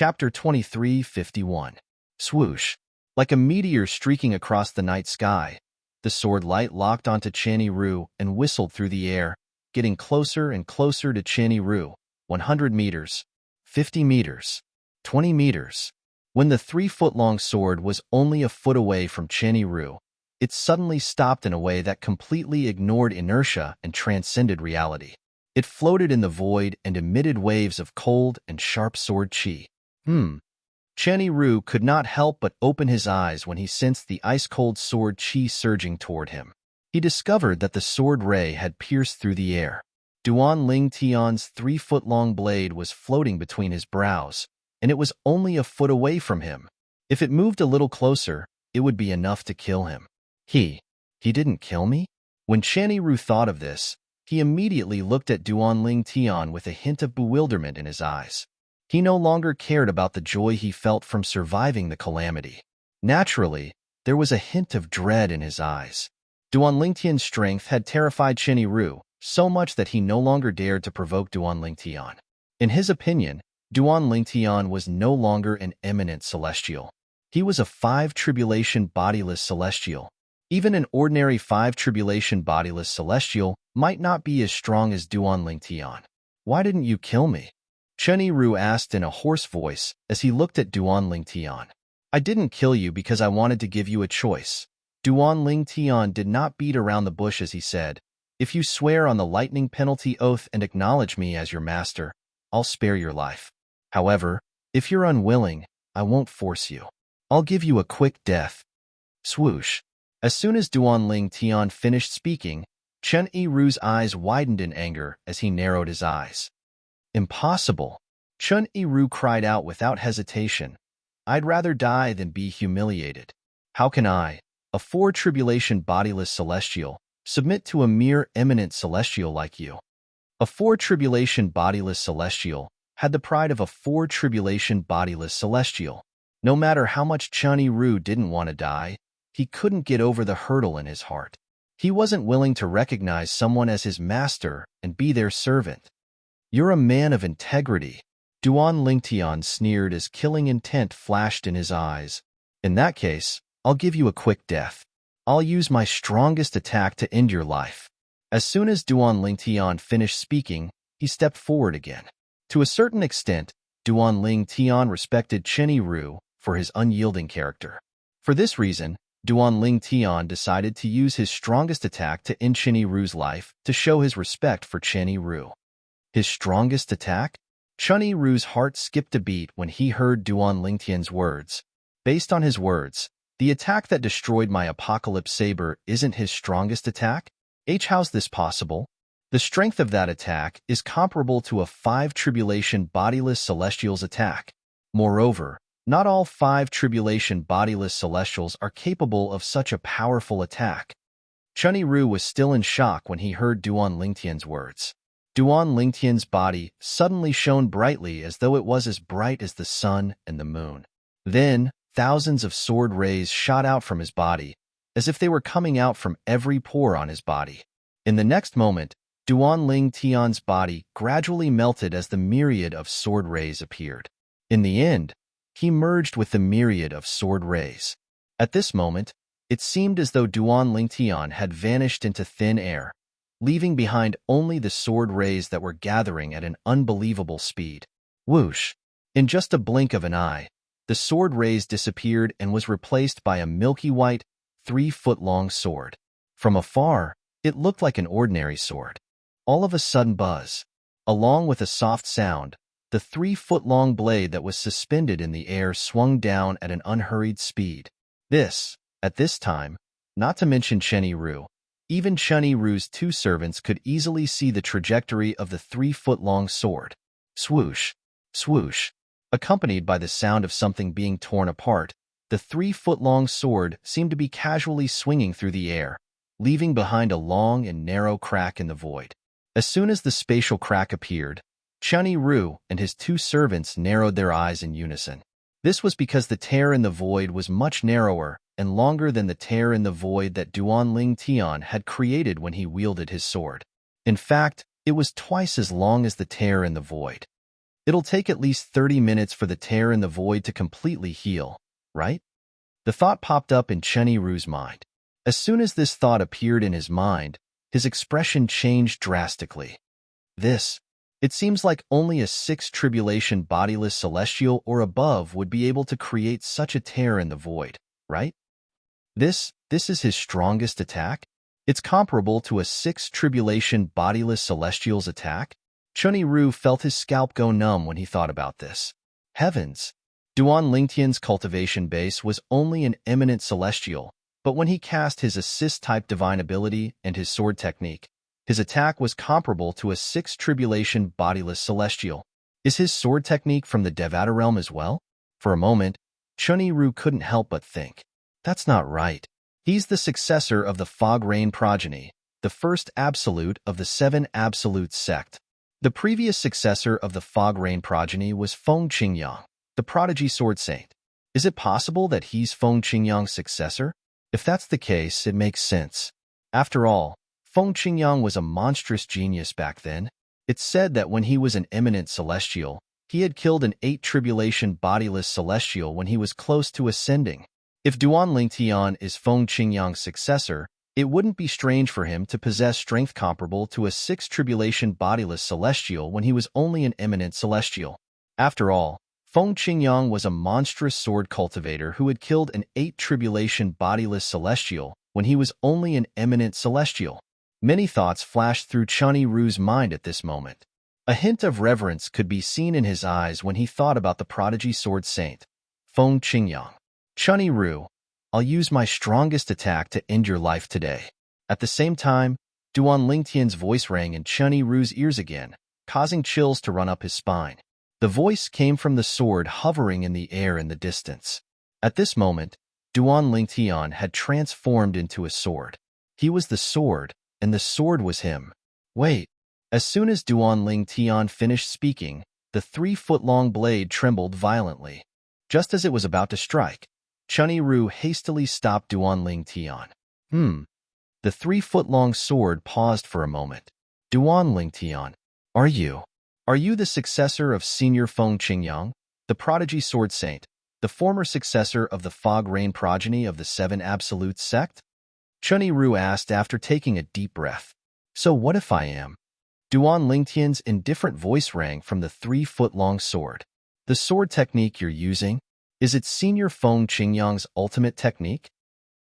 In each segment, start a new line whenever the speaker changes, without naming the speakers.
Chapter 23:51. Swoosh. Like a meteor streaking across the night sky, the sword light locked onto Channy Ru and whistled through the air, getting closer and closer to Channy Ru. 100 meters, 50 meters, 20 meters. When the 3-foot-long sword was only a foot away from Channy Ru, it suddenly stopped in a way that completely ignored inertia and transcended reality. It floated in the void and emitted waves of cold and sharp sword chi. Channy Ru could not help but open his eyes when he sensed the ice-cold sword chi surging toward him. He discovered that the sword ray had pierced through the air. Duan Ling Tian's 3-foot-long blade was floating between his brows, and it was only a foot away from him. If it moved a little closer, it would be enough to kill him. He didn't kill me? When Channy Ru thought of this, he immediately looked at Duan Ling Tian with a hint of bewilderment in his eyes. He no longer cared about the joy he felt from surviving the calamity. Naturally, there was a hint of dread in his eyes. Duan Ling Tian's strength had terrified Channy Ru so much that he no longer dared to provoke Duan Ling Tian. In his opinion, Duan Ling Tian was no longer an eminent celestial. He was a 5-tribulation bodiless celestial. Even an ordinary 5-tribulation bodiless celestial might not be as strong as Duan Ling Tian. "Why didn't you kill me?" Channy Ru asked in a hoarse voice as he looked at Duan Ling Tian. "I didn't kill you because I wanted to give you a choice." Duan Ling Tian did not beat around the bush as he said, "If you swear on the lightning penalty oath and acknowledge me as your master, I'll spare your life. However, if you're unwilling, I won't force you. I'll give you a quick death." Swoosh. As soon as Duan Ling Tian finished speaking, Channy Ru's eyes widened in anger as he narrowed his eyes. "Impossible!" Channy Ru cried out without hesitation. "I'd rather die than be humiliated. How can I, a 4-tribulation bodiless celestial, submit to a mere eminent celestial like you?" A 4-tribulation bodiless celestial had the pride of a 4-tribulation bodiless celestial. No matter how much Channy Ru didn't want to die, he couldn't get over the hurdle in his heart. He wasn't willing to recognize someone as his master and be their servant. "You're a man of integrity," Duan Ling Tian sneered as killing intent flashed in his eyes. "In that case, I'll give you a quick death. I'll use my strongest attack to end your life." As soon as Duan Ling Tian finished speaking, he stepped forward again. To a certain extent, Duan Ling Tian respected Channy Ru for his unyielding character. For this reason, Duan Ling Tian decided to use his strongest attack to end Channy Ru's life to show his respect for Channy Ru. His strongest attack? Channy Ru's heart skipped a beat when he heard Duan Ling Tian's words. Based on his words, the attack that destroyed my apocalypse saber isn't his strongest attack? How's this possible? The strength of that attack is comparable to a 5-tribulation bodiless celestial's attack. Moreover, not all 5-tribulation bodiless celestials are capable of such a powerful attack. Channy Ru was still in shock when he heard Duan Ling Tian's words. Duan Ling Tian's body suddenly shone brightly as though it was as bright as the sun and the moon. Then, thousands of sword rays shot out from his body, as if they were coming out from every pore on his body. In the next moment, Duan Ling Tian's body gradually melted as the myriad of sword rays appeared. In the end, he merged with the myriad of sword rays. At this moment, it seemed as though Duan Ling Tian had vanished into thin air, leaving behind only the sword rays that were gathering at an unbelievable speed. Whoosh! In just a blink of an eye, the sword rays disappeared and was replaced by a milky white, 3-foot-long sword. From afar, it looked like an ordinary sword. All of a sudden buzz. Along with a soft sound, the 3-foot-long blade that was suspended in the air swung down at an unhurried speed. At this time, not to mention Channy Ru, even Channy Ru's 2 servants could easily see the trajectory of the 3-foot-long sword. Swoosh, swoosh. Accompanied by the sound of something being torn apart, the 3-foot-long sword seemed to be casually swinging through the air, leaving behind a long and narrow crack in the void. As soon as the spatial crack appeared, Channy Ru and his 2 servants narrowed their eyes in unison. This was because the tear in the void was much narrower and longer than the tear in the void that Duan Ling Tian had created when he wielded his sword. In fact, it was twice as long as the tear in the void. It'll take at least 30 minutes for the tear in the void to completely heal, right? The thought popped up in Chen Yiru's mind. As soon as this thought appeared in his mind, his expression changed drastically. It seems like only a sixth tribulation bodiless celestial or above would be able to create such a tear in the void, right? This is his strongest attack? It's comparable to a sixth tribulation bodiless celestial's attack? Chen Yiru felt his scalp go numb when he thought about this. Heavens! Duan Lingtian's cultivation base was only an eminent celestial, but when he cast his assist-type divine ability and his sword technique, his attack was comparable to a sixth tribulation bodiless celestial. Is his sword technique from the Devata realm as well? For a moment, Chen Yiru couldn't help but think. That's not right. He's the successor of the Fog Rain progeny, the first absolute of the seven absolute sect. The previous successor of the Fog Rain progeny was Feng Qingyang, the prodigy sword saint. Is it possible that he's Feng Qingyang's successor? If that's the case, it makes sense. After all, Feng Qingyang was a monstrous genius back then. It's said that when he was an eminent celestial, he had killed an 8 tribulation bodiless celestial when he was close to ascending. If Duan Lingtian is Feng Qingyang's successor, it wouldn't be strange for him to possess strength comparable to a 6 tribulation bodiless celestial when he was only an eminent celestial. After all, Feng Qingyang was a monstrous sword cultivator who had killed an 8 tribulation bodiless celestial when he was only an eminent celestial. Many thoughts flashed through Chen Yiru's mind at this moment. A hint of reverence could be seen in his eyes when he thought about the prodigy sword saint, Feng Qingyang. Chen Yiru, I'll use my strongest attack to end your life today. At the same time, Duan Lingtian's voice rang in Chen Yiru's ears again, causing chills to run up his spine. The voice came from the sword hovering in the air in the distance. At this moment, Duan Lingtian had transformed into a sword. He was the sword, and the sword was him. Wait. As soon as Duan Lingtian finished speaking, the 3-foot-long blade trembled violently. Just as it was about to strike, Chen Yiru hastily stopped Duan Lingtian. The 3-foot-long sword paused for a moment. Duan Lingtian, are you the successor of Senior Feng Qingyang, the prodigy sword saint, the former successor of the Fog Rain progeny of the Seven Absolute sect? Chen Yiru asked after taking a deep breath. So what if I am? Duan Lingtian's indifferent voice rang from the 3-foot-long sword. The sword technique you're using, is it Senior Feng Qingyang's ultimate technique?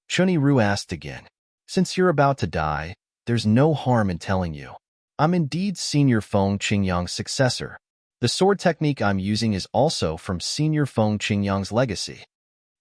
Chen Yiru asked again. Since you're about to die, there's no harm in telling you. I'm indeed Senior Feng Qingyang's successor. The sword technique I'm using is also from Senior Feng Qingyang's legacy.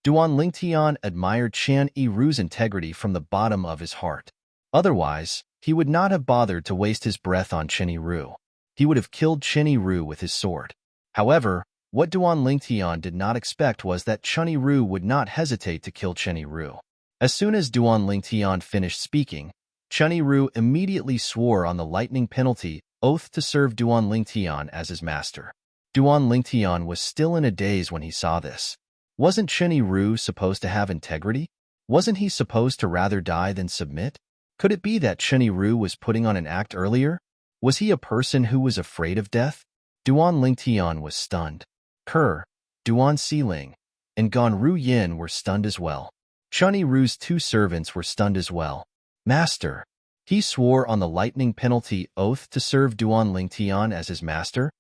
Duan Lingtian admired Chen Yiru's integrity from the bottom of his heart. Otherwise, he would not have bothered to waste his breath on Chen Yiru. He would have killed Chen Yiru with his sword. However, what Duan Lingtian did not expect was that Chen Yiru would not hesitate to kill Chen Yiru. As soon as Duan Lingtian finished speaking, Chen Yiru immediately swore on the lightning penalty oath to serve Duan Lingtian as his master. Duan Lingtian was still in a daze when he saw this. Wasn't Chen Yiru supposed to have integrity? Wasn't he supposed to rather die than submit? Could it be that Chen Yiru was putting on an act earlier? Was he a person who was afraid of death? Duan Lingtian was stunned. Kerr, Duan Siling, and Gan Ru Yin were stunned as well. Chen Yiru's 2 servants were stunned as well. Master. He swore on the lightning penalty oath to serve Duan Lingtian as his master?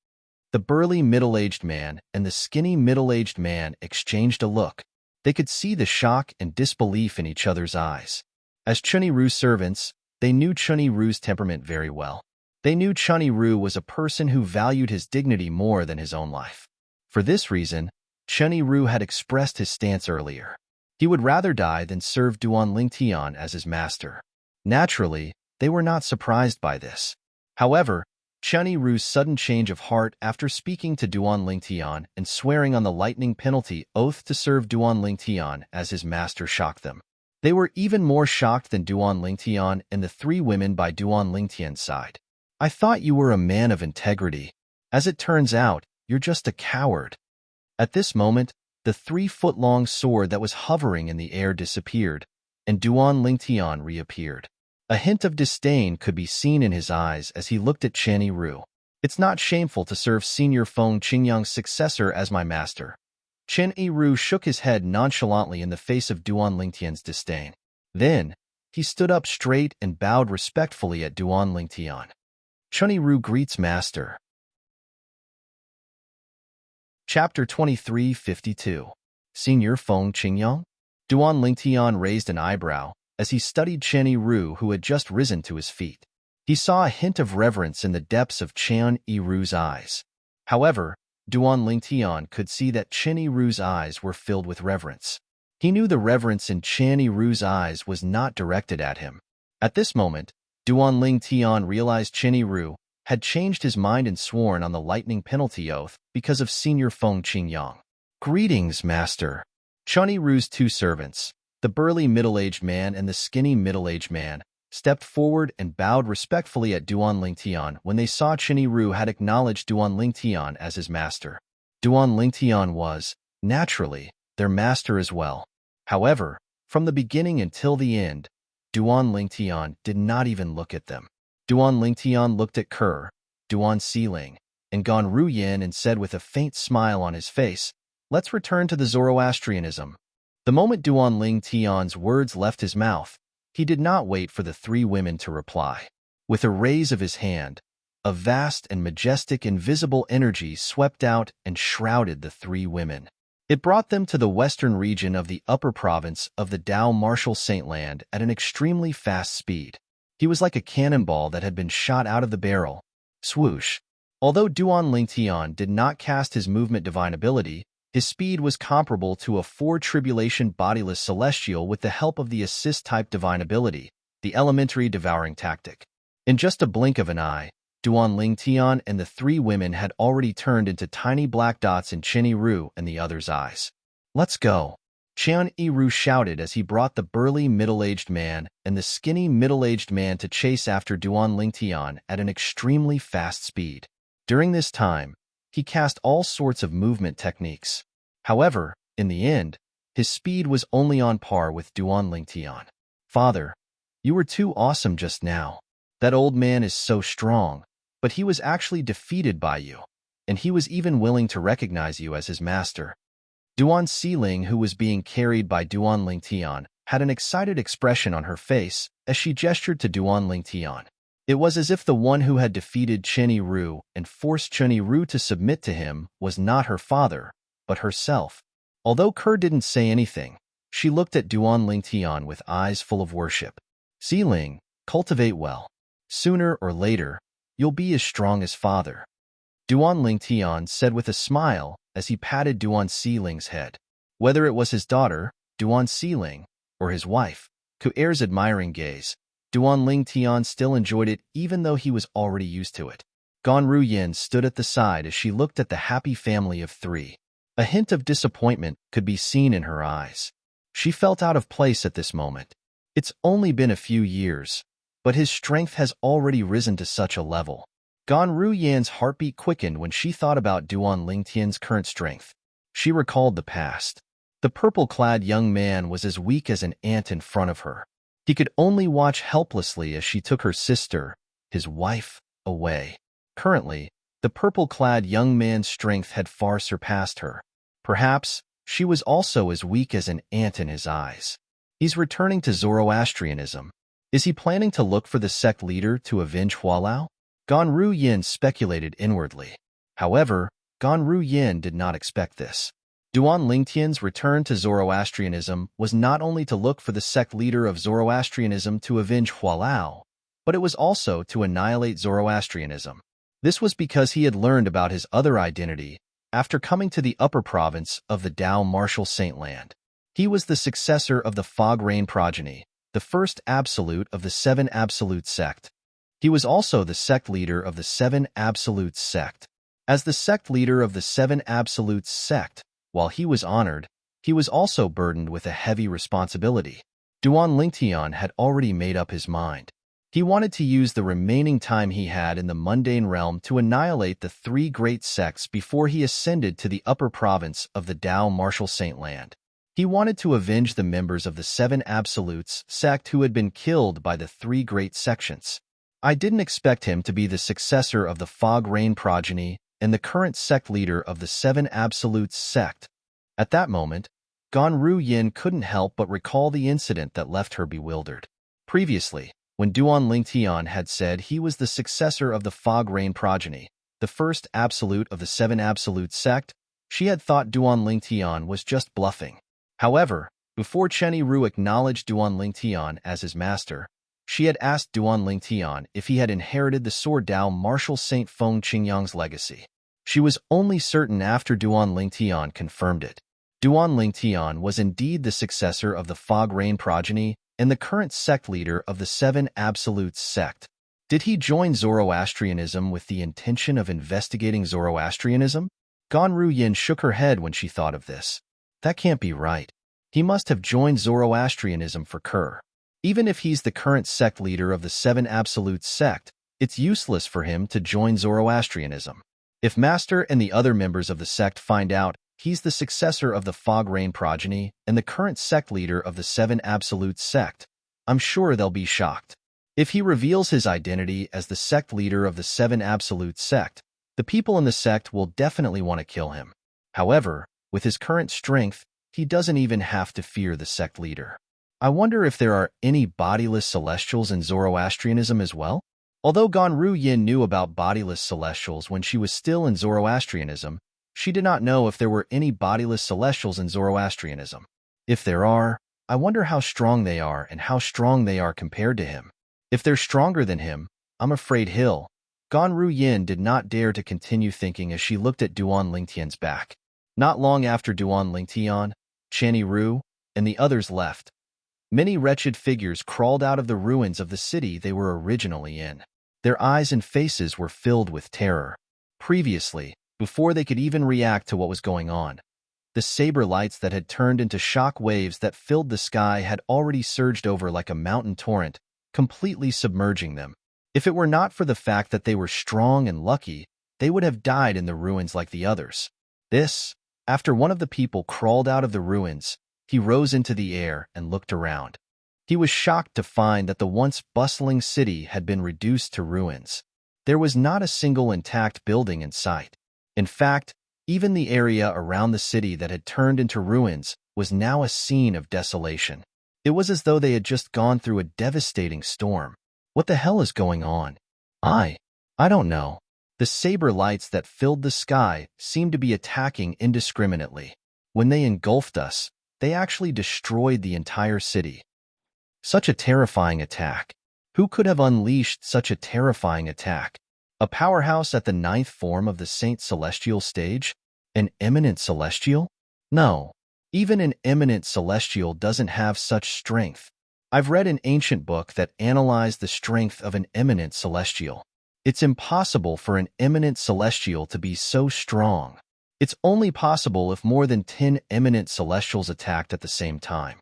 The burly middle-aged man and the skinny middle-aged man exchanged a look. They could see the shock and disbelief in each other's eyes. As Chen Yiru's servants, they knew Chen Yiru's temperament very well. They knew Chen Yiru was a person who valued his dignity more than his own life. For this reason, Chen Yiru had expressed his stance earlier. He would rather die than serve Duan Lingtian as his master. Naturally, they were not surprised by this. However, Chen Yiru's sudden change of heart after speaking to Duan Lingtian and swearing on the lightning penalty oath to serve Duan Lingtian as his master shocked them. They were even more shocked than Duan Lingtian and the 3 women by Duan Lingtian's side. I thought you were a man of integrity. As it turns out, you're just a coward. At this moment, the 3-foot-long sword that was hovering in the air disappeared, and Duan Lingtian reappeared. A hint of disdain could be seen in his eyes as he looked at Chen Yiru. It's not shameful to serve Senior Feng Qingyang's successor as my master. Chen Yiru shook his head nonchalantly in the face of Duan Lingtian's disdain. Then, he stood up straight and bowed respectfully at Duan Lingtian. Chen Yiru greets master. Chapter 2352. Senior Feng Qingyang? Duan Lingtian raised an eyebrow as he studied Chen Yiru, who had just risen to his feet. He saw a hint of reverence in the depths of Chen Yiru's eyes. However, Duan Lingtian could see that Chen Yiru's eyes were filled with reverence. He knew the reverence in Chen Yiru's eyes was not directed at him. At this moment, Duan Lingtian realized Chen Yiru had changed his mind and sworn on the lightning penalty oath because of Senior Feng Qingyang. Greetings, master. Chen Yiru's two servants, the burly middle-aged man and the skinny middle-aged man, stepped forward and bowed respectfully at Duan Lingtian when they saw Chen Yiru had acknowledged Duan Lingtian as his master. Duan Lingtian was, naturally, their master as well. However, from the beginning until the end, Duan Lingtian did not even look at them. Duan Lingtian looked at Kerr, Duan Siling, and Gan Ruyin and said with a faint smile on his face, "Let's return to the Zoroastrianism." The moment Duan Lingtian's words left his mouth, he did not wait for the three women to reply. With a raise of his hand, a vast and majestic invisible energy swept out and shrouded the three women. It brought them to the western region of the upper province of the Dao Martial Saintland at an extremely fast speed. He was like a cannonball that had been shot out of the barrel. Swoosh. Although Duan Lingtian did not cast his movement divine ability, his speed was comparable to a four-tribulation bodiless celestial with the help of the assist-type divine ability, the elementary devouring tactic. In just a blink of an eye, Duan Lingtian and the three women had already turned into tiny black dots in Chen Yiru and the others' eyes. "Let's go," Chen Yiru shouted as he brought the burly middle-aged man and the skinny middle-aged man to chase after Duan Lingtian at an extremely fast speed. During this time, he cast all sorts of movement techniques. However, in the end, his speed was only on par with Duan Lingtian. "Father, you were too awesome just now. That old man is so strong, but he was actually defeated by you, and he was even willing to recognize you as his master." Duan Siling, who was being carried by Duan Lingtian, had an excited expression on her face as she gestured to Duan Lingtian. It was as if the one who had defeated Chen Yiru and forced Chen Yiru to submit to him was not her father, but herself. Although Kerr didn't say anything, she looked at Duan Lingtian with eyes full of worship. "Siling, cultivate well. Sooner or later, you'll be as strong as father," Duan Lingtian said with a smile as he patted Duan Siling's head. Whether it was his daughter, Duan Siling, or his wife, Kuer's admiring gaze, Duan Lingtian still enjoyed it even though he was already used to it. Gan Ruyin stood at the side as she looked at the happy family of three. A hint of disappointment could be seen in her eyes. She felt out of place at this moment. It's only been a few years, but his strength has already risen to such a level. Gan Ruyan's heartbeat quickened when she thought about Duan Lingtian's current strength. She recalled the past. The purple-clad young man was as weak as an ant in front of her. He could only watch helplessly as she took her sister, his wife, away. Currently, the purple-clad young man's strength had far surpassed her. Perhaps she was also as weak as an ant in his eyes. He's returning to Zoroastrianism. Is he planning to look for the sect leader to avenge Hualao? Gan Ruyin speculated inwardly. However, Gan Ruyin did not expect this. Duan Lingtian's return to Zoroastrianism was not only to look for the sect leader of Zoroastrianism to avenge Hualao, but it was also to annihilate Zoroastrianism. This was because he had learned about his other identity after coming to the upper province of the Dao Martial Saintland. He was the successor of the Fog Rain progeny, the first absolute of the Seven Absolutes sect. He was also the sect leader of the Seven Absolutes sect. As the sect leader of the Seven Absolutes sect, while he was honored, he was also burdened with a heavy responsibility. Duan Lingtian had already made up his mind. He wanted to use the remaining time he had in the mundane realm to annihilate the three great sects before he ascended to the upper province of the Dao Martial Saintland. He wanted to avenge the members of the Seven Absolutes sect who had been killed by the three great sections. I didn't expect him to be the successor of the Fog Rain progeny and the current sect leader of the Seven Absolutes sect. At that moment, Ganru Yin couldn't help but recall the incident that left her bewildered. Previously, when Duan Lingtian had said he was the successor of the Fog Rain progeny, the first absolute of the Seven Absolute sect, she had thought Duan Lingtian was just bluffing. However, before Chenny Ru acknowledged Duan Lingtian as his master, she had asked Duan Lingtian if he had inherited the Sword Dao Marshal Saint Feng Qingyang's legacy. She was only certain after Duan Lingtian confirmed it. Duan Lingtian was indeed the successor of the Fog Rain progeny and the current sect leader of the Seven Absolutes sect. Did he join Zoroastrianism with the intention of investigating Zoroastrianism? Ganru Yin shook her head when she thought of this. That can't be right. He must have joined Zoroastrianism for Kerr. Even if he's the current sect leader of the Seven Absolutes sect, it's useless for him to join Zoroastrianism. If Master and the other members of the sect find out he's the successor of the Fog Rain progeny and the current sect leader of the Seven Absolutes sect, I'm sure they'll be shocked. If he reveals his identity as the sect leader of the Seven Absolutes sect, the people in the sect will definitely want to kill him. However, with his current strength, he doesn't even have to fear the sect leader. I wonder if there are any bodiless celestials in Zoroastrianism as well? Although Ganru Yin knew about bodiless celestials when she was still in Zoroastrianism, she did not know if there were any bodiless celestials in Zoroastrianism. If there are, I wonder how strong they are and how strong they are compared to him. If they're stronger than him, I'm afraid he'll. Ganru Yin did not dare to continue thinking as she looked at Duan Lingtian's back. Not long after Duan Lingtian, Chenny Ru, and the others left, many wretched figures crawled out of the ruins of the city they were originally in. Their eyes and faces were filled with terror. Previously, before they could even react to what was going on, the saber lights that had turned into shock waves that filled the sky had already surged over like a mountain torrent, completely submerging them. If it were not for the fact that they were strong and lucky, they would have died in the ruins like the others. After one of the people crawled out of the ruins, he rose into the air and looked around. He was shocked to find that the once bustling city had been reduced to ruins. There was not a single intact building in sight. In fact, even the area around the city that had turned into ruins was now a scene of desolation. It was as though they had just gone through a devastating storm. What the hell is going on? I don't know. The saber lights that filled the sky seemed to be attacking indiscriminately. When they engulfed us, they actually destroyed the entire city. Such a terrifying attack. Who could have unleashed such a terrifying attack? A powerhouse at the 9th form of the Saint Celestial stage? An eminent celestial? No. Even an eminent celestial doesn't have such strength. I've read an ancient book that analyzed the strength of an eminent celestial. It's impossible for an eminent celestial to be so strong. It's only possible if more than 10 eminent celestials attacked at the same time.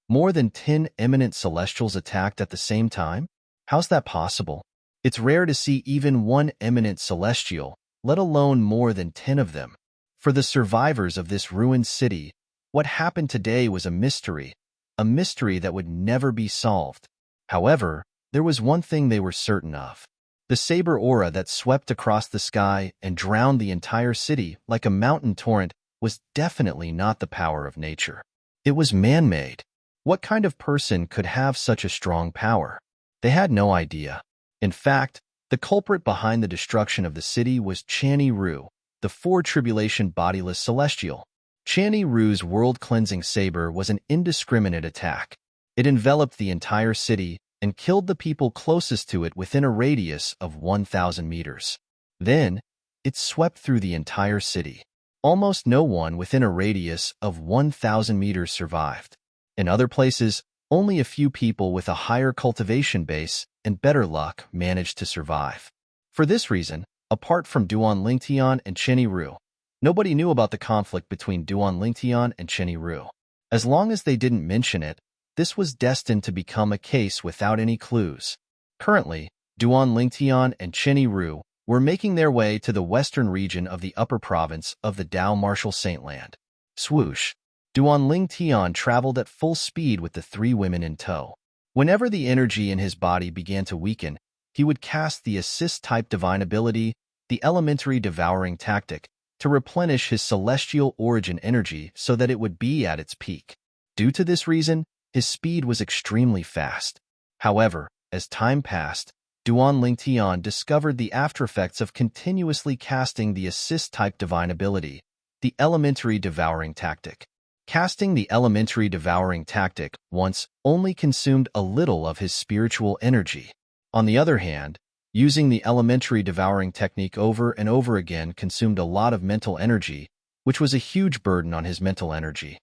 More than 10 eminent celestials attacked at the same time? How's that possible? It's rare to see even one eminent celestial, let alone more than 10 of them. For the survivors of this ruined city, what happened today was a mystery that would never be solved. However, there was one thing they were certain of. The saber aura that swept across the sky and drowned the entire city like a mountain torrent was definitely not the power of nature. It was man-made. What kind of person could have such a strong power? They had no idea. In fact, the culprit behind the destruction of the city was Chenny Ru, the four-tribulation bodiless celestial. Chenny Ru's world-cleansing saber was an indiscriminate attack. It enveloped the entire city and killed the people closest to it within a radius of 1,000 meters. Then, it swept through the entire city. Almost no one within a radius of 1,000 meters survived. In other places, only a few people with a higher cultivation base and better luck managed to survive. For this reason, apart from Duan Lingtian and Chenny Ru, nobody knew about the conflict between Duan Lingtian and Chenny Ru. As long as they didn't mention it, this was destined to become a case without any clues. Currently, Duan Lingtian and Chenny Ru were making their way to the western region of the upper province of the Dao Marshal Saintland. Swoosh! Duan Lingtian traveled at full speed with the three women in tow. Whenever the energy in his body began to weaken, he would cast the assist-type divine ability, the elementary devouring tactic, to replenish his celestial origin energy so that it would be at its peak. Due to this reason, his speed was extremely fast. However, as time passed, Duan Lingtian discovered the aftereffects of continuously casting the assist-type divine ability, the elementary devouring tactic. Casting the elementary devouring tactic once only consumed a little of his spiritual energy. On the other hand, using the elementary devouring technique over and over again consumed a lot of mental energy, which was a huge burden on his mental energy.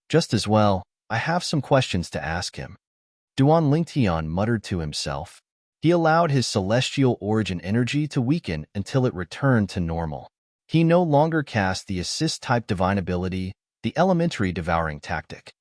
Just as well, I have some questions to ask him. Duan Lingtian muttered to himself. He allowed his celestial origin energy to weaken until it returned to normal. He no longer cast the assist-type divine ability, the elementary devouring tactic.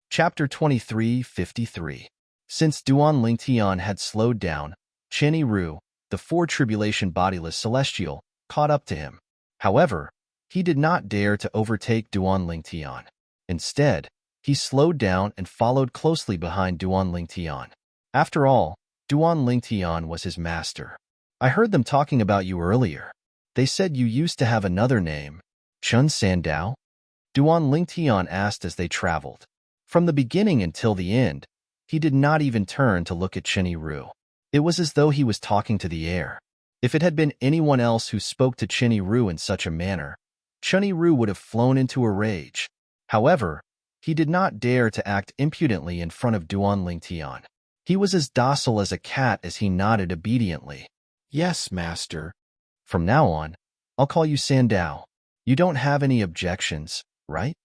Chapter 23:53. Since Duan Lingtian had slowed down, Chenny Ru, the four-tribulation bodiless celestial, caught up to him. However, he did not dare to overtake Duan Lingtian. Instead, he slowed down and followed closely behind Duan Lingtian. After all, Duan Lingtian was his master. I heard them talking about you earlier. They said you used to have another name, Chun Sandao? Duan Lingtian asked as they traveled. From the beginning until the end, he did not even turn to look at Chenny Ru. It was as though he was talking to the air. If it had been anyone else who spoke to Chenny Ru in such a manner, Chenny Ru would have flown into a rage. However, he did not dare to act impudently in front of Duan Lingtian. He was as docile as a cat as he nodded obediently. Yes, master. From now on, I'll call you Sandao. You don't have any objections, right?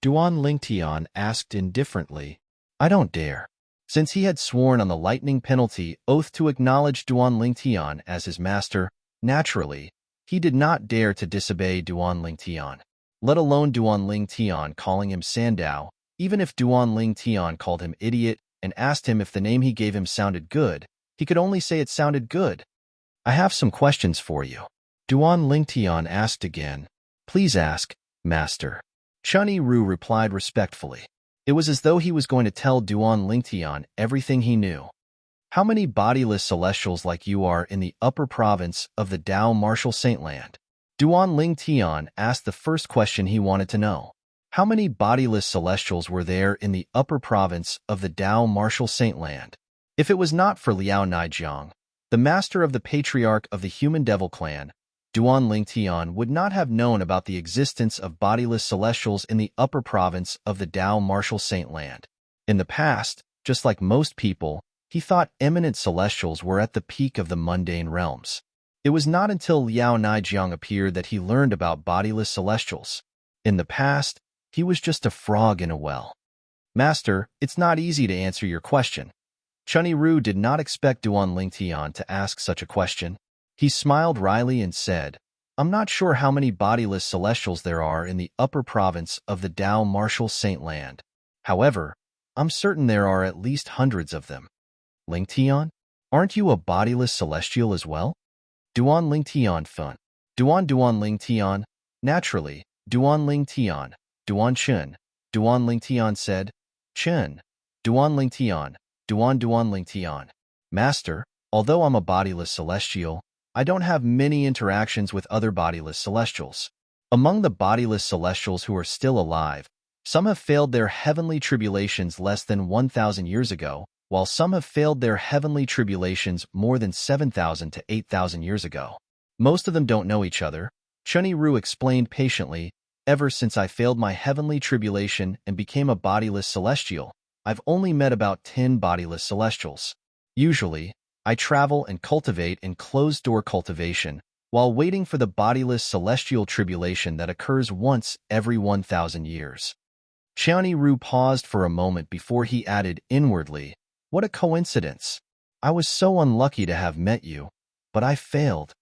Duan Lingtian asked indifferently. I don't dare. Since he had sworn on the lightning penalty oath to acknowledge Duan Lingtian as his master, naturally, he did not dare to disobey Duan Lingtian. Let alone Duan Lingtian calling him Sandao. Even if Duan Lingtian called him idiot and asked him if the name he gave him sounded good, he could only say it sounded good. I have some questions for you. Duan Lingtian asked again. Please ask, master. Chenny Ru replied respectfully. It was as though he was going to tell Duan Lingtian everything he knew. How many bodiless celestials like you are in the upper province of the Dao Martial Saintland? Duan Lingtian asked the first question he wanted to know. How many bodiless celestials were there in the upper province of the Dao Martial Saintland? If it was not for Liao Naijiang, the master of the patriarch of the human devil clan, Duan Lingtian would not have known about the existence of bodiless celestials in the upper province of the Dao Martial Saintland. In the past, just like most people, he thought eminent celestials were at the peak of the mundane realms. It was not until Liao Naijiang appeared that he learned about bodiless celestials. In the past, he was just a frog in a well. Master, it's not easy to answer your question. Chenny Ru did not expect Duan Lingtian to ask such a question. He smiled wryly and said, I'm not sure how many bodiless celestials there are in the upper province of the Dao Martial Saintland. However, I'm certain there are at least hundreds of them. Lingtian, aren't you a bodiless celestial as well? Duan Lingtian fun. Duan Lingtian. Naturally, Duan Lingtian. Duan Chen. Duan Lingtian said, Chen. Duan Lingtian. Duan Lingtian. Master, although I'm a bodiless celestial, I don't have many interactions with other bodiless celestials. Among the bodiless celestials who are still alive, some have failed their heavenly tribulations less than 1,000 years ago, while some have failed their heavenly tribulations more than 7,000 to 8,000 years ago. Most of them don't know each other. Chenny Ru explained patiently, ever since I failed my heavenly tribulation and became a bodiless celestial, I've only met about 10 bodiless celestials. Usually, I travel and cultivate in closed-door cultivation while waiting for the bodiless celestial tribulation that occurs once every 1,000 years. Chenny Ru paused for a moment before he added inwardly, what a coincidence. I was so unlucky to have met you, but I failed.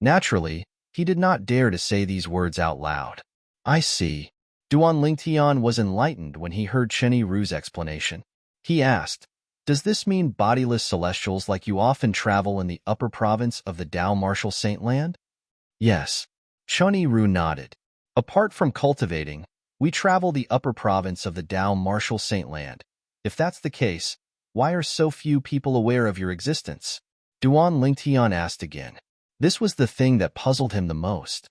Naturally, he did not dare to say these words out loud. I see. Duan Lingtian was enlightened when he heard Chenny Ru's explanation. He asked, does this mean bodiless celestials like you often travel in the upper province of the Dao Martial Saintland? Yes. Chenny Ru nodded. Apart from cultivating, we travel the upper province of the Dao Martial Saintland. If that's the case, why are so few people aware of your existence? Duan Lingtian asked again. This was the thing that puzzled him the most.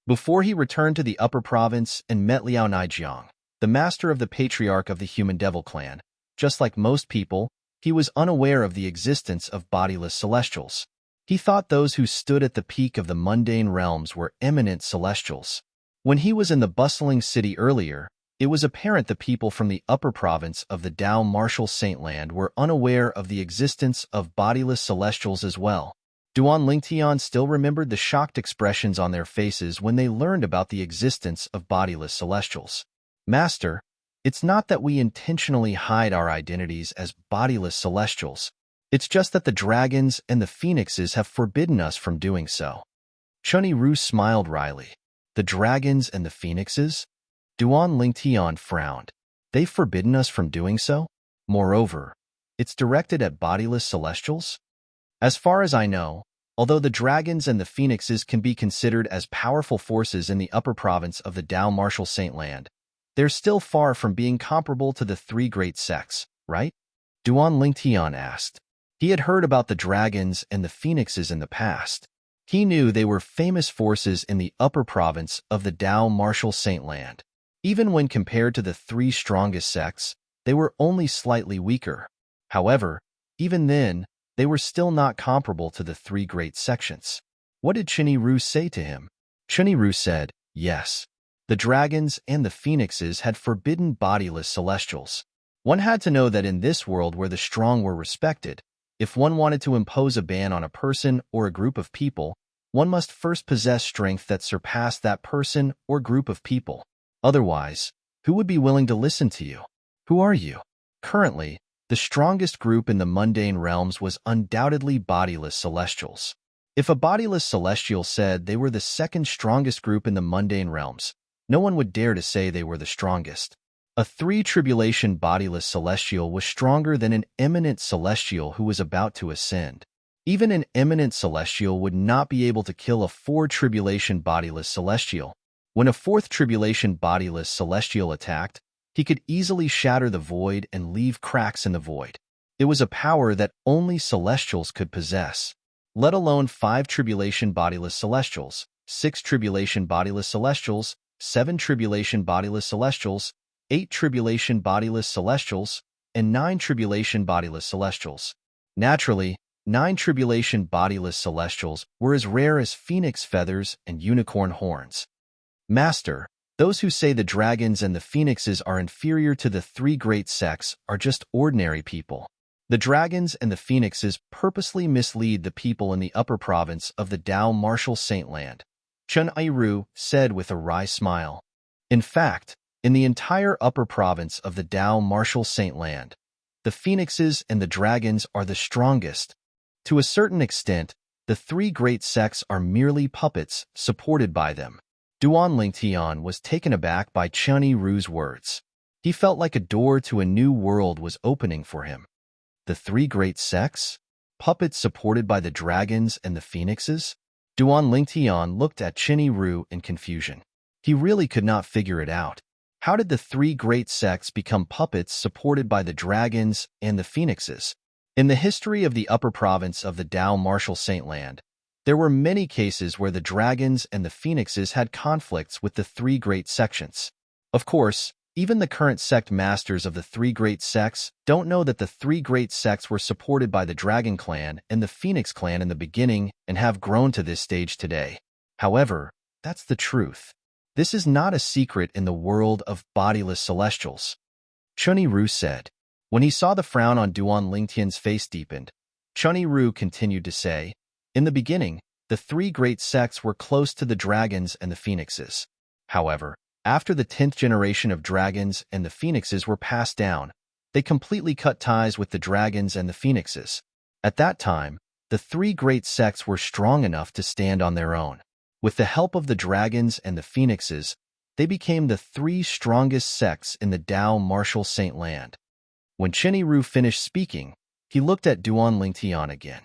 Before he returned to the upper province and met Liao Naijiang, the master of the patriarch of the human devil clan, just like most people, he was unaware of the existence of bodiless celestials. He thought those who stood at the peak of the mundane realms were eminent celestials. When he was in the bustling city earlier, it was apparent the people from the upper province of the Dao Martial Saintland were unaware of the existence of bodiless celestials as well. Duan Lingtian still remembered the shocked expressions on their faces when they learned about the existence of bodiless celestials. Master, it's not that we intentionally hide our identities as bodiless celestials. It's just that the dragons and the phoenixes have forbidden us from doing so. Chunyi Ru smiled wryly. The dragons and the phoenixes? Duan Lingtian frowned. They've forbidden us from doing so? Moreover, it's directed at bodiless celestials? As far as I know, although the dragons and the phoenixes can be considered as powerful forces in the upper province of the Dao Martial Saintland, they're still far from being comparable to the three great sects, right? Duan Lingtian asked. He had heard about the dragons and the phoenixes in the past. He knew they were famous forces in the upper province of the Dao Martial Saintland. Even when compared to the three strongest sects, they were only slightly weaker. However, even then, they were still not comparable to the three great sections. What did Chunyi Ru say to him? Chunyi Ru said, yes. The dragons and the phoenixes had forbidden bodiless celestials. One had to know that in this world where the strong were respected, if one wanted to impose a ban on a person or a group of people, one must first possess strength that surpassed that person or group of people. Otherwise, who would be willing to listen to you? Who are you? Currently, the strongest group in the mundane realms was undoubtedly bodiless celestials. If a bodiless celestial said they were the second strongest group in the mundane realms, no one would dare to say they were the strongest. A three-tribulation bodiless celestial was stronger than an eminent celestial who was about to ascend. Even an eminent celestial would not be able to kill a four-tribulation bodiless celestial. When a fourth tribulation bodiless celestial attacked, he could easily shatter the void and leave cracks in the void. It was a power that only celestials could possess, let alone 5 tribulation bodiless celestials, 6 tribulation bodiless celestials, 7 tribulation bodiless celestials, 8 tribulation bodiless celestials, and 9 tribulation bodiless celestials. Naturally, 9 tribulation bodiless celestials were as rare as phoenix feathers and unicorn horns. Master, those who say the dragons and the phoenixes are inferior to the three great sects are just ordinary people. The dragons and the phoenixes purposely mislead the people in the upper province of the Dao Martial Saintland, Chunyi Ru said with a wry smile. In fact, in the entire upper province of the Dao Martial Saintland, the phoenixes and the dragons are the strongest. To a certain extent, the three great sects are merely puppets supported by them. Duan Lingtian was taken aback by Chunyi Ru's words. He felt like a door to a new world was opening for him. The three great sects? Puppets supported by the dragons and the phoenixes? Duan Lingtian looked at Chunyi Ru in confusion. He really could not figure it out. How did the three great sects become puppets supported by the dragons and the phoenixes? In the history of the upper province of the Dao Martial Saintland, there were many cases where the dragons and the phoenixes had conflicts with the three great sections. Of course, even the current sect masters of the three great sects don't know that the three great sects were supported by the Dragon Clan and the Phoenix Clan in the beginning and have grown to this stage today. However, that's the truth. This is not a secret in the world of bodiless celestials. Chunyi Ru said. When he saw the frown on Duan Lingtian's face deepened, Chunyi Ru continued to say, in the beginning, the three great sects were close to the dragons and the phoenixes. However, after the 10th generation of dragons and the phoenixes were passed down, they completely cut ties with the dragons and the phoenixes. At that time, the three great sects were strong enough to stand on their own. With the help of the dragons and the phoenixes, they became the three strongest sects in the Dao Martial Saintland. When Chunyi Ru finished speaking, he looked at Duan Lingtian again.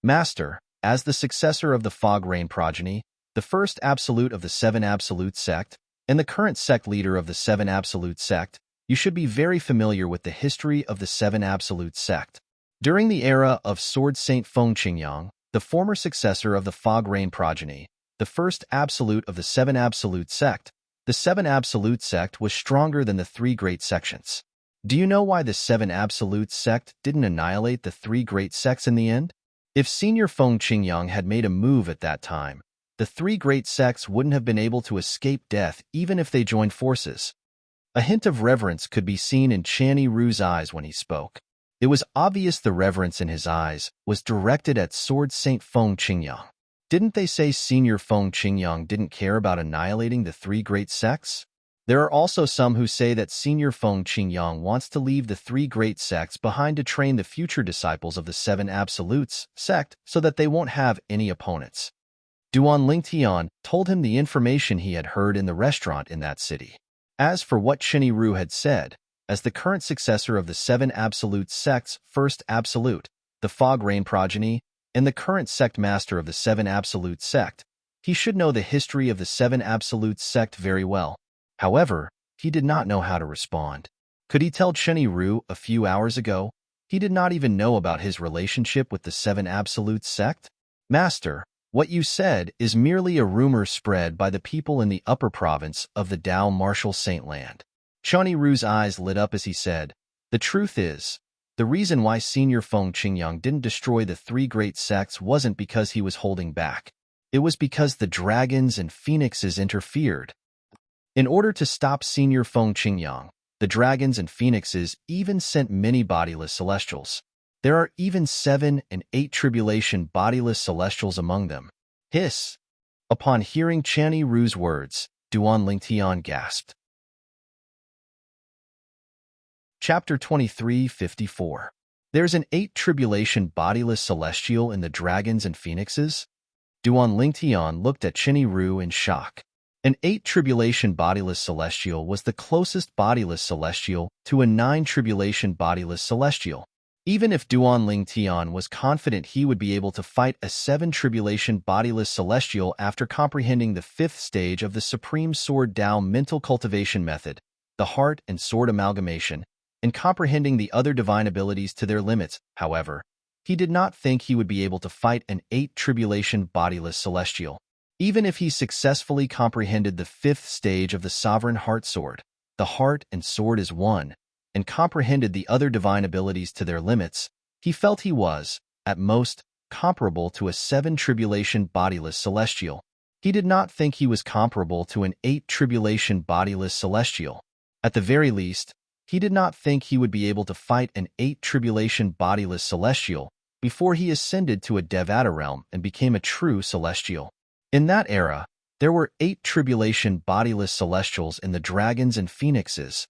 Master, as the successor of the Fog Rain progeny, the first absolute of the Seven Absolute sect, and the current sect leader of the Seven Absolute sect, You should be very familiar with the history of the Seven Absolute sect. During the era of Sword Saint Feng Qingyang, the former successor of the Fog Rain progeny, the first absolute of the Seven Absolute sect, the Seven Absolute sect was stronger than the three great sections. Do you know why the Seven Absolute sect didn't annihilate the three great sects in the end? If Senior Feng Qingyang had made a move at that time, the three great sects wouldn't have been able to escape death even if they joined forces. A hint of reverence could be seen in Channy Ru's eyes when he spoke. It was obvious the reverence in his eyes was directed at Sword Saint Feng Qingyang. Didn't they say Senior Feng Qingyang didn't care about annihilating the three great sects? There are also some who say that Senior Feng Qingyang wants to leave the three great sects behind to train the future disciples of the Seven Absolutes sect so that they won't have any opponents. Duan Lingtian told him the information he had heard in the restaurant in that city. As for what Channy Ru had said, as the current successor of the Seven Absolute sect's first absolute, the Fog Rain progeny, and the current sect master of the Seven Absolute sect, he should know the history of the Seven Absolute sect very well. However, he did not know how to respond. Could he tell Channy Ru a few hours ago? He did not even know about his relationship with the Seven Absolute sect. Master, what you said is merely a rumor spread by the people in the upper province of the Dao Martial Saint Land. Channy Ru's eyes lit up as he said, the truth is, the reason why Senior Feng Qingyang didn't destroy the three great sects wasn't because he was holding back. It was because the dragons and phoenixes interfered. In order to stop Senior Feng Qingyang, the dragons and phoenixes even sent many bodiless celestials. There are even 7 and 8 tribulation bodiless celestials among them. Hiss! Upon hearing Channy Ru's words, Duan Lingtian gasped. Chapter 23:54. There's an 8 tribulation bodiless celestial in the dragons and phoenixes? Duan Lingtian looked at Channy Ru in shock. An 8 tribulation bodiless celestial was the closest bodiless celestial to a 9 tribulation bodiless celestial. Even if Duan Lingtian was confident he would be able to fight a 7 tribulation bodiless celestial after comprehending the 5th stage of the Supreme Sword Dao mental cultivation method, the heart and sword amalgamation, and comprehending the other divine abilities to their limits, however, he did not think he would be able to fight an 8 tribulation bodiless celestial. Even if he successfully comprehended the 5th stage of the Sovereign Heart Sword, the heart and sword is one, and comprehended the other divine abilities to their limits, he felt he was, at most, comparable to a 7 tribulation bodiless celestial. He did not think he was comparable to an 8 tribulation bodiless celestial. At the very least, he did not think he would be able to fight an 8 tribulation bodiless celestial before he ascended to a Devata realm and became a true celestial. In that era, there were 8 tribulation bodiless celestials in the dragons and phoenixes.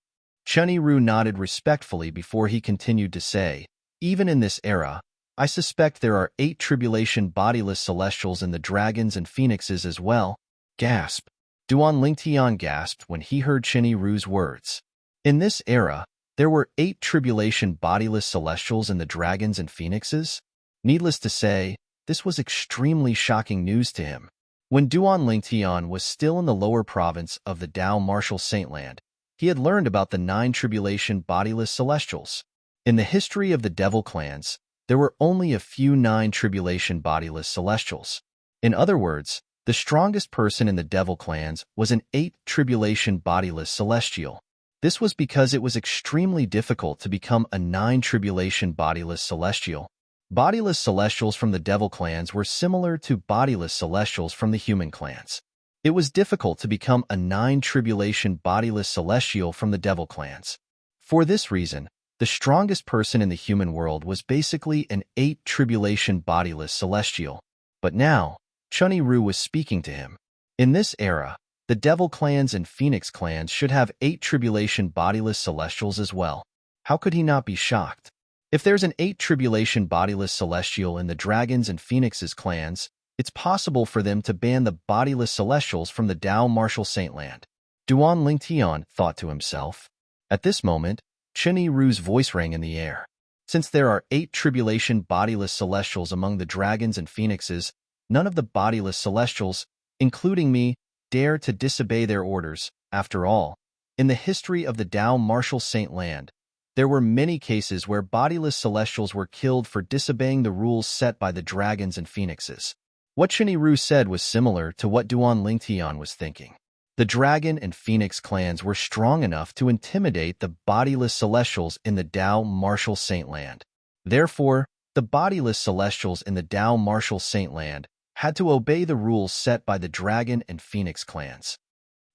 Channy Ru nodded respectfully before he continued to say, even in this era, I suspect there are 8 tribulation bodiless celestials in the dragons and phoenixes as well. Gasp! Duan Lingtian gasped when he heard Channy Ru's words. In this era, there were 8 tribulation bodiless celestials in the dragons and phoenixes? Needless to say, this was extremely shocking news to him. When Duan Lingtian was still in the lower province of the Dao Martial Saint Land, he had learned about the 9 tribulation bodiless celestials. In the history of the devil clans, there were only a few 9 tribulation bodiless celestials. In other words, the strongest person in the devil clans was an 8 tribulation bodiless celestial. This was because it was extremely difficult to become a 9 tribulation bodiless celestial. Bodiless celestials from the devil clans were similar to bodiless celestials from the human clans. It was difficult to become a 9 tribulation bodiless celestial from the devil clans. For this reason, the strongest person in the human world was basically an 8 tribulation bodiless celestial. But now, Channy Ru was speaking to him. In this era, the devil clans and phoenix clans should have 8 tribulation bodiless celestials as well. How could he not be shocked? If there's an 8 tribulation bodiless celestial in the dragons and phoenixes clans, it's possible for them to ban the bodiless celestials from the Dao Martial Saint Land. Duan Lingtian thought to himself. At this moment, Channy Ru's voice rang in the air. Since there are 8 tribulation bodiless celestials among the dragons and phoenixes, none of the bodiless celestials, including me, dare to disobey their orders. After all, In the history of the Tao Martial Saint Land, there were many cases where bodiless celestials were killed for disobeying the rules set by the dragons and phoenixes. What Ru said was similar to what Duan Lingtian was thinking. The dragon and phoenix clans were strong enough to intimidate the bodiless celestials in the Tao Martial Saint Land. Therefore, the bodiless celestials in the Tao Martial Saint Land had to obey the rules set by the dragon and phoenix clans.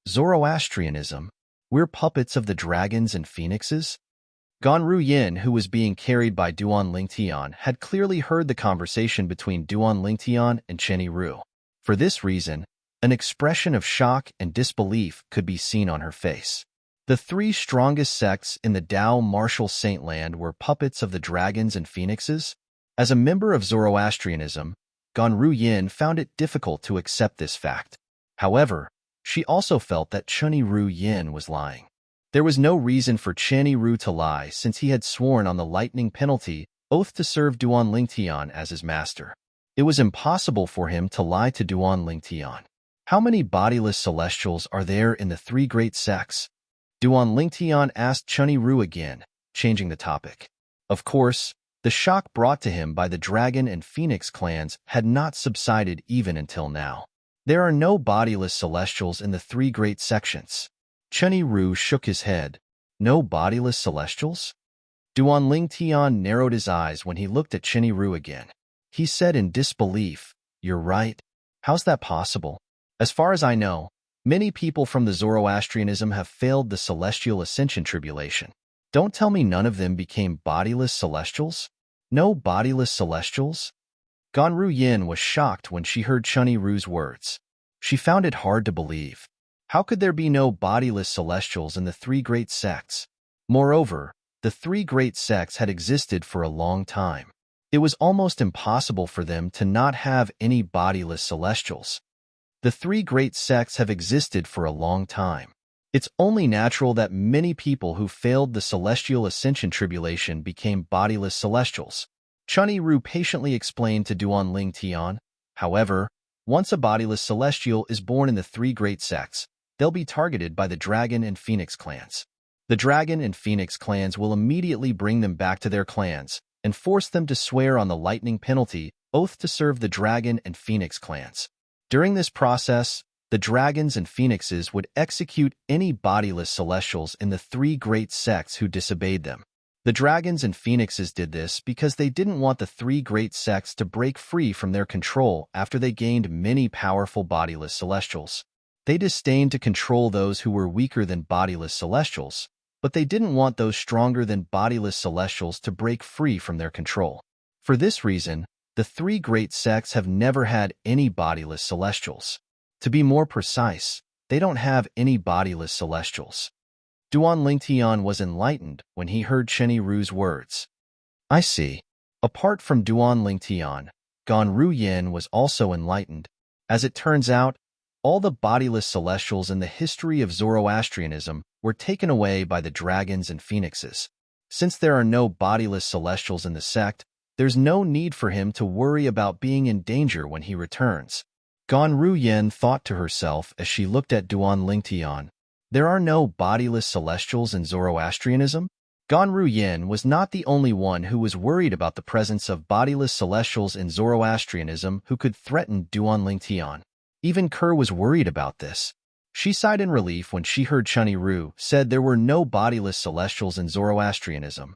Zoroastrianism, we're puppets of the dragons and phoenixes? Ganru Yin, who was being carried by Duan Lingtian, had clearly heard the conversation between Duan Lingtian and Ru. For this reason, an expression of shock and disbelief could be seen on her face. The three strongest sects in the Tao Martial Saint Land were puppets of the dragons and phoenixes. As a member of Zoroastrianism, Ganru Yin found it difficult to accept this fact. However, she also felt that Ru Yin was lying. There was no reason for Ru to lie since he had sworn on the lightning penalty oath to serve Duan Lingtian as his master. It was impossible for him to lie to Duan Lingtian. How many bodiless celestials are there in the three great sects? Duan Lingtian asked Ru again, changing the topic. Of course, the shock brought to him by the dragon and phoenix clans had not subsided even until now. There are no bodiless celestials in the three great sections. Ru shook his head. No bodiless celestials? Duan Lingtian narrowed his eyes when he looked at Ru again. He said in disbelief, "You're right. How's that possible? As far as I know, many people from the Zoroastrianism have failed the celestial ascension tribulation. Don't tell me none of them became bodiless celestials? No bodiless celestials?" Ganru Yin was shocked when she heard Ru's words. She found it hard to believe. How could there be no bodiless celestials in the three great sects? Moreover, the three great sects had existed for a long time. It was almost impossible for them to not have any bodiless celestials. The three great sects have existed for a long time. It's only natural that many people who failed the celestial ascension tribulation became bodiless celestials. Ru patiently explained to Duan Lingtian. However, once a bodiless celestial is born in the three great sects, they'll be targeted by the dragon and phoenix clans. The dragon and phoenix clans will immediately bring them back to their clans and force them to swear on the lightning penalty oath to serve the dragon and phoenix clans. During this process, the dragons and phoenixes would execute any bodiless celestials in the three great sects who disobeyed them. The dragons and phoenixes did this because they didn't want the three great sects to break free from their control after they gained many powerful bodiless celestials. They disdained to control those who were weaker than bodiless celestials, but they didn't want those stronger than bodiless celestials to break free from their control. For this reason, the three great sects have never had any bodiless celestials. To be more precise, they don't have any bodiless celestials. Duan Lingtian was enlightened when he heard Ru's words. I see. Apart from Duan Lingtian, Ganru Yin was also enlightened. As it turns out, all the bodiless celestials in the history of Zoroastrianism were taken away by the dragons and phoenixes. Since there are no bodiless celestials in the sect, there's no need for him to worry about being in danger when he returns. Ganru Yin thought to herself as she looked at Duan Lingtian. There are no bodiless celestials in Zoroastrianism? Ganru Yin was not the only one who was worried about the presence of bodiless celestials in Zoroastrianism who could threaten Duan Lingtian. Even Kerr was worried about this. She sighed in relief when she heard Ru said there were no bodiless celestials in Zoroastrianism.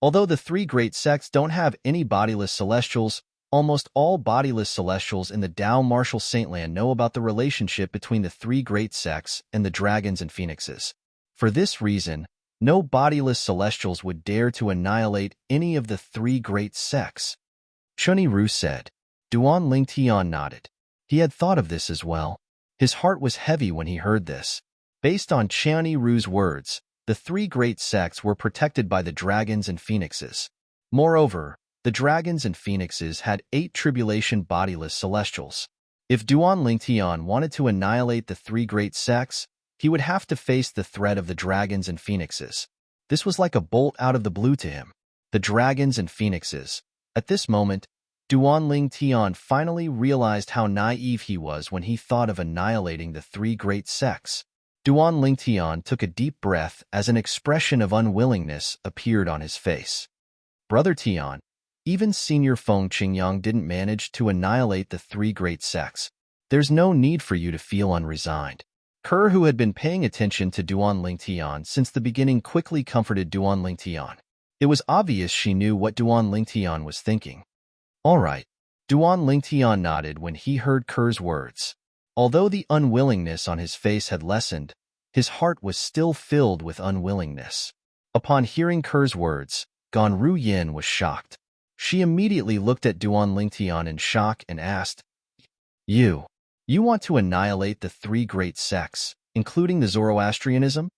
Although the three great sects don't have any bodiless celestials, almost all bodiless celestials in the Tao Martial Saint Land know about the relationship between the three great sects and the dragons and phoenixes. For this reason, no bodiless celestials would dare to annihilate any of the three great sects. Ru said. Duan Lingtian nodded. He had thought of this as well. His heart was heavy when he heard this. Based on Ru's words, the three great sects were protected by the dragons and phoenixes. Moreover, the dragons and phoenixes had 8 tribulation bodiless celestials. If Duan Lingtian wanted to annihilate the three great sects, he would have to face the threat of the dragons and phoenixes. This was like a bolt out of the blue to him. The dragons and phoenixes. At this moment, Duan Lingtian finally realized how naive he was when he thought of annihilating the three great sects. Duan Lingtian took a deep breath as an expression of unwillingness appeared on his face. Brother Tian, even Senior Feng Qingyang didn't manage to annihilate the three great sects. There's no need for you to feel unresigned. Kerr, who had been paying attention to Duan Lingtian since the beginning, quickly comforted Duan Lingtian. It was obvious she knew what Duan Lingtian was thinking. All right. Duan Lingtian nodded when he heard Kerr's words. Although the unwillingness on his face had lessened, his heart was still filled with unwillingness. Upon hearing Kerr's words, Gan Ruyin was shocked. She immediately looked at Duan Lingtian in shock and asked, You want to annihilate the three great sects, including the Zoroastrianism?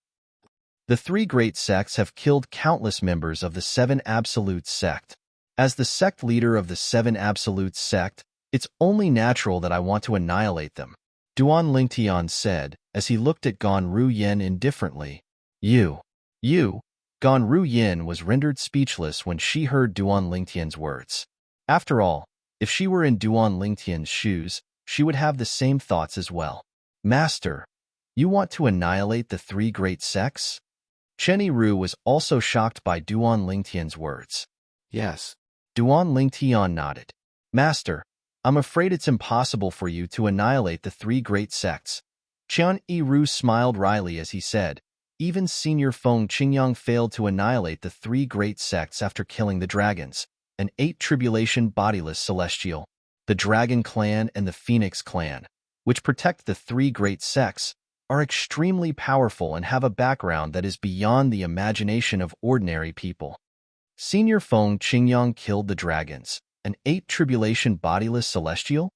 The three great sects have killed countless members of the Seven Absolutes sect. As the sect leader of the Seven Absolutes sect, it's only natural that I want to annihilate them, Duan Lingtian said as he looked at Gan Ruyin indifferently. You. Gan Ruyin was rendered speechless when she heard Duan Lingtian's words. After all, if she were in Duan Lingtian's shoes, she would have the same thoughts as well. Master, you want to annihilate the three great sects? Chenny Ru was also shocked by Duan Lingtian's words.
Yes.
Duan Lingtian nodded. Master, I'm afraid it's impossible for you to annihilate the three great sects. Qian Yiru smiled wryly as he said, even Senior Feng Qingyang failed to annihilate the three great sects after killing the dragons, an 8 tribulation bodiless celestial, the Dragon Clan and the Phoenix Clan, which protect the three great sects, are extremely powerful and have a background that is beyond the imagination of ordinary people. Senior Feng Qingyang killed the dragons, an 8 tribulation bodiless celestial?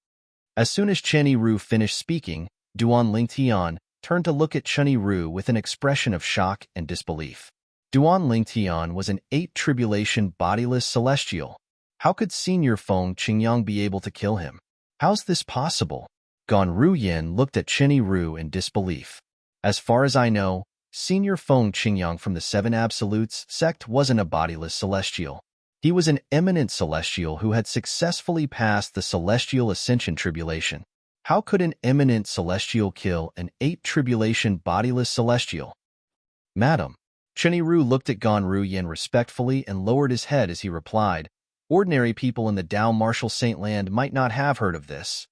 As soon as Chen Yiru finished speaking, Duan Lingtian turned to look at Chen Yiru with an expression of shock and disbelief. Duan Lingtian was an 8 tribulation bodiless celestial. How could Senior Feng Qingyang be able to kill him? How's this possible? Gan Ruyin looked at Chen Yiru in disbelief. As far as I know, Senior Feng Qingyang from the Seven Absolutes sect wasn't a bodiless celestial. He was an eminent celestial who had successfully passed the Celestial Ascension Tribulation. How could an eminent celestial kill an 8 tribulation bodiless celestial? Madam, Chen Yiru looked at Gan Ruyin respectfully and lowered his head as he replied, Ordinary people in the Dao Martial Saint Land might not have heard of this.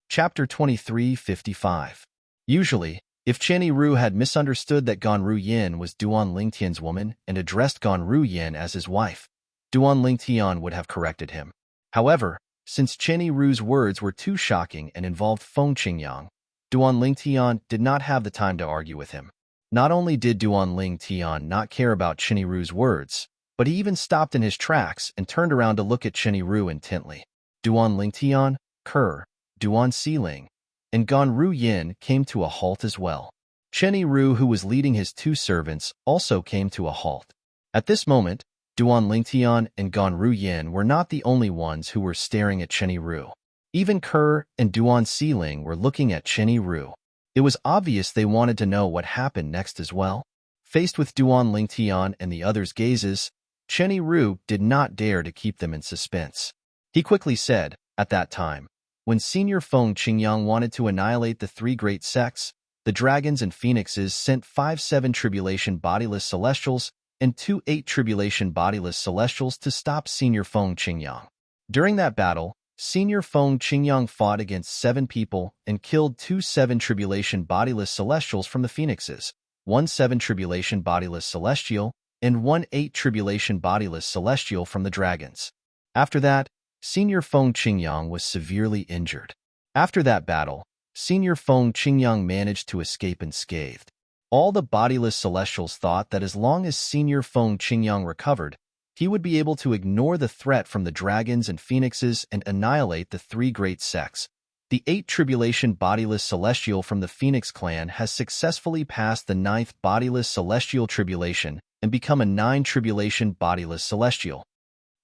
Chapter 2355. Usually, if Chen Yiru had misunderstood that Gan Ruyin was Duan Lingtian's woman and addressed Gan Ruyin as his wife, Duan Lingtian would have corrected him. However, since Chen Yiru's words were too shocking and involved Feng Qingyang, Duan Lingtian did not have the time to argue with him. Not only did Duan Lingtian not care about Chen Yiru's words, but he even stopped in his tracks and turned around to look at Chen Yiru intently. Duan Lingtian, Kerr, Duan Xiling, and Gan Ruyin came to a halt as well. Chen Yiru, who was leading his 2 servants, also came to a halt. At this moment, Duan Lingtian and Gan Ruyin were not the only ones who were staring at Chen Yiru. Even Kerr and Duan Xiling were looking at Chen Yiru. It was obvious they wanted to know what happened next as well. Faced with Duan Lingtian and the others' gazes, Chen Yiru did not dare to keep them in suspense. He quickly said, at that time, when Senior Feng Qingyang wanted to annihilate the three great sects, the dragons and phoenixes sent 5 7 tribulation bodiless celestials and 2 8 tribulation bodiless celestials to stop Senior Feng Qingyang. During that battle, Senior Feng Qingyang fought against 7 people and killed 2 7 tribulation bodiless celestials from the phoenixes, 1 7 tribulation bodiless celestial, and 1 8 tribulation bodiless celestial from the dragons. After that, Senior Feng Qingyang was severely injured. After that battle, Senior Feng Qingyang managed to escape unscathed. All the bodiless celestials thought that as long as Senior Feng Qingyang recovered, he would be able to ignore the threat from the dragons and phoenixes and annihilate the 3 great sects. The 8 tribulation bodiless celestial from the Phoenix clan has successfully passed the 9th bodiless celestial tribulation and become a 9 tribulation bodiless celestial.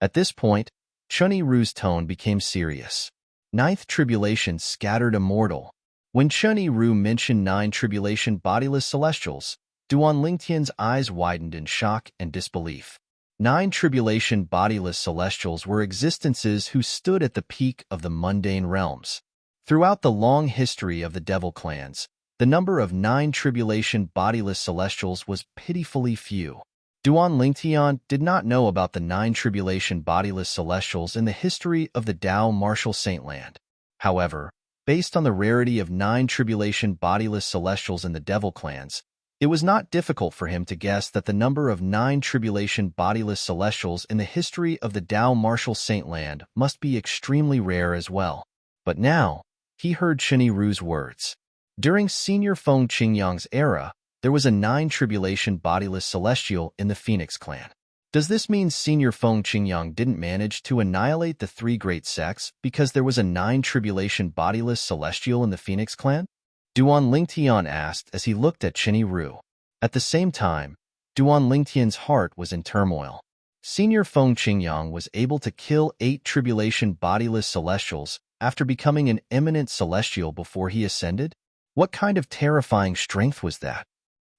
At this point, Chen Yiru's tone became serious. 9th tribulation scattered immortal. When Chen Yiru mentioned 9 tribulation bodiless celestials, Duan Lingtian's eyes widened in shock and disbelief. 9 tribulation bodiless celestials were existences who stood at the peak of the mundane realms. Throughout the long history of the devil clans, the number of 9 tribulation bodiless celestials was pitifully few. Duan Lingtian did not know about the 9 tribulation bodiless celestials in the history of the Dao Martial Saintland. However, based on the rarity of 9 tribulation bodiless celestials in the devil clans, it was not difficult for him to guess that the number of 9 tribulation bodiless celestials in the history of the Dao Martial Saintland must be extremely rare as well. But now, he heard Chenny Ru's words. During Senior Feng Qingyang's era, there was a 9 tribulation bodiless celestial in the Phoenix clan. Does this mean Senior Feng Qingyang didn't manage to annihilate the 3 great sects because there was a 9 tribulation bodiless celestial in the Phoenix clan? Duan Lingtian asked as he looked at Chenny Ru. At the same time, Duan Lingtian's heart was in turmoil. Senior Feng Qingyang was able to kill 8 tribulation bodiless celestials after becoming an eminent celestial before he ascended? What kind of terrifying strength was that?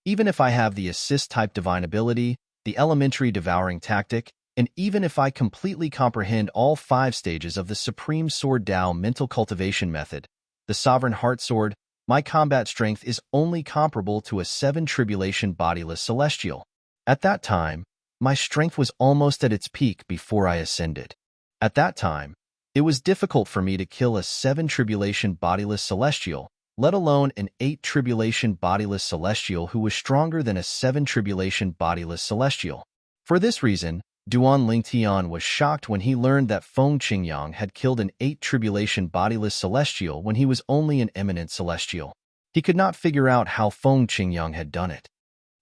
Even if I have the assist-type divine ability, the elementary devouring tactic, and even if I completely comprehend all 5 stages of the Supreme Sword Dao mental cultivation method, the Sovereign Heart Sword, my combat strength is only comparable to a 7 tribulation bodiless celestial. At that time, my strength was almost at its peak before I ascended. At that time, it was difficult for me to kill a 7 tribulation bodiless celestial, let alone an 8 tribulation bodiless celestial who was stronger than a 7 tribulation bodiless celestial. For this reason, Duan Lingtian was shocked when he learned that Feng Qingyang had killed an 8 tribulation bodiless celestial when he was only an eminent celestial. He could not figure out how Feng Qingyang had done it.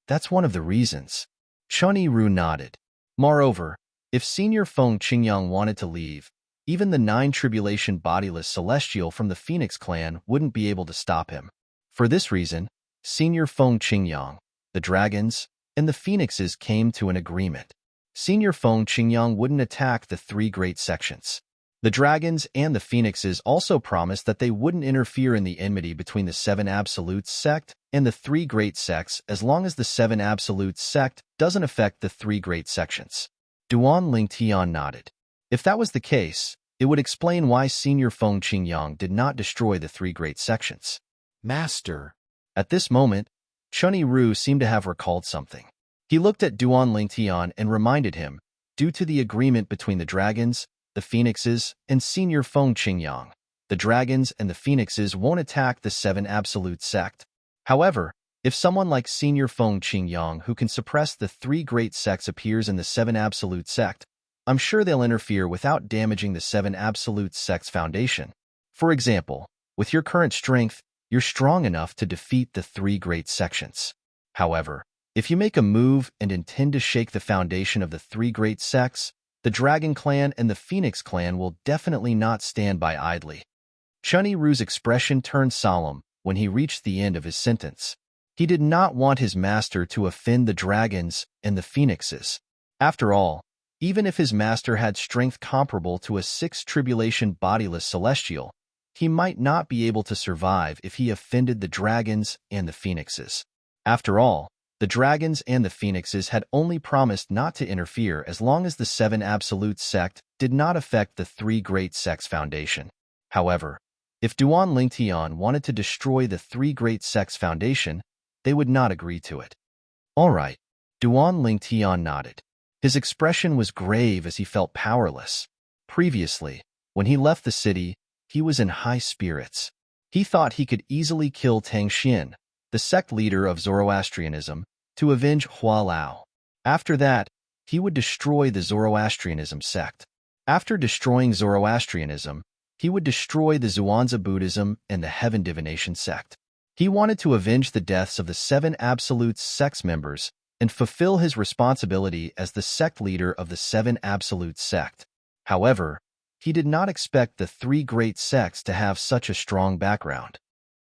That's one of the reasons. Chenny Ru nodded. Moreover, if Senior Feng Qingyang wanted to leave, even the 9 tribulation bodiless celestial from the Phoenix clan wouldn't be able to stop him. For this reason, Senior Feng Qingyang, the dragons, and the phoenixes came to an agreement. Senior Feng Qingyang wouldn't attack the 3 great sections. The dragons and the phoenixes also promised that they wouldn't interfere in the enmity between the 7 Absolutes sect and the 3 great sects as long as the 7 Absolutes sect doesn't affect the 3 great sections. Duan Lingtian nodded. If that was the case, it would explain why Senior Feng Qingyang did not destroy the 3 great sections. Master. At this moment, Chenny Ru seemed to have recalled something. He looked at Duan Lingtian and reminded him, due to the agreement between the dragons, the phoenixes, and Senior Feng Qingyang, the dragons and the phoenixes won't attack the 7 Absolute sect. However, if someone like Senior Feng Qingyang who can suppress the 3 great sects appears in the 7 Absolute sect, I'm sure they'll interfere without damaging the 7 Absolute sect's foundation. For example, with your current strength, you're strong enough to defeat the 3 great sections. However, if you make a move and intend to shake the foundation of the 3 great sects, the Dragon Clan and the Phoenix Clan will definitely not stand by idly. Chenny Ru's expression turned solemn when he reached the end of his sentence. He did not want his master to offend the dragons and the phoenixes. After all, even if his master had strength comparable to a 6 tribulation bodiless celestial, he might not be able to survive if he offended the dragons and the phoenixes. After all, the dragons and the phoenixes had only promised not to interfere as long as the 7 Absolute sect did not affect the 3 great sects' foundation. However, if Duan Lingtian wanted to destroy the 3 great sects' foundation, they would not agree to it. All right, Duan Lingtian nodded. His expression was grave as he felt powerless. Previously, when he left the city, he was in high spirits. He thought he could easily kill Tang Xin, the sect leader of Zoroastrianism, to avenge Hua Lao. After that, he would destroy the Zoroastrianism sect. After destroying Zoroastrianism, he would destroy the Zhuangzi Buddhism and the Heaven Divination sect. He wanted to avenge the deaths of the 7 Absolute sect members and fulfill his responsibility as the sect leader of the 7 Absolute sect. However, he did not expect the 3 great sects to have such a strong background.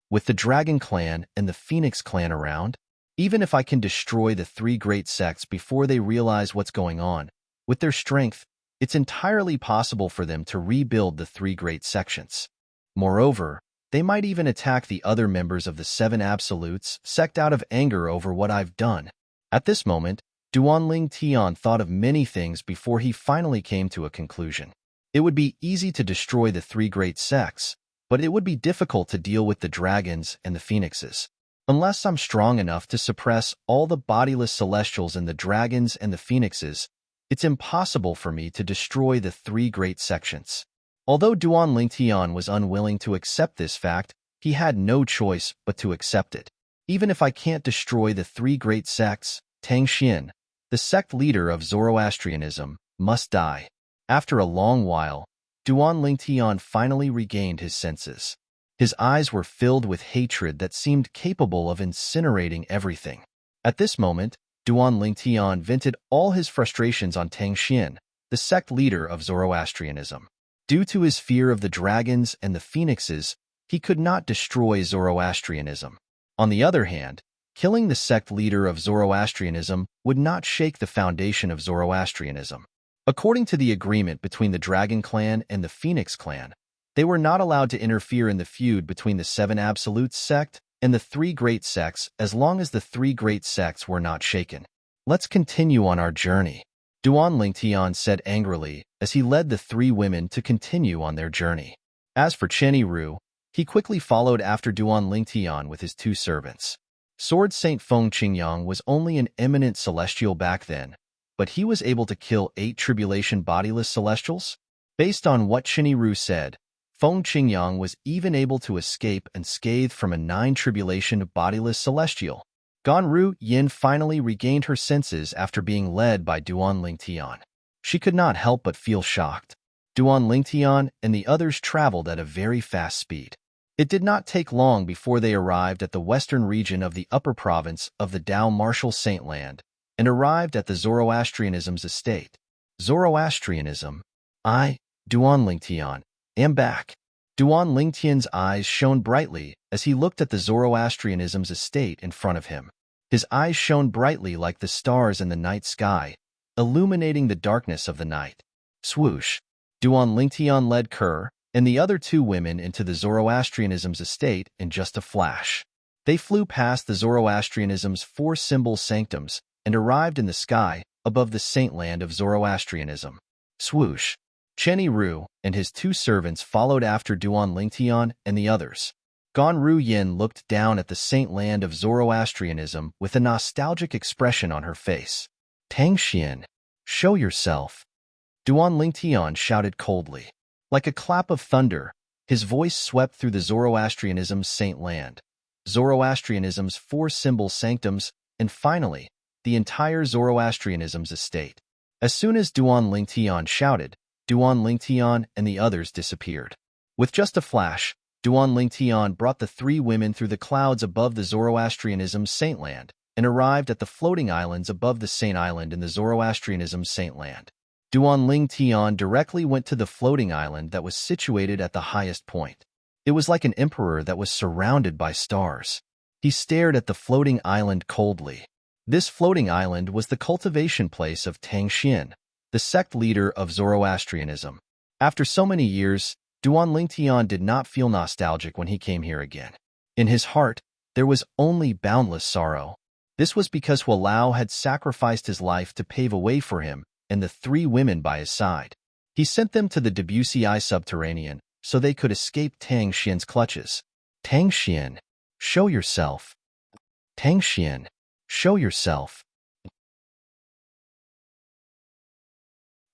With the Dragon Clan and the Phoenix Clan around, even if I can destroy the 3 great sects before they realize what's going on, with their strength, it's entirely possible for them to rebuild the 3 great sections. Moreover, they might even attack the other members of the 7 Absolutes sect out of anger over what I've done. At this moment, Duan Lingtian thought of many things before he finally came to a conclusion. It would be easy to destroy the 3 great sects, but it would be difficult to deal with the dragons and the phoenixes. Unless I'm strong enough to suppress all the bodiless celestials and the dragons and the phoenixes, it's impossible for me to destroy the three great sections. Although Duan Lingtian was unwilling to accept this fact, he had no choice but to accept it. Even if I can't destroy the three great sects, Tang Xian, the sect leader of Zoroastrianism, must die. After a long while, Duan Lingtian finally regained his senses. His eyes were filled with hatred that seemed capable of incinerating everything. At this moment, Duan Lingtian vented all his frustrations on Tang Xian, the sect leader of Zoroastrianism. Due to his fear of the dragons and the phoenixes, he could not destroy Zoroastrianism. On the other hand, killing the sect leader of Zoroastrianism would not shake the foundation of Zoroastrianism. According to the agreement between the Dragon Clan and the Phoenix Clan, they were not allowed to interfere in the feud between the Seven Absolutes sect and the three great sects as long as the three great sects were not shaken. Let's continue on our journey, Duan Lingtian said angrily as he led the three women to continue on their journey. As for Chen Yiru, he quickly followed after Duan Lingtian with his two servants. Sword Saint Feng Qingyang was only an eminent celestial back then, but he was able to kill 8 tribulation bodiless celestials. Based on what Chen Yiru said, Feng Qingyang was even able to escape unscathed from a 9 tribulation bodiless celestial. Ganru Yin finally regained her senses after being led by Duan Lingtian. She could not help but feel shocked. Duan Lingtian and the others traveled at a very fast speed. It did not take long before they arrived at the western region of the upper province of the Dao Martial Saint Land and arrived at the Zoroastrianism's estate. Zoroastrianism. Duan Lingtian, am back. Duan Lingtian's eyes shone brightly as he looked at the Zoroastrianism's estate in front of him. His eyes shone brightly like the stars in the night sky, illuminating the darkness of the night. Swoosh! Duan Lingtian led Kerr and the other 2 women into the Zoroastrianism's estate in just a flash. They flew past the Zoroastrianism's 4 symbol sanctums and arrived in the sky above the saint land of Zoroastrianism. Swoosh! Chen Yiru and his 2 servants followed after Duan Lingtian and the others. Ganru Yin looked down at the saint land of Zoroastrianism with a nostalgic expression on her face. Tang Xian, show yourself. Duan Lingtian shouted coldly. Like a clap of thunder, his voice swept through the Zoroastrianism's saint land, Zoroastrianism's 4 symbol sanctums, and finally, the entire Zoroastrianism's estate. As soon as Duan Lingtian shouted, Duan Lingtian and the others disappeared. With just a flash, Duan Lingtian brought the 3 women through the clouds above the Zoroastrianism's saint land and arrived at the floating islands above the Saint Island in the Zoroastrianism's saint land. Duan Lingtian directly went to the floating island that was situated at the highest point. It was like an emperor that was surrounded by stars. He stared at the floating island coldly. This floating island was the cultivation place of Tang Xian, the sect leader of Zoroastrianism. After so many years, Duan Lingtian did not feel nostalgic when he came here again. In his heart, there was only boundless sorrow. This was because Hualao had sacrificed his life to pave a way for him and the 3 women by his side. He sent them to the Debussy subterranean so they could escape Tang Xian's clutches. Tang Xian, show yourself. Tang Xian, show yourself.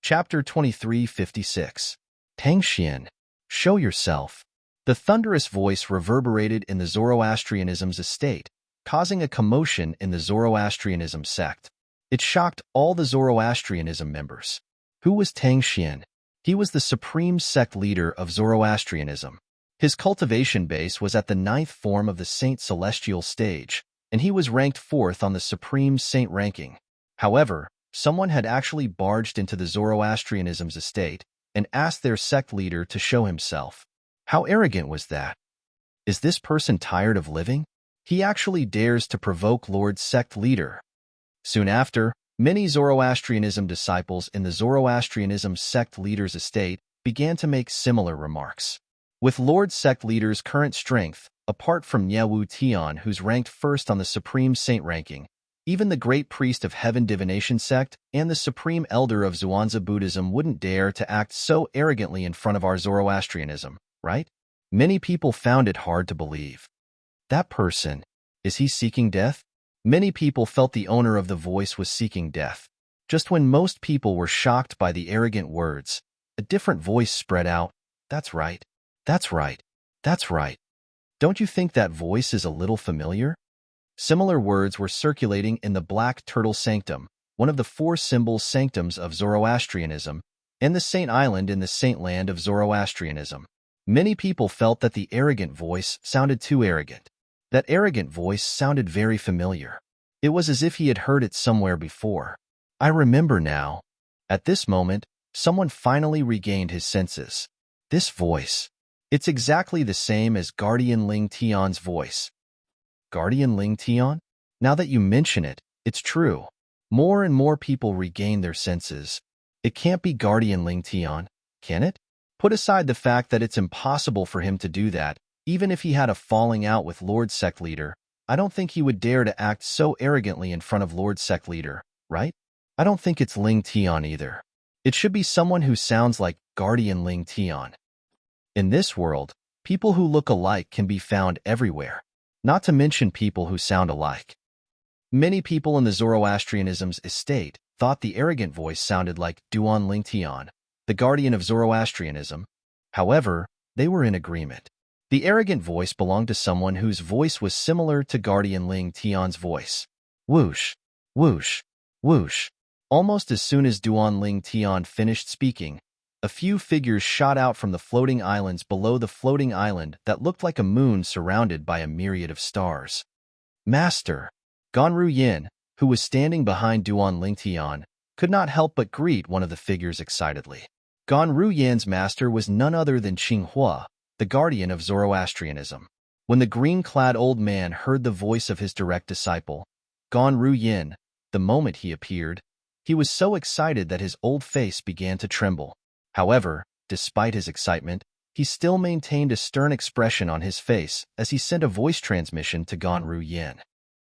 Chapter 2356. Tang Xian, show yourself. The thunderous voice reverberated in the Zoroastrianism's estate, causing a commotion in the Zoroastrianism sect. It shocked all the Zoroastrianism members. Who was Tang Xian? He was the supreme sect leader of Zoroastrianism. His cultivation base was at the 9th form of the Saint Celestial stage, and he was ranked 4th on the Supreme Saint ranking. However, someone had actually barged into the Zoroastrianism's estate and asked their sect leader to show himself. How arrogant was that? Is this person tired of living? He actually dares to provoke Lord's sect leader. Soon after, many Zoroastrianism disciples in the Zoroastrianism sect leader's estate began to make similar remarks. With Lord sect leader's current strength, apart from Niewu Tian, who's ranked 1st on the Supreme Saint ranking, even the Great Priest of Heaven Divination sect and the Supreme Elder of Zhuangzi Buddhism wouldn't dare to act so arrogantly in front of our Zoroastrianism, right? Many people found it hard to believe. That person, is he seeking death? Many people felt the owner of the voice was seeking death. Just when most people were shocked by the arrogant words, a different voice spread out. That's right. That's right. That's right. Don't you think that voice is a little familiar? Similar words were circulating in the Black Turtle Sanctum, one of the 4 symbol sanctums of Zoroastrianism, and the Saint Island in the Saint Land of Zoroastrianism. Many people felt that the arrogant voice sounded too arrogant. That arrogant voice sounded very familiar. It was as if he had heard it somewhere before. I remember now. At this moment, someone finally regained his senses. This voice. It's exactly the same as Guardian Ling Tian's voice. Guardian Ling Tian? Now that you mention it, it's true. More and more people regain their senses. It can't be Guardian Ling Tian, can it? Put aside the fact that it's impossible for him to do that, even if he had a falling out with Lord Sect Leader. I don't think he would dare to act so arrogantly in front of Lord Sect Leader, right? I don't think it's Ling Tian either. It should be someone who sounds like Guardian Ling Tian. In this world, people who look alike can be found everywhere, not to mention people who sound alike. Many people in the Zoroastrianism's estate thought the arrogant voice sounded like Duan Ling Tian, the guardian of Zoroastrianism. However, they were in agreement. The arrogant voice belonged to someone whose voice was similar to Guardian Ling Tian's voice. Whoosh, whoosh, whoosh. Almost as soon as Duan Ling Tian finished speaking, a few figures shot out from the floating islands below the floating island that looked like a moon surrounded by a myriad of stars. Master! Ganru Yin, who was standing behind Duan Ling Tian, could not help but greet one of the figures excitedly. Ganru Yin's master was none other than Qinghua, the guardian of Zoroastrianism. When the green-clad old man heard the voice of his direct disciple, Ganru Yin, the moment he appeared, he was so excited that his old face began to tremble. However, despite his excitement, he still maintained a stern expression on his face as he sent a voice transmission to Ganru Yin.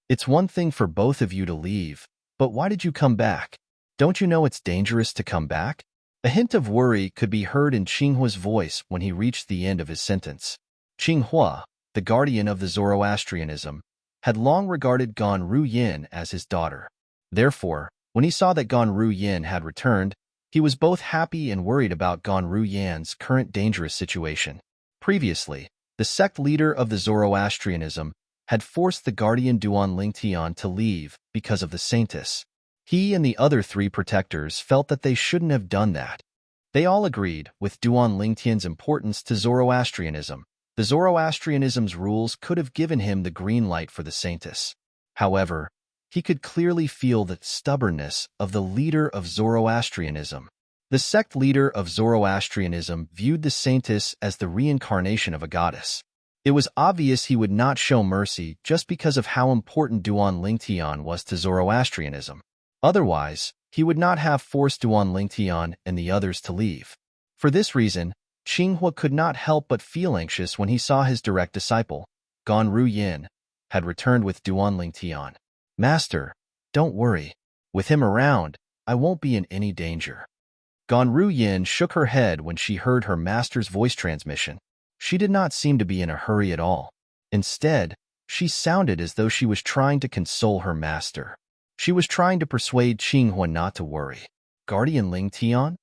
It's one thing for both of you to leave, but why did you come back? Don't you know it's dangerous to come back? A hint of worry could be heard in Qinghua's voice when he reached the end of his sentence. Qinghua, the guardian of the Zoroastrianism, had long regarded Ganru Yin as his daughter. Therefore, when he saw that Ganru Yin had returned, he was both happy and worried about Ganru Yin's current dangerous situation. Previously, the sect leader of the Zoroastrianism had forced the guardian Duan Ling Tian to leave because of the saintess. He and the other 3 protectors felt that they shouldn't have done that. They all agreed with Duan Ling Tian's importance to Zoroastrianism. The Zoroastrianism's rules could have given him the green light for the saintess. However, he could clearly feel the stubbornness of the leader of Zoroastrianism. The sect leader of Zoroastrianism viewed the saintess as the reincarnation of a goddess. It was obvious he would not show mercy just because of how important Duan Ling Tian was to Zoroastrianism. Otherwise, he would not have forced Duan Ling Tian and the others to leave. For this reason, Qinghua could not help but feel anxious when he saw his direct disciple, Ganru Yin, had returned with Duan Ling Tian. Master, don't worry. With him around, I won't be in any danger. Ganru Yin shook her head when she heard her master's voice transmission. She did not seem to be in a hurry at all. Instead, she sounded as though she was trying to console her master. She was trying to persuade Qinghua not to worry. Guardian Ling Tian?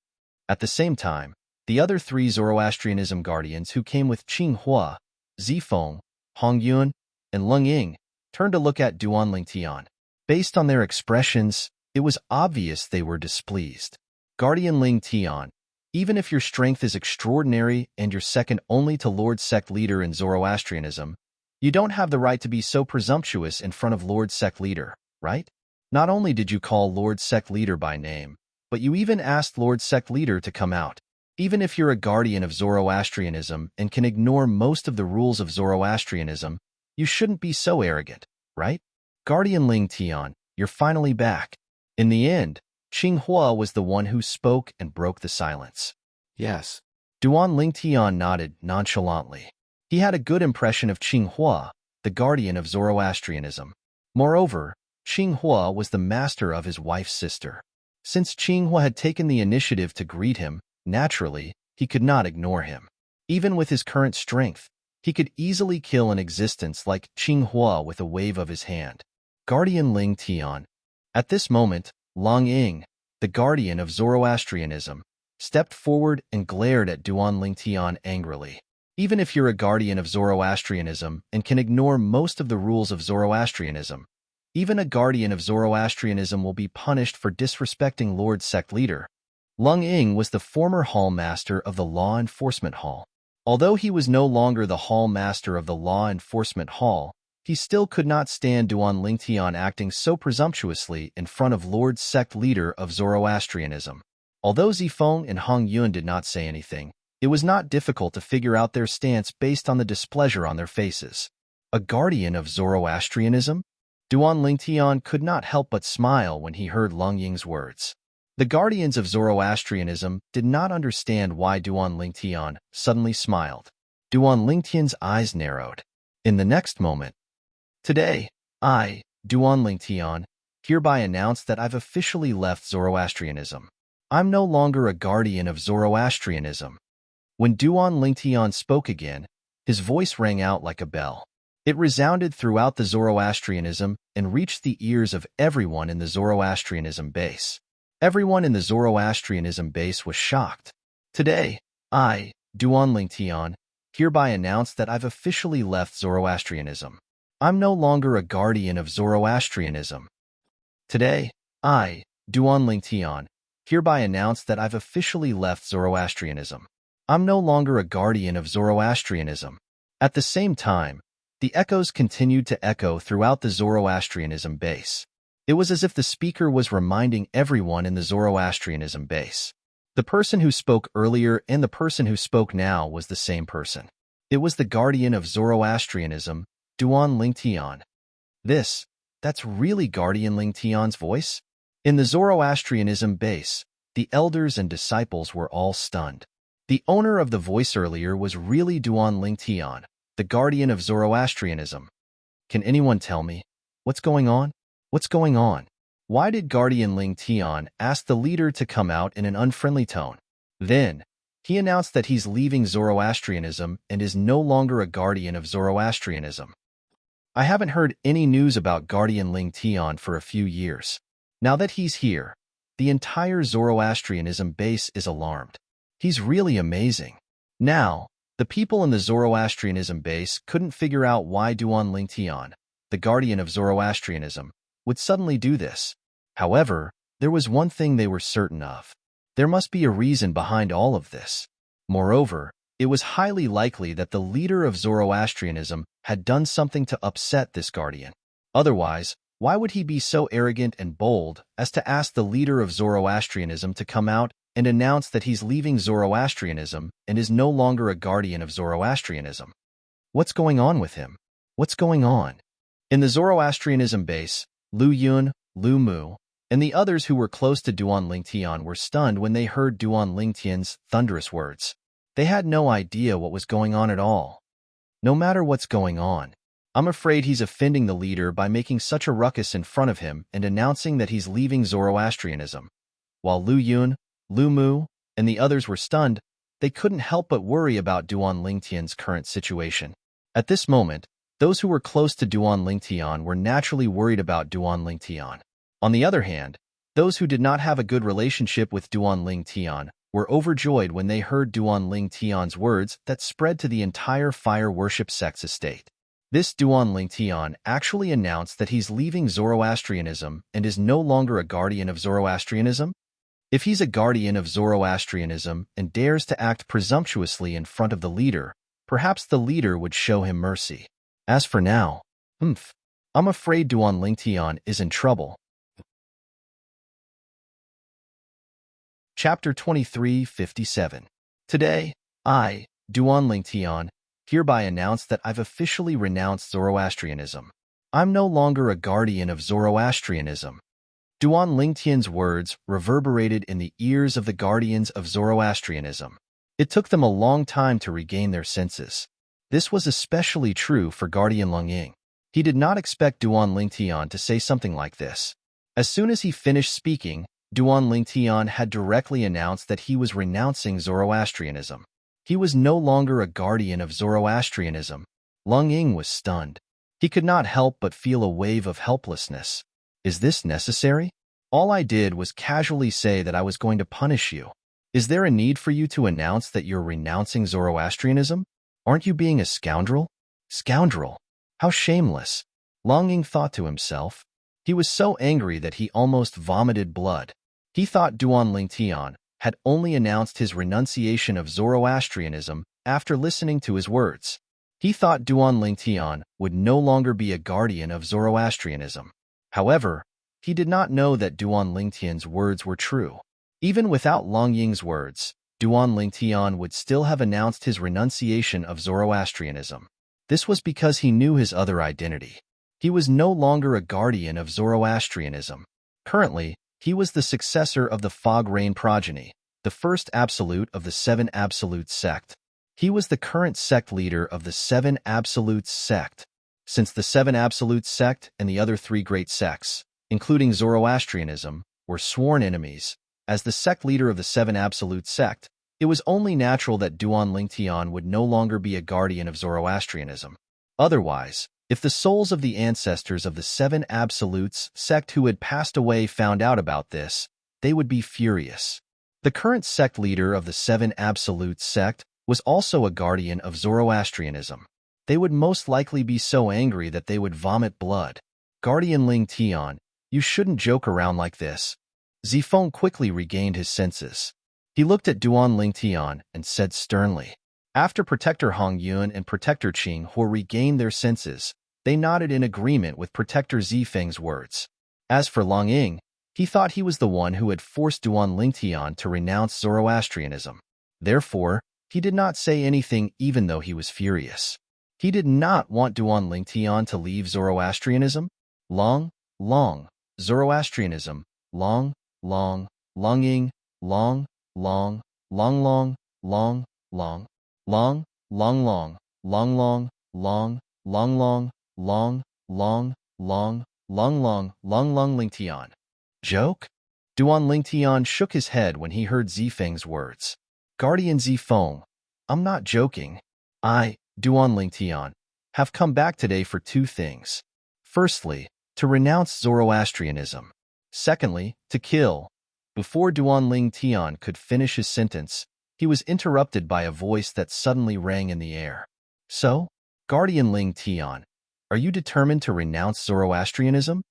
At the same time, the other 3 Zoroastrianism guardians who came with Qinghua, Zifeng, Hongyun, and Leng Ying, turned to look at Duan Ling Tian. Based on their expressions, it was obvious they were displeased. Guardian Ling Tian, even if your strength is extraordinary and you're second only to Lord Sect Leader in Zoroastrianism, you don't have the right to be so presumptuous in front of Lord Sect Leader, right? Not only did you call Lord Sect Leader by name, but you even asked Lord Sect Leader to come out. Even if you're a guardian of Zoroastrianism and can ignore most of the rules of Zoroastrianism, you shouldn't be so arrogant, right? Guardian Ling Tian, you're finally back. In the end, Qinghua was the one who spoke and broke the silence. Yes. Duan Ling Tian nodded nonchalantly. He had a good impression of Qinghua, the guardian of Zoroastrianism. Moreover, Qinghua was the master of his wife's sister. Since Qinghua had taken the initiative to greet him, naturally, he could not ignore him. Even with his current strength, he could easily kill an existence like Qinghua with a wave of his hand. Guardian Ling Tian. At this moment, Long Ying, the guardian of Zoroastrianism, stepped forward and glared at Duan Ling Tian angrily. Even if you're a guardian of Zoroastrianism and can ignore most of the rules of Zoroastrianism, even a guardian of Zoroastrianism will be punished for disrespecting Lord Sect Leader. Lung Ying was the former hall master of the Law Enforcement Hall. Although he was no longer the hall master of the Law Enforcement Hall, he still could not stand Duan Lingtian acting so presumptuously in front of Lord Sect Leader of Zoroastrianism. Although Zifeng and Hong Yun did not say anything, it was not difficult to figure out their stance based on the displeasure on their faces. A guardian of Zoroastrianism? Duan Lingtian could not help but smile when he heard Lung Ying's words. The guardians of Zoroastrianism did not understand why Duan Lingtian suddenly smiled. Duan Lingtian's eyes narrowed. In the next moment, "Today, I, Duan Lingtian, hereby announce that I've officially left Zoroastrianism. I'm no longer a guardian of Zoroastrianism." When Duan Lingtian spoke again, his voice rang out like a bell. It resounded throughout the Zoroastrianism and reached the ears of everyone in the Zoroastrianism base. Everyone in the Zoroastrianism base was shocked. "Today, I, Duan Lingtian, hereby announce that I've officially left Zoroastrianism. I'm no longer a guardian of Zoroastrianism." Today, I, Duan Lingtian, hereby announce that I've officially left Zoroastrianism. I'm no longer a guardian of Zoroastrianism. At the same time, the echoes continued to echo throughout the Zoroastrianism base. It was as if the speaker was reminding everyone in the Zoroastrianism base. The person who spoke earlier and the person who spoke now was the same person. It was the guardian of Zoroastrianism, Duan Lingtian. That's really Guardian Lingtian's voice? In the Zoroastrianism base, the elders and disciples were all stunned. The owner of the voice earlier was really Duan Lingtian, the guardian of Zoroastrianism. Can anyone tell me? What's going on? What's going on? Why did Guardian Lingtian ask the leader to come out in an unfriendly tone? Then, he announced that he's leaving Zoroastrianism and is no longer a guardian of Zoroastrianism. I haven't heard any news about Guardian Lingtian for a few years. Now that he's here, the entire Zoroastrianism base is alarmed. He's really amazing. Now, the people in the Zoroastrianism base couldn't figure out why Duan Lingtian, the guardian of Zoroastrianism, would suddenly do this. However, there was one thing they were certain of. There must be a reason behind all of this. Moreover, it was highly likely that the leader of Zoroastrianism had done something to upset this guardian. Otherwise, why would he be so arrogant and bold as to ask the leader of Zoroastrianism to come out and announce that he's leaving Zoroastrianism and is no longer a guardian of Zoroastrianism? What's going on with him? What's going on? In the Zoroastrianism base, Lu Yun, Lu Mu, and the others who were close to Duan Lingtian were stunned when they heard Duan Lingtian's thunderous words. They had no idea what was going on at all. No matter what's going on, I'm afraid he's offending the leader by making such a ruckus in front of him and announcing that he's leaving Zoroastrianism. While Lu Yun, Lu Mu, and the others were stunned, they couldn't help but worry about Duan Lingtian's current situation. At this moment, those who were close to Duan Lingtian were naturally worried about Duan Lingtian. On the other hand, those who did not have a good relationship with Duan Lingtian were overjoyed when they heard Duan Lingtian's words that spread to the entire fire worship sect's estate. This Duan Lingtian actually announced that he's leaving Zoroastrianism and is no longer a guardian of Zoroastrianism? If he's a guardian of Zoroastrianism and dares to act presumptuously in front of the leader, perhaps the leader would show him mercy. As for now, I'm afraid Duan Lingtian is in trouble. Chapter 2357. Today, I, Duan Lingtian, hereby announce that I've officially renounced Zoroastrianism. I'm no longer a guardian of Zoroastrianism. Duan Lingtian's words reverberated in the ears of the guardians of Zoroastrianism. It took them a long time to regain their senses. This was especially true for Guardian Lung Ying. He did not expect Duan Lingtian to say something like this. As soon as he finished speaking, Duan Lingtian had directly announced that he was renouncing Zoroastrianism. He was no longer a guardian of Zoroastrianism. Lung Ying was stunned. He could not help but feel a wave of helplessness. Is this necessary? All I did was casually say that I was going to punish you. Is there a need for you to announce that you're renouncing Zoroastrianism? Aren't you being a scoundrel? Scoundrel? How shameless. Lung Ying thought to himself. He was so angry that he almost vomited blood. He thought Duan Lingtian had only announced his renunciation of Zoroastrianism after listening to his words. He thought Duan Lingtian would no longer be a guardian of Zoroastrianism. However, he did not know that Duan Lingtian's words were true. Even without Lung Ying's words, Duan Lingtian would still have announced his renunciation of Zoroastrianism. This was because he knew his other identity. He was no longer a guardian of Zoroastrianism. Currently, he was the successor of the Fog Rain progeny, the first absolute of the Seven Absolutes sect. He was the current sect leader of the Seven Absolutes sect. Since the Seven Absolutes sect and the other three great sects, including Zoroastrianism, were sworn enemies, as the sect leader of the Seven Absolutes sect, it was only natural that Duan Lingtian would no longer be a guardian of Zoroastrianism. Otherwise, if the souls of the ancestors of the Seven Absolutes sect who had passed away found out about this, they would be furious. The current sect leader of the Seven Absolutes sect was also a guardian of Zoroastrianism. They would most likely be so angry that they would vomit blood. Guardian Lingtian, you shouldn't joke around like this. Zifeng quickly regained his senses. He looked at Duan Lingtian and said sternly. After Protector Hong Yun and Protector Qing Huo regained their senses, they nodded in agreement with Protector Zifeng's words. As for Lung Ying, he thought he was the one who had forced Duan Lingtian to renounce Zoroastrianism. Therefore, he did not say anything even though he was furious. He did not want Duan Lingtian to leave Zoroastrianism. Long, Zoroastrianism, Long Ying, long, Lingtian. Joke? Duan Lingtian shook his head when he heard Zifeng's words. Guardian Zifeng, I'm not joking. I, Duan Lingtian, have come back today for two things. Firstly, to renounce Zoroastrianism. Secondly, to kill. Before Duan Lingtian could finish his sentence, he was interrupted by a voice that suddenly rang in the air. So, Guardian Lingtian, are you determined to renounce Zoroastrianism?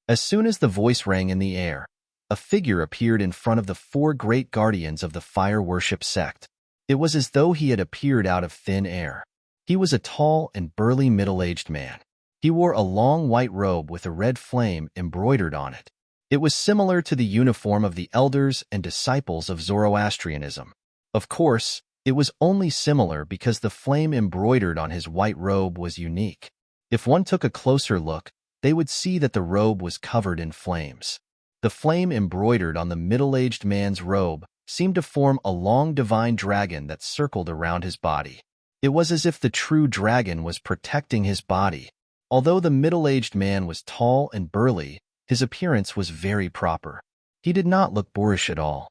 As soon as the voice rang in the air, a figure appeared in front of the four great guardians of the fire worship sect. It was as though he had appeared out of thin air. He was a tall and burly middle-aged man. He wore a long white robe with a red flame embroidered on it. It was similar to the uniform of the elders and disciples of Zoroastrianism. Of course, it was only similar because the flame embroidered on his white robe was unique. If one took a closer look, they would see that the robe was covered in flames. The flame embroidered on the middle-aged man's robe seemed to form a long divine dragon that circled around his body. It was as if the true dragon was protecting his body. Although the middle-aged man was tall and burly, his appearance was very proper. He did not look boorish at all.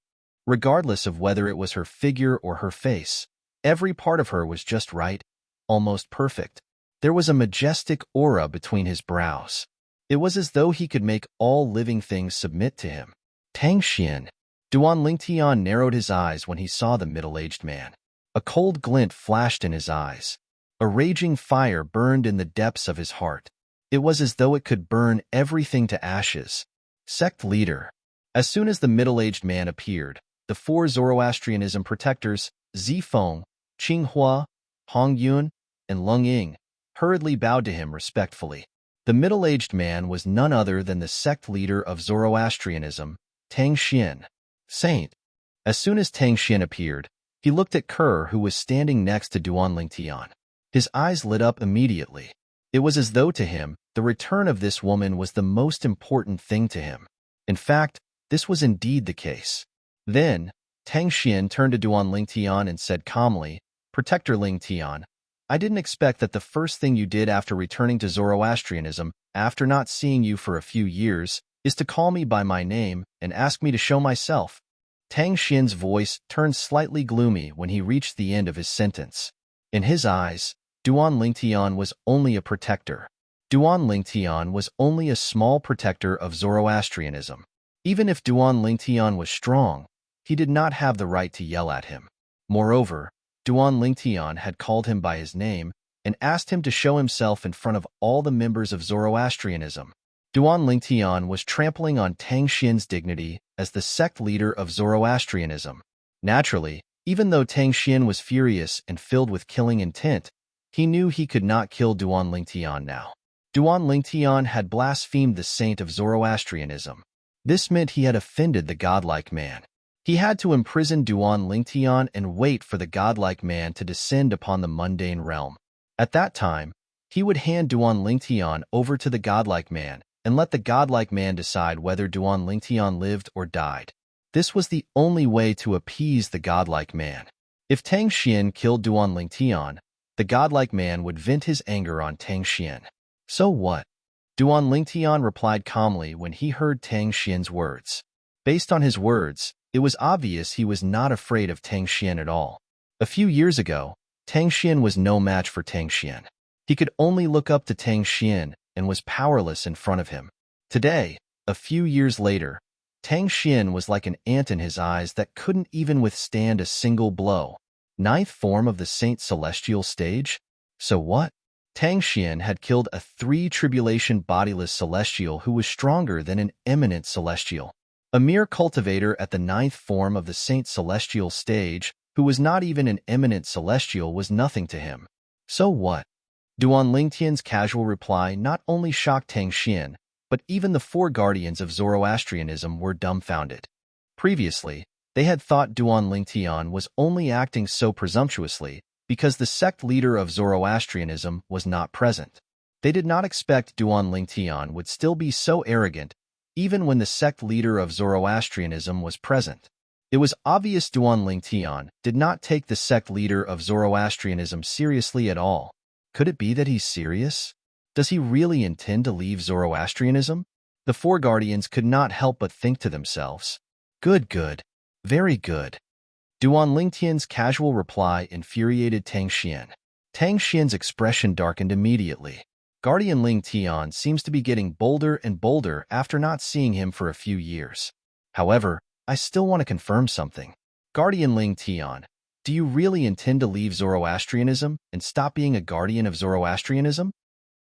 Regardless of whether it was her figure or her face, every part of her was just right, almost perfect. There was a majestic aura between his brows. It was as though he could make all living things submit to him. Tang Xian. Duan Lingtian narrowed his eyes when he saw the middle-aged man. A cold glint flashed in his eyes. A raging fire burned in the depths of his heart. It was as though it could burn everything to ashes. Sect leader. As soon as the middle-aged man appeared, the four Zoroastrianism protectors, Zifeng, Qing Huo, Hong Yun, and Lung Ying, hurriedly bowed to him respectfully. The middle-aged man was none other than the sect leader of Zoroastrianism, Tang Xian. Saint. As soon as Tang Xian appeared, he looked at Kerr, who was standing next to Duan Lingtian. His eyes lit up immediately. It was as though to him, the return of this woman was the most important thing to him. In fact, this was indeed the case. Then, Tang Xian turned to Duan Lingtian and said calmly, Protector Lingtian, I didn't expect that the first thing you did after returning to Zoroastrianism, after not seeing you for a few years, is to call me by my name and ask me to show myself. Tang Xin's voice turned slightly gloomy when he reached the end of his sentence. In his eyes, Duan Lingtian was only a protector. Duan Lingtian was only a small protector of Zoroastrianism. Even if Duan Lingtian was strong, he did not have the right to yell at him. Moreover, Duan Lingtian had called him by his name and asked him to show himself in front of all the members of Zoroastrianism. Duan Lingtian was trampling on Tang Xin's dignity as the sect leader of Zoroastrianism. Naturally, even though Tang Xin was furious and filled with killing intent, he knew he could not kill Duan Lingtian now. Duan Lingtian had blasphemed the saint of Zoroastrianism. This meant he had offended the godlike man. He had to imprison Duan Lingtian and wait for the godlike man to descend upon the mundane realm. At that time, he would hand Duan Lingtian over to the godlike man and let the godlike man decide whether Duan Lingtian lived or died. This was the only way to appease the godlike man. If Tang Xin killed Duan Lingtian, the godlike man would vent his anger on Tang Xin. So what? Duan Lingtian replied calmly when he heard Tang Xin's words. Based on his words, it was obvious he was not afraid of Tang Xin at all. A few years ago, Tang Xin was no match for Tang Xin. He could only look up to Tang Xin and was powerless in front of him. Today, a few years later, Tang Xin was like an ant in his eyes that couldn't even withstand a single blow. Ninth form of the Saint Celestial stage? So what? Tang Xin had killed a three-tribulation bodiless celestial who was stronger than an eminent celestial. A mere cultivator at the ninth form of the Saint Celestial stage, who was not even an eminent celestial, was nothing to him. So what? Duan Lingtian's casual reply not only shocked Tang Xin, but even the four guardians of Zoroastrianism were dumbfounded. Previously, they had thought Duan Lingtian was only acting so presumptuously because the sect leader of Zoroastrianism was not present. They did not expect Duan Lingtian would still be so arrogant even when the sect leader of Zoroastrianism was present. It was obvious Duan Lingtian did not take the sect leader of Zoroastrianism seriously at all. Could it be that he's serious? Does he really intend to leave Zoroastrianism? The four guardians could not help but think to themselves, good, very good. Duan Lingtian's casual reply infuriated Tang Xin. Tang Xin's expression darkened immediately. Guardian Lingtian seems to be getting bolder and bolder after not seeing him for a few years. However, I still want to confirm something. Guardian Lingtian, do you really intend to leave Zoroastrianism and stop being a guardian of Zoroastrianism?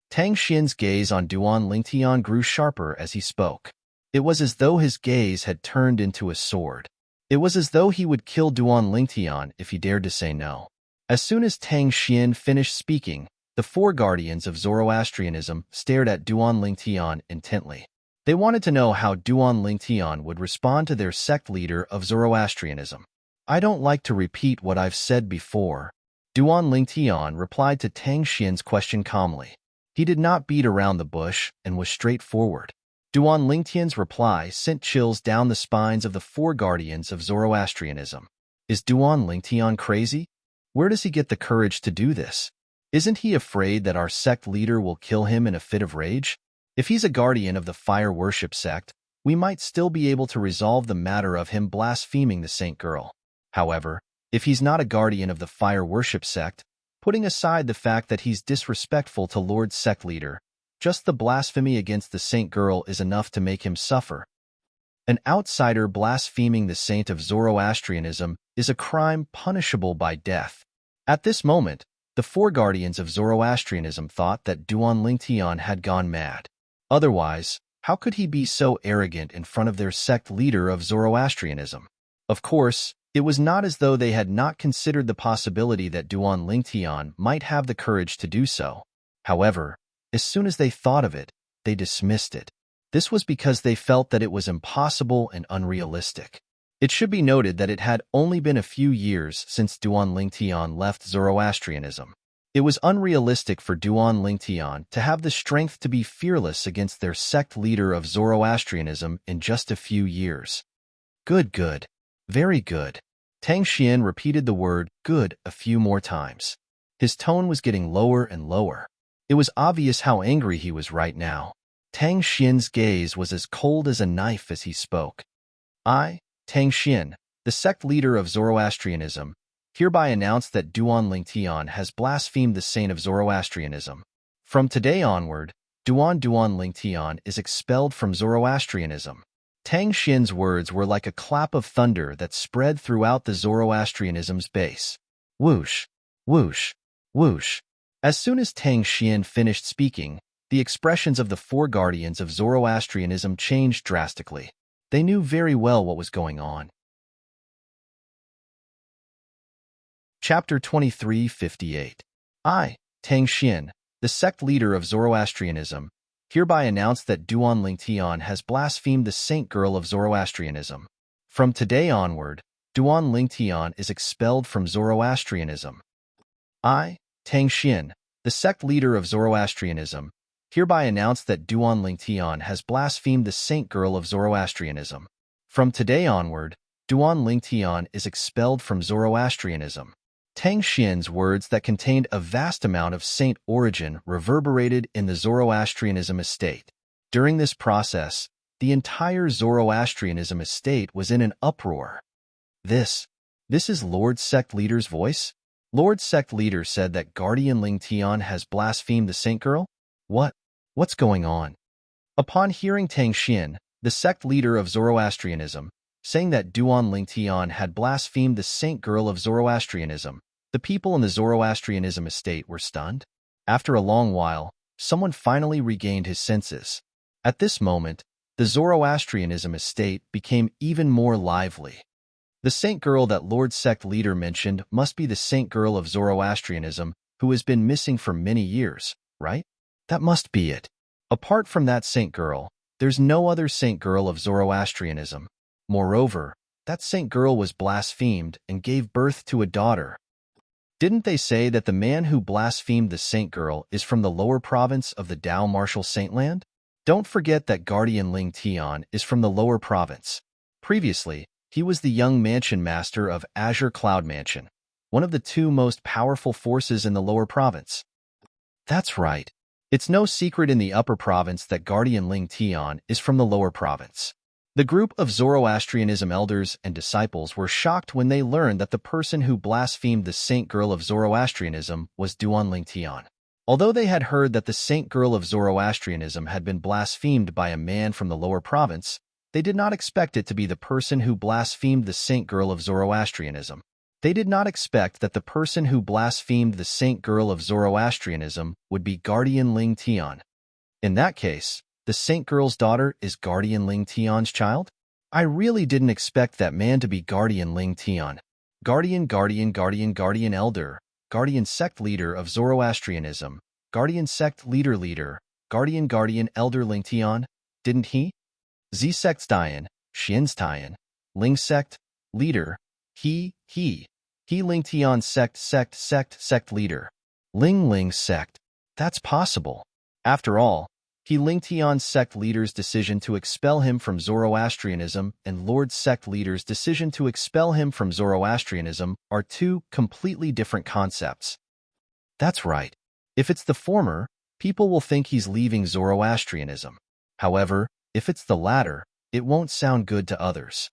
Tang Xin's gaze on Duan Lingtian grew sharper as he spoke. It was as though his gaze had turned into a sword. It was as though he would kill Duan Lingtian if he dared to say no. As soon as Tang Xin finished speaking, the four guardians of Zoroastrianism stared at Duan Lingtian intently. They wanted to know how Duan Lingtian would respond to their sect leader of Zoroastrianism. I don't like to repeat what I've said before. Duan Lingtian replied to Tang Xin's question calmly. He did not beat around the bush and was straightforward. Duan Lingtian's reply sent chills down the spines of the four guardians of Zoroastrianism. Is Duan Lingtian crazy? Where does he get the courage to do this? Isn't he afraid that our sect leader will kill him in a fit of rage? If he's a guardian of the fire worship sect, we might still be able to resolve the matter of him blaspheming the saint girl. However, if he's not a guardian of the fire worship sect, putting aside the fact that he's disrespectful to Lord's sect leader, just the blasphemy against the saint girl is enough to make him suffer. An outsider blaspheming the saint of Zoroastrianism is a crime punishable by death. At this moment, the four guardians of Zoroastrianism thought that Duan Lingtian had gone mad. Otherwise, how could he be so arrogant in front of their sect leader of Zoroastrianism? Of course, it was not as though they had not considered the possibility that Duan Lingtian might have the courage to do so. However, as soon as they thought of it, they dismissed it. This was because they felt that it was impossible and unrealistic. It should be noted that it had only been a few years since Duan Lingtian left Zoroastrianism. It was unrealistic for Duan Lingtian to have the strength to be fearless against their sect leader of Zoroastrianism in just a few years. Good, very good. Tang Xin repeated the word good a few more times. His tone was getting lower and lower. It was obvious how angry he was right now. Tang Xin's gaze was as cold as a knife as he spoke. I, Tang Xin, the sect leader of Zoroastrianism, hereby announce that Duan Lingtian has blasphemed the saint of Zoroastrianism. From today onward, Duan Lingtian is expelled from Zoroastrianism. Tang Xin's words were like a clap of thunder that spread throughout the Zoroastrianism's base. Whoosh, whoosh, whoosh. As soon as Tang Xin finished speaking, the expressions of the four guardians of Zoroastrianism changed drastically. They knew very well what was going on. Chapter 2358. I, Tang Xin, the sect leader of Zoroastrianism, hereby announce that Duan Lingtian has blasphemed the saint girl of Zoroastrianism. From today onward, Duan Lingtian is expelled from Zoroastrianism. I, Tang Xin, the sect leader of Zoroastrianism, hereby announce that Duan Lingtian has blasphemed the saint girl of Zoroastrianism. From today onward, Duan Lingtian is expelled from Zoroastrianism. Tang Xin's words that contained a vast amount of saint origin reverberated in the Zoroastrianism estate. During this process, the entire Zoroastrianism estate was in an uproar. This is Lord Sect Leader's voice? Lord Sect Leader said that Guardian Lingtian has blasphemed the saint girl? What's going on? Upon hearing Tang Xin, the sect leader of Zoroastrianism, saying that Duan Lingtian had blasphemed the saint girl of Zoroastrianism, the people in the Zoroastrianism estate were stunned. After a long while, someone finally regained his senses. At this moment, the Zoroastrianism estate became even more lively. The saint girl that Lord Sect Leader mentioned must be the saint girl of Zoroastrianism who has been missing for many years, right? That must be it. Apart from that saint girl, there's no other saint girl of Zoroastrianism. Moreover, that saint girl was blasphemed and gave birth to a daughter. Didn't they say that the man who blasphemed the saint girl is from the lower province of the Dao Martial Saintland? Don't forget that Guardian Lingtian is from the lower province. Previously, he was the young mansion master of Azure Cloud Mansion, one of the two most powerful forces in the lower province. That's right. It's no secret in the upper province that Guardian Lingtian is from the lower province. The group of Zoroastrianism elders and disciples were shocked when they learned that the person who blasphemed the saint girl of Zoroastrianism was Duan Lingtian. Although they had heard that the saint girl of Zoroastrianism had been blasphemed by a man from the lower province, they did not expect it to be the person who blasphemed the saint girl of Zoroastrianism. They did not expect that the person who blasphemed the saint girl of Zoroastrianism would be Guardian Lingtian. In that case, the saint girl's daughter is Guardian Lingtian's child? I really didn't expect that man to be Guardian Lingtian. Guardian elder, Guardian sect leader of Zoroastrianism, Guardian sect leader, Guardian elder Lingtian, didn't he? Z sect's Dian, Xian's Tian, Ling sect, leader, he Lingtian sect leader. Ling sect. That's possible. After all, he Lingtian's sect leader's decision to expel him from Zoroastrianism and Lord sect leader's decision to expel him from Zoroastrianism are two completely different concepts. That's right. If it's the former, people will think he's leaving Zoroastrianism. However, if it's the latter, it won't sound good to others.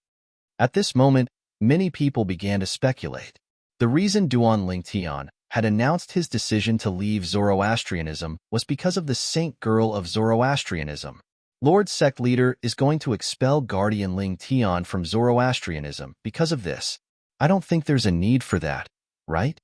At this moment, many people began to speculate. The reason Duan Lingtian had announced his decision to leave Zoroastrianism was because of the saint girl of Zoroastrianism. Lord Sect Leader is going to expel Guardian Lingtian from Zoroastrianism because of this. I don't think there's a need for that, right?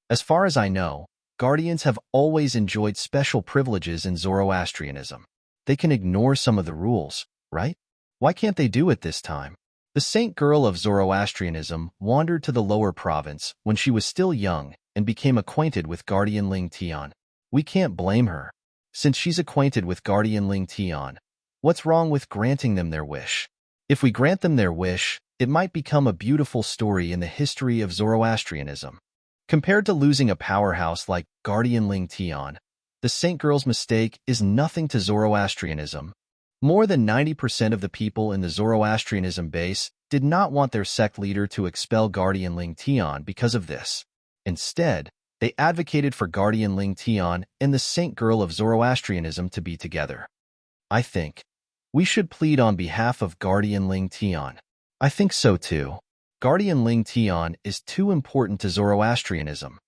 As far as I know, Guardians have always enjoyed special privileges in Zoroastrianism. They can ignore some of the rules, right? Why can't they do it this time? The saint girl of Zoroastrianism wandered to the lower province when she was still young and became acquainted with Guardian Lingtian. We can't blame her. Since she's acquainted with Guardian Lingtian, what's wrong with granting them their wish? If we grant them their wish, it might become a beautiful story in the history of Zoroastrianism. Compared to losing a powerhouse like Guardian Lingtian, the saint girl's mistake is nothing to Zoroastrianism. More than 90% of the people in the Zoroastrianism base did not want their sect leader to expel Guardian Lingtian because of this. Instead, they advocated for Guardian Lingtian and the saint girl of Zoroastrianism to be together. I think we should plead on behalf of Guardian Lingtian. I think so too. Guardian Ling Tian is too important to Zoroastrianism.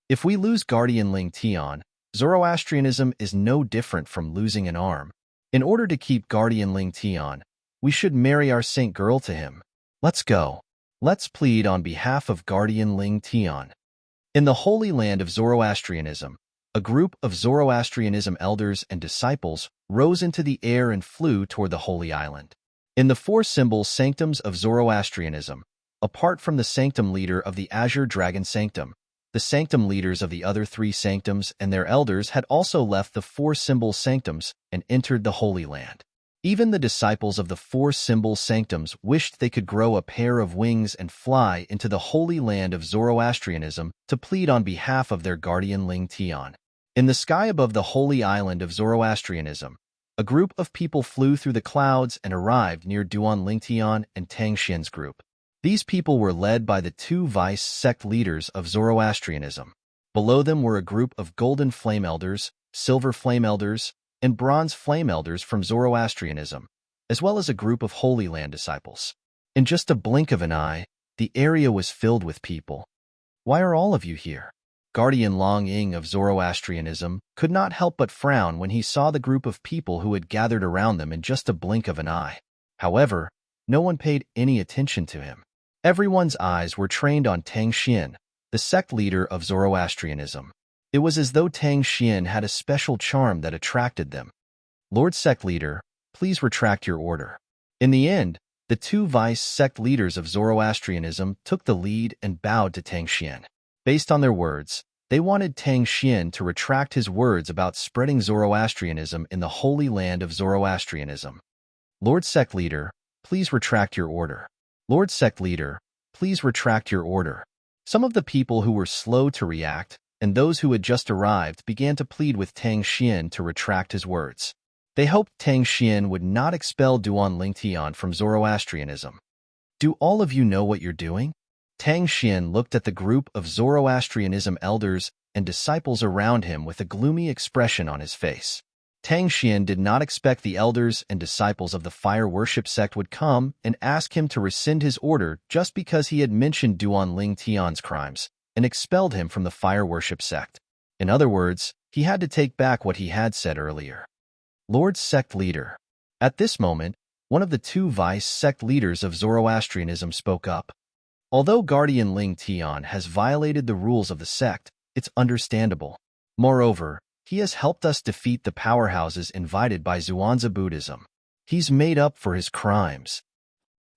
If we lose Guardian Ling Tian, Zoroastrianism is no different from losing an arm. In order to keep Guardian Ling Tian, we should marry our saint girl to him. Let's go. Let's plead on behalf of Guardian Ling Tian. In the Holy Land of Zoroastrianism, a group of Zoroastrianism elders and disciples rose into the air and flew toward the Holy Island. In the four symbol sanctums of Zoroastrianism, apart from the sanctum leader of the Azure Dragon Sanctum, the sanctum leaders of the other three sanctums and their elders had also left the four symbol sanctums and entered the Holy Land. Even the disciples of the four symbol sanctums wished they could grow a pair of wings and fly into the Holy Land of Zoroastrianism to plead on behalf of their guardian Ling Tian. In the sky above the Holy Island of Zoroastrianism, a group of people flew through the clouds and arrived near Duan Lingtian and Tang Xian's group. These people were led by the two vice sect leaders of Zoroastrianism. Below them were a group of golden flame elders, silver flame elders, and bronze flame elders from Zoroastrianism, as well as a group of Holy Land disciples. In just a blink of an eye, the area was filled with people. Why are all of you here? Guardian Long Ying of Zoroastrianism could not help but frown when he saw the group of people who had gathered around them in just a blink of an eye. However, no one paid any attention to him. Everyone's eyes were trained on Tang Xian, the sect leader of Zoroastrianism. It was as though Tang Xian had a special charm that attracted them. Lord Sect Leader, please retract your order. In the end, the two vice sect leaders of Zoroastrianism took the lead and bowed to Tang Xian. Based on their words, they wanted Tang Xian to retract his words about spreading Zoroastrianism in the Holy Land of Zoroastrianism. Lord Sect Leader, please retract your order. Lord Sect Leader, please retract your order. Some of the people who were slow to react and those who had just arrived began to plead with Tang Xian to retract his words. They hoped Tang Xian would not expel Duan Lingtian from Zoroastrianism. Do all of you know what you're doing? Tang Xian looked at the group of Zoroastrianism elders and disciples around him with a gloomy expression on his face. Tang Xian did not expect the elders and disciples of the fire worship sect would come and ask him to rescind his order just because he had mentioned Duan Lingtian's crimes and expelled him from the fire worship sect. In other words, he had to take back what he had said earlier. Lord Sect Leader. At this moment, one of the two vice sect leaders of Zoroastrianism spoke up. Although Guardian Ling Tian has violated the rules of the sect, it's understandable. Moreover, he has helped us defeat the powerhouses invited by Zhuangzi Buddhism. He's made up for his crimes.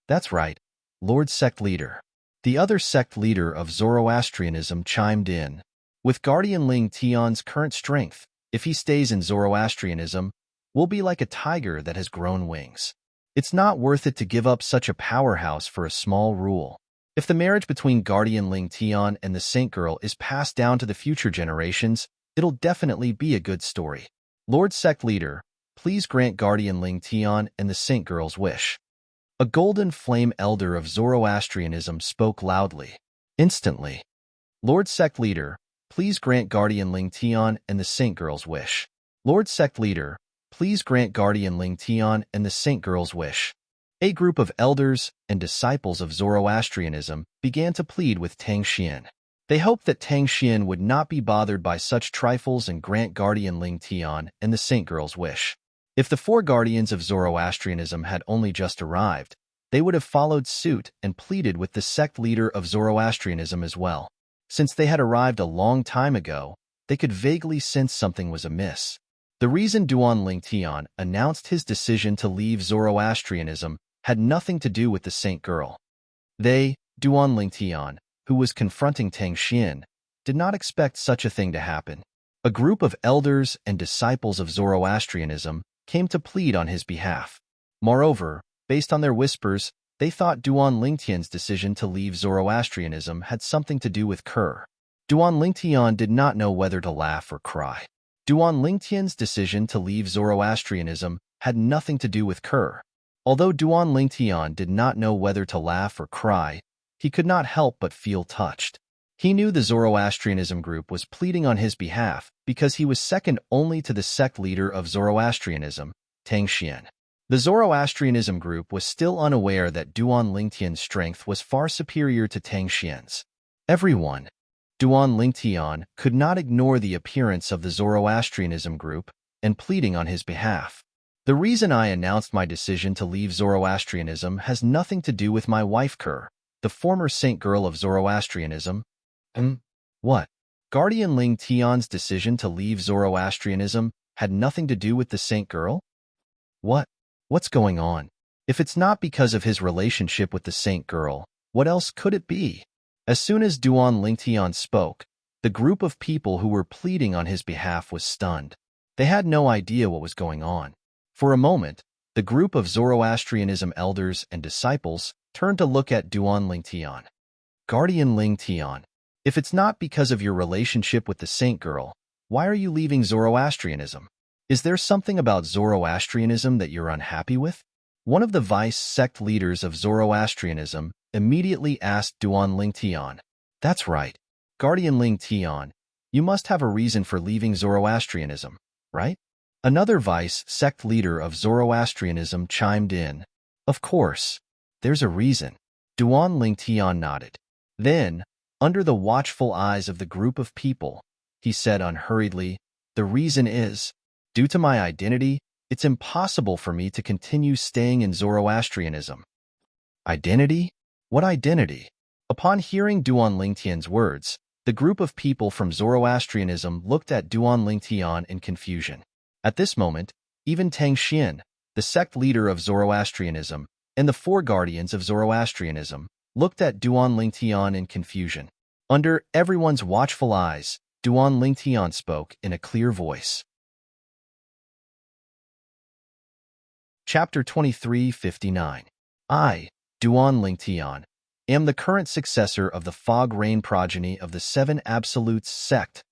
That's right, Lord Sect Leader. The other sect leader of Zoroastrianism chimed in. With Guardian Ling Tian's current strength, if he stays in Zoroastrianism, we'll be like a tiger that has grown wings. It's not worth it to give up such a powerhouse for a small rule. If the marriage between Guardian Ling Tian and the Saint Girl is passed down to the future generations, it'll definitely be a good story. Lord Sect Leader, please grant Guardian Ling Tian and the Saint Girl's wish. A golden flame elder of Zoroastrianism spoke loudly. Instantly. Lord Sect Leader, please grant Guardian Ling Tian and the Saint Girl's wish. Lord Sect Leader, please grant Guardian Ling Tian and the Saint Girl's wish. A group of elders and disciples of Zoroastrianism began to plead with Tang Xian. They hoped that Tang Xian would not be bothered by such trifles and grant Guardian Ling Tian and the Saint Girl's wish. If the four guardians of Zoroastrianism had only just arrived, they would have followed suit and pleaded with the sect leader of Zoroastrianism as well. Since they had arrived a long time ago, they could vaguely sense something was amiss. The reason Duan Lingtian announced his decision to leave Zoroastrianism had nothing to do with the Saint Girl. They, Duan Lingtian, who was confronting Tang Xian, did not expect such a thing to happen. A group of elders and disciples of Zoroastrianism came to plead on his behalf. Moreover, based on their whispers, they thought Duan Lingtian's decision to leave Zoroastrianism had something to do with Kerr. Duan Lingtian did not know whether to laugh or cry. Duan Lingtian's decision to leave Zoroastrianism had nothing to do with Kerr. Although Duan Lingtian did not know whether to laugh or cry, he could not help but feel touched. He knew the Zoroastrianism group was pleading on his behalf because he was second only to the sect leader of Zoroastrianism, Tang Xian. The Zoroastrianism group was still unaware that Duan Lingtian's strength was far superior to Tang Xian's. Everyone, Duan Lingtian, could not ignore the appearance of the Zoroastrianism group and pleading on his behalf. The reason I announced my decision to leave Zoroastrianism has nothing to do with my wife Ker, the former saint girl of Zoroastrianism. What? Guardian Ling Tian's decision to leave Zoroastrianism had nothing to do with the saint girl? What's going on? If it's not because of his relationship with the saint girl, what else could it be? As soon as Duan Lingtian spoke, the group of people who were pleading on his behalf was stunned. They had no idea what was going on. For a moment, the group of Zoroastrianism elders and disciples turned to look at Duan Lingtian. Guardian Lingtian, if it's not because of your relationship with the saint girl, why are you leaving Zoroastrianism? Is there something about Zoroastrianism that you're unhappy with? One of the vice sect leaders of Zoroastrianism immediately asked Duan Lingtian. That's right. Guardian Lingtian, you must have a reason for leaving Zoroastrianism, right? Another vice sect leader of Zoroastrianism chimed in. Of course. There's a reason. Duan Lingtian nodded. Then, under the watchful eyes of the group of people, he said unhurriedly, the reason is, due to my identity, it's impossible for me to continue staying in Zoroastrianism. Identity? What identity? Upon hearing Duan Lingtian's words, the group of people from Zoroastrianism looked at Duan Lingtian in confusion. At this moment, even Tang Xian, the sect leader of Zoroastrianism, and the four guardians of Zoroastrianism, looked at Duan Lingtian in confusion. Under everyone's watchful eyes, Duan Lingtian spoke in a clear voice. Chapter 23:59. I, Duan Lingtian, am the current successor of the Fog Rain progeny of the Seven Absolutes sect,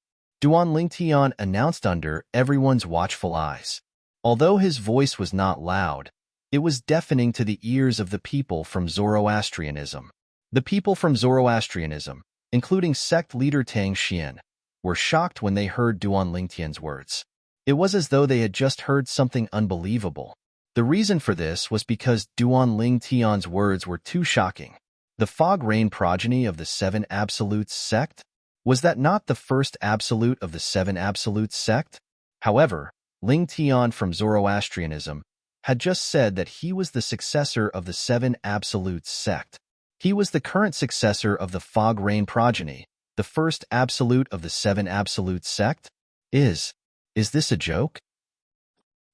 Duan Lingtian announced under everyone's watchful eyes. Although his voice was not loud, it was deafening to the ears of the people from Zoroastrianism. The people from Zoroastrianism, including sect leader Tang Xian, were shocked when they heard Duan Lingtian's words. It was as though they had just heard something unbelievable. The reason for this was because Duan Lingtian's words were too shocking. The Fog Rain progeny of the Seven Absolutes sect? Was that not the first absolute of the Seven Absolutes sect? However, Lingtian from Zoroastrianism had just said that he was the successor of the Seven Absolutes sect. He was the current successor of the Fog Rain progeny, the first absolute of the Seven Absolutes sect? Is this a joke?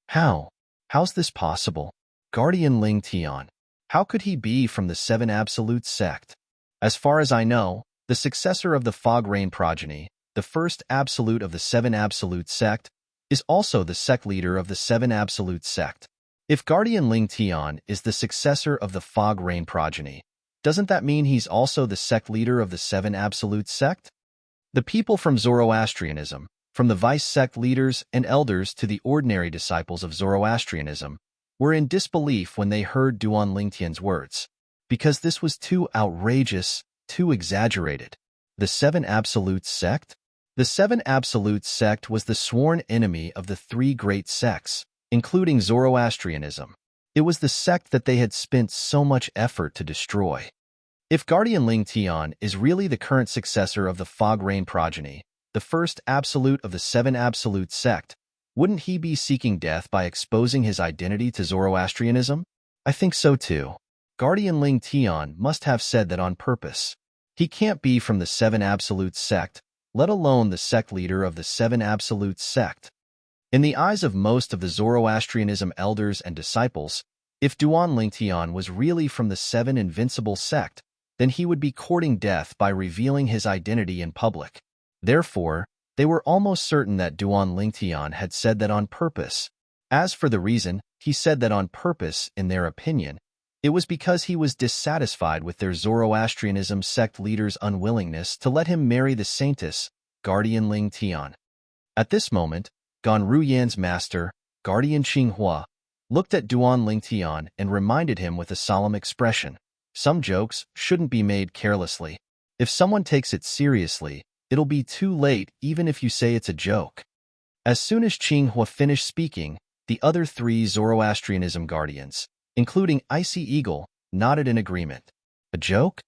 How's this possible? Guardian Lingtian, how could he be from the Seven Absolutes sect? As far as I know, the successor of the Fog Rain progeny, the first absolute of the Seven Absolutes sect, is also the sect leader of the Seven Absolutes sect. If Guardian Lingtian is the successor of the Fog Rain progeny, doesn't that mean he's also the sect leader of the Seven Absolutes sect? The people from Zoroastrianism, from the vice sect leaders and elders to the ordinary disciples of Zoroastrianism, were in disbelief when they heard Duan Lingtian's words, because this was too outrageous, too exaggerated. The Seven Absolutes sect? The Seven Absolutes sect was the sworn enemy of the three great sects, including Zoroastrianism. It was the sect that they had spent so much effort to destroy. If Guardian Lingtian is really the current successor of the Fog Rain progeny, the first absolute of the Seven Absolutes sect, wouldn't he be seeking death by exposing his identity to Zoroastrianism? I think so too. Guardian Lingtian must have said that on purpose. He can't be from the Seven Absolutes sect, let alone the sect leader of the Seven Absolutes sect. In the eyes of most of the Zoroastrianism elders and disciples, if Duan Lingtian was really from the Seven Invincible sect, then he would be courting death by revealing his identity in public. Therefore, they were almost certain that Duan Lingtian had said that on purpose. As for the reason he said that on purpose, in their opinion, it was because he was dissatisfied with their Zoroastrianism sect leader's unwillingness to let him marry the saintess, Guardian Lingtian. At this moment, Gan Ruyan's master, Guardian Qinghua, looked at Duan Lingtian and reminded him with a solemn expression. Some jokes shouldn't be made carelessly. If someone takes it seriously, it'll be too late even if you say it's a joke. As soon as Qinghua finished speaking, The other three Zoroastrianism guardians, including Icy Eagle, nodded in agreement. A joke?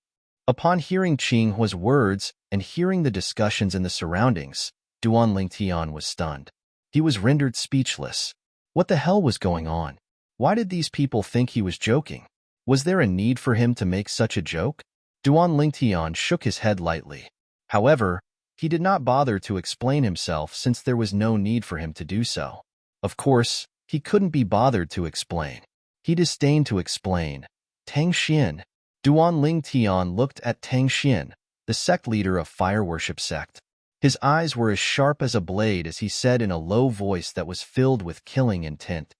Upon hearing Qinghua's words and hearing the discussions in the surroundings, Duan Lingtian was stunned. He was rendered speechless. What the hell was going on? Why did these people think he was joking? Was there a need for him to make such a joke? Duan Lingtian shook his head lightly. However, he did not bother to explain himself since there was no need for him to do so. Of course, he couldn't be bothered to explain. He disdained to explain. Tang Xian. Duan Lingtian looked at Tang Xian, the sect leader of fire worship sect. His eyes were as sharp as a blade as he said in a low voice that was filled with killing intent.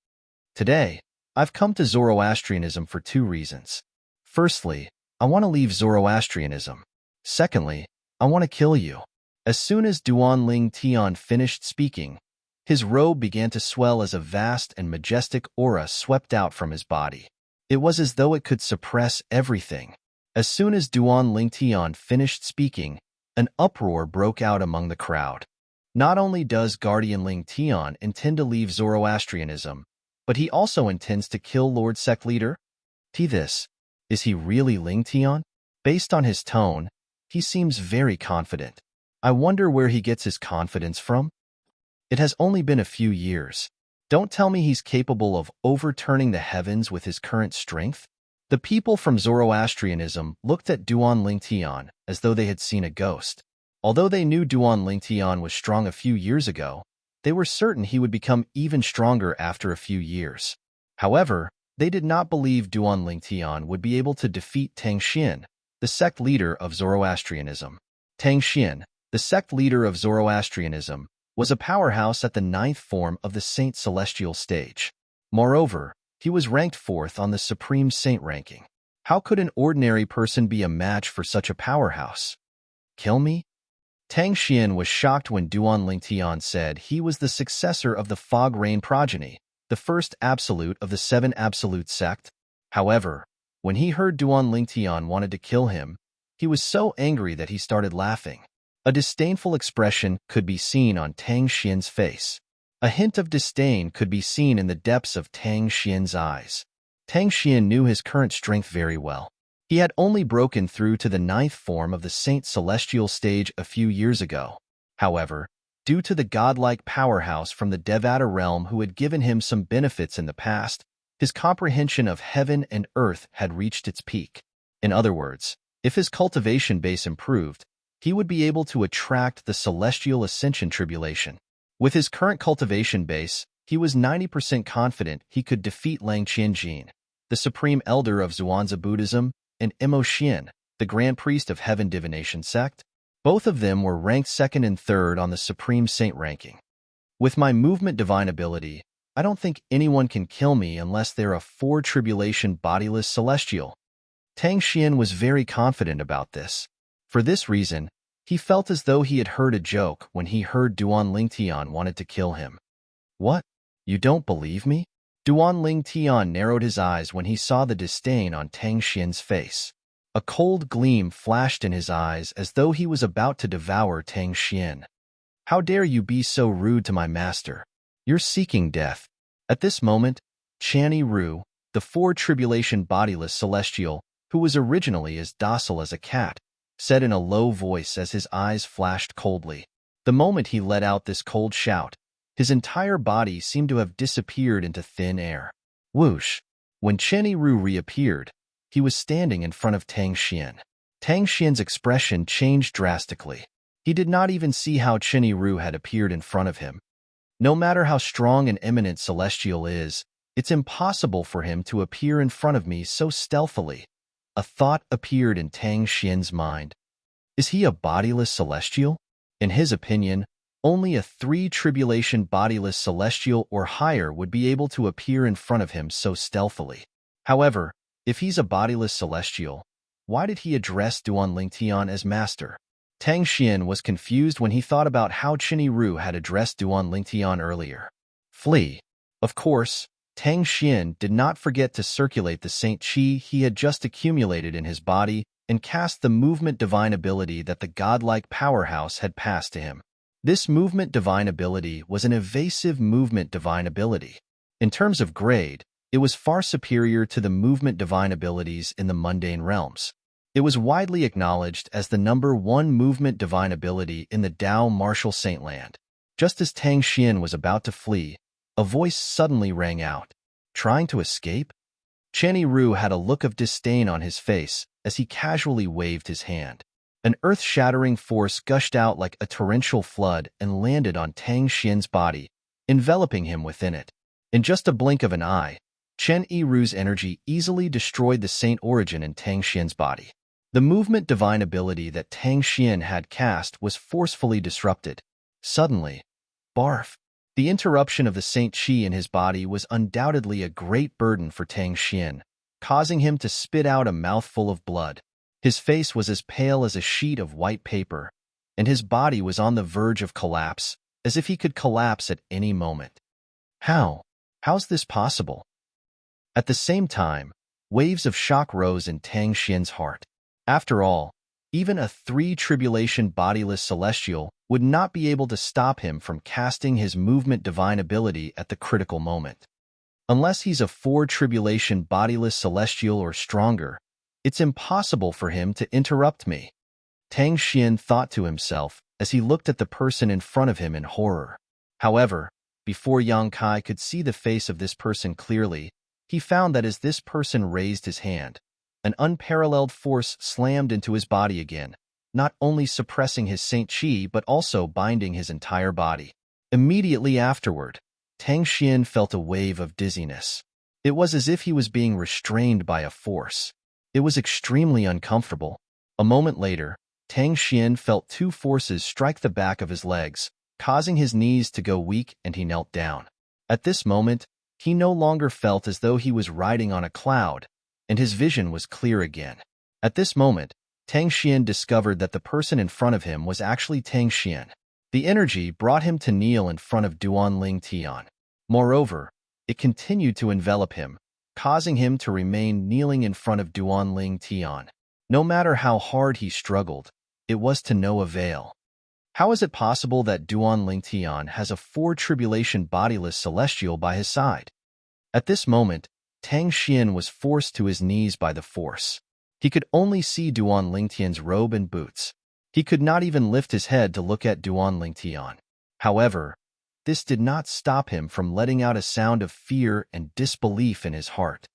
Today, I've come to Zoroastrianism for two reasons. Firstly, I want to leave Zoroastrianism. Secondly, I want to kill you. As soon as Duan Lingtian finished speaking, his robe began to swell as a vast and majestic aura swept out from his body. It was as though it could suppress everything. As soon as Duan Lingtian finished speaking, an uproar broke out among the crowd. Not only does Guardian Lingtian intend to leave Zoroastrianism, but he also intends to kill Lord Sect Leader? Is he really Lingtian? Based on his tone, he seems very confident. I wonder where he gets his confidence from? It has only been a few years. Don't tell me he's capable of overturning the heavens with his current strength? The people from Zoroastrianism looked at Duan Lingtian as though they had seen a ghost. Although they knew Duan Lingtian was strong a few years ago, they were certain he would become even stronger after a few years. However, they did not believe Duan Lingtian would be able to defeat Tang Xian, the sect leader of Zoroastrianism. Tang Xian, the sect leader of Zoroastrianism, was a powerhouse at the 9th form of the Saint Celestial stage. Moreover, he was ranked 4th on the Supreme Saint ranking. How could an ordinary person be a match for such a powerhouse? Kill me? Tang Xian was shocked when Duan Lingtian said he was the successor of the Fog Rain progeny, the first absolute of the 7 absolute sect. However, when he heard Duan Lingtian wanted to kill him, he was so angry that he started laughing. A disdainful expression could be seen on Tang Xian's face. A hint of disdain could be seen in the depths of Tang Xian's eyes. Tang Xian knew his current strength very well. He had only broken through to the 9th form of the Saint Celestial stage a few years ago. However, due to the godlike powerhouse from the Devata realm who had given him some benefits in the past, his comprehension of heaven and earth had reached its peak. In other words, if his cultivation base improved, he would be able to attract the Celestial Ascension Tribulation. With his current cultivation base, he was 90% confident he could defeat Lang Qianjin, the Supreme Elder of Zhuangzi Buddhism, and Emo Xian, the Grand Priest of Heaven Divination sect. Both of them were ranked 2nd and 3rd on the Supreme Saint ranking. With my movement divine ability, I don't think anyone can kill me unless they're a 4 tribulation bodiless celestial. Tang Xian was very confident about this. For this reason, he felt as though he had heard a joke when he heard Duan Lingtian wanted to kill him. What? You don't believe me? Duan Lingtian narrowed his eyes when he saw the disdain on Tang Xian's face. A cold gleam flashed in his eyes as though he was about to devour Tang Xian. How dare you be so rude to my master? You're seeking death. At this moment, Channy Ru, the 4 tribulation bodiless celestial, who was originally as docile as a cat, said in a low voice as his eyes flashed coldly. The moment he let out this cold shout, his entire body seemed to have disappeared into thin air. Whoosh! When Channy Ru reappeared, he was standing in front of Tang Xian. Tang Xian's expression changed drastically. He did not even see how Channy Ru had appeared in front of him. No matter how strong an eminent celestial is, it's impossible for him to appear in front of me so stealthily. A thought appeared in Tang Xian's mind. Is he a bodiless celestial? In his opinion, only a 3 tribulation bodiless celestial or higher would be able to appear in front of him so stealthily. However, if he's a bodiless celestial, why did he address Duan Lingtian as master? Tang Xian was confused when he thought about how Channy Ru had addressed Duan Lingtian earlier. Flee. Of course, Tang Xian did not forget to circulate the Saint Qi he had just accumulated in his body and cast the movement divine ability that the godlike powerhouse had passed to him. This movement divine ability was an evasive movement divine ability. In terms of grade, it was far superior to the movement divine abilities in the mundane realms. It was widely acknowledged as the #1 movement divine ability in the Dao martial saint land. Just as Tang Xian was about to flee, a voice suddenly rang out. Trying to escape? Channy Ru had a look of disdain on his face as he casually waved his hand. An earth-shattering force gushed out like a torrential flood and landed on Tang Xian's body, enveloping him within it. In just a blink of an eye, Chen Yiru's energy easily destroyed the saint origin in Tang Xian's body. The movement divine ability that Tang Xian had cast was forcefully disrupted. Suddenly, barf! The interruption of the saint qi in his body was undoubtedly a great burden for Tang Xian, causing him to spit out a mouthful of blood. His face was as pale as a sheet of white paper, and his body was on the verge of collapse, as if he could collapse at any moment. How's this possible? At the same time, waves of shock rose in Tang Xian's heart. After all, even a 3-tribulation bodiless celestial would not be able to stop him from casting his movement divine ability at the critical moment. Unless he's a 4-tribulation bodiless celestial or stronger, it's impossible for him to interrupt me. Tang Xian thought to himself as he looked at the person in front of him in horror. However, before Yang Kai could see the face of this person clearly, he found that as this person raised his hand, an unparalleled force slammed into his body again, not only suppressing his saint qi but also binding his entire body. Immediately afterward, Tang Xian felt a wave of dizziness. It was as if he was being restrained by a force. It was extremely uncomfortable. A moment later, Tang Xian felt 2 forces strike the back of his legs, causing his knees to go weak, and he knelt down. At this moment, he no longer felt as though he was riding on a cloud, and his vision was clear again. At this moment, Tang Xian discovered that the person in front of him was actually Tang Xian. The energy brought him to kneel in front of Duan Ling Tian. Moreover, it continued to envelop him, causing him to remain kneeling in front of Duan Ling Tian. No matter how hard he struggled, it was to no avail. How is it possible that Duan Ling Tian has a 4-tribulation bodiless celestial by his side? At this moment, Tang Xian was forced to his knees by the force. He could only see Duan Ling Tian's robe and boots. He could not even lift his head to look at Duan Ling Tian. However, this did not stop him from letting out a sound of fear and disbelief in his heart.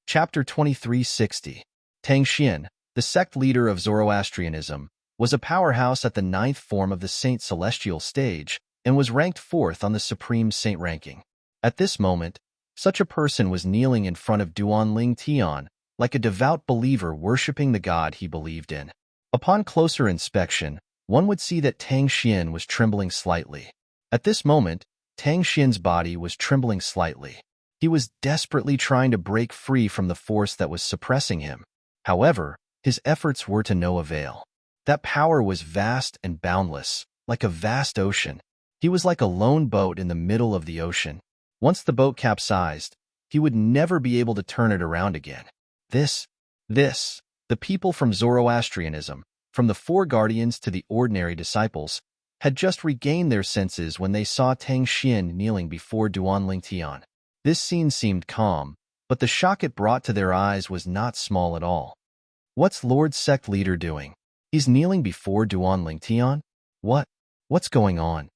Chapter 2360. Tang Xian, the sect leader of Zoroastrianism, was a powerhouse at the 9th form of the Saint Celestial stage and was ranked 4th on the Supreme Saint ranking. At this moment, such a person was kneeling in front of Duan Ling Tian, like a devout believer worshipping the god he believed in. Upon closer inspection, one would see that Tang Xian was trembling slightly. At this moment, Tang Xian's body was trembling slightly. He was desperately trying to break free from the force that was suppressing him. However, his efforts were to no avail. That power was vast and boundless, like a vast ocean. He was like a lone boat in the middle of the ocean. Once the boat capsized, he would never be able to turn it around again. The people from Zoroastrianism, from the 4 guardians to the ordinary disciples, had just regained their senses when they saw Tang Xian kneeling before Duan Ling Tian. This scene seemed calm, but the shock it brought to their eyes was not small at all. What's Lord's sect leader doing? He's kneeling before Duan Ling Tian? What's going on?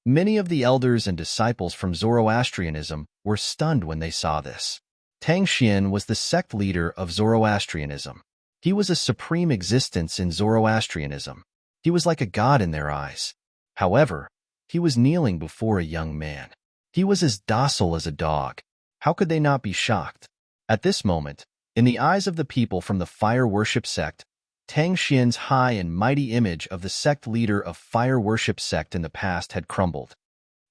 Many of the elders and disciples from Zoroastrianism were stunned when they saw this. Tang Xian was the sect leader of Zoroastrianism. He was a supreme existence in Zoroastrianism. He was like a god in their eyes. However, he was kneeling before a young man. He was as docile as a dog. How could they not be shocked? At this moment, in the eyes of the people from the fire worship sect, Tang Xian's high and mighty image of the sect leader of fire worship sect in the past had crumbled.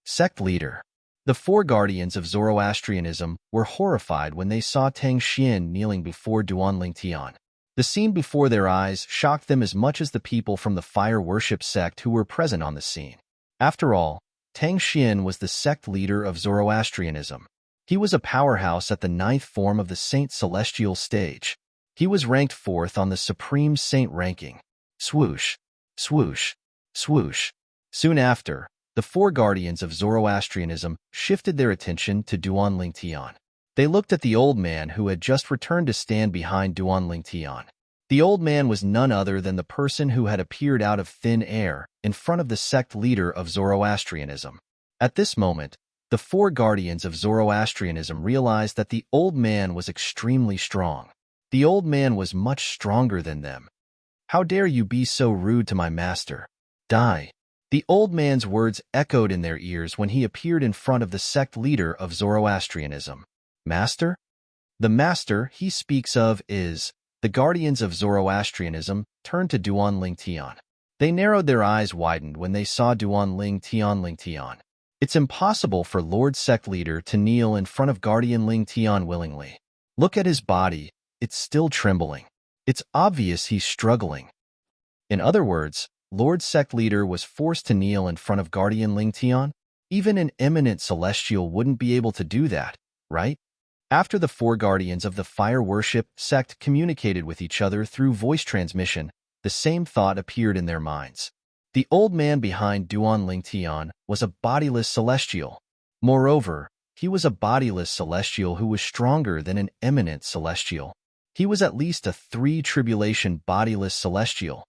Sect leader. The 4 guardians of Zoroastrianism were horrified when they saw Tang Xian kneeling before Duan Ling Tian. The scene before their eyes shocked them as much as the people from the fire worship sect who were present on the scene. After all, Tang Xian was the sect leader of Zoroastrianism. He was a powerhouse at the 9th form of the Saint Celestial stage. He was ranked 4th on the Supreme Saint ranking. Swoosh, swoosh, swoosh. Soon after, the four guardians of Zoroastrianism shifted their attention to Duan Tian. They looked at the old man who had just returned to stand behind Duan Tian. The old man was none other than the person who had appeared out of thin air in front of the sect leader of Zoroastrianism. At this moment, the four guardians of Zoroastrianism realized that the old man was extremely strong. The old man was much stronger than them. "How dare you be so rude to my master? Die!" The old man's words echoed in their ears when he appeared in front of the sect leader of Zoroastrianism. Master? The master he speaks of is... The guardians of Zoroastrianism turned to Duan Tian. They narrowed their eyes widened when they saw Duan Tian. It's impossible for Lord Sect Leader to kneel in front of Guardian Tian willingly. Look at his body, it's still trembling. It's obvious he's struggling. In other words, Lord Sect Leader was forced to kneel in front of Guardian Tian. Even an eminent celestial wouldn't be able to do that, right? After the four guardians of the fire worship sect communicated with each other through voice transmission, the same thought appeared in their minds. The old man behind Duan Tian was a bodiless celestial. Moreover, he was a bodiless celestial who was stronger than an eminent celestial. He was at least a three-tribulation bodiless celestial.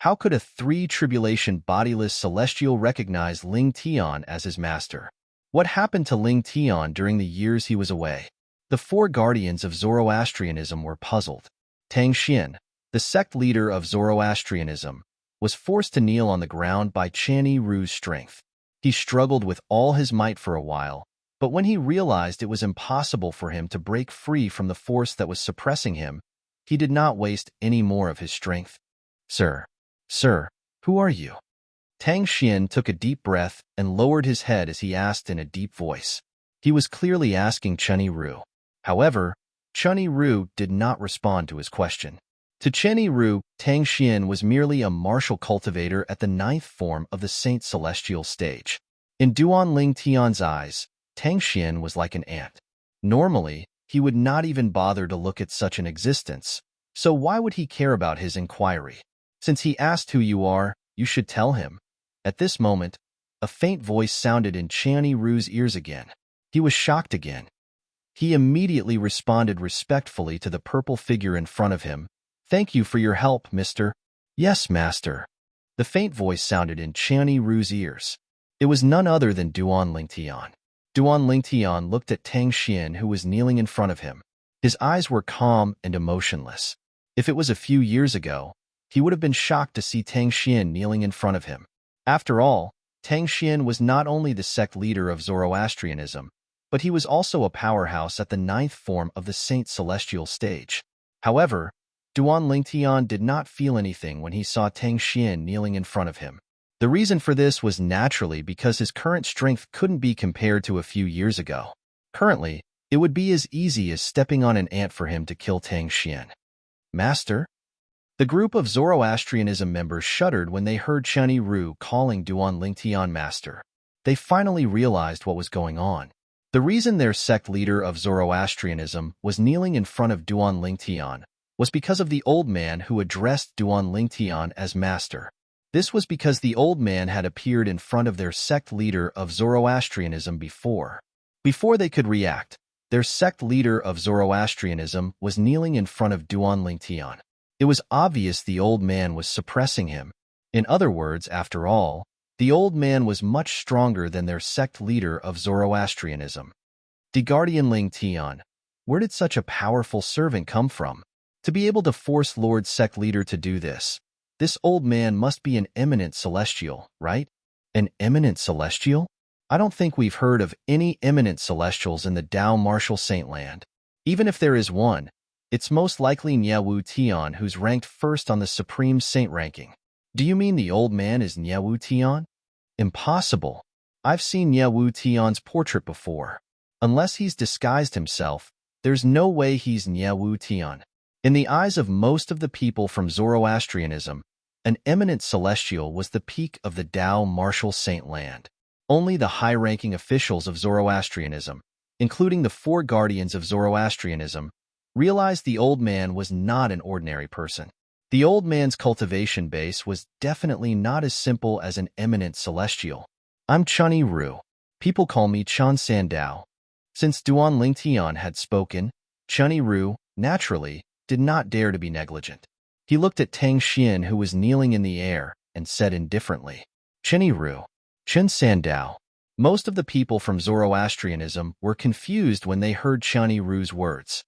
How could a three-tribulation bodiless celestial recognize Ling Tian as his master? What happened to Ling Tian during the years he was away? The four guardians of Zoroastrianism were puzzled. Tang Xian, the sect leader of Zoroastrianism, was forced to kneel on the ground by Chanyi Ru's strength. He struggled with all his might for a while, but when he realized it was impossible for him to break free from the force that was suppressing him, he did not waste any more of his strength. Sir, who are you? Tang Xian took a deep breath and lowered his head as he asked in a deep voice. He was clearly asking Chanyi Ru. However, Chanyi Ru did not respond to his question. To Chanyi Ru, Tang Xian was merely a martial cultivator at the ninth form of the Saint Celestial stage. In Duan Tian's eyes, Tang Xian was like an ant. Normally, he would not even bother to look at such an existence, so why would he care about his inquiry? Since he asked who you are, you should tell him. At this moment, a faint voice sounded in Chanyi Ru's ears again. He was shocked again. He immediately responded respectfully to the purple figure in front of him. "Thank you for your help, mister." "Yes, master." The faint voice sounded in Chanyi Ru's ears. It was none other than Duan Tian. Duan Tian looked at Tang Xian, who was kneeling in front of him. His eyes were calm and emotionless. If it was a few years ago, he would have been shocked to see Tang Xian kneeling in front of him. After all, Tang Xian was not only the sect leader of Zoroastrianism, but he was also a powerhouse at the ninth form of the Saint Celestial stage. However, Duan Tian did not feel anything when he saw Tang Xian kneeling in front of him. The reason for this was naturally because his current strength couldn't be compared to a few years ago. Currently, it would be as easy as stepping on an ant for him to kill Tang Xian. "Master?" The group of Zoroastrianism members shuddered when they heard Chanyi Ru calling Duan Tian master. They finally realized what was going on. The reason their sect leader of Zoroastrianism was kneeling in front of Duan Tian was because of the old man who addressed Duan Tian as master. This was because the old man had appeared in front of their sect leader of Zoroastrianism before. Before they could react, their sect leader of Zoroastrianism was kneeling in front of Duan Tian. It was obvious the old man was suppressing him. In other words, after all, the old man was much stronger than their sect leader of Zoroastrianism. The Guardian Tian, where did such a powerful servant come from? To be able to force Lord Sect Leader to do this old man must be an eminent celestial, right? An eminent celestial? I don't think we've heard of any eminent celestials in the Dao Martial Saint Land. Even if there is one, it's most likely Nyewu Tian, who's ranked first on the Supreme Saint ranking. Do you mean the old man is Nyewu Tian? Impossible. I've seen Nyewu Tian's portrait before. Unless he's disguised himself, there's no way he's Nyewu Tian. In the eyes of most of the people from Zoroastrianism, an eminent celestial was the peak of the Dao Martial Saint Land. Only the high-ranking officials of Zoroastrianism, including the four guardians of Zoroastrianism, realized the old man was not an ordinary person. The old man's cultivation base was definitely not as simple as an eminent celestial. I'm Chunny Ru. People call me Chun Sandao. Since Duan Lingtian had spoken, Chunny Ru, naturally, did not dare to be negligent. He looked at Tang Xian, who was kneeling in the air, and said indifferently, Chunny Ru, Chun Sandao. Most of the people from Zoroastrianism were confused when they heard Chunny Ru's words.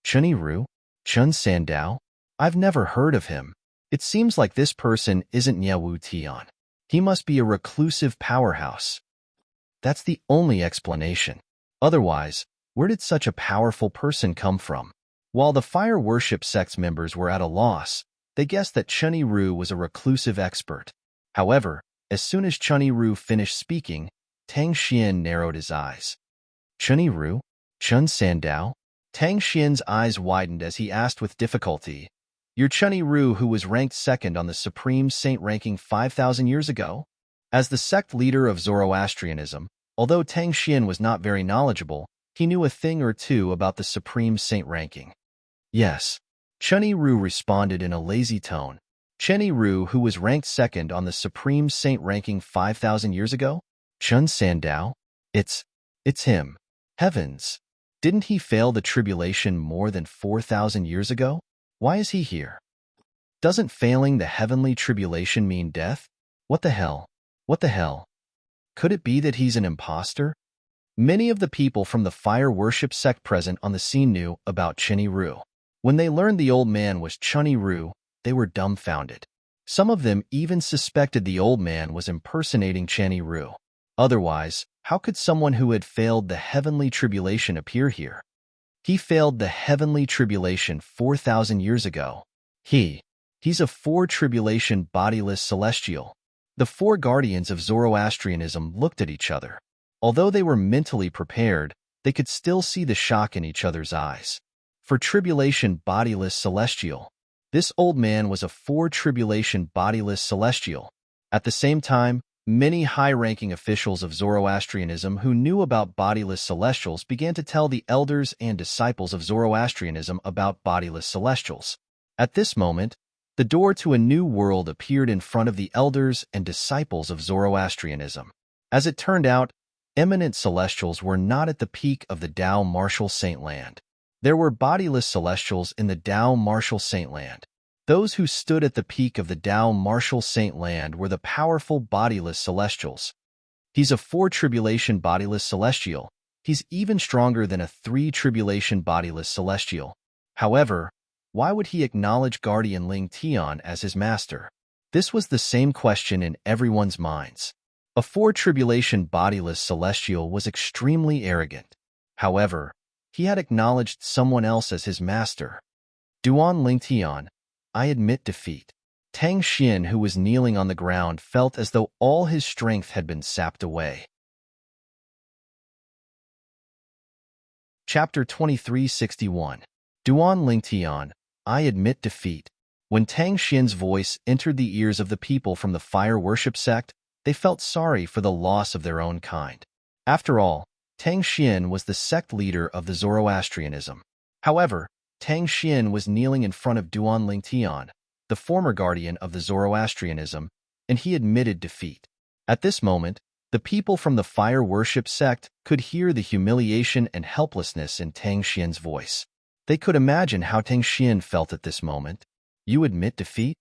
Chunny Ru? Chun Sandao? I've never heard of him. It seems like this person isn't Nyewu Tian. He must be a reclusive powerhouse. That's the only explanation. Otherwise, where did such a powerful person come from? While the fire worship sect's members were at a loss, they guessed that Chunny Ru was a reclusive expert. However, as soon as Chunny Ru finished speaking, Tang Xian narrowed his eyes. Chunny Ru? Chun Sandao? Tang Xian's eyes widened as he asked with difficulty, You're Chunny Ru, who was ranked second on the Supreme Saint ranking 5,000 years ago? As the sect leader of Zoroastrianism, although Tang Xian was not very knowledgeable, he knew a thing or two about the Supreme Saint ranking. Yes. Chunny Ru responded in a lazy tone. Chunny Ru, who was ranked second on the Supreme Saint ranking 5,000 years ago? Chun Sandao? It's him. Heavens! Didn't he fail the tribulation more than 4,000 years ago? Why is he here? Doesn't failing the heavenly tribulation mean death? What the hell? What the hell? Could it be that he's an imposter? Many of the people from the fire worship sect present on the scene knew about Chunny Ru. When they learned the old man was Chunny Ru, they were dumbfounded. Some of them even suspected the old man was impersonating Chunny Ru. Otherwise, how could someone who had failed the heavenly tribulation appear here? He failed the heavenly tribulation 4,000 years ago. He's a four-tribulation bodiless celestial. The four guardians of Zoroastrianism looked at each other. Although they were mentally prepared, they could still see the shock in each other's eyes. For tribulation bodiless celestial, this old man was a four-tribulation bodiless celestial. At the same time, many high-ranking officials of Zoroastrianism who knew about bodiless celestials began to tell the elders and disciples of Zoroastrianism about bodiless celestials. At this moment, the door to a new world appeared in front of the elders and disciples of Zoroastrianism. As it turned out, eminent celestials were not at the peak of the Tao Martial Saint Land. There were bodiless celestials in the Tao Martial Saint Land. Those who stood at the peak of the Tao Martial Saint Land were the powerful bodiless celestials. He's a four-tribulation bodiless celestial. He's even stronger than a three-tribulation bodiless celestial. However, why would he acknowledge Guardian Ling Tian as his master? This was the same question in everyone's minds. A four-tribulation bodiless celestial was extremely arrogant. However, he had acknowledged someone else as his master. Duan Ling Tian, I admit defeat. Tang Xian, who was kneeling on the ground, felt as though all his strength had been sapped away. Chapter 2361. Duan Ling Tian, I admit defeat. When Tang Xian's voice entered the ears of the people from the fire worship sect, they felt sorry for the loss of their own kind. After all, Tang Xian was the sect leader of the Zoroastrianism. However, Tang Xian was kneeling in front of Duan Ling Tian, the former guardian of the Zoroastrianism, and he admitted defeat. At this moment, the people from the fire worship sect could hear the humiliation and helplessness in Tang Xian's voice. They could imagine how Tang Xian felt at this moment. You admit defeat?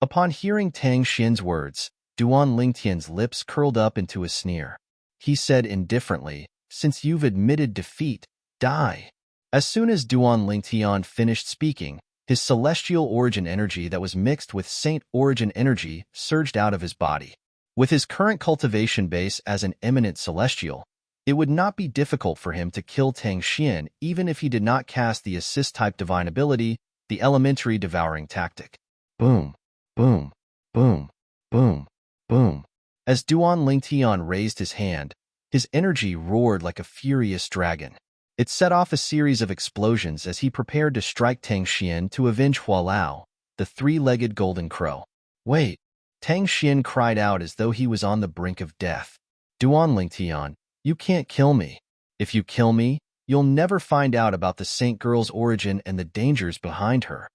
Upon hearing Tang Xian's words, Duan Ling Tian's lips curled up into a sneer. He said indifferently, Since you've admitted defeat, die. As soon as Duan Ling Tian finished speaking, his celestial origin energy that was mixed with saint origin energy surged out of his body. With his current cultivation base as an eminent celestial, it would not be difficult for him to kill Tang Xian even if he did not cast the assist-type divine ability, the elementary devouring tactic. Boom, boom, boom, boom, boom. As Duan Ling Tian raised his hand, his energy roared like a furious dragon. It set off a series of explosions as he prepared to strike Tang Xian to avenge Hualao, the three-legged golden crow. Wait! Tang Xian cried out as though he was on the brink of death. Duan Ling Tian, you can't kill me. If you kill me, you'll never find out about the saint girl's origin and the dangers behind her.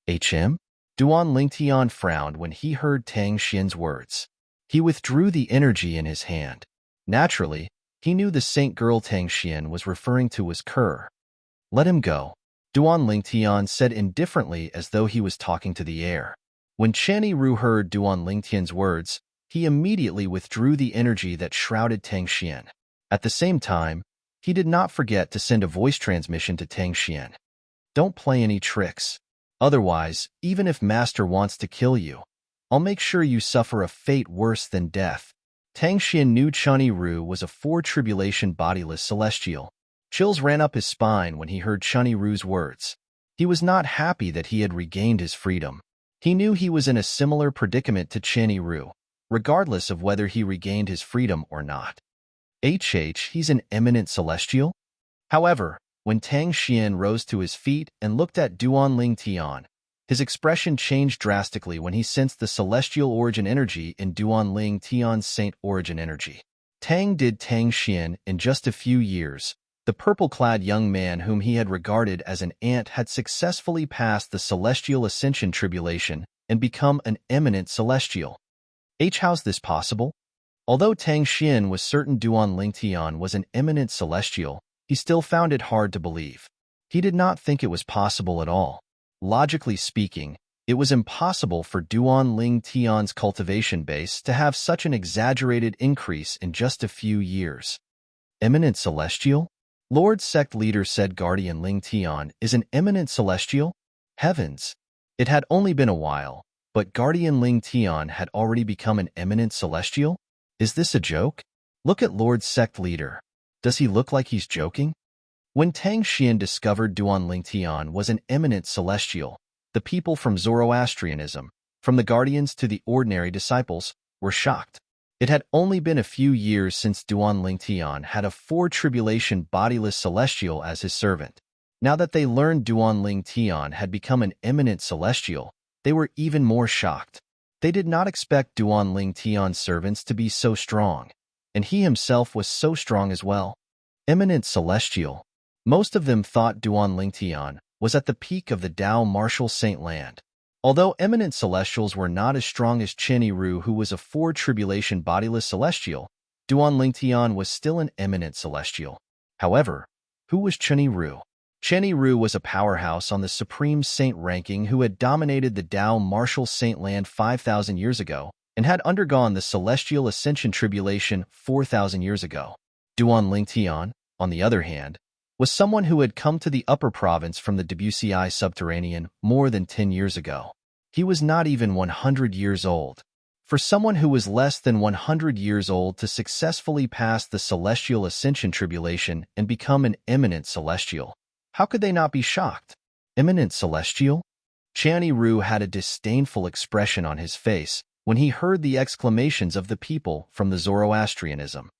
HM? Duan Ling Tian frowned when he heard Tang Xian's words. He withdrew the energy in his hand. Naturally, he knew the saint girl Tang Xian was referring to was Kerr. Let him go, Duan Lingtian said indifferently as though he was talking to the air. When Channy Ru heard Duan Lingtian's words, he immediately withdrew the energy that shrouded Tang Xian. At the same time, he did not forget to send a voice transmission to Tang Xian. Don't play any tricks. Otherwise, even if Master wants to kill you, I'll make sure you suffer a fate worse than death. Tang Xian knew Channy Ru was a four-tribulation bodiless celestial. Chills ran up his spine when he heard Channy Ru's words. He was not happy that he had regained his freedom. He knew he was in a similar predicament to Channy Ru, regardless of whether he regained his freedom or not. He's an eminent celestial? However, when Tang Xian rose to his feet and looked at Duan Lingtian, his expression changed drastically when he sensed the celestial origin energy in Duan Lingtian's saint origin energy. Tang Xian in just a few years. The purple-clad young man whom he had regarded as an ant had successfully passed the celestial ascension tribulation and become an eminent celestial. How's this possible? Although Tang Xian was certain Duan Lingtian was an eminent celestial, he still found it hard to believe. He did not think it was possible at all. Logically speaking, it was impossible for Duan Lingtian's cultivation base to have such an exaggerated increase in just a few years. Eminent celestial? Lord Sect Leader said Guardian Lingtian is an eminent celestial? Heavens! It had only been a while, but Guardian Lingtian had already become an eminent celestial? Is this a joke? Look at Lord Sect Leader. Does he look like he's joking? When Tang Xian discovered Duan Lingtian was an eminent celestial, the people from Zoroastrianism, from the guardians to the ordinary disciples, were shocked. It had only been a few years since Duan Lingtian had a four-tribulation bodiless celestial as his servant. Now that they learned Duan Lingtian had become an eminent celestial, they were even more shocked. They did not expect Duan Lingtian's servants to be so strong, and he himself was so strong as well. Eminent celestial. Most of them thought Duan Lingtian was at the peak of the Tao martial saint land. Although eminent celestials were not as strong as Channy Ru, who was a four-tribulation bodiless celestial, Duan Lingtian was still an eminent celestial. However, who was Channy Ru? Channy Ru was a powerhouse on the Supreme Saint ranking who had dominated the Tao martial saint land 5,000 years ago and had undergone the celestial ascension tribulation 4,000 years ago. Duan Lingtian, on the other hand, was someone who had come to the upper province from the Debussy subterranean more than 10 years ago. He was not even 100 years old. For someone who was less than 100 years old to successfully pass the celestial ascension tribulation and become an eminent celestial, how could they not be shocked? Eminent celestial? Channy Ru had a disdainful expression on his face when he heard the exclamations of the people from the Zoroastrianism.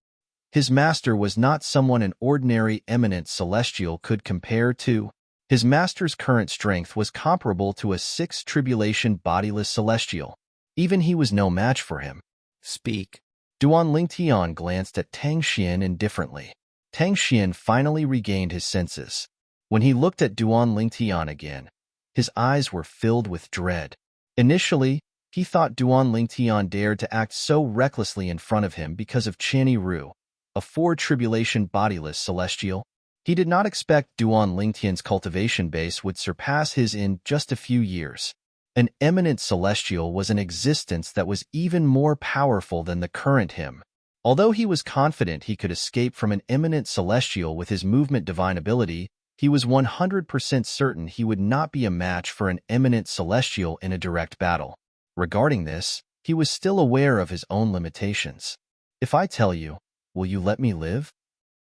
His master was not someone an ordinary eminent celestial could compare to. His master's current strength was comparable to a sixth-tribulation bodiless celestial. Even he was no match for him. Speak. Duan Lingtian glanced at Tang Xian indifferently. Tang Xian finally regained his senses. When he looked at Duan Lingtian again, his eyes were filled with dread. Initially, he thought Duan Lingtian dared to act so recklessly in front of him because of Channy Ru, a four-tribulation bodiless celestial. He did not expect Duan Lingtian's cultivation base would surpass his in just a few years. An eminent celestial was an existence that was even more powerful than the current him. Although he was confident he could escape from an eminent celestial with his movement divine ability, he was 100% certain he would not be a match for an eminent celestial in a direct battle. Regarding this, he was still aware of his own limitations. If I tell you, will you let me live?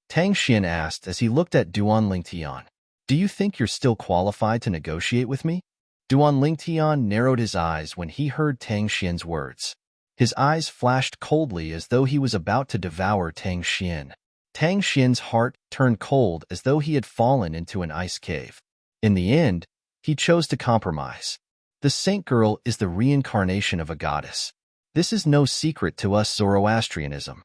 Tang Xian asked as he looked at Duan Lingtian. Do you think you're still qualified to negotiate with me? Duan Lingtian narrowed his eyes when he heard Tang Xian's words. His eyes flashed coldly as though he was about to devour Tang Xian. Tang Xian's heart turned cold as though he had fallen into an ice cave. In the end, he chose to compromise. The Saint Girl is the reincarnation of a goddess. This is no secret to us Zoroastrianism.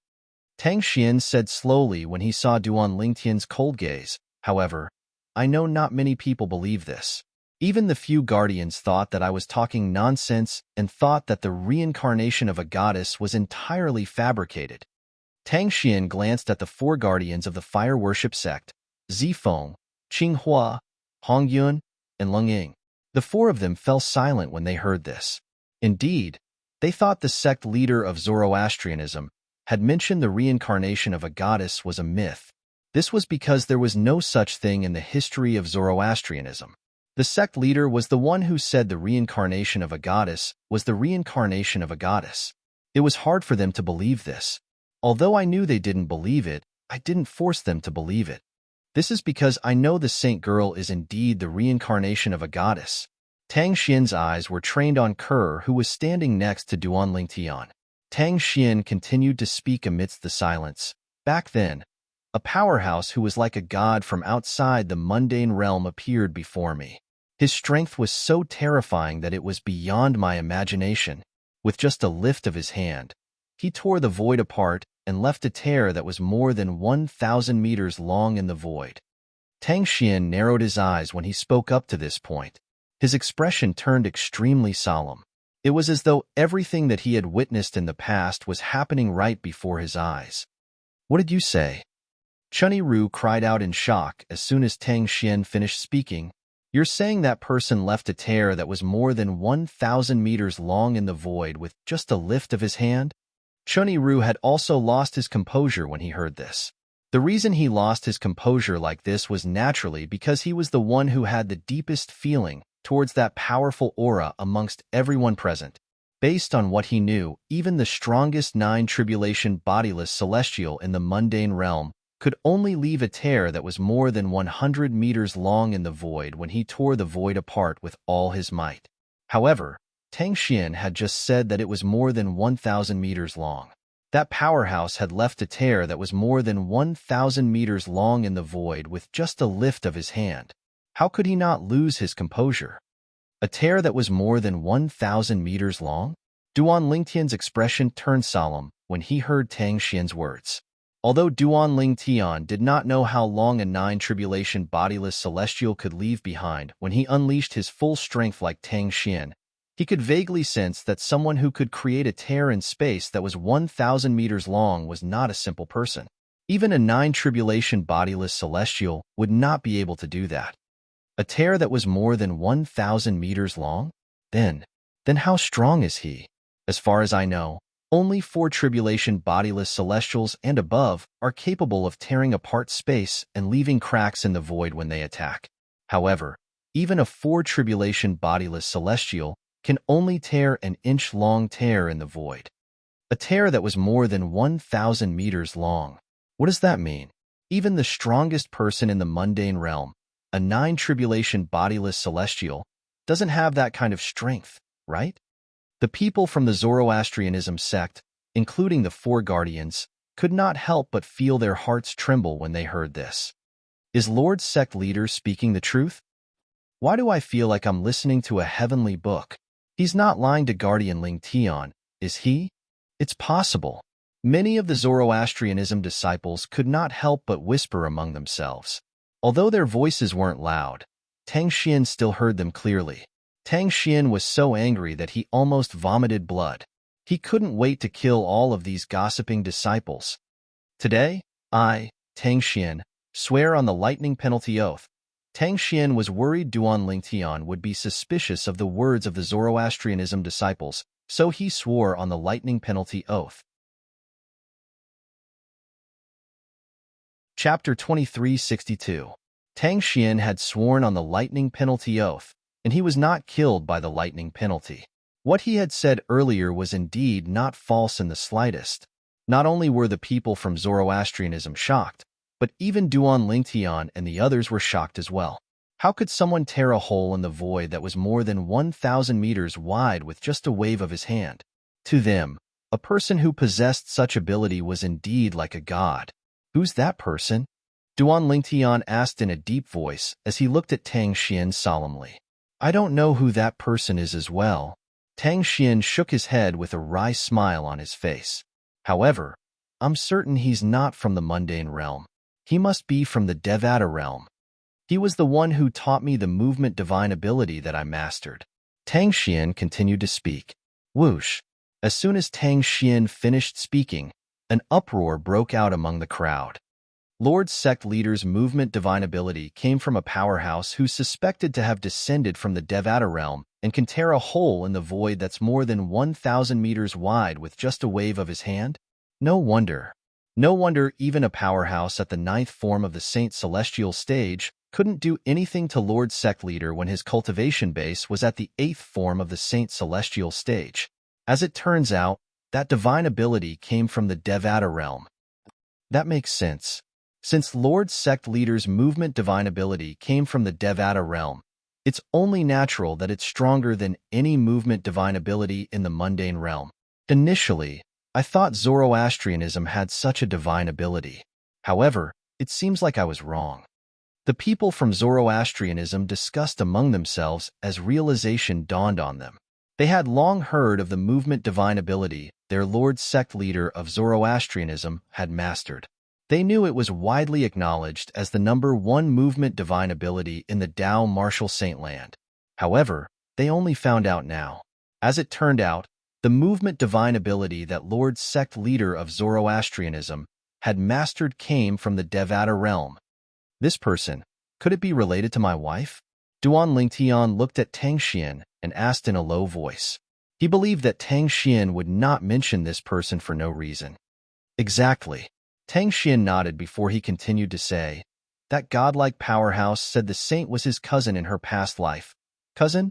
Tang Xian said slowly when he saw Duan Lingtian's cold gaze. However, I know not many people believe this. Even the few guardians thought that I was talking nonsense and thought that the reincarnation of a goddess was entirely fabricated. Tang Xian glanced at the four guardians of the fire worship sect, Zifeng, Qinghua, Hongyun, and Leng Ying. The four of them fell silent when they heard this. Indeed, they thought the sect leader of Zoroastrianism had mentioned the reincarnation of a goddess was a myth. This was because there was no such thing in the history of Zoroastrianism. The sect leader was the one who said the reincarnation of a goddess was the reincarnation of a goddess. It was hard for them to believe this. Although I knew they didn't believe it, I didn't force them to believe it. This is because I know the saint girl is indeed the reincarnation of a goddess. Tang Xian's eyes were trained on Kerr, who was standing next to Duan Lingtian. Tang Xian continued to speak amidst the silence. Back then, a powerhouse who was like a god from outside the mundane realm appeared before me. His strength was so terrifying that it was beyond my imagination. With just a lift of his hand, he tore the void apart and left a tear that was more than 1,000 meters long in the void. Tang Xian narrowed his eyes when he spoke up to this point. His expression turned extremely solemn. It was as though everything that he had witnessed in the past was happening right before his eyes. "What did you say?" Chunyi Ru cried out in shock as soon as Tang Xian finished speaking. "You're saying that person left a tear that was more than 1,000 meters long in the void with just a lift of his hand?" Chunyi Ru had also lost his composure when he heard this. The reason he lost his composure like this was naturally because he was the one who had the deepest feeling towards that powerful aura amongst everyone present. Based on what he knew, even the strongest nine-tribulation bodiless celestial in the mundane realm could only leave a tear that was more than 100 meters long in the void when he tore the void apart with all his might. However, Tang Xian had just said that it was more than 1,000 meters long. That powerhouse had left a tear that was more than 1,000 meters long in the void with just a lift of his hand. How could he not lose his composure? A tear that was more than 1,000 meters long? Duan Lingtian's expression turned solemn when he heard Tang Xian's words. Although Duan Lingtian did not know how long a nine-tribulation bodiless celestial could leave behind when he unleashed his full strength like Tang Xian, he could vaguely sense that someone who could create a tear in space that was 1,000 meters long was not a simple person. Even a nine-tribulation bodiless celestial would not be able to do that. A tear that was more than 1,000 meters long? Then how strong is he? As far as I know, only 4 tribulation bodiless celestials and above are capable of tearing apart space and leaving cracks in the void when they attack. However, even a 4 tribulation bodiless celestial can only tear an inch-long tear in the void. A tear that was more than 1,000 meters long. What does that mean? Even the strongest person in the mundane realm, a nine-tribulation bodiless celestial, doesn't have that kind of strength, right? The people from the Zoroastrianism sect, including the 4 guardians, could not help but feel their hearts tremble when they heard this. Is Lord's sect leader speaking the truth? Why do I feel like I'm listening to a heavenly book? He's not lying to Guardian Ling Tian, is he? It's possible. Many of the Zoroastrianism disciples could not help but whisper among themselves. Although their voices weren't loud, Tang Xian still heard them clearly. Tang Xian was so angry that he almost vomited blood. He couldn't wait to kill all of these gossiping disciples. Today, I, Tang Xian, swear on the lightning penalty oath. Tang Xian was worried Duan Lingtian would be suspicious of the words of the Zoroastrianism disciples, so he swore on the lightning penalty oath. Chapter 2362. Tang Xian had sworn on the lightning penalty oath, and he was not killed by the lightning penalty. What he had said earlier was indeed not false in the slightest. Not only were the people from Zoroastrianism shocked, but even Duan Lingtian and the others were shocked as well. How could someone tear a hole in the void that was more than 1,000 meters wide with just a wave of his hand? To them, a person who possessed such ability was indeed like a god. Who's that person? Duan Lingtian asked in a deep voice as he looked at Tang Xian solemnly. I don't know who that person is as well. Tang Xian shook his head with a wry smile on his face. However, I'm certain he's not from the mundane realm. He must be from the Devata realm. He was the one who taught me the movement divine ability that I mastered. Tang Xian continued to speak. Whoosh! As soon as Tang Xian finished speaking, an uproar broke out among the crowd. Lord Sect Leader's movement divine ability came from a powerhouse who's suspected to have descended from the Devata realm and can tear a hole in the void that's more than 1,000 meters wide with just a wave of his hand? No wonder. No wonder even a powerhouse at the 9th form of the Saint Celestial stage couldn't do anything to Lord Sect Leader when his cultivation base was at the 8th form of the Saint Celestial stage. As it turns out, that divine ability came from the Devata realm. That makes sense. Since Lord Sect Leader's movement divine ability came from the Devata realm, it's only natural that it's stronger than any movement divine ability in the mundane realm. Initially, I thought Zoroastrianism had such a divine ability. However, it seems like I was wrong. The people from Zoroastrianism discussed among themselves as realization dawned on them. They had long heard of the movement divine ability their Lord Sect Leader of Zoroastrianism had mastered. They knew it was widely acknowledged as the #1 movement divine ability in the Tao Martial Saint Land. However, they only found out now. As it turned out, the movement divine ability that Lord Sect Leader of Zoroastrianism had mastered came from the Devata realm. This person, could it be related to my wife? Duan Lingtian looked at Tang Xian and asked in a low voice. He believed that Tang Xian would not mention this person for no reason. Exactly. Tang Xian nodded before he continued to say, that godlike powerhouse said the saint was his cousin in her past life. Cousin?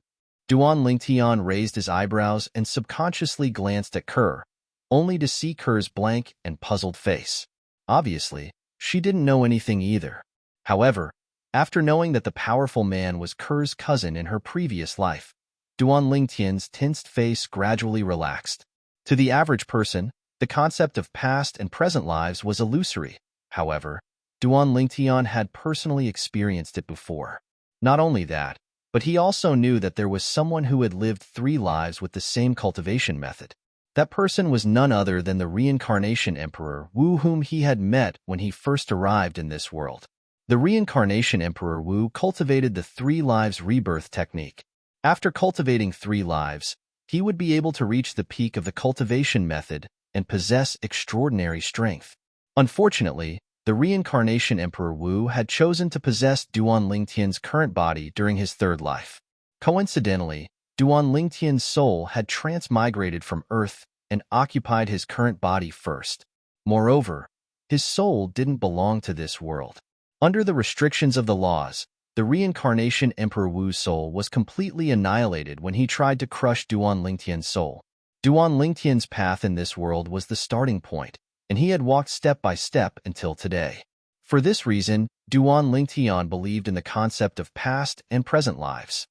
Duan Lingtian raised his eyebrows and subconsciously glanced at Kerr, only to see Kerr's blank and puzzled face. Obviously, she didn't know anything either. However, after knowing that the powerful man was Kerr's cousin in her previous life, Duan Lingtian's tensed face gradually relaxed. To the average person, the concept of past and present lives was illusory. However, Duan Lingtian had personally experienced it before. Not only that, but he also knew that there was someone who had lived 3 lives with the same cultivation method. That person was none other than the Reincarnation Emperor Wu, whom he had met when he first arrived in this world. The Reincarnation Emperor Wu cultivated the 3 lives rebirth technique. After cultivating 3 lives, he would be able to reach the peak of the cultivation method and possess extraordinary strength. Unfortunately, the Reincarnation Emperor Wu had chosen to possess Duan Lingtian's current body during his 3rd life. Coincidentally, Duan Lingtian's soul had transmigrated from Earth and occupied his current body first. Moreover, his soul didn't belong to this world. Under the restrictions of the laws, the Reincarnation Emperor Wu's soul was completely annihilated when he tried to crush Duan Lingtian's soul. Duan Lingtian's path in this world was the starting point, and he had walked step by step until today. For this reason, Duan Lingtian believed in the concept of past and present lives.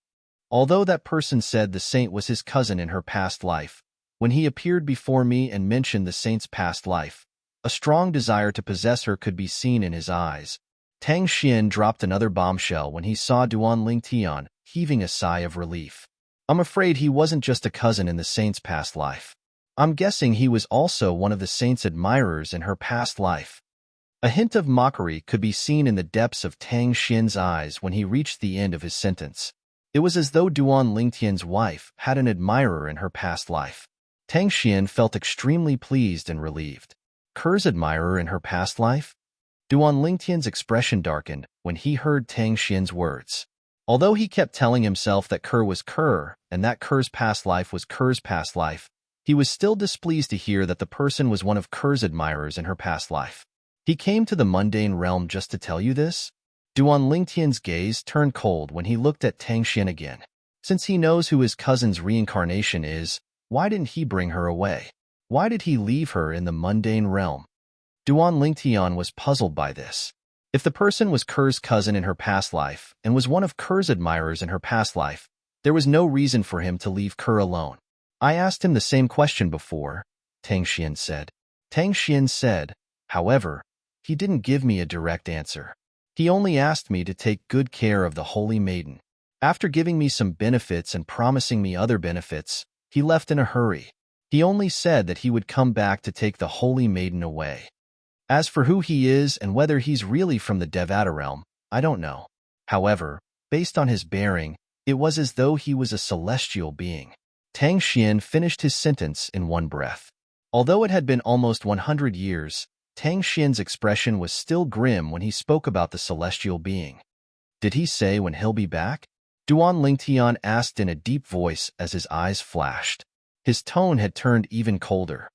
Although that person said the saint was his cousin in her past life, when he appeared before me and mentioned the saint's past life, a strong desire to possess her could be seen in his eyes. Tang Xian dropped another bombshell when he saw Duan Lingtian heaving a sigh of relief. I'm afraid he wasn't just a cousin in the saint's past life. I'm guessing he was also one of the saint's admirers in her past life. A hint of mockery could be seen in the depths of Tang Xian's eyes when he reached the end of his sentence. It was as though Duan Lingtian's wife had an admirer in her past life. Tang Xian felt extremely pleased and relieved. Kerr's admirer in her past life? Duan Lingtian's expression darkened when he heard Tang Xian's words. Although he kept telling himself that Kerr was Kerr and that Kerr's past life was Kerr's past life, he was still displeased to hear that the person was one of Kerr's admirers in her past life. He came to the mundane realm just to tell you this? Duan Lingtian's gaze turned cold when he looked at Tang Xian again. Since he knows who his cousin's reincarnation is, why didn't he bring her away? Why did he leave her in the mundane realm? Duan Lingtian was puzzled by this. If the person was Kerr's cousin in her past life and was one of Kerr's admirers in her past life, there was no reason for him to leave Kerr alone. I asked him the same question before, Tang Xian said. Tang Xian said, however, he didn't give me a direct answer. He only asked me to take good care of the Holy Maiden. After giving me some benefits and promising me other benefits, he left in a hurry. He only said that he would come back to take the Holy Maiden away. As for who he is and whether he's really from the Devata realm, I don't know. However, based on his bearing, it was as though he was a celestial being. Tang Xian finished his sentence in one breath. Although it had been almost 100 years, Tang Xian's expression was still grim when he spoke about the celestial being. Did he say when he'll be back? Duan Lingtian asked in a deep voice as his eyes flashed. His tone had turned even colder.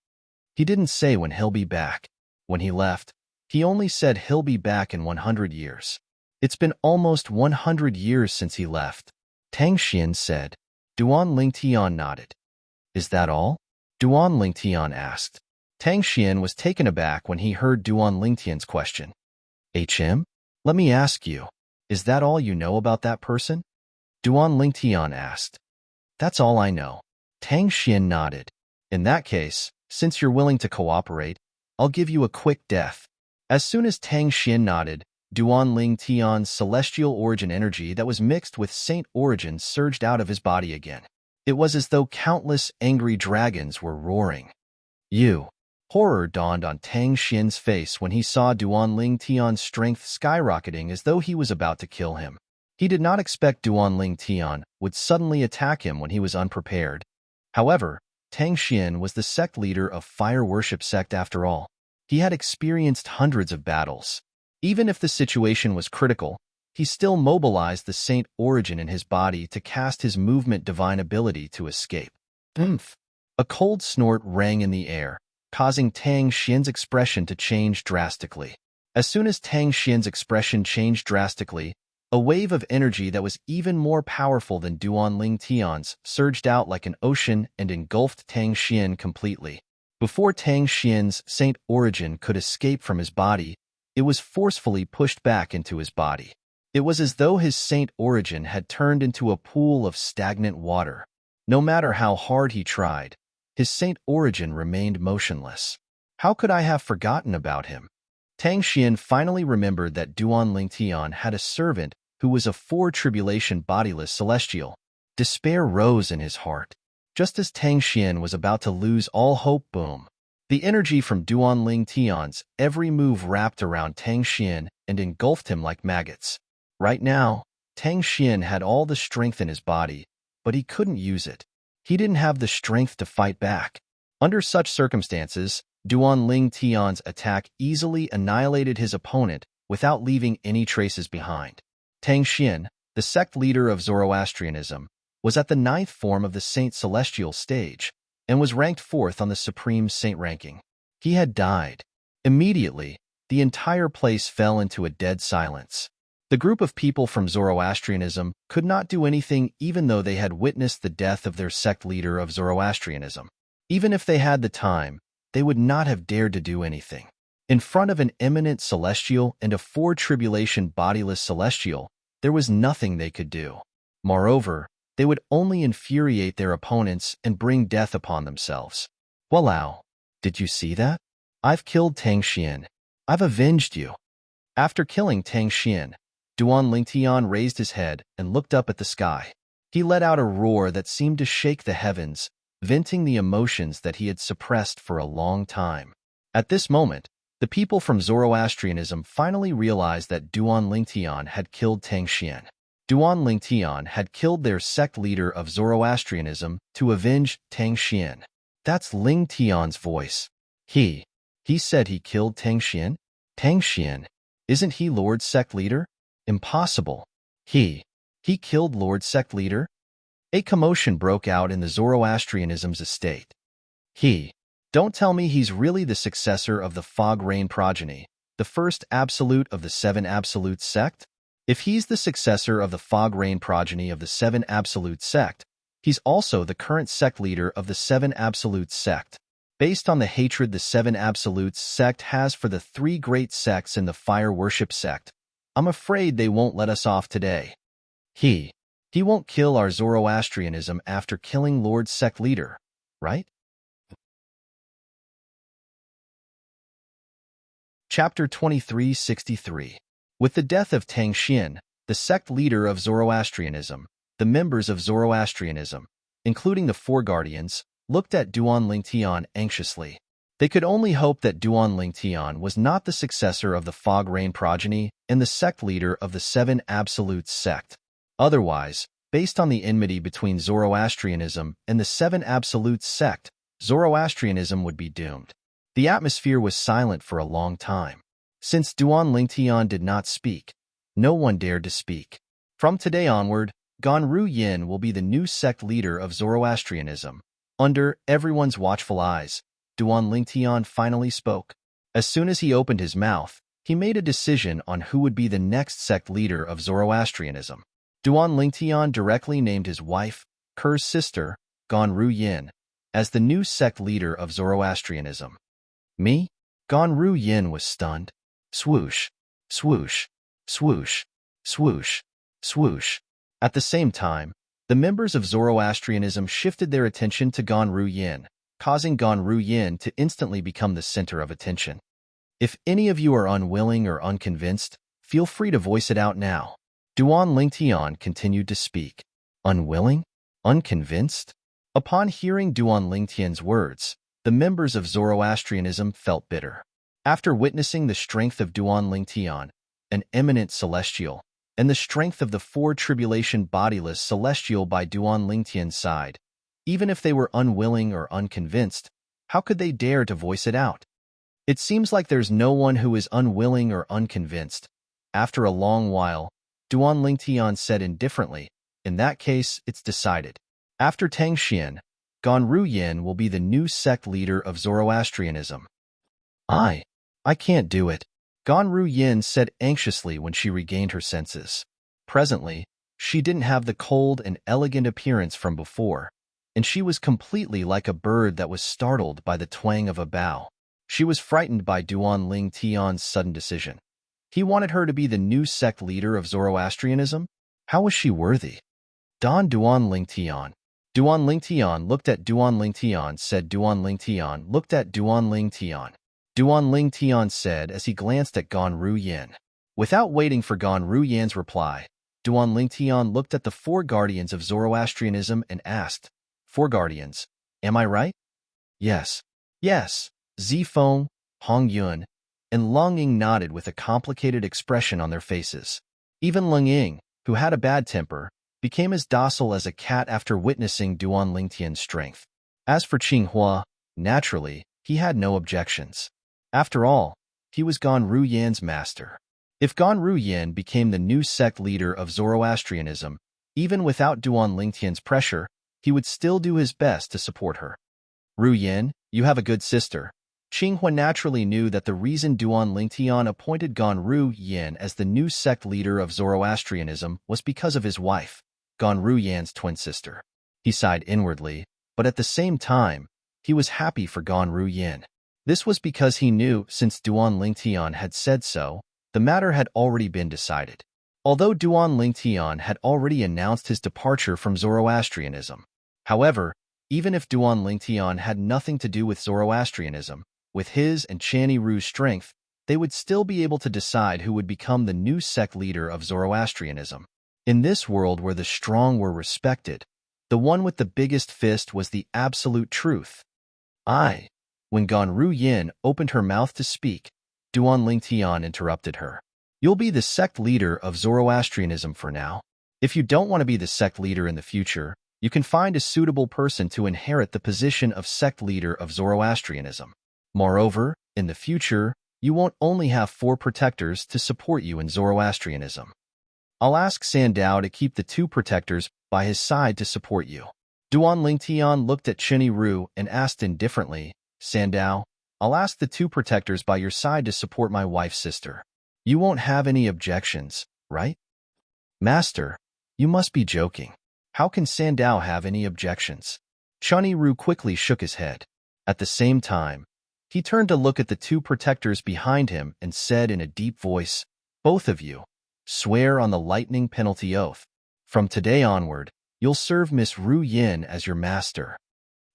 He didn't say when he'll be back. When he left, he only said he'll be back in 100 years. It's been almost 100 years since he left, Tang Xian said. Duan Lingtian nodded. Is that all? Duan Lingtian asked. Tang Xian was taken aback when he heard Duan Lingtian's question. HM? Let me ask you, is that all you know about that person? Duan Lingtian asked. That's all I know. Tang Xian nodded. In that case, since you're willing to cooperate, I'll give you a quick death. As soon as Tang Xian nodded, Duan Lingtian's celestial origin energy that was mixed with saint origin surged out of his body again. It was as though countless angry dragons were roaring. You. Horror dawned on Tang Xian's face when he saw Duan Lingtian's strength skyrocketing as though he was about to kill him. He did not expect Duan Lingtian would suddenly attack him when he was unprepared. However, Tang Xian was the sect leader of fire worship sect after all. He had experienced hundreds of battles. Even if the situation was critical, he still mobilized the saint origin in his body to cast his movement divine ability to escape. Oomph! A cold snort rang in the air, causing Tang Xian's expression to change drastically. As soon as Tang Xian's expression changed drastically, a wave of energy that was even more powerful than Duan Lingtian's surged out like an ocean and engulfed Tang Xian completely. Before Tang Xian's saint origin could escape from his body, it was forcefully pushed back into his body. It was as though his saint origin had turned into a pool of stagnant water. No matter how hard he tried, his saint origin remained motionless. How could I have forgotten about him? Tang Xian finally remembered that Duan Lingtian had a servant who was a four-tribulation bodiless celestial. Despair rose in his heart. Just as Tang Xian was about to lose all hope, boom. The energy from Duan Lingtian's every move wrapped around Tang Xian and engulfed him like maggots. Right now, Tang Xian had all the strength in his body, but he couldn't use it. He didn't have the strength to fight back. Under such circumstances, Duan Lingtian's attack easily annihilated his opponent without leaving any traces behind. Tang Xian, the sect leader of Zoroastrianism, was at the 9th form of the Saint Celestial stage and was ranked 4th on the Supreme Saint ranking. He had died. Immediately, the entire place fell into a dead silence. The group of people from Zoroastrianism could not do anything even though they had witnessed the death of their sect leader of Zoroastrianism. Even if they had the time, they would not have dared to do anything. In front of an eminent celestial and a four-tribulation bodiless celestial, there was nothing they could do. Moreover, they would only infuriate their opponents and bring death upon themselves. Walao, did you see that? I've killed Tang Xian. I've avenged you. After killing Tang Xian, Duan Lingtian raised his head and looked up at the sky. He let out a roar that seemed to shake the heavens, venting the emotions that he had suppressed for a long time. At this moment, the people from Zoroastrianism finally realized that Duan Lingtian had killed Tang Xian. Duan Lingtian had killed their sect leader of Zoroastrianism to avenge Tang Xian. That's Lingtian's voice. He said he killed Tang Xian? Tang Xian, isn't he Lord Sect Leader? Impossible. He killed Lord Sect Leader? A commotion broke out in the Zoroastrianism's estate. Don't tell me he's really the successor of the Fog Rain progeny, the first absolute of the 7 Absolute sect? If he's the successor of the Fog Rain progeny of the 7 Absolute sect, he's also the current sect leader of the 7 Absolute sect. Based on the hatred the 7 Absolutes sect has for the 3 great sects in the Fire Worship sect, I'm afraid they won't let us off today. He won't kill our Zoroastrianism after killing Lord Sect Leader, right? Chapter 2363. With the death of Tang Xian, the sect leader of Zoroastrianism, the members of Zoroastrianism, including the 4 guardians, looked at Duan Lingtian anxiously. They could only hope that Duan Lingtian was not the successor of the Fog Rain progeny and the sect leader of the Seven Absolutes sect. Otherwise, based on the enmity between Zoroastrianism and the Seven Absolutes sect, Zoroastrianism would be doomed. The atmosphere was silent for a long time. Since Duan Lingtian did not speak, no one dared to speak. From today onward, Ganru Yin will be the new sect leader of Zoroastrianism. Under everyone's watchful eyes, Duan Lingtian finally spoke. As soon as he opened his mouth, he made a decision on who would be the next sect leader of Zoroastrianism. Duan Lingtian directly named his wife, Ker's sister, Ganru Yin, as the new sect leader of Zoroastrianism. Me? Ganru Yin was stunned. Swoosh, swoosh, swoosh, swoosh, swoosh. At the same time, the members of Zoroastrianism shifted their attention to Ganru Yin, causing Ganru Yin to instantly become the center of attention. If any of you are unwilling or unconvinced, feel free to voice it out now. Duan Lingtian continued to speak. Unwilling? Unconvinced? Upon hearing Duan Lingtian's words, the members of Zoroastrianism felt bitter. After witnessing the strength of Duan Lingtian, an eminent celestial, and the strength of the four tribulation bodiless celestial by Duan Lingtian's side, even if they were unwilling or unconvinced, how could they dare to voice it out? It seems like there's no one who is unwilling or unconvinced. After a long while, Duan Lingtian said indifferently, in that case, it's decided. After Tang Xian, Ganru Yin will be the new sect leader of Zoroastrianism. I can't do it, Ganru Yin said anxiously when she regained her senses. Presently, she didn't have the cold and elegant appearance from before, and she was completely like a bird that was startled by the twang of a bow. She was frightened by Duan Lingtian's sudden decision. He wanted her to be the new sect leader of Zoroastrianism? How was she worthy? Duan Lingtian. Duan Lingtian looked at Duan Lingtian said Duan Lingtian looked at Duan Lingtian. Duan Lingtian said as he glanced at Ganru Yin. Without waiting for Ganru Yin's reply, Duan Lingtian looked at the four guardians of Zoroastrianism and asked, Four guardians, am I right? Yes. Yes. Zifeng, Hong Yun, and Leng Ying nodded with a complicated expression on their faces. Even Leng Ying, who had a bad temper, became as docile as a cat after witnessing Duan Lingtian's strength. As for Qinghua, naturally, he had no objections. After all, he was Ganru Yin's master. If Ganru Yin became the new sect leader of Zoroastrianism, even without Duan Lingtian's pressure, he would still do his best to support her. Ru Yin, you have a good sister. Qinghua naturally knew that the reason Duan Lingtian appointed Ganru Yin as the new sect leader of Zoroastrianism was because of his wife, Ganru Yin's twin sister. He sighed inwardly, but at the same time, he was happy for Ganru Yin. This was because he knew, since Duan Lingtian had said so, the matter had already been decided. Although Duan Lingtian had already announced his departure from Zoroastrianism. However, even if Duan Lingtian had nothing to do with Zoroastrianism, with his and Channy Ru's strength, they would still be able to decide who would become the new sect leader of Zoroastrianism. In this world where the strong were respected, the one with the biggest fist was the absolute truth. When Ganru Yin opened her mouth to speak, Duan Lingtian interrupted her. You'll be the sect leader of Zoroastrianism for now. If you don't want to be the sect leader in the future, you can find a suitable person to inherit the position of sect leader of Zoroastrianism. Moreover, in the future, you won't only have 4 protectors to support you in Zoroastrianism. I'll ask Sandao to keep the 2 protectors by his side to support you. Duan Lingtian looked at Channy Ru and asked indifferently, Sandao, I'll ask the 2 protectors by your side to support my wife's sister. You won't have any objections, right? Master, you must be joking. How can Sandao have any objections? Channy Ru quickly shook his head. At the same time, he turned to look at the 2 protectors behind him and said in a deep voice, Both of you, swear on the lightning penalty oath. From today onward, you'll serve Miss Ru Yin as your master.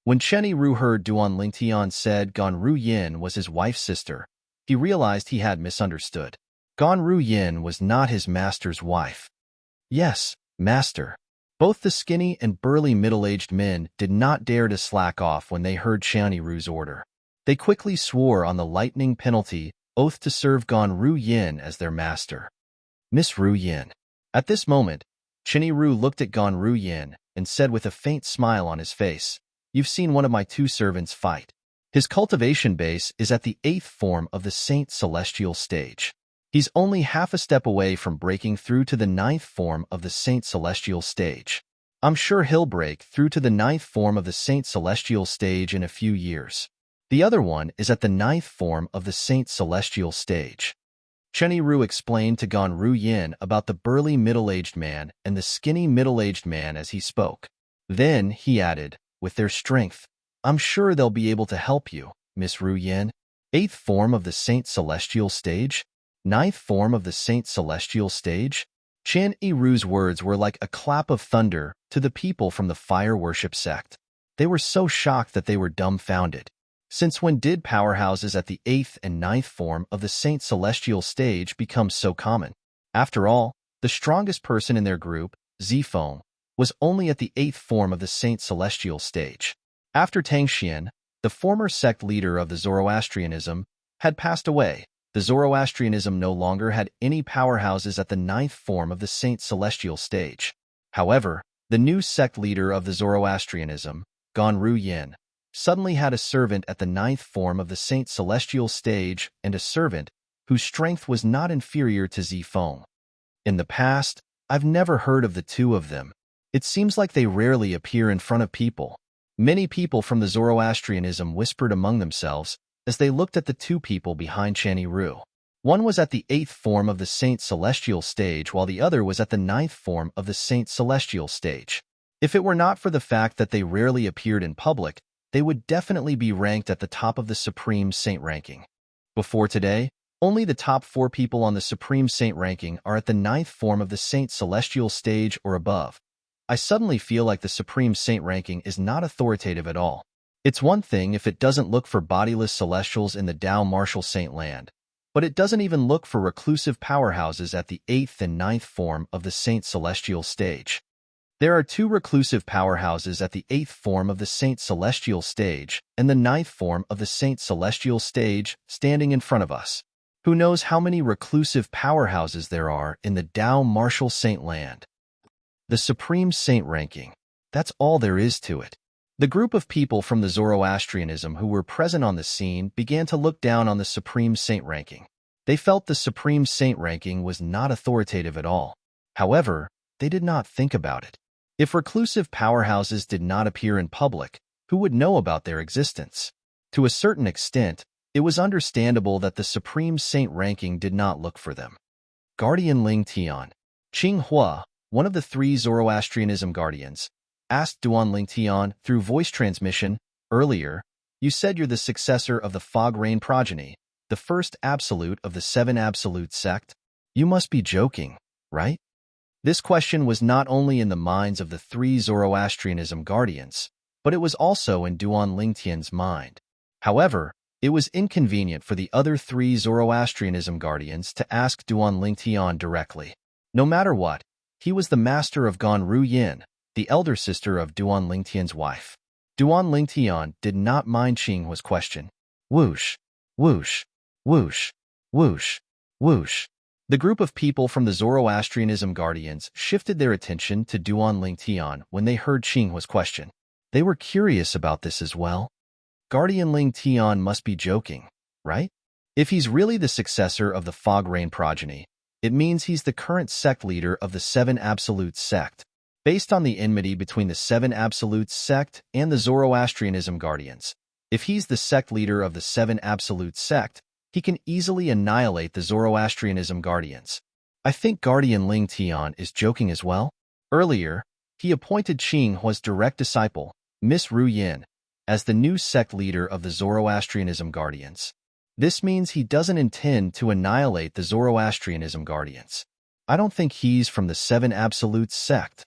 When Channy Ru heard Duan Lingtian said Ganru Yin was his wife's sister, he realized he had misunderstood. Ganru Yin was not his master's wife. Yes, master. Both the skinny and burly middle-aged men did not dare to slack off when they heard Channy Ru's order. They quickly swore on the lightning penalty oath to serve Gan Ru Yin as their master. Miss Ru Yin. At this moment, Chenny Ru looked at Gan Ru Yin and said with a faint smile on his face, "You've seen one of my two servants fight. His cultivation base is at the 8th form of the Saint Celestial stage. He's only half a step away from breaking through to the 9th form of the Saint Celestial stage. I'm sure he'll break through to the 9th form of the Saint Celestial stage in a few years. The other one is at the 9th form of the Saint Celestial stage." Chenny Ru explained to Gan Ru Yin about the burly middle-aged man and the skinny middle-aged man as he spoke. Then he added, "With their strength, I'm sure they'll be able to help you, Miss Ru Yin. 8th form of the Saint Celestial stage? 9th form of the Saint Celestial stage?" Chenny Ru's words were like a clap of thunder to the people from the fire worship sect. They were so shocked that they were dumbfounded. Since when did powerhouses at the 8th and 9th form of the Saint Celestial stage become so common? After all, the strongest person in their group, Zifeng, was only at the 8th form of the Saint Celestial stage. After Tang Xian, the former sect leader of the Zoroastrianism, had passed away, the Zoroastrianism no longer had any powerhouses at the 9th form of the Saint Celestial stage. However, the new sect leader of the Zoroastrianism, Gan Ru Yin, suddenly had a servant at the 9th form of the Saint Celestial stage and a servant whose strength was not inferior to Zifeng. In the past, I've never heard of the two of them. It seems like they rarely appear in front of people. Many people from the Zoroastrianism whispered among themselves as they looked at the two people behind Chenny Ru. One was at the 8th form of the Saint Celestial stage while the other was at the 9th form of the Saint Celestial stage. If it were not for the fact that they rarely appeared in public, they would definitely be ranked at the top of the Supreme Saint ranking. Before today, only the top 4 people on the Supreme Saint ranking are at the 9th form of the Saint Celestial stage or above. I suddenly feel like the Supreme Saint ranking is not authoritative at all. It's one thing if it doesn't look for bodiless celestials in the Tao Martial Saint land, but it doesn't even look for reclusive powerhouses at the 8th and 9th form of the Saint Celestial stage. There are 2 reclusive powerhouses at the 8th form of the Saint Celestial stage and the 9th form of the Saint Celestial stage standing in front of us. Who knows how many reclusive powerhouses there are in the Tao Martial Saint land? The Supreme Saint ranking. That's all there is to it. The group of people from the Zoroastrianism who were present on the scene began to look down on the Supreme Saint ranking. They felt the Supreme Saint ranking was not authoritative at all. However, they did not think about it. If reclusive powerhouses did not appear in public, who would know about their existence? To a certain extent, it was understandable that the Supreme Saint ranking did not look for them. Guardian Ling Tian. Qing Hua, one of the 3 Zoroastrianism guardians, asked Duan Ling Tian through voice transmission, "Earlier, you said you're the successor of the Fog Rain progeny, the first absolute of the 7 absolute sect? You must be joking, right?" This question was not only in the minds of the 3 Zoroastrianism guardians, but it was also in Duan Lingtian's mind. However, it was inconvenient for the other 3 Zoroastrianism guardians to ask Duan Lingtian directly. No matter what, he was the master of Gan Ru Yin, the elder sister of Duan Lingtian's wife. Duan Lingtian did not mind Qinghua's question. Whoosh, whoosh, whoosh, whoosh, whoosh. The group of people from the Zoroastrianism guardians shifted their attention to Duan Lingtian when they heard Qinghua's question. They were curious about this as well. Guardian Lingtian must be joking, right? If he's really the successor of the Fog Rain progeny, it means he's the current sect leader of the 7 Absolutes sect. Based on the enmity between the 7 Absolutes sect and the Zoroastrianism guardians, if he's the sect leader of the 7 Absolutes sect, he can easily annihilate the Zoroastrianism guardians. I think Guardian Ling Tian is joking as well. Earlier, he appointed Qinghua's direct disciple, Miss Ru Yin, as the new sect leader of the Zoroastrianism guardians. This means he doesn't intend to annihilate the Zoroastrianism guardians. I don't think he's from the 7 Absolutes sect.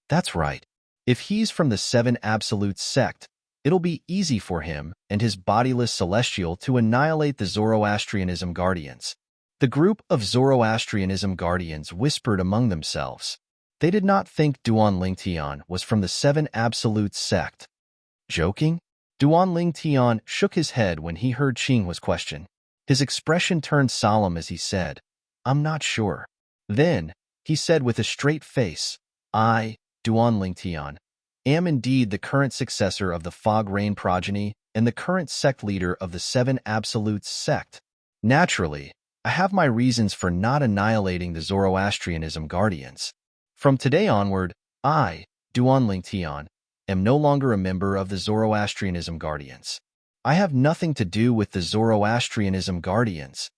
That's right. If he's from the 7 Absolutes sect, it'll be easy for him and his bodiless celestial to annihilate the Zoroastrianism guardians. The group of Zoroastrianism guardians whispered among themselves. They did not think Duan Lingtian was from the 7 Absolutes sect. Joking? Duan Tian shook his head when he heard Qinghua's question. His expression turned solemn as he said, "I'm not sure." Then, he said with a straight face, "I, Duan Tian, am indeed the current successor of the Fog Rain progeny and the current sect leader of the Seven Absolutes sect. Naturally, I have my reasons for not annihilating the Zoroastrianism guardians. From today onward, I, Duan Tian, am no longer a member of the Zoroastrianism guardians. I have nothing to do with the Zoroastrianism guardians."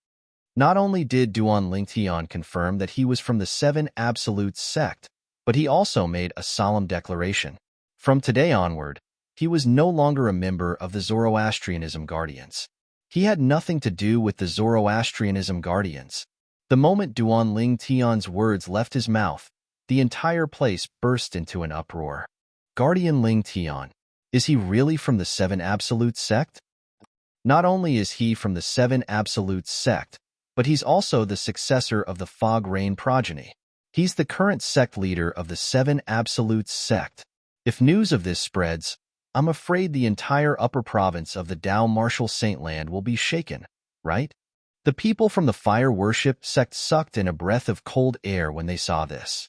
Not only did Duan Tian confirm that he was from the Seven Absolutes sect, but he also made a solemn declaration. From today onward, he was no longer a member of the Zoroastrianism guardians. He had nothing to do with the Zoroastrianism guardians. The moment Duan Tian's words left his mouth, the entire place burst into an uproar. Guardian Ling Tian, is he really from the Seven Absolutes sect? Not only is he from the Seven Absolutes sect, but he's also the successor of the Fog Rain progeny. He's the current sect leader of the Seven Absolutes sect. If news of this spreads, I'm afraid the entire upper province of the Dao Martial Saintland will be shaken, right? The people from the fire worship sect sucked in a breath of cold air when they saw this.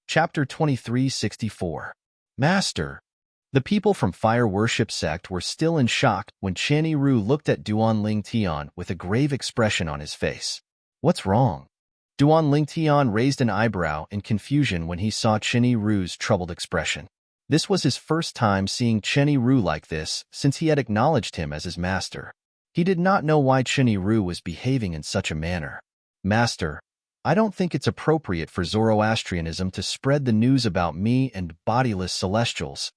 Chapter 2364. Master. The people from Fire Worship Sect were still in shock when Channy Ru looked at Duan Tian with a grave expression on his face. What's wrong? Duan Tian raised an eyebrow in confusion when he saw Channy Ru's troubled expression. This was his first time seeing Channy Ru like this since he had acknowledged him as his master. He did not know why Channy Ru was behaving in such a manner. Master, I don't think it's appropriate for Zoroastrianism to spread the news about me and bodiless celestials.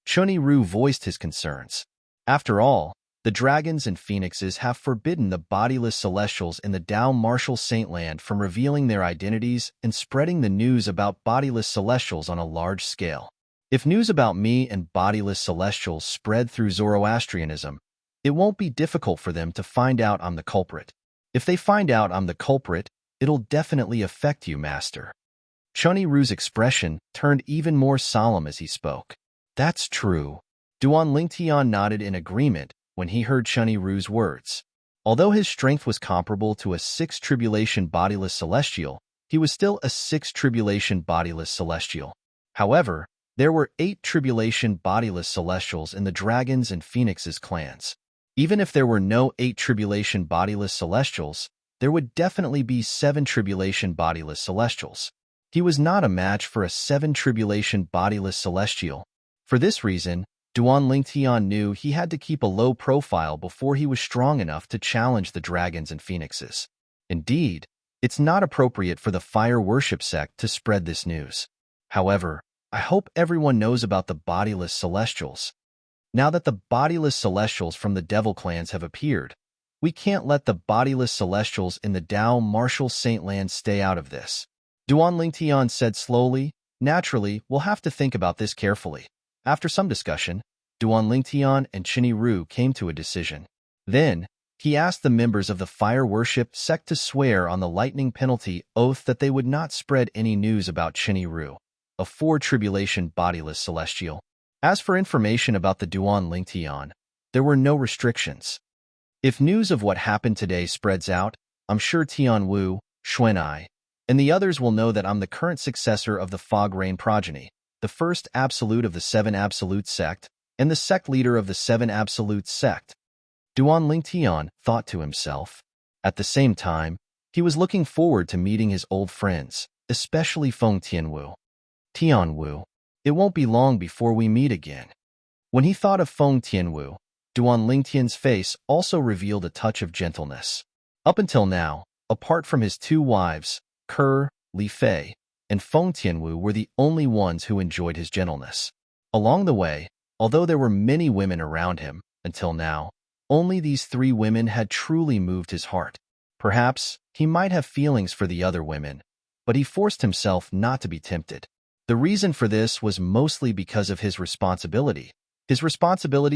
Channy Ru voiced his concerns. After all, the dragons and phoenixes have forbidden the bodiless celestials in the Dao Martial Saintland from revealing their identities and spreading the news about bodiless celestials on a large scale. If news about me and bodiless celestials spread through Zoroastrianism, it won't be difficult for them to find out I'm the culprit. If they find out I'm the culprit, it'll definitely affect you, Master. Channy Ru's expression turned even more solemn as he spoke. That's true. Duan Tian nodded in agreement when he heard Channy Ru's words. Although his strength was comparable to a 6 tribulation bodiless celestial, he was still a 6 tribulation bodiless celestial. However, there were 8 tribulation bodiless celestials in the dragons and phoenixes clans. Even if there were no 8 tribulation bodiless celestials, there would definitely be 7 tribulation bodiless celestials. He was not a match for a 7 tribulation bodiless celestial. For this reason, Duan Tian knew he had to keep a low profile before he was strong enough to challenge the dragons and phoenixes. Indeed, it's not appropriate for the Fire Worship Sect to spread this news. However, I hope everyone knows about the bodiless celestials. Now that the bodiless celestials from the devil clans have appeared, we can't let the bodiless celestials in the Dao Martial Saintland stay out of this. Duan Tian said slowly, "Naturally, we'll have to think about this carefully." After some discussion, Duan Tian and Channy Ru came to a decision. Then, he asked the members of the Fire Worship Sect to swear on the lightning penalty oath that they would not spread any news about Channy Ru, a 4 tribulation bodiless celestial. As for information about the Duan Tian, there were no restrictions. If news of what happened today spreads out, I'm sure Tian Wu, Xuanai, and the others will know that I'm the current successor of the Fog Rain progeny, the first absolute of the Seven Absolute sect, and the sect leader of the Seven Absolute sect. Duan Tian thought to himself. At the same time, he was looking forward to meeting his old friends, especially Feng Tianwu. Tianwu, it won't be long before we meet again. When he thought of Feng Tianwu, Duan Tian's face also revealed a touch of gentleness. Up until now, apart from his 2 wives, Ke, Li Fei, and Feng Tianwu were the only ones who enjoyed his gentleness. Along the way, although there were many women around him, until now, only these 3 women had truly moved his heart. Perhaps he might have feelings for the other women, but he forced himself not to be tempted. The reason for this was mostly because of his responsibility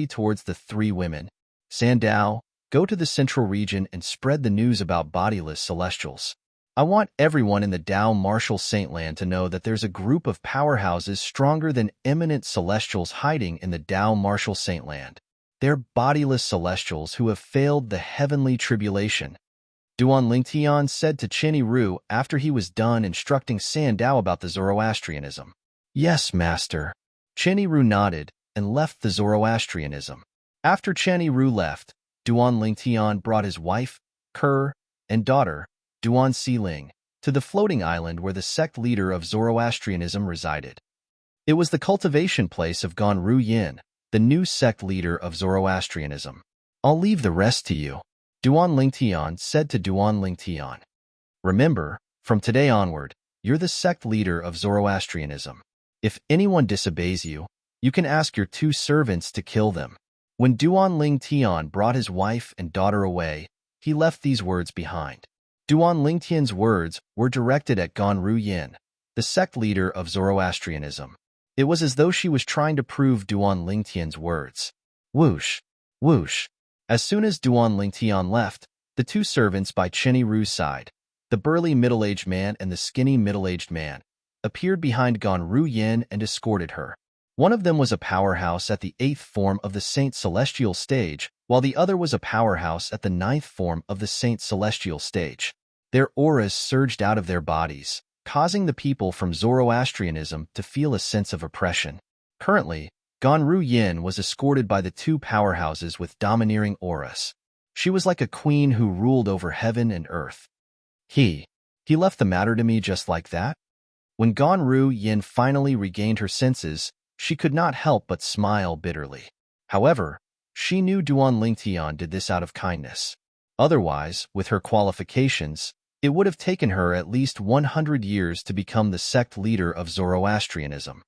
towards the 3 women. Sandao, go to the central region and spread the news about bodiless celestials. I want everyone in the Tao Martial Saintland to know that there's a group of powerhouses stronger than eminent celestials hiding in the Tao Martial Saintland. They're bodiless celestials who have failed the heavenly tribulation. Duan Lingtian said to Chenny Ru after he was done instructing San Dao about the Zoroastrianism. Yes, master. Chenny Ru nodded and left the Zoroastrianism. After Chenny Ru left, Duan Lingtian brought his wife, Kerr, and daughter, Duan Siling, to the floating island where the sect leader of Zoroastrianism resided. It was the cultivation place of Gon Ru Yin, the new sect leader of Zoroastrianism. I'll leave the rest to you, Duan Lingtian said to Duan Lingtian. Remember, from today onward, you're the sect leader of Zoroastrianism. If anyone disobeys you, you can ask your 2 servants to kill them. When Duan Lingtian brought his wife and daughter away, he left these words behind. Duan Lingtian's words were directed at Gon Ru Yin, the sect leader of Zoroastrianism. It was as though she was trying to prove Duan Lingtian's words. Whoosh, whoosh. As soon as Duan Lingtian left, the 2 servants by Chenny Ru's side, the burly middle-aged man and the skinny middle-aged man, appeared behind Gon Ru Yin and escorted her. One of them was a powerhouse at the 8th form of the Saint Celestial stage, while the other was a powerhouse at the 9th form of the Saint Celestial stage. Their auras surged out of their bodies, causing the people from Zoroastrianism to feel a sense of oppression. Currently, Gon Ru Yin was escorted by the 2 powerhouses with domineering auras. She was like a queen who ruled over heaven and earth. He left the matter to me just like that? When Gon Ru Yin finally regained her senses, she could not help but smile bitterly. However, she knew Duan Lingtian did this out of kindness. Otherwise, with her qualifications, it would have taken her at least 100 years to become the sect leader of Zoroastrianism.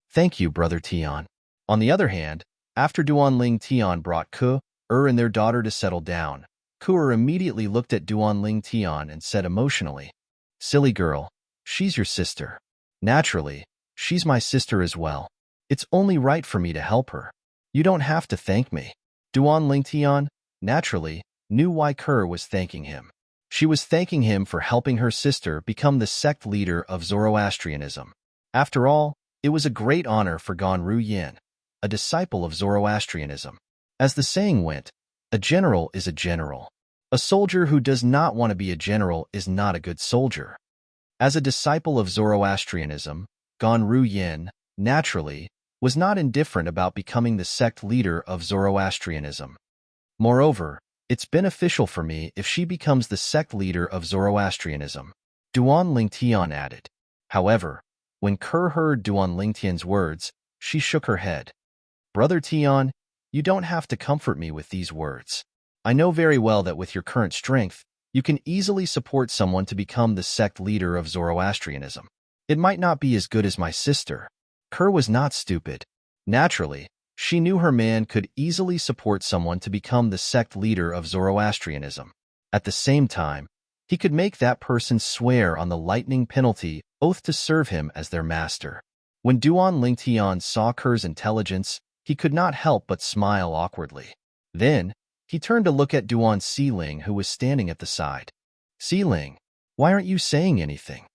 Thank you, Brother Tian. On the other hand, after Duan Lingtian brought Ke, and their daughter to settle down, Ke immediately looked at Duan Lingtian and said emotionally, "Silly girl, she's your sister. Naturally, she's my sister as well. It's only right for me to help her. You don't have to thank me." Duan Lingtian, naturally, knew why Ke was thanking him. She was thanking him for helping her sister become the sect leader of Zoroastrianism. After all, it was a great honor for Gon Ru Yin, a disciple of Zoroastrianism. As the saying went, a general is a general. A soldier who does not want to be a general is not a good soldier. As a disciple of Zoroastrianism, Gon Ru Yin, naturally, was not indifferent about becoming the sect leader of Zoroastrianism. Moreover, it's beneficial for me if she becomes the sect leader of Zoroastrianism, Duan Lingtian added. However, when Ke heard Duan Lingtian's words, she shook her head. Brother Tian, you don't have to comfort me with these words. I know very well that with your current strength, you can easily support someone to become the sect leader of Zoroastrianism. It might not be as good as my sister. Ke was not stupid. Naturally, she knew her man could easily support someone to become the sect leader of Zoroastrianism. At the same time, he could make that person swear on the lightning penalty oath to serve him as their master. When Duan Lingtian saw Ke's intelligence, he could not help but smile awkwardly. Then, he turned to look at Duan Siling, who was standing at the side. Siling, why aren't you saying anything?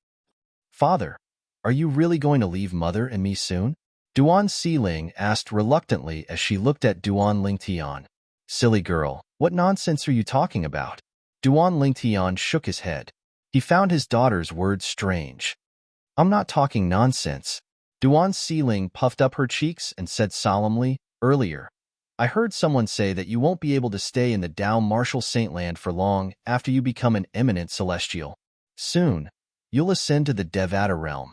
Father, are you really going to leave Mother and me soon? Duan Siling asked reluctantly as she looked at Duan Lingtian. Silly girl, what nonsense are you talking about? Duan Lingtian shook his head. He found his daughter's words strange. I'm not talking nonsense. Duan Siling puffed up her cheeks and said solemnly, earlier, I heard someone say that you won't be able to stay in the Tao Martial Saintland for long after you become an eminent celestial. Soon, you'll ascend to the Devata realm.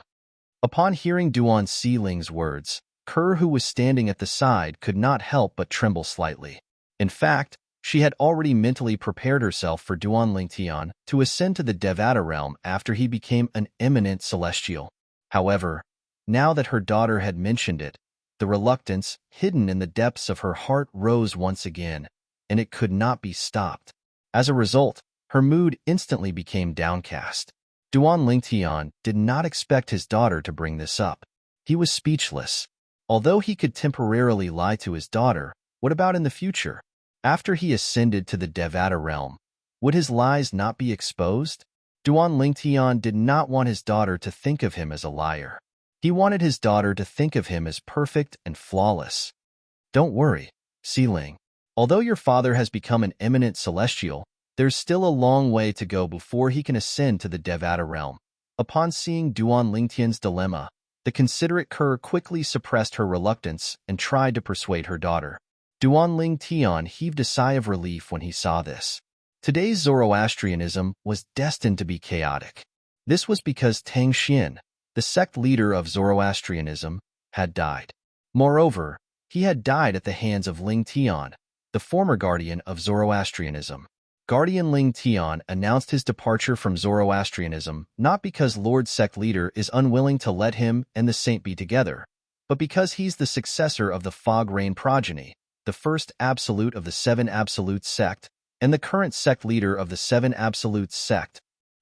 Upon hearing Duan Siling's words, Ke, who was standing at the side, could not help but tremble slightly. In fact, she had already mentally prepared herself for Duan Lingtian to ascend to the Devata realm after he became an eminent celestial. However, now that her daughter had mentioned it, the reluctance hidden in the depths of her heart rose once again, and it could not be stopped. As a result, her mood instantly became downcast. Duan Lingtian did not expect his daughter to bring this up. He was speechless. Although he could temporarily lie to his daughter, what about in the future? After he ascended to the Devata realm, would his lies not be exposed? Duan Lingtian did not want his daughter to think of him as a liar. He wanted his daughter to think of him as perfect and flawless. Don't worry, Xiling. Although your father has become an eminent celestial, there's still a long way to go before he can ascend to the Devata realm. Upon seeing Duan Lingtian's dilemma, the considerate Kerr quickly suppressed her reluctance and tried to persuade her daughter. Duan Lingtian heaved a sigh of relief when he saw this. Today's Zoroastrianism was destined to be chaotic. This was because Tang Xian, the sect leader of Zoroastrianism, had died. Moreover, he had died at the hands of Ling Tian, the former guardian of Zoroastrianism. Guardian Ling Tian announced his departure from Zoroastrianism not because Lord Sect Leader is unwilling to let him and the saint be together, but because he's the successor of the Fog Rain progeny, the first absolute of the Seven Absolutes sect, and the current sect leader of the Seven Absolutes sect.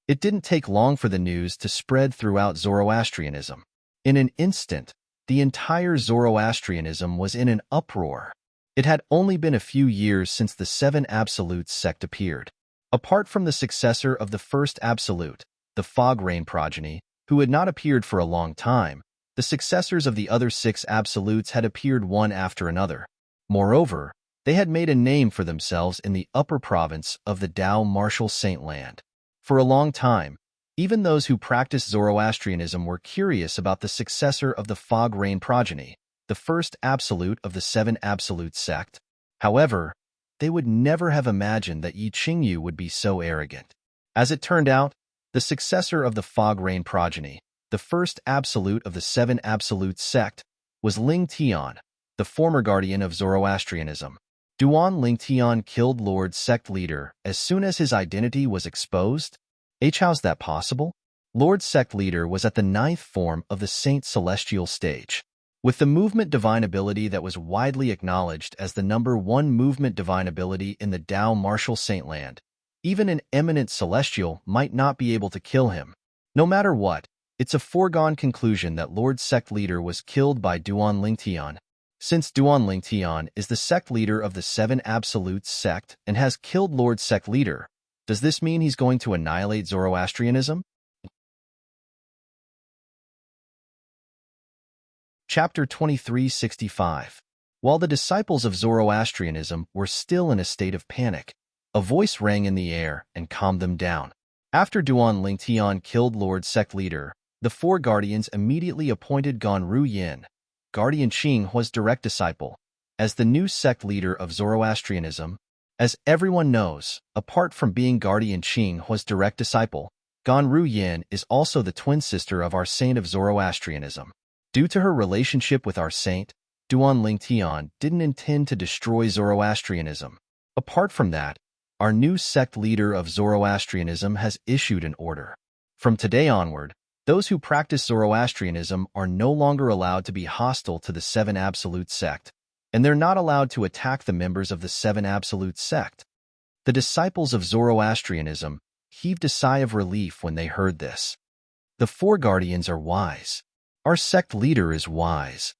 It didn't take long for the news to spread throughout Zoroastrianism. In an instant, the entire Zoroastrianism was in an uproar. It had only been a few years since the Seven Absolutes sect appeared. Apart from the successor of the first Absolute, the Fog Rain progeny, who had not appeared for a long time, the successors of the other 6 Absolutes had appeared one after another. Moreover, they had made a name for themselves in the upper province of the Dao Martial Saint Land. For a long time, even those who practiced Zoroastrianism were curious about the successor of the Fog Rain progeny, the first absolute of the Seven Absolute sect. However, they would never have imagined that Yi Qingyu would be so arrogant. As it turned out, the successor of the Fog Rain progeny, the first absolute of the Seven Absolute sect, was Ling Tian, the former guardian of Zoroastrianism. Duan Lingtian killed Lord Sect Leader as soon as his identity was exposed? How's that possible? Lord Sect Leader was at the 9th form of the Saint Celestial stage. With the movement divine ability that was widely acknowledged as the #1 movement divine ability in the Dao Martial Saint Land, even an eminent celestial might not be able to kill him. No matter what, it's a foregone conclusion that Lord Sect Leader was killed by Duan Lingtian. Since Duan Lingtian is the sect leader of the Seven Absolutes sect and has killed Lord Sect Leader, does this mean he's going to annihilate Zoroastrianism? Chapter 2365. While the disciples of Zoroastrianism were still in a state of panic, a voice rang in the air and calmed them down. After Duan Lingtian killed Lord Sect Leader, the 4 guardians immediately appointed Ganru Yin, Guardian Qinghua's direct disciple, as the new sect leader of Zoroastrianism. As everyone knows, apart from being Guardian Qinghua's direct disciple, Ganru Yin is also the twin sister of our saint of Zoroastrianism. Due to her relationship with our saint, Duan Lingtian didn't intend to destroy Zoroastrianism. Apart from that, our new sect leader of Zoroastrianism has issued an order. From today onward, those who practice Zoroastrianism are no longer allowed to be hostile to the Seven Absolute sect, and they're not allowed to attack the members of the Seven Absolute sect. The disciples of Zoroastrianism heaved a sigh of relief when they heard this. The 4 guardians are wise. Our sect leader is wise.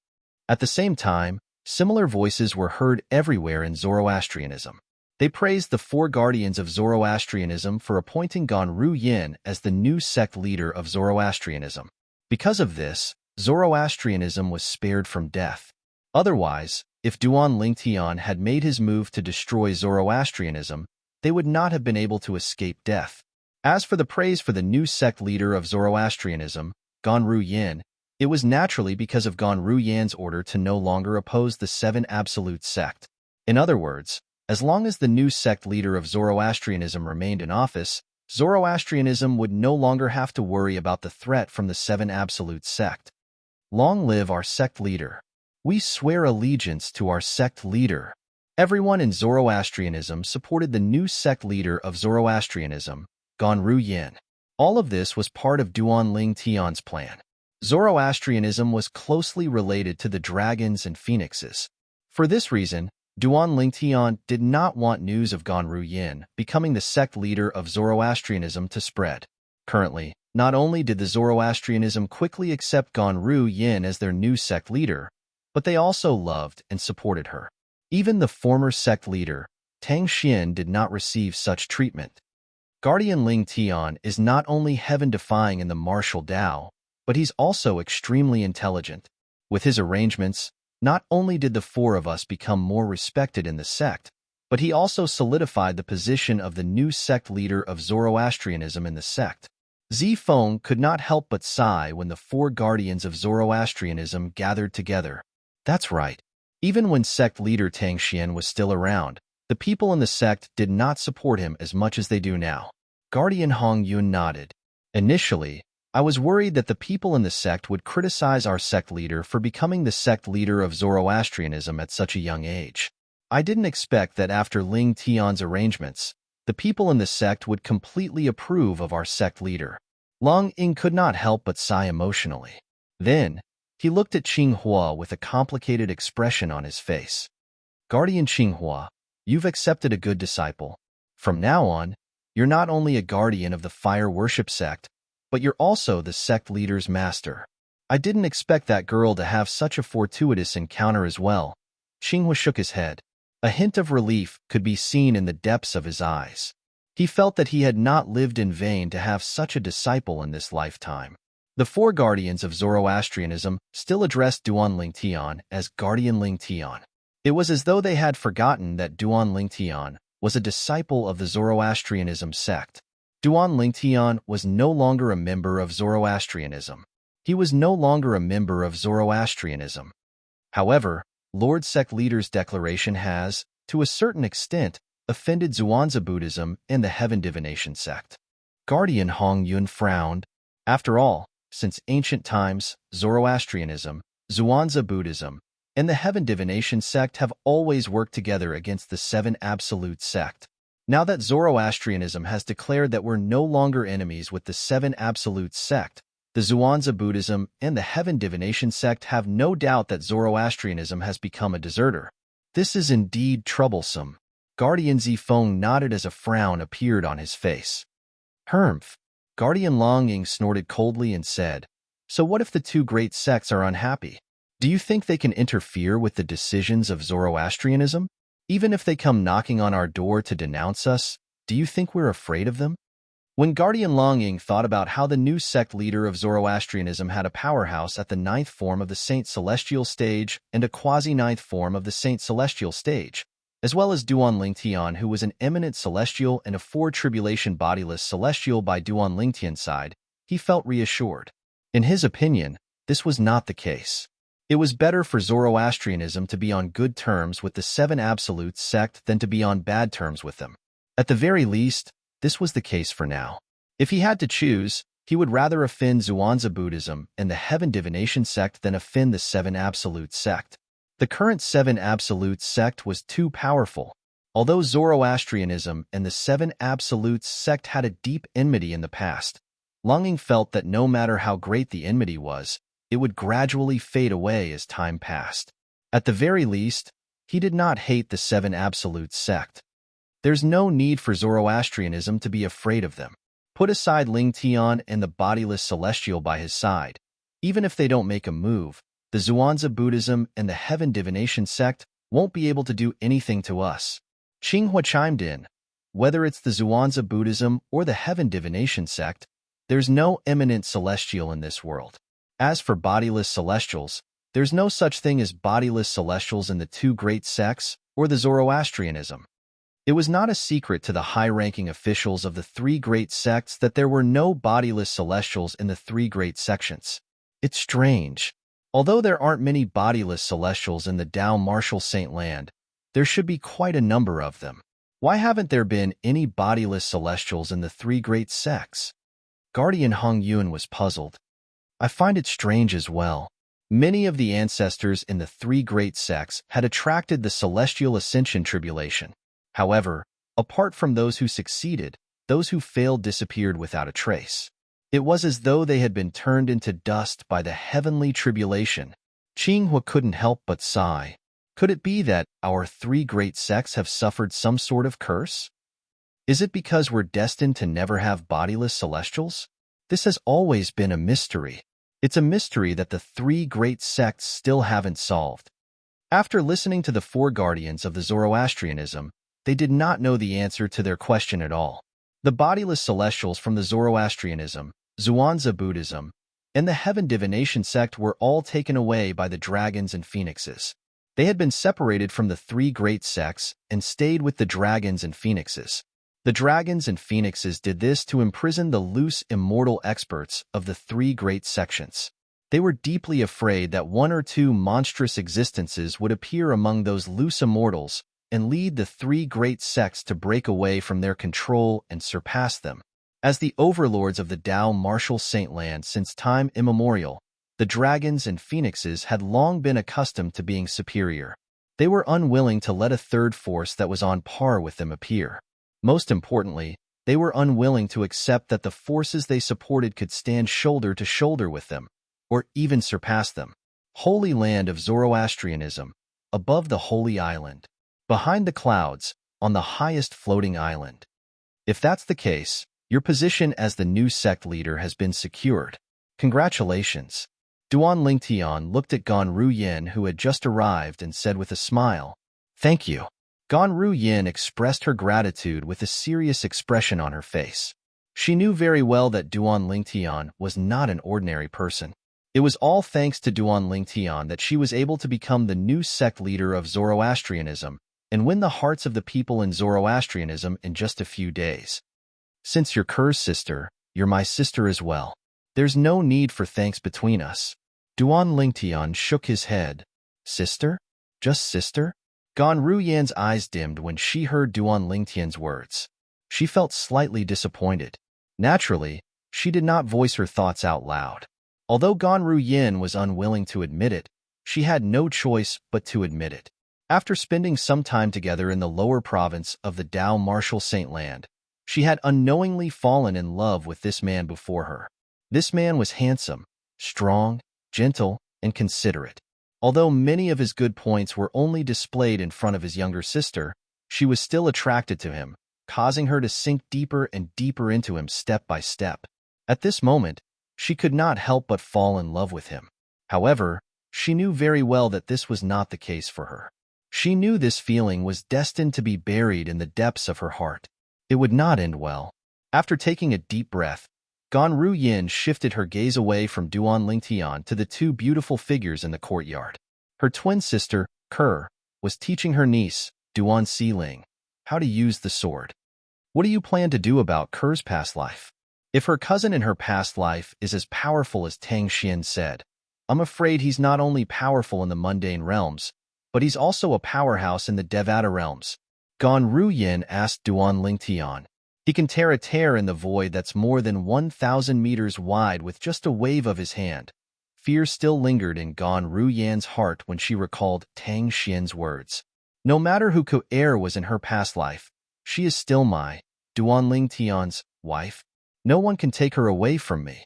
At the same time, similar voices were heard everywhere in Zoroastrianism. They praised the 4 guardians of Zoroastrianism for appointing Ganru Yin as the new sect leader of Zoroastrianism. Because of this, Zoroastrianism was spared from death. Otherwise, if Duan Lingtian had made his move to destroy Zoroastrianism, they would not have been able to escape death. As for the praise for the new sect leader of Zoroastrianism, Ganru Yin, it was naturally because of Ganru Yin's order to no longer oppose the Seven Absolute sect. In other words, as long as the new sect leader of Zoroastrianism remained in office, Zoroastrianism would no longer have to worry about the threat from the Seven Absolute sect. Long live our sect leader. We swear allegiance to our sect leader. Everyone in Zoroastrianism supported the new sect leader of Zoroastrianism, Ganru Yin. All of this was part of Duan Lingtian's plan. Zoroastrianism was closely related to the dragons and phoenixes. For this reason, Duan Lingtian did not want news of Ganru Yin becoming the sect leader of Zoroastrianism to spread. Currently, not only did the Zoroastrianism quickly accept Ganru Yin as their new sect leader, but they also loved and supported her. Even the former sect leader, Tang Xian, did not receive such treatment. Guardian Ling Tian is not only heaven-defying in the martial Tao, but he's also extremely intelligent. With his arrangements, not only did the four of us become more respected in the sect, but he also solidified the position of the new sect leader of Zoroastrianism in the sect. Zifeng could not help but sigh when the four guardians of Zoroastrianism gathered together. That's right. Even when sect leader Tang Xian was still around, the people in the sect did not support him as much as they do now. Guardian Hong Yun nodded. Initially, I was worried that the people in the sect would criticize our sect leader for becoming the sect leader of Zoroastrianism at such a young age. I didn't expect that after Ling Tian's arrangements, the people in the sect would completely approve of our sect leader. Long Ying could not help but sigh emotionally. Then, he looked at Qinghua with a complicated expression on his face. Guardian Qinghua, you've accepted a good disciple. From now on, you're not only a guardian of the fire worship sect, but you're also the sect leader's master. I didn't expect that girl to have such a fortuitous encounter as well. Qinghua shook his head. A hint of relief could be seen in the depths of his eyes. He felt that he had not lived in vain to have such a disciple in this lifetime. The four guardians of Zoroastrianism still addressed Duan Ling Tian as Guardian Ling Tian. It was as though they had forgotten that Duan Ling Tian was a disciple of the Zoroastrianism sect. Duan Ling Tian was no longer a member of Zoroastrianism. He was no longer a member of Zoroastrianism. However, Lord Sect Leader's declaration has, to a certain extent, offended Zhuangzi Buddhism and the Heaven Divination sect. Guardian Hong Yun frowned. After all, since ancient times, Zoroastrianism, Zhuangzi Buddhism, and the Heaven Divination sect have always worked together against the Seven Absolute sect. Now that Zoroastrianism has declared that we're no longer enemies with the Seven Absolute sect, the Zhuangzi Buddhism and the Heaven Divination sect have no doubt that Zoroastrianism has become a deserter. This is indeed troublesome. Guardian Zifeng nodded as a frown appeared on his face. Humph. Guardian Longying snorted coldly and said, So what if the two great sects are unhappy? Do you think they can interfere with the decisions of Zoroastrianism? Even if they come knocking on our door to denounce us, do you think we're afraid of them? When Guardian Longying thought about how the new sect leader of Zoroastrianism had a powerhouse at the ninth form of the Saint Celestial stage and a quasi-ninth form of the Saint Celestial stage, as well as Duan Ling Tian, who was an eminent celestial and a four-tribulation bodiless celestial by Duan Ling Tian's side, he felt reassured. In his opinion, this was not the case. It was better for Zoroastrianism to be on good terms with the Seven Absolutes sect than to be on bad terms with them. At the very least, this was the case for now. If he had to choose, he would rather offend Zhuangzi Buddhism and the Heaven Divination sect than offend the Seven Absolute sect. The current Seven Absolute sect was too powerful. Although Zoroastrianism and the Seven Absolutes sect had a deep enmity in the past, Longying felt that no matter how great the enmity was, it would gradually fade away as time passed. At the very least, he did not hate the Seven Absolute sect. There's no need for Zoroastrianism to be afraid of them. Put aside Ling Tian and the bodiless celestial by his side. Even if they don't make a move, the Zhuangzi Buddhism and the Heaven Divination sect won't be able to do anything to us. Qinghua chimed in. Whether it's the Zhuangzi Buddhism or the Heaven Divination sect, there's no eminent celestial in this world. As for bodiless celestials, there's no such thing as bodiless celestials in the two great sects or the Zoroastrianism. It was not a secret to the high-ranking officials of the three great sects that there were no bodiless celestials in the three great sections. It's strange. Although there aren't many bodiless celestials in the Tao Martial Saint Land, there should be quite a number of them. Why haven't there been any bodiless celestials in the three great sects? Guardian Hong Yun was puzzled. I find it strange as well. Many of the ancestors in the three great sects had attracted the celestial ascension tribulation. However, apart from those who succeeded, those who failed disappeared without a trace. It was as though they had been turned into dust by the heavenly tribulation. Qinghua couldn't help but sigh. Could it be that our three great sects have suffered some sort of curse? Is it because we're destined to never have bodiless celestials? This has always been a mystery. It's a mystery that the three great sects still haven't solved. After listening to the four guardians of the Zoroastrianism, they did not know the answer to their question at all. The bodiless celestials from the Zoroastrianism, Zhuangzi Buddhism, and the heaven divination sect were all taken away by the dragons and phoenixes. They had been separated from the three great sects and stayed with the dragons and phoenixes. The dragons and phoenixes did this to imprison the loose immortal experts of the three great sections. They were deeply afraid that one or two monstrous existences would appear among those loose immortals and lead the three great sects to break away from their control and surpass them. As the overlords of the Tao martial Saintland since time immemorial, the dragons and phoenixes had long been accustomed to being superior. They were unwilling to let a third force that was on par with them appear. Most importantly, they were unwilling to accept that the forces they supported could stand shoulder to shoulder with them, or even surpass them. Holy land of Zoroastrianism, above the holy island, behind the clouds, on the highest floating island. If that's the case, your position as the new sect leader has been secured. Congratulations. Duan Lingtian looked at Ganru Yin, who had just arrived, and said with a smile, "Thank you." Ganru Yin expressed her gratitude with a serious expression on her face. She knew very well that Duan Lingtian was not an ordinary person. It was all thanks to Duan Lingtian that she was able to become the new sect leader of Zoroastrianism and win the hearts of the people in Zoroastrianism in just a few days. Since you're Ker's sister, you're my sister as well. There's no need for thanks between us. Duan Lingtian shook his head. Sister? Just sister? Ganru Yan's eyes dimmed when she heard Duan Lingtian's words. She felt slightly disappointed. Naturally, she did not voice her thoughts out loud. Although Ganru Yin was unwilling to admit it, she had no choice but to admit it. After spending some time together in the lower province of the Tao martial Saintland, she had unknowingly fallen in love with this man before her. This man was handsome, strong, gentle, and considerate. Although many of his good points were only displayed in front of his younger sister, she was still attracted to him, causing her to sink deeper and deeper into him step by step. At this moment, she could not help but fall in love with him. However, she knew very well that this was not the case for her. She knew this feeling was destined to be buried in the depths of her heart. It would not end well. After taking a deep breath, Ganru Yin shifted her gaze away from Duan Lingtian to the two beautiful figures in the courtyard. Her twin sister, Ker, was teaching her niece, Duan Xiling, how to use the sword. What do you plan to do about Ker's past life? If her cousin in her past life is as powerful as Tang Xian said, I'm afraid he's not only powerful in the mundane realms, but he's also a powerhouse in the Devata realms. Ganru Yin asked Duan Lingtian. He can tear a tear in the void that's more than 1,000 meters wide with just a wave of his hand. Fear still lingered in Ganru Yan's heart when she recalled Tang Xian's words. No matter who Ko-er was in her past life, she is still my, Duan Lingtian's, wife. No one can take her away from me.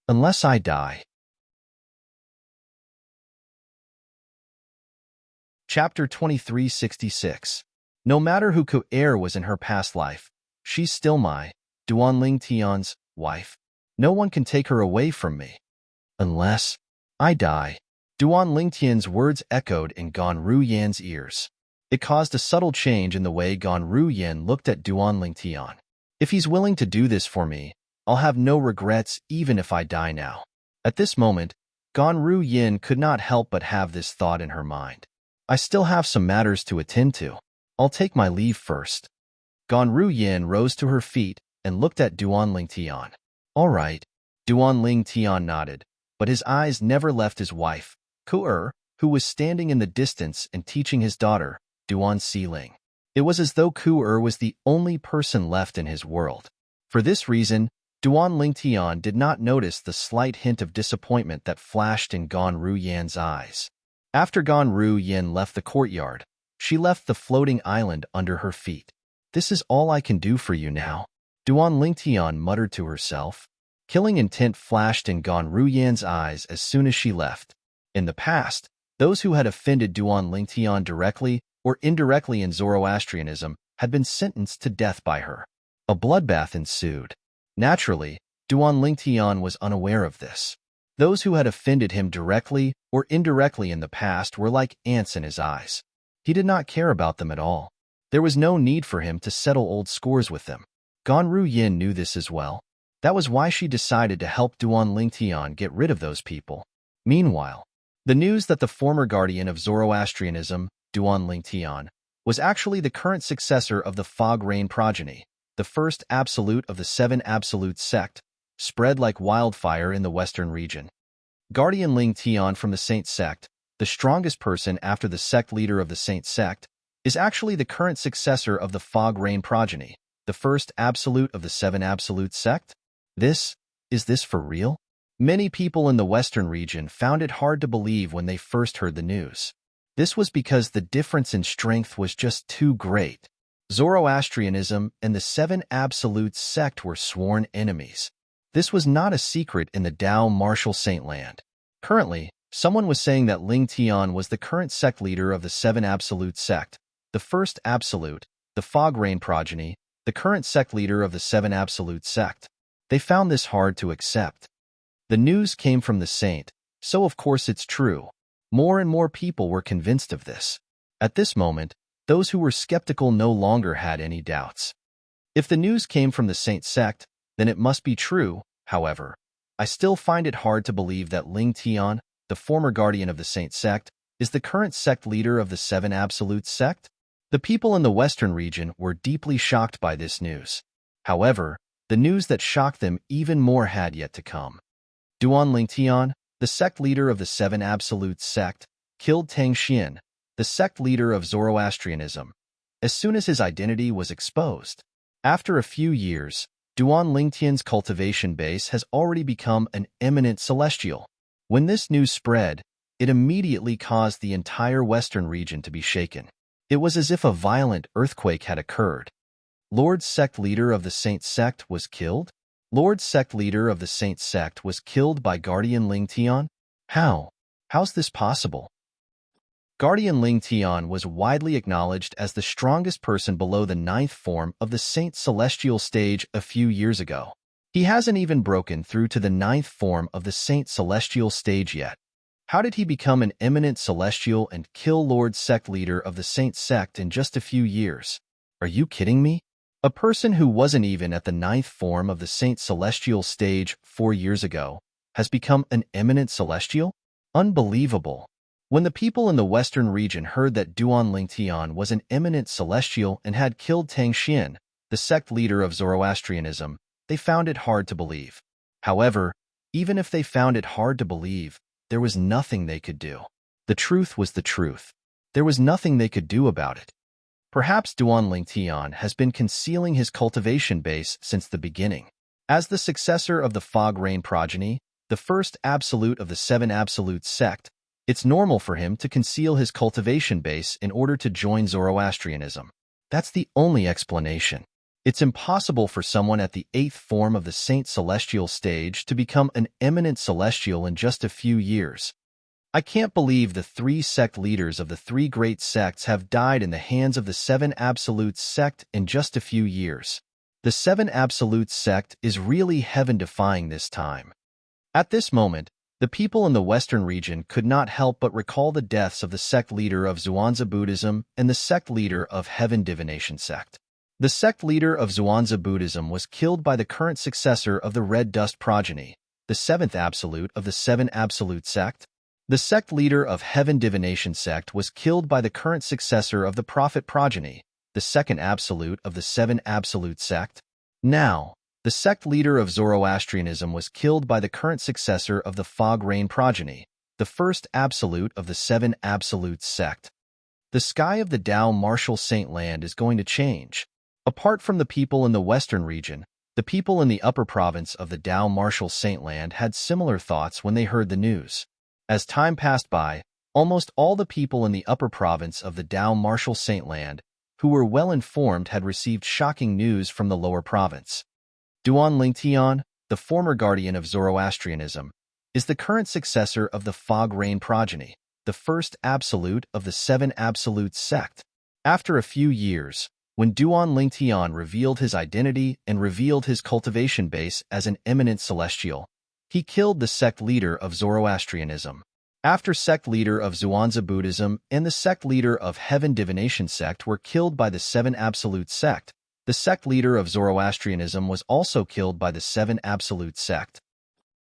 Unless I die. Chapter 2366. No matter who Ko-er was in her past life, she's still my, Duan Lingtian's, wife. No one can take her away from me. Unless I die. Duan Lingtian's words echoed in Ganru Yan's ears. It caused a subtle change in the way Ganru Yan looked at Duan Lingtian. If he's willing to do this for me, I'll have no regrets even if I die now. At this moment, Ganru Yin could not help but have this thought in her mind. I still have some matters to attend to. I'll take my leave first. Ganru Yin rose to her feet and looked at Duan Lingtian. All right. Duan Lingtian nodded, but his eyes never left his wife, Ko-er, who was standing in the distance and teaching his daughter, Duan Xiling. It was as though Ko-er was the only person left in his world. For this reason, Duan Lingtian did not notice the slight hint of disappointment that flashed in Ganru Yan's eyes. After Ganru Yin left the courtyard, she left the floating island under her feet. This is all I can do for you now, Duan Lingtian muttered to herself. Killing intent flashed in Ganru Yan's eyes as soon as she left. In the past, those who had offended Duan Lingtian directly or indirectly in Zoroastrianism had been sentenced to death by her. A bloodbath ensued. Naturally, Duan Lingtian was unaware of this. Those who had offended him directly or indirectly in the past were like ants in his eyes. He did not care about them at all. There was no need for him to settle old scores with them. Ganru Yin knew this as well. That was why she decided to help Duan Lingtian get rid of those people. Meanwhile, the news that the former guardian of Zoroastrianism, Duan Lingtian, was actually the current successor of the Fog Rain progeny, the first absolute of the Seven Absolute sect, spread like wildfire in the western region. Guardian Lingtian from the Saint sect, the strongest person after the sect leader of the Saint sect, is actually the current successor of the Fog Rain progeny, the first absolute of the Seven Absolute sect? Is this for real? Many people in the western region found it hard to believe when they first heard the news. This was because the difference in strength was just too great. Zoroastrianism and the Seven Absolute sect were sworn enemies. This was not a secret in the Tao Martial Saint Land. Currently, someone was saying that Ling Tian was the current sect leader of the Seven Absolute sect, the first absolute, the Fog Rain progeny, the current sect leader of the Seven Absolute sect. They found this hard to accept. The news came from the saint, so of course it's true. More and more people were convinced of this. At this moment, those who were skeptical no longer had any doubts. If the news came from the saint sect, then it must be true. However, I still find it hard to believe that Ling Tian, the former guardian of the saint sect, is the current sect leader of the Seven Absolute sect. The people in the western region were deeply shocked by this news. However, the news that shocked them even more had yet to come. Duan Lingtian, the sect leader of the Seven Absolute sect, killed Tang Xian, the sect leader of Zoroastrianism, as soon as his identity was exposed. After a few years, Duan Lingtian's cultivation base has already become an eminent celestial. When this news spread, it immediately caused the entire western region to be shaken. It was as if a violent earthquake had occurred. Lord Sect leader of the Saint sect was killed? Lord Sect leader of the Saint sect was killed by Guardian Ling Tian? How? How's this possible? Guardian Ling Tian was widely acknowledged as the strongest person below the ninth form of the Saint Celestial stage a few years ago. He hasn't even broken through to the ninth form of the Saint Celestial stage yet. How did he become an eminent celestial and kill Lord Sect leader of the Saint sect in just a few years? Are you kidding me? A person who wasn't even at the ninth form of the Saint Celestial stage 4 years ago has become an eminent celestial? Unbelievable. When the people in the western region heard that Duan Lingtian was an eminent celestial and had killed Tang Xian, the sect leader of Zoroastrianism, they found it hard to believe. However, even if they found it hard to believe, there was nothing they could do. The truth was the truth. There was nothing they could do about it. Perhaps Duan Lingtian has been concealing his cultivation base since the beginning. As the successor of the Fog Rain progeny, the first absolute of the Seven Absolute sect, it's normal for him to conceal his cultivation base in order to join Zoroastrianism. That's the only explanation. It's impossible for someone at the eighth form of the Saint Celestial stage to become an eminent celestial in just a few years. I can't believe the 3 sect leaders of the 3 great sects have died in the hands of the Seven Absolute sect in just a few years. The Seven Absolute sect is really heaven-defying this time. At this moment, the people in the western region could not help but recall the deaths of the sect leader of Zhuangzi Buddhism and the sect leader of Heaven Divination sect. The sect leader of Zhuangzi Buddhism was killed by the current successor of the Red Dust progeny, the 7th absolute of the Seven Absolute sect. The sect leader of Heaven Divination sect was killed by the current successor of the Prophet progeny, the 2nd absolute of the Seven Absolute sect. Now, the sect leader of Zoroastrianism was killed by the current successor of the Fog Rain progeny, the 1st absolute of the Seven Absolute sect. The sky of the Tao Martial Saint Land is going to change. Apart from the people in the western region, the people in the upper province of the Tao Martial Saint Land had similar thoughts when they heard the news. As time passed by, almost all the people in the upper province of the Tao Martial Saint Land, who were well informed, had received shocking news from the lower province. Duan Lingtian, the former guardian of Zoroastrianism, is the current successor of the Fog Rain progeny, the 1st absolute of the Seven Absolute sect. After a few years, when Duan Lingtian revealed his identity and revealed his cultivation base as an eminent celestial, he killed the sect leader of Zoroastrianism. After sect leader of Zhuangzi Buddhism and the sect leader of Heaven Divination sect were killed by the Seven Absolute sect, the sect leader of Zoroastrianism, was also killed by the Seven Absolute sect.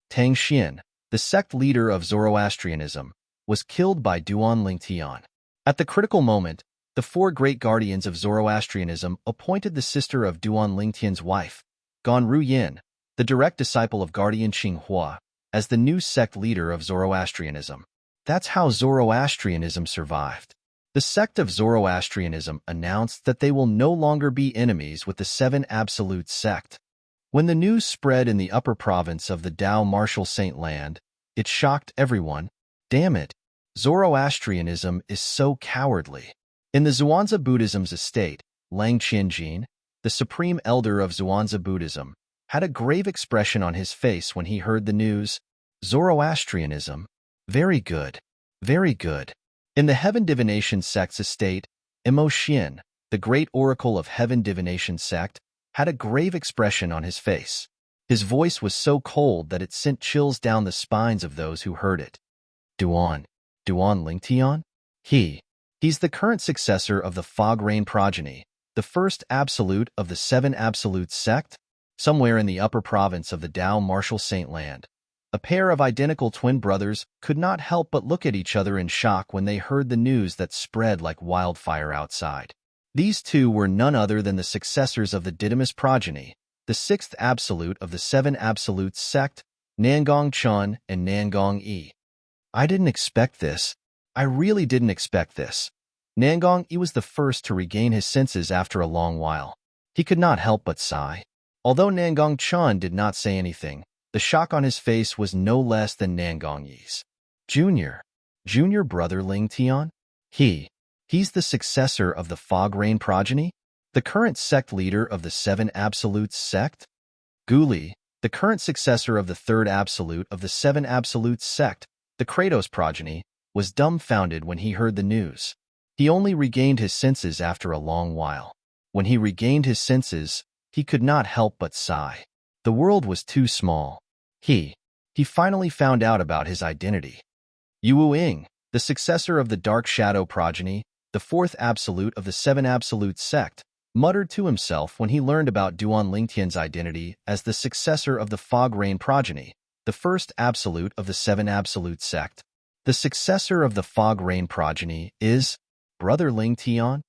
Tang Xian, the sect leader of Zoroastrianism, was killed by Duan Lingtian. At the critical moment, the four great guardians of Zoroastrianism appointed the sister of Duan Lingtian's wife, Gan Ruyin, the direct disciple of guardian Xinghua, as the new sect leader of Zoroastrianism. That's how Zoroastrianism survived. The sect of Zoroastrianism announced that they will no longer be enemies with the Seven Absolute sect. When the news spread in the upper province of the Dao Martial Saint Land, it shocked everyone. Damn it, Zoroastrianism is so cowardly. In the Zhuangzi Buddhism's estate, Lang Qianjin, the supreme elder of Zhuangzi Buddhism, had a grave expression on his face when he heard the news. Zoroastrianism? Very good. Very good. In the Heaven Divination sect's estate, Imo Xian, the great oracle of Heaven Divination sect, had a grave expression on his face. His voice was so cold that it sent chills down the spines of those who heard it. Duan Lingtian? He's the current successor of the Fog Rain progeny, the first absolute of the Seven Absolute sect, somewhere in the upper province of the Dao Martial Saint Land. A pair of identical twin brothers could not help but look at each other in shock when they heard the news that spread like wildfire outside. These two were none other than the successors of the Didymus progeny, the sixth absolute of the Seven Absolute sect, Nangong Chun and Nangong Yi. I didn't expect this. I really didn't expect this. Nangong Yi was the first to regain his senses after a long while. He could not help but sigh. Although Nangong Chun did not say anything, the shock on his face was no less than Nangong Yi's. Junior brother Ling Tian? He's the successor of the Fog Rain progeny? The current sect leader of the Seven Absolute sect? Guli, the current successor of the third absolute of the Seven Absolute sect, the Kratos progeny, was dumbfounded when he heard the news. He only regained his senses after a long while. When he regained his senses, he could not help but sigh. The world was too small. He finally found out about his identity. Yu Ying, the successor of the Dark Shadow progeny, the fourth absolute of the Seven Absolute sect, muttered to himself when he learned about Duan Lingtian's identity as the successor of the Fog Rain progeny, the first absolute of the Seven Absolute sect. The successor of the Fog Rain progeny is Brother Ling Tian.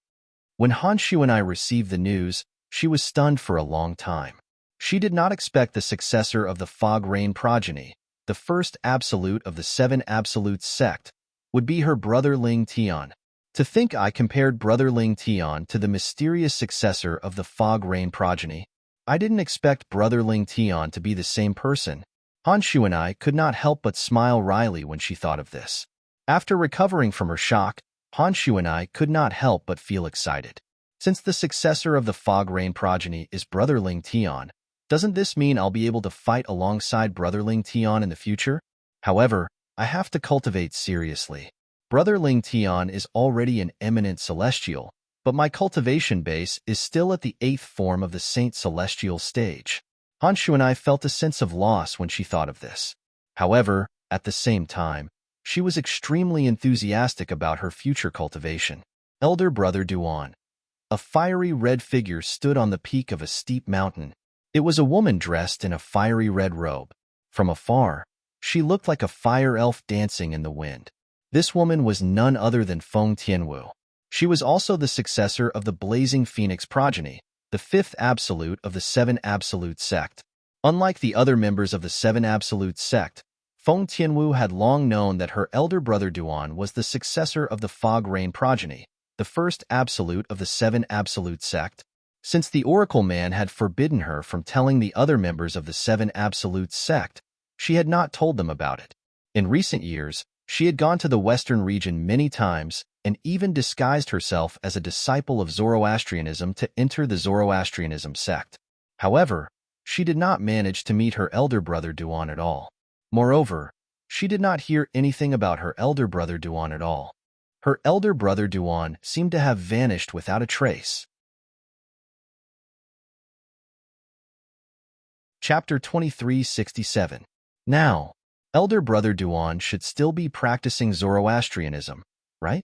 When Han Shu and I received the news, she was stunned for a long time. She did not expect the successor of the Fog Rain progeny, the first absolute of the Seven Absolute sect, would be her brother Ling Tian. To think I compared Brother Ling Tian to the mysterious successor of the Fog Rain progeny. I didn't expect Brother Ling Tian to be the same person. Han Shu and I could not help but smile wryly when she thought of this. After recovering from her shock, Han Shu and I could not help but feel excited. Since the successor of the Fog Rain progeny is Brother Ling Tian, doesn't this mean I'll be able to fight alongside Brother Ling Tian in the future? However, I have to cultivate seriously. Brother Ling Tian is already an eminent celestial, but my cultivation base is still at the 8th form of the Saint Celestial stage. Han Shu and I felt a sense of loss when she thought of this. However, at the same time, she was extremely enthusiastic about her future cultivation. Elder Brother Duan. A fiery red figure stood on the peak of a steep mountain. It was a woman dressed in a fiery red robe. From afar, she looked like a fire elf dancing in the wind. This woman was none other than Feng Tianwu. She was also the successor of the Blazing Phoenix progeny, the fifth absolute of the Seven Absolute sect. Unlike the other members of the Seven Absolute sect, Feng Tianwu had long known that her elder brother Duan was the successor of the Fog Rain progeny, the first absolute of the Seven Absolute sect. Since the Oracle Man had forbidden her from telling the other members of the Seven Absolute sect, she had not told them about it. In recent years, she had gone to the Western region many times and even disguised herself as a disciple of Zoroastrianism to enter the Zoroastrianism sect. However, she did not manage to meet her elder brother Duan at all. Moreover, she did not hear anything about her elder brother Duan at all. Her elder brother Duan seemed to have vanished without a trace. Chapter 2367. Now, elder brother Duan should still be practicing Zoroastrianism, right?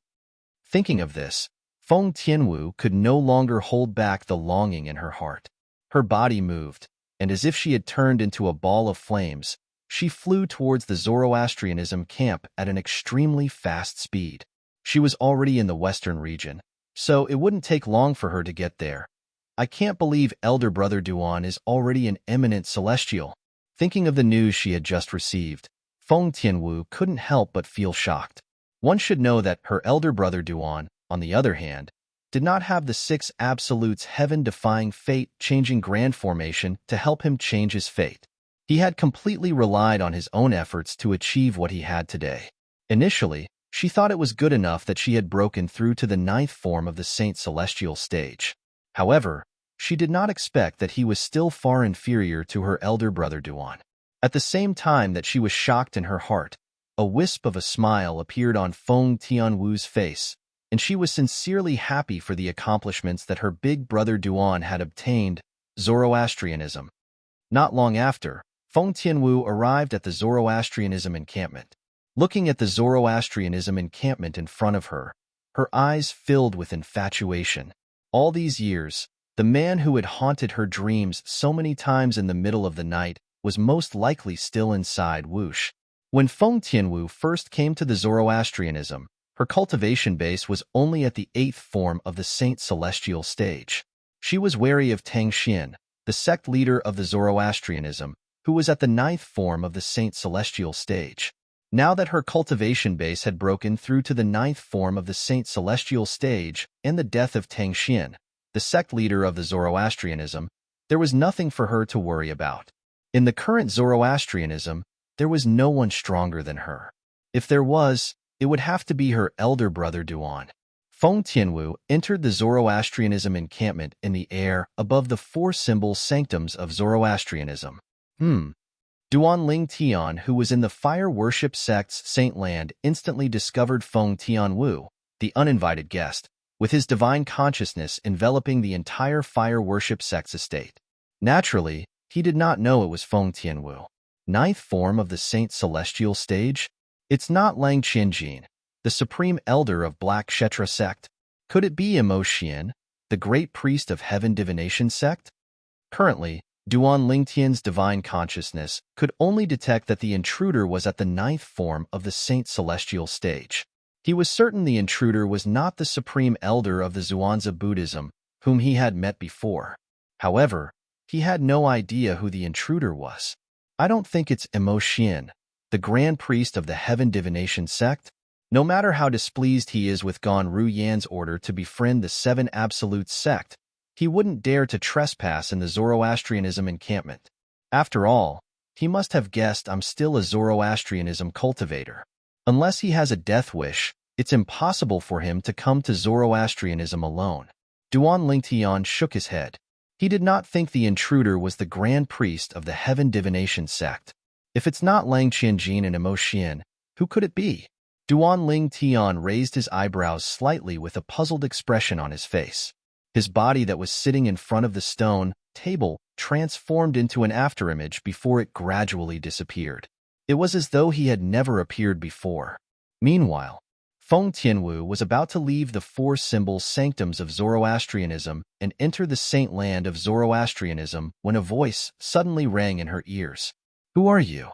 Thinking of this, Feng Tianwu could no longer hold back the longing in her heart. Her body moved, and as if she had turned into a ball of flames, she flew towards the Zoroastrianism camp at an extremely fast speed. She was already in the western region, so it wouldn't take long for her to get there. I can't believe Elder Brother Duan is already an eminent celestial. Thinking of the news she had just received, Feng Tianwu couldn't help but feel shocked. One should know that her elder brother Duan, on the other hand, did not have the 6 absolutes heaven-defying fate-changing grand formation to help him change his fate. He had completely relied on his own efforts to achieve what he had today. Initially, she thought it was good enough that she had broken through to the 9th form of the Saint Celestial stage. However, she did not expect that he was still far inferior to her elder brother Duan. At the same time that she was shocked in her heart, a wisp of a smile appeared on Feng Tianwu's face, and she was sincerely happy for the accomplishments that her big brother Duan had obtained, Zoroastrianism. Not long after, Feng Tianwu arrived at the Zoroastrianism encampment. Looking at the Zoroastrianism encampment in front of her, her eyes filled with infatuation. All these years, the man who had haunted her dreams so many times in the middle of the night was most likely still inside Wush. When Feng Tianwu first came to the Zoroastrianism, her cultivation base was only at the 8th form of the Saint Celestial stage. She was wary of Tang Xian, the sect leader of the Zoroastrianism, who was at the 9th form of the Saint Celestial stage. Now that her cultivation base had broken through to the 9th form of the Saint Celestial stage and the death of Tang Xian, the sect leader of the Zoroastrianism, there was nothing for her to worry about. In the current Zoroastrianism, there was no one stronger than her. If there was, it would have to be her elder brother Duan. Feng Tianwu entered the Zoroastrianism encampment in the air above the 4 symbol sanctums of Zoroastrianism. Duan Ling Tian, who was in the fire worship sect's Saint Land, instantly discovered Feng Tianwu, the uninvited guest, with his divine consciousness enveloping the entire fire worship sect's estate. Naturally, he did not know it was Feng Tianwu. 9th form of the Saint Celestial stage? It's not Lang Qianjin, the supreme elder of Black Kshetra sect. Could it be Emo Xian, the great priest of Heaven Divination sect? Currently, Duan Lingtian's divine consciousness could only detect that the intruder was at the 9th form of the Saint Celestial stage. He was certain the intruder was not the supreme elder of the Zhuangzi Buddhism, whom he had met before. However, he had no idea who the intruder was. I don't think it's Emo Xian, the grand priest of the Heaven Divination sect. No matter how displeased he is with Gan Ru Yan's order to befriend the 7 Absolute sect, he wouldn't dare to trespass in the Zoroastrianism encampment. After all, he must have guessed I'm still a Zoroastrianism cultivator. Unless he has a death wish, it's impossible for him to come to Zoroastrianism alone. Duan Lingtian shook his head. He did not think the intruder was the grand priest of the Heaven Divination sect. If it's not Lang Qianjin and Emo Xian, who could it be? Duan Ling Tian raised his eyebrows slightly with a puzzled expression on his face. His body that was sitting in front of the stone table transformed into an afterimage before it gradually disappeared. It was as though he had never appeared before. Meanwhile, Feng Tianwu was about to leave the 4 symbol sanctums of Zoroastrianism and enter the saint land of Zoroastrianism when a voice suddenly rang in her ears. "Who are you?"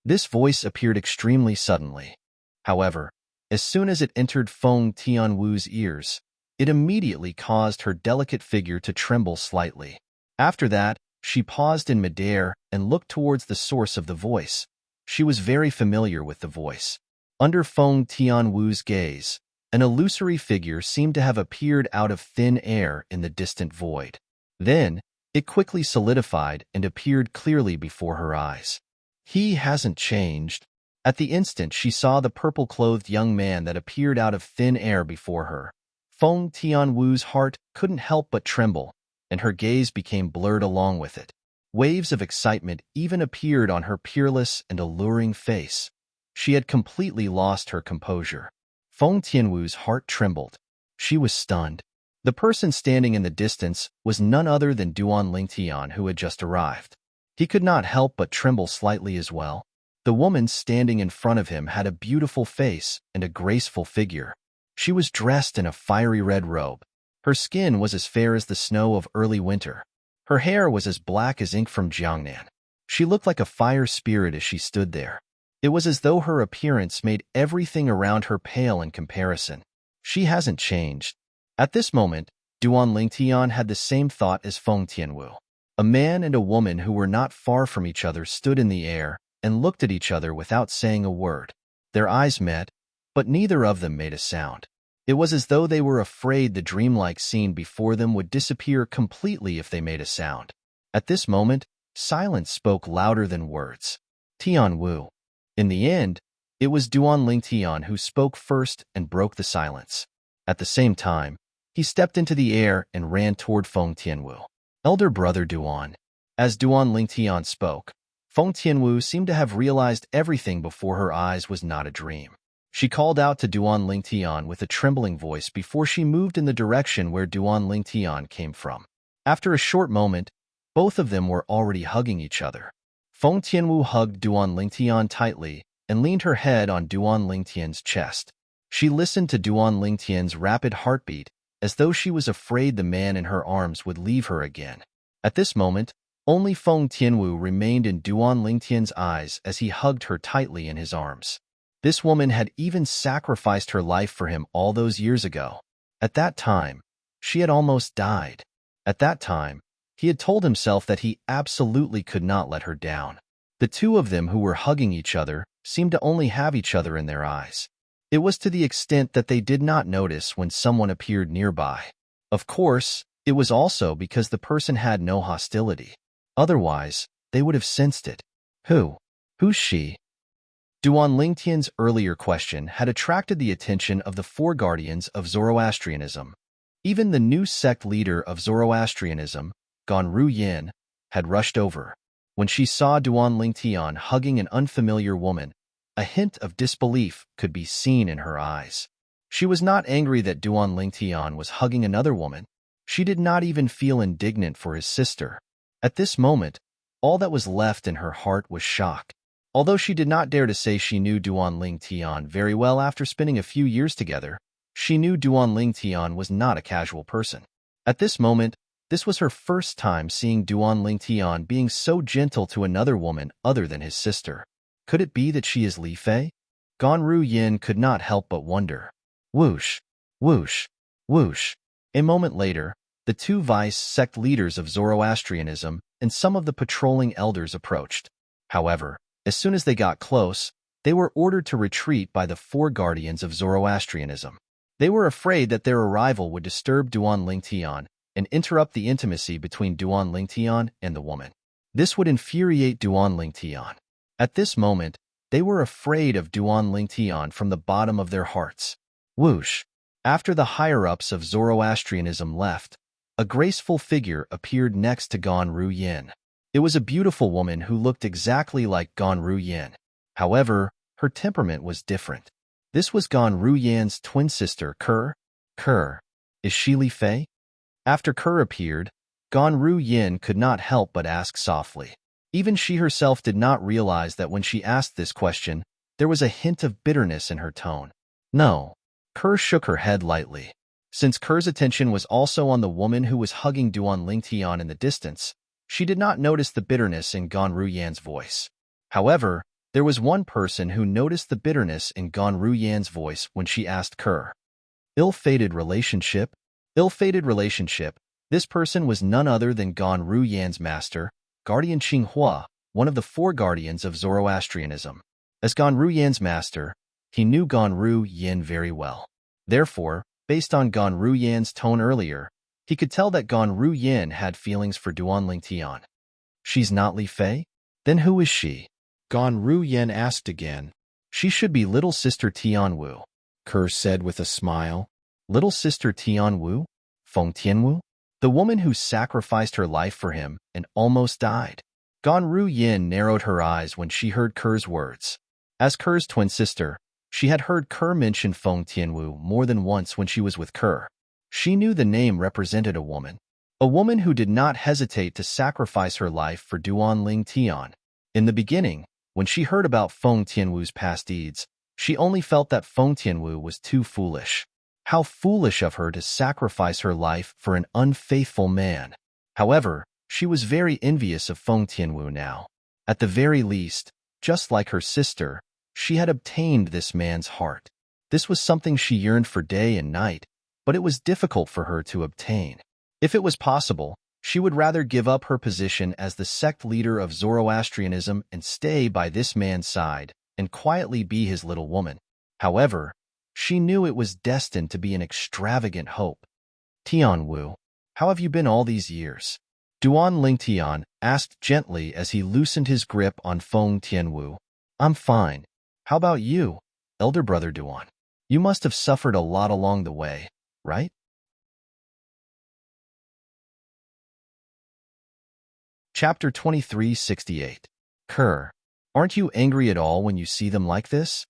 This voice appeared extremely suddenly. However, as soon as it entered Feng Tianwu's ears, it immediately caused her delicate figure to tremble slightly. After that, she paused in midair and looked towards the source of the voice. She was very familiar with the voice. Under Feng Tianwu's gaze, an illusory figure seemed to have appeared out of thin air in the distant void. Then, it quickly solidified and appeared clearly before her eyes. He hasn't changed. At the instant she saw the purple-clothed young man that appeared out of thin air before her, Feng Tianwu's heart couldn't help but tremble, and her gaze became blurred along with it. Waves of excitement even appeared on her peerless and alluring face. She had completely lost her composure. Feng Tianwu's heart trembled. She was stunned. The person standing in the distance was none other than Duan Lingtian, who had just arrived. He could not help but tremble slightly as well. The woman standing in front of him had a beautiful face and a graceful figure. She was dressed in a fiery red robe. Her skin was as fair as the snow of early winter. Her hair was as black as ink from Jiangnan. She looked like a fire spirit as she stood there. It was as though her appearance made everything around her pale in comparison. She hasn't changed. At this moment, Duan Lingtian had the same thought as Feng Tianwu. A man and a woman who were not far from each other stood in the air and looked at each other without saying a word. Their eyes met, but neither of them made a sound. It was as though they were afraid the dreamlike scene before them would disappear completely if they made a sound. At this moment, silence spoke louder than words. Tianwu. In the end, it was Duan Lingtian who spoke first and broke the silence. At the same time, he stepped into the air and ran toward Feng Tianwu. Elder brother Duan. As Duan Lingtian spoke, Feng Tianwu seemed to have realized everything before her eyes was not a dream. She called out to Duan Lingtian with a trembling voice before she moved in the direction where Duan Lingtian came from. After a short moment, both of them were already hugging each other. Feng Tianwu hugged Duan Lingtian tightly and leaned her head on Duan Lingtian's chest. She listened to Duan Lingtian's rapid heartbeat as though she was afraid the man in her arms would leave her again. At this moment, only Feng Tianwu remained in Duan Lingtian's eyes as he hugged her tightly in his arms. This woman had even sacrificed her life for him all those years ago. At that time, she had almost died. At that time, he had told himself that he absolutely could not let her down. The two of them who were hugging each other seemed to only have each other in their eyes. It was to the extent that they did not notice when someone appeared nearby. Of course, it was also because the person had no hostility. Otherwise, they would have sensed it. Who's she? Duan Lingtian's earlier question had attracted the attention of the four guardians of Zoroastrianism. Even the new sect leader of Zoroastrianism, Ganru Yin, had rushed over. When she saw Duan Lingtian hugging an unfamiliar woman, a hint of disbelief could be seen in her eyes. She was not angry that Duan Lingtian was hugging another woman. She did not even feel indignant for his sister. At this moment, all that was left in her heart was shock. Although she did not dare to say she knew Duan Lingtian very well after spending a few years together, she knew Duan Lingtian was not a casual person. At this moment, this was her first time seeing Duan Lingtian being so gentle to another woman other than his sister. Could it be that she is Li Fei? Ganru Yin could not help but wonder. Whoosh, whoosh, whoosh. A moment later, the two vice-sect leaders of Zoroastrianism and some of the patrolling elders approached. However, as soon as they got close, they were ordered to retreat by the four guardians of Zoroastrianism. They were afraid that their arrival would disturb Duan Lingtian and interrupt the intimacy between Duan Lingtian and the woman. This would infuriate Duan Lingtian. At this moment, they were afraid of Duan Lingtian from the bottom of their hearts. Whoosh! After the higher-ups of Zoroastrianism left, a graceful figure appeared next to Ganru Yin. It was a beautiful woman who looked exactly like Ganru Yin. However, her temperament was different. This was Ganru Yin's twin sister, Ker. Is she Li Fei? After Ker appeared, Ganru Yin could not help but ask softly. Even she herself did not realize that when she asked this question, there was a hint of bitterness in her tone. No. Ker shook her head lightly. Since Ker's attention was also on the woman who was hugging Duan Lingtian in the distance, she did not notice the bitterness in Ganru Yan's voice. However, there was one person who noticed the bitterness in Ganru Yan's voice when she asked Ker. Ill-fated relationship? Ill-fated relationship. This person was none other than Ganru Yan's master, Guardian Qinghua, one of the four guardians of Zoroastrianism. As Ganru Yan's master, he knew Ganru Yin very well. Therefore, based on Ganru Yan's tone earlier, he could tell that Ganru Yin had feelings for Duan Lingtian. She's not Li Fei? Then who is she? Ganru Yin asked again. She should be little sister Tianwu, Ker said with a smile. Little sister Tianwu? Feng Tianwu? The woman who sacrificed her life for him and almost died. Ganru Yin narrowed her eyes when she heard Ker's words. As Ker's twin sister, she had heard Ker mention Feng Tianwu more than once when she was with Ker. She knew the name represented a woman who did not hesitate to sacrifice her life for Duan Lingtian. In the beginning, when she heard about Feng Tianwu's past deeds, she only felt that Feng Tianwu was too foolish. How foolish of her to sacrifice her life for an unfaithful man. However, she was very envious of Feng Tianwu now. At the very least, just like her sister, she had obtained this man's heart. This was something she yearned for day and night, but it was difficult for her to obtain. If it was possible, she would rather give up her position as the sect leader of Zoroastrianism and stay by this man's side and quietly be his little woman. However, she knew it was destined to be an extravagant hope. Tianwu, how have you been all these years? Duan Lingtian asked gently as he loosened his grip on Feng Tianwu. I'm fine. How about you, elder brother Duan? You must have suffered a lot along the way, right? Chapter 2368. Kerr, aren't you angry at all when you see them like this?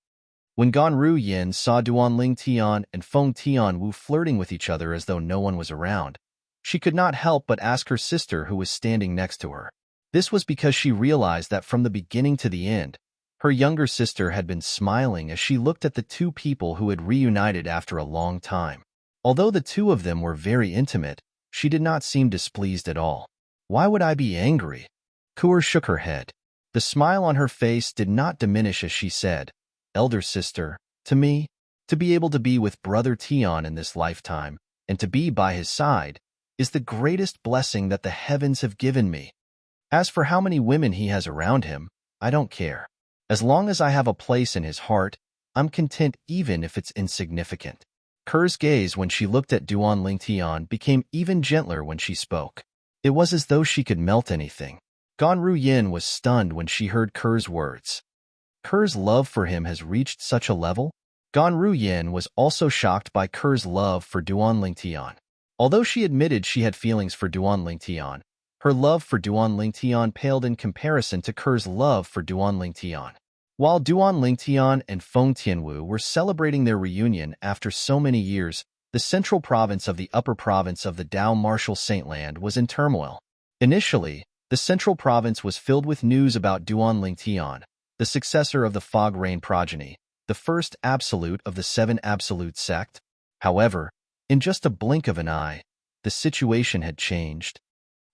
When Ganru Yin saw Duanling Tian and Feng Tianwu flirting with each other as though no one was around, she could not help but ask her sister who was standing next to her. This was because she realized that from the beginning to the end, her younger sister had been smiling as she looked at the two people who had reunited after a long time. Although the two of them were very intimate, she did not seem displeased at all. Why would I be angry? Kuer shook her head. The smile on her face did not diminish as she said, Elder sister, to me, to be able to be with Brother Tian in this lifetime, and to be by his side, is the greatest blessing that the heavens have given me. As for how many women he has around him, I don't care. As long as I have a place in his heart, I'm content even if it's insignificant. Kerr's gaze when she looked at Duan Lingtian became even gentler when she spoke. It was as though she could melt anything. Ganru Yin was stunned when she heard Kerr's words. Kerr's love for him has reached such a level? Ganru Yin was also shocked by Kerr's love for Duan Lingtian. Although she admitted she had feelings for Duan Lingtian, her love for Duan Lingtian paled in comparison to Kerr's love for Duan Lingtian. While Duan Lingtian and Feng Tianwu were celebrating their reunion after so many years, the central province of the upper province of the Dao Martial Saintland was in turmoil. Initially, the central province was filled with news about Duan Lingtian, the successor of the Fog Rain progeny, the first absolute of the seven absolute sect. However, in just a blink of an eye, the situation had changed.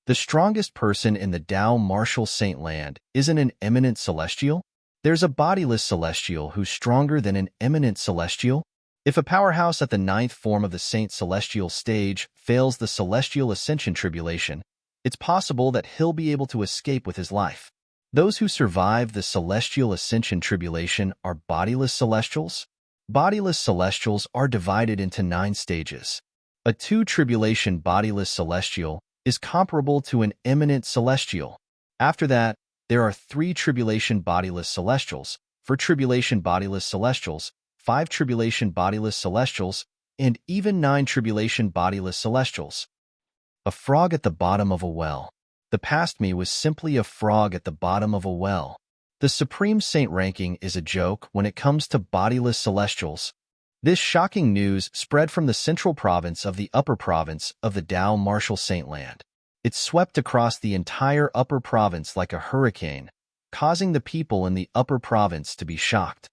The strongest person in the Dao Martial Saintland isn't an eminent celestial? There's a bodiless celestial who's stronger than an eminent celestial? If a powerhouse at the ninth form of the Saint Celestial stage fails the Celestial Ascension Tribulation, it's possible that he'll be able to escape with his life. Those who survive the Celestial Ascension Tribulation are bodiless celestials. Bodiless celestials are divided into 9 stages. A 2 tribulation bodiless celestial is comparable to an eminent celestial. After that, there are 3 tribulation bodiless celestials, 4 tribulation bodiless celestials, 5 tribulation bodiless celestials, and even 9 tribulation bodiless celestials. A frog at the bottom of a well. The past me was simply a frog at the bottom of a well. The Supreme Saint ranking is a joke when it comes to bodiless celestials. This shocking news spread from the central province of the upper province of the Dao Martial Saintland. It swept across the entire upper province like a hurricane, causing the people in the upper province to be shocked.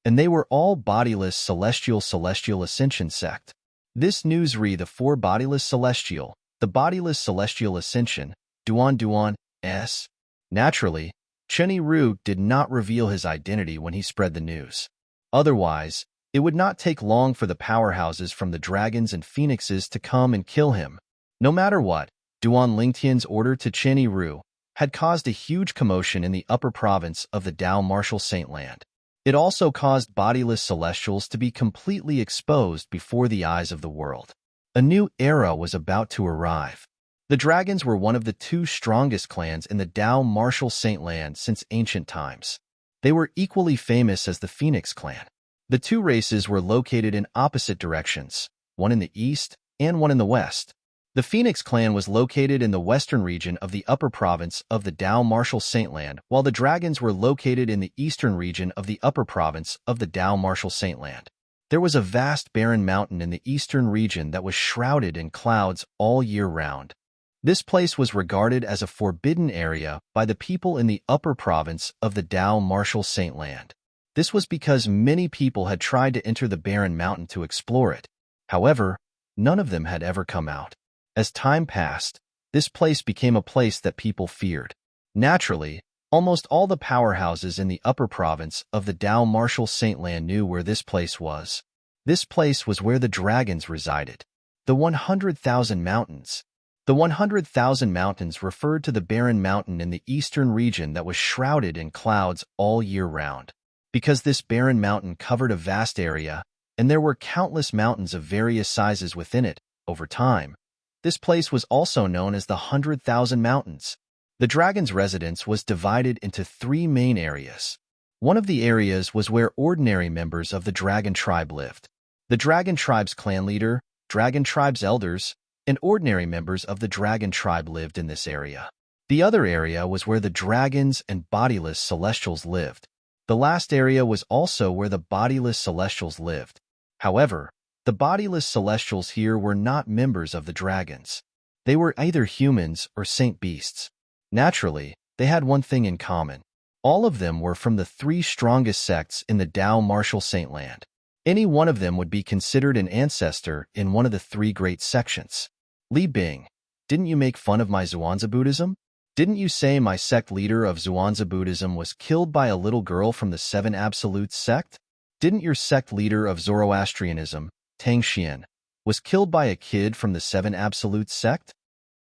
And they were all bodiless celestial ascension sect. This news the 4 bodiless celestial, the bodiless celestial ascension, Duan S. Naturally, Chenny Ru did not reveal his identity when he spread the news. Otherwise, it would not take long for the powerhouses from the dragons and phoenixes to come and kill him. No matter what, Duan Lingtian's order to Chenny Ru had caused a huge commotion in the upper province of the Dao Martial Saintland. It also caused bodiless celestials to be completely exposed before the eyes of the world. A new era was about to arrive. The dragons were one of the 2 strongest clans in the Dao Martial Saintland since ancient times. They were equally famous as the Phoenix clan. The 2 races were located in opposite directions, one in the east and one in the west. The Phoenix clan was located in the western region of the upper province of the Dao Martial Saintland, while the dragons were located in the eastern region of the upper province of the Dao Martial Saintland. There was a vast barren mountain in the eastern region that was shrouded in clouds all year round. This place was regarded as a forbidden area by the people in the upper province of the Dao Martial Saintland. This was because many people had tried to enter the barren mountain to explore it. However, none of them had ever come out. As time passed, this place became a place that people feared. Naturally, almost all the powerhouses in the upper province of the Dao Martial Saintland knew where this place was. This place was where the dragons resided. The 100,000 Mountains. The 100,000 Mountains referred to the barren mountain in the eastern region that was shrouded in clouds all year round. Because this barren mountain covered a vast area, and there were countless mountains of various sizes within it, over time, this place was also known as the 100,000 Mountains. The dragon's residence was divided into three main areas. One of the areas was where ordinary members of the dragon tribe lived. The dragon tribe's clan leader, dragon tribe's elders, and ordinary members of the dragon tribe lived in this area. The other area was where the dragons and bodiless celestials lived. The last area was also where the bodiless celestials lived. However, the bodiless celestials here were not members of the dragons. They were either humans or saint beasts. Naturally, they had one thing in common. All of them were from the three strongest sects in the Dao Martial Saintland. Any one of them would be considered an ancestor in one of the three great sections. Li Bing, didn't you make fun of my Zhuangzi Buddhism? Didn't you say my sect leader of Zhuangzi Buddhism was killed by a little girl from the Seven Absolutes sect? Didn't your sect leader of Zoroastrianism, Tang Xian, was killed by a kid from the Seven Absolutes sect?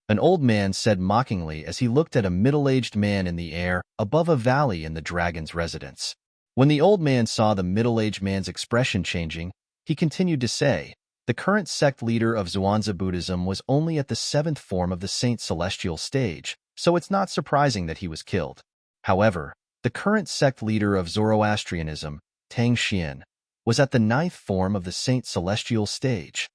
An old man said mockingly as he looked at a middle-aged man in the air above a valley in the dragon's residence. When the old man saw the middle-aged man's expression changing, he continued to say, the current sect leader of Zhuangzi Buddhism was only at the seventh form of the Saint Celestial stage, so it's not surprising that he was killed. However, the current sect leader of Zoroastrianism, Tang Xian, was at the ninth form of the Saint Celestial stage.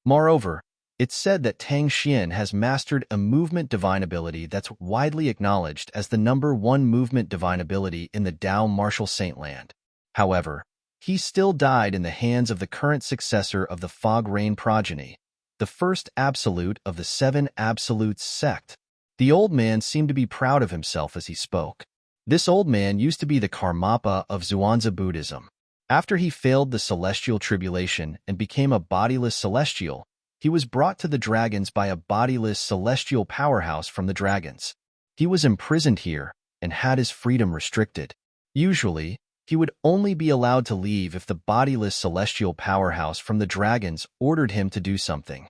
Moreover, it's said that Tang Xian has mastered a movement divine ability that's widely acknowledged as the #1 movement divine ability in the Dao Martial Saintland. However, he still died in the hands of the current successor of the Fog Rain progeny, the first absolute of the Seven Absolutes sect. The old man seemed to be proud of himself as he spoke. This old man used to be the Karmapa of Zhuangzi Buddhism. After he failed the celestial tribulation and became a bodiless celestial, he was brought to the dragons by a bodiless celestial powerhouse from the dragons. He was imprisoned here and had his freedom restricted. Usually, he would only be allowed to leave if the bodiless celestial powerhouse from the dragons ordered him to do something.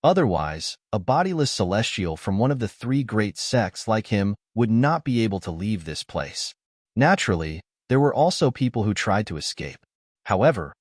Otherwise, a bodiless celestial from one of the three great sects like him would not be able to leave this place. Naturally, there were also people who tried to escape. However,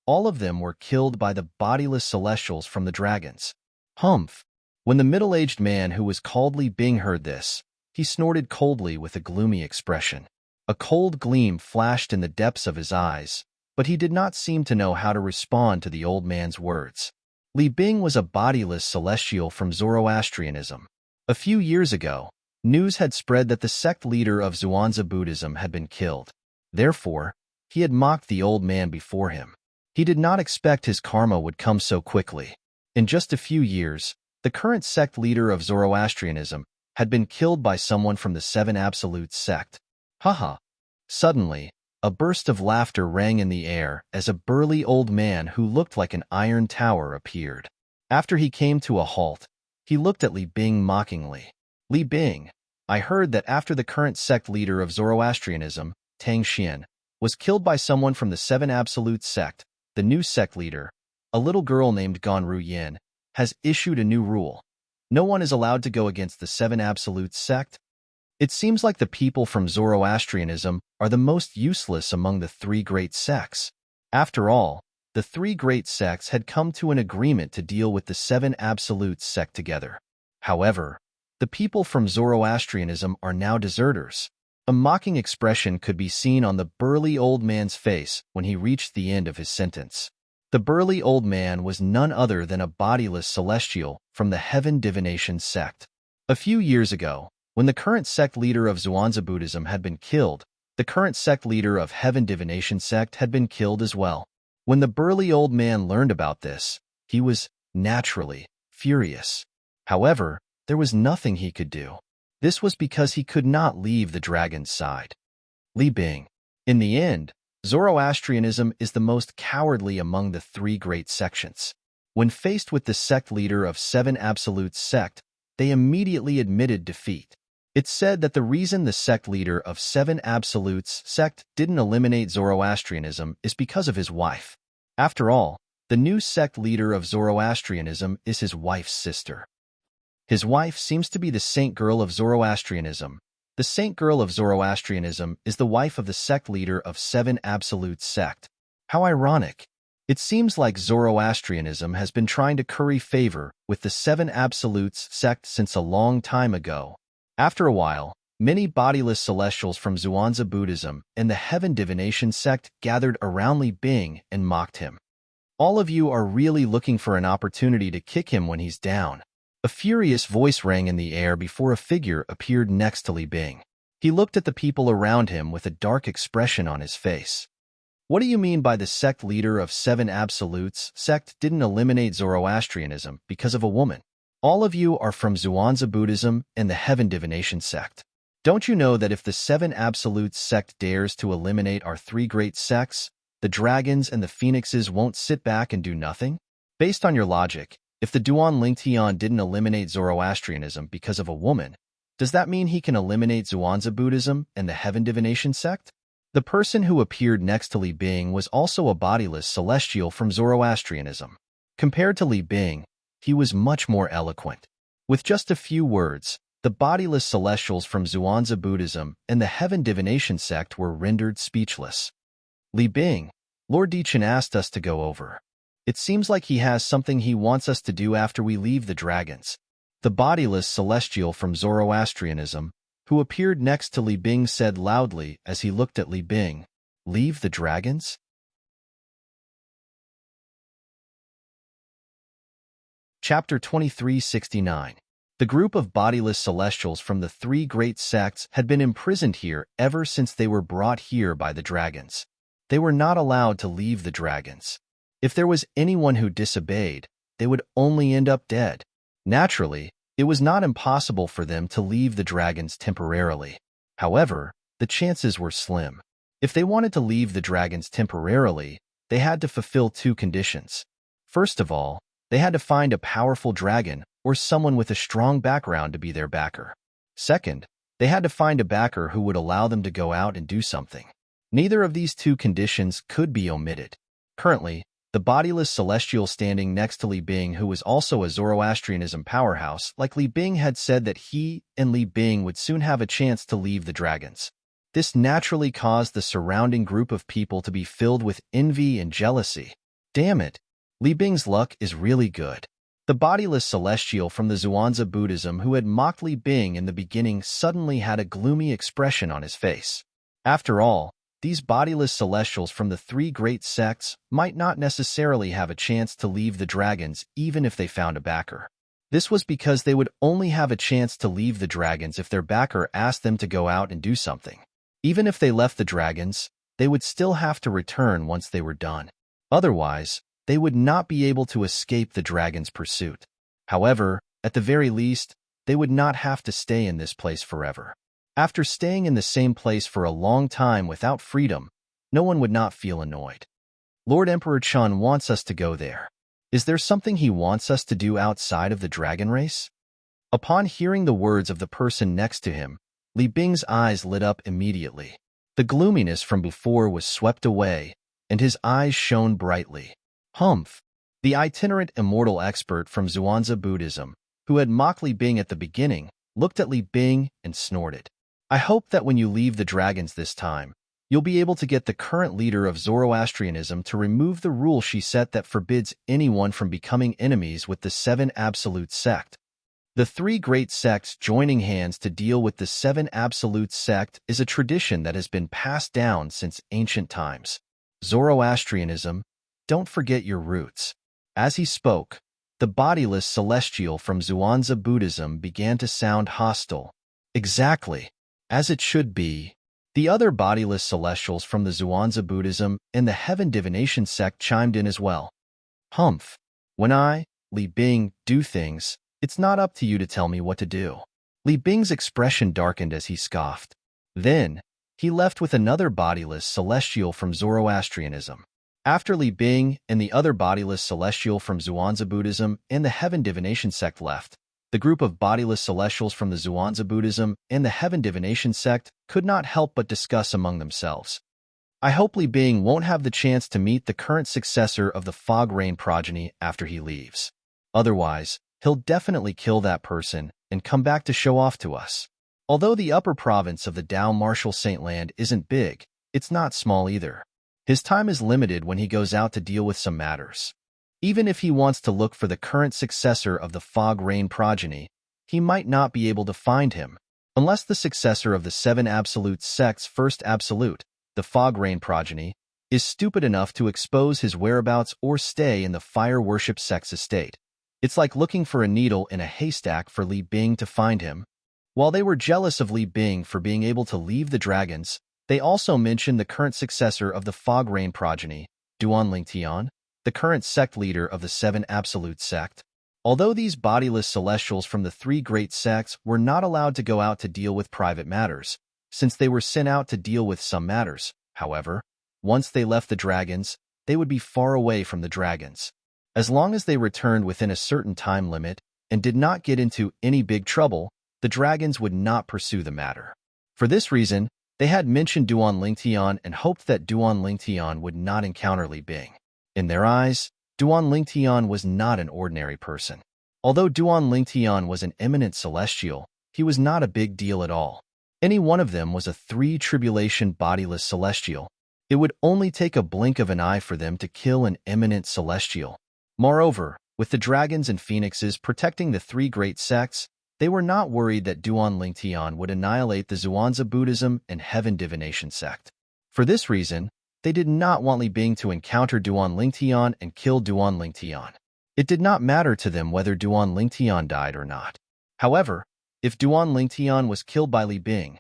all of them were killed by the bodiless celestials from the dragons. Humph! When the middle-aged man who was called Li Bing heard this, he snorted coldly with a gloomy expression. A cold gleam flashed in the depths of his eyes, but he did not seem to know how to respond to the old man's words. Li Bing was a bodiless celestial from Zoroastrianism. A few years ago, news had spread that the sect leader of Zhuangzi Buddhism had been killed. Therefore, he had mocked the old man before him. He did not expect his karma would come so quickly. In just a few years, the current sect leader of Zoroastrianism had been killed by someone from the Seven Absolutes sect. Haha! Suddenly, a burst of laughter rang in the air as a burly old man who looked like an iron tower appeared. After he came to a halt, he looked at Li Bing mockingly. Li Bing, I heard that after the current sect leader of Zoroastrianism, Tang Xian, was killed by someone from the Seven Absolutes sect, the new sect leader, a little girl named Ganru Yin, has issued a new rule. No one is allowed to go against the Seven Absolutes sect. It seems like the people from Zoroastrianism are the most useless among the three great sects. After all, the three great sects had come to an agreement to deal with the Seven Absolutes sect together. However, the people from Zoroastrianism are now deserters. A mocking expression could be seen on the burly old man's face when he reached the end of his sentence. The burly old man was none other than a bodiless celestial from the Heaven Divination sect. A few years ago, when the current sect leader of Zhuangzi Buddhism had been killed, the current sect leader of Heaven Divination sect had been killed as well. When the burly old man learned about this, he was, naturally, furious. However, there was nothing he could do. This was because he could not leave the dragon's side. Li Bing. In the end, Zoroastrianism is the most cowardly among the three great sections. When faced with the sect leader of Seven Absolutes sect, they immediately admitted defeat. It's said that the reason the sect leader of Seven Absolutes sect didn't eliminate Zoroastrianism is because of his wife. After all, the new sect leader of Zoroastrianism is his wife's sister. His wife seems to be the saint girl of Zoroastrianism. The saint girl of Zoroastrianism is the wife of the sect leader of Seven Absolutes sect. How ironic. It seems like Zoroastrianism has been trying to curry favor with the Seven Absolutes sect since a long time ago. After a while, many bodiless celestials from Zhuangzi Buddhism and the Heaven Divination sect gathered around Li Bing and mocked him. All of you are really looking for an opportunity to kick him when he's down. A furious voice rang in the air before a figure appeared next to Li Bing. He looked at the people around him with a dark expression on his face. What do you mean by the sect leader of Seven Absolutes sect didn't eliminate Zoroastrianism because of a woman? All of you are from Zhuangzi Buddhism and the Heaven Divination sect. Don't you know that if the Seven Absolutes sect dares to eliminate our three great sects, the dragons and the phoenixes won't sit back and do nothing? Based on your logic, if the Duan Lingtian didn't eliminate Zoroastrianism because of a woman, does that mean he can eliminate Zhuangzi Buddhism and the Heaven Divination sect? The person who appeared next to Li Bing was also a bodiless celestial from Zoroastrianism. Compared to Li Bing, he was much more eloquent. With just a few words, the bodiless celestials from Zhuangzi Buddhism and the Heaven Divination sect were rendered speechless. Li Bing, Lord Dichen asked us to go over. It seems like he has something he wants us to do after we leave the dragons. The bodiless celestial from Zoroastrianism, who appeared next to Li Bing, said loudly as he looked at Li Bing, "Leave the dragons?" Chapter 2369. The group of bodiless celestials from the three great sects had been imprisoned here ever since they were brought here by the dragons. They were not allowed to leave the dragons. If there was anyone who disobeyed, they would only end up dead. Naturally, it was not impossible for them to leave the dragons temporarily. However, the chances were slim. If they wanted to leave the dragons temporarily, they had to fulfill two conditions. First of all, they had to find a powerful dragon or someone with a strong background to be their backer. Second, they had to find a backer who would allow them to go out and do something. Neither of these two conditions could be omitted. Currently, the bodiless celestial standing next to Li Bing, who was also a Zoroastrianism powerhouse, like Li Bing, had said that he and Li Bing would soon have a chance to leave the dragons. This naturally caused the surrounding group of people to be filled with envy and jealousy. Damn it! Li Bing's luck is really good. The bodiless celestial from the Zhuangzi Buddhism who had mocked Li Bing in the beginning suddenly had a gloomy expression on his face. After all, these bodiless celestials from the three great sects might not necessarily have a chance to leave the dragons even if they found a backer. This was because they would only have a chance to leave the dragons if their backer asked them to go out and do something. Even if they left the dragons, they would still have to return once they were done. Otherwise, they would not be able to escape the dragon's pursuit. However, at the very least, they would not have to stay in this place forever. After staying in the same place for a long time without freedom, no one would not feel annoyed. Lord Emperor Chun wants us to go there. Is there something he wants us to do outside of the dragon race? Upon hearing the words of the person next to him, Li Bing's eyes lit up immediately. The gloominess from before was swept away, and his eyes shone brightly. Humph! The itinerant immortal expert from Zhuangzi Buddhism, who had mocked Li Bing at the beginning, looked at Li Bing and snorted. I hope that when you leave the dragons this time, you'll be able to get the current leader of Zoroastrianism to remove the rule she set that forbids anyone from becoming enemies with the Seven Absolute sect. The three great sects joining hands to deal with the Seven Absolute sect is a tradition that has been passed down since ancient times. Zoroastrianism, don't forget your roots. As he spoke, the bodiless celestial from Zhuangzi Buddhism began to sound hostile. Exactly. As it should be. The other bodiless celestials from the Zhuangzi Buddhism and the Heaven Divination sect chimed in as well. Humph. When I, Li Bing, do things, it's not up to you to tell me what to do. Li Bing's expression darkened as he scoffed. Then, he left with another bodiless celestial from Zoroastrianism. After Li Bing and the other bodiless celestial from Zhuangzi Buddhism and the Heaven Divination sect left, the group of bodiless celestials from the Zhuangzi Buddhism and the Heaven Divination sect could not help but discuss among themselves. I hope Li Bing won't have the chance to meet the current successor of the Fog Rain progeny after he leaves. Otherwise, he'll definitely kill that person and come back to show off to us. Although the upper province of the Dao Martial Saint Land isn't big, it's not small either. His time is limited when he goes out to deal with some matters. Even if he wants to look for the current successor of the Fog Rain progeny, he might not be able to find him, unless the successor of the Seven Absolute sect's first absolute, the Fog Rain progeny, is stupid enough to expose his whereabouts or stay in the Fire Worship sect's estate. It's like looking for a needle in a haystack for Li Bing to find him. While they were jealous of Li Bing for being able to leave the dragons, they also mentioned the current successor of the Fog Rain progeny, Duan Lingtian, the current sect leader of the Seven Absolute sect. Although these bodiless celestials from the three great sects were not allowed to go out to deal with private matters, since they were sent out to deal with some matters, however, once they left the dragons, they would be far away from the dragons. As long as they returned within a certain time limit and did not get into any big trouble, the dragons would not pursue the matter. For this reason, they had mentioned Duan Lingtian and hoped that Duan Lingtian would not encounter Li Bing. In their eyes, Duan Lingtian was not an ordinary person. Although Duan Lingtian was an eminent celestial, he was not a big deal at all. Any one of them was a three-tribulation bodiless celestial. It would only take a blink of an eye for them to kill an eminent celestial. Moreover, with the dragons and phoenixes protecting the three great sects, they were not worried that Duan Lingtian would annihilate the Zhuangzi Buddhism and Heaven Divination sect. For this reason, they did not want Li Bing to encounter Duan Lingtian and kill Duan Lingtian. It did not matter to them whether Duan Lingtian died or not. However, if Duan Lingtian was killed by Li Bing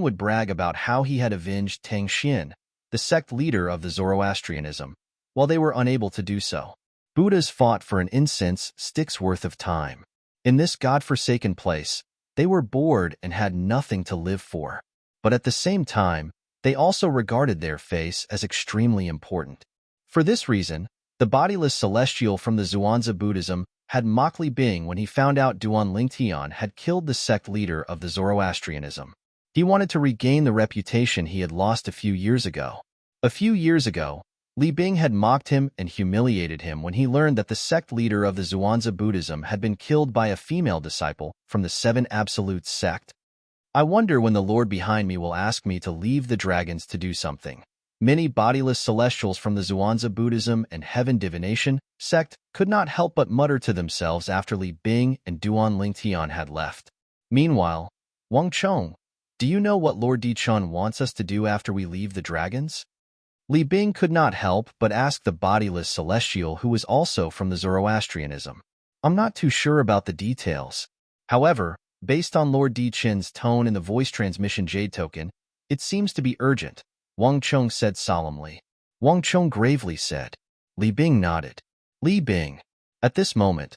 would brag about how he had avenged Tang Xian, the sect leader of the Zoroastrianism, while they were unable to do so. Buddhas fought for an incense stick's worth of time. In this godforsaken place, they were bored and had nothing to live for. But at the same time, they also regarded their face as extremely important. For this reason, the bodiless celestial from the Zhuangzi Buddhism had mocked Li Bing when he found out Duan Lingtian had killed the sect leader of the Zoroastrianism. He wanted to regain the reputation he had lost a few years ago. A few years ago, Li Bing had mocked him and humiliated him when he learned that the sect leader of the Zhuangzi Buddhism had been killed by a female disciple from the Seven Absolute sect. I wonder when the Lord behind me will ask me to leave the dragons to do something. Many bodiless celestials from the Zhuangzi Buddhism and Heaven Divination sect could not help but mutter to themselves after Li Bing and Duan Lingtian had left. Meanwhile, Wang Chong, do you know what Lord Dichun wants us to do after we leave the dragons? Li Bing could not help but ask the bodiless celestial who was also from the Zoroastrianism. I'm not too sure about the details. However, based on Lord Dichun's tone in the voice transmission jade token, it seems to be urgent, Wang Chong said solemnly. Wang Chong gravely said. Li Bing nodded. Li Bing. At this moment,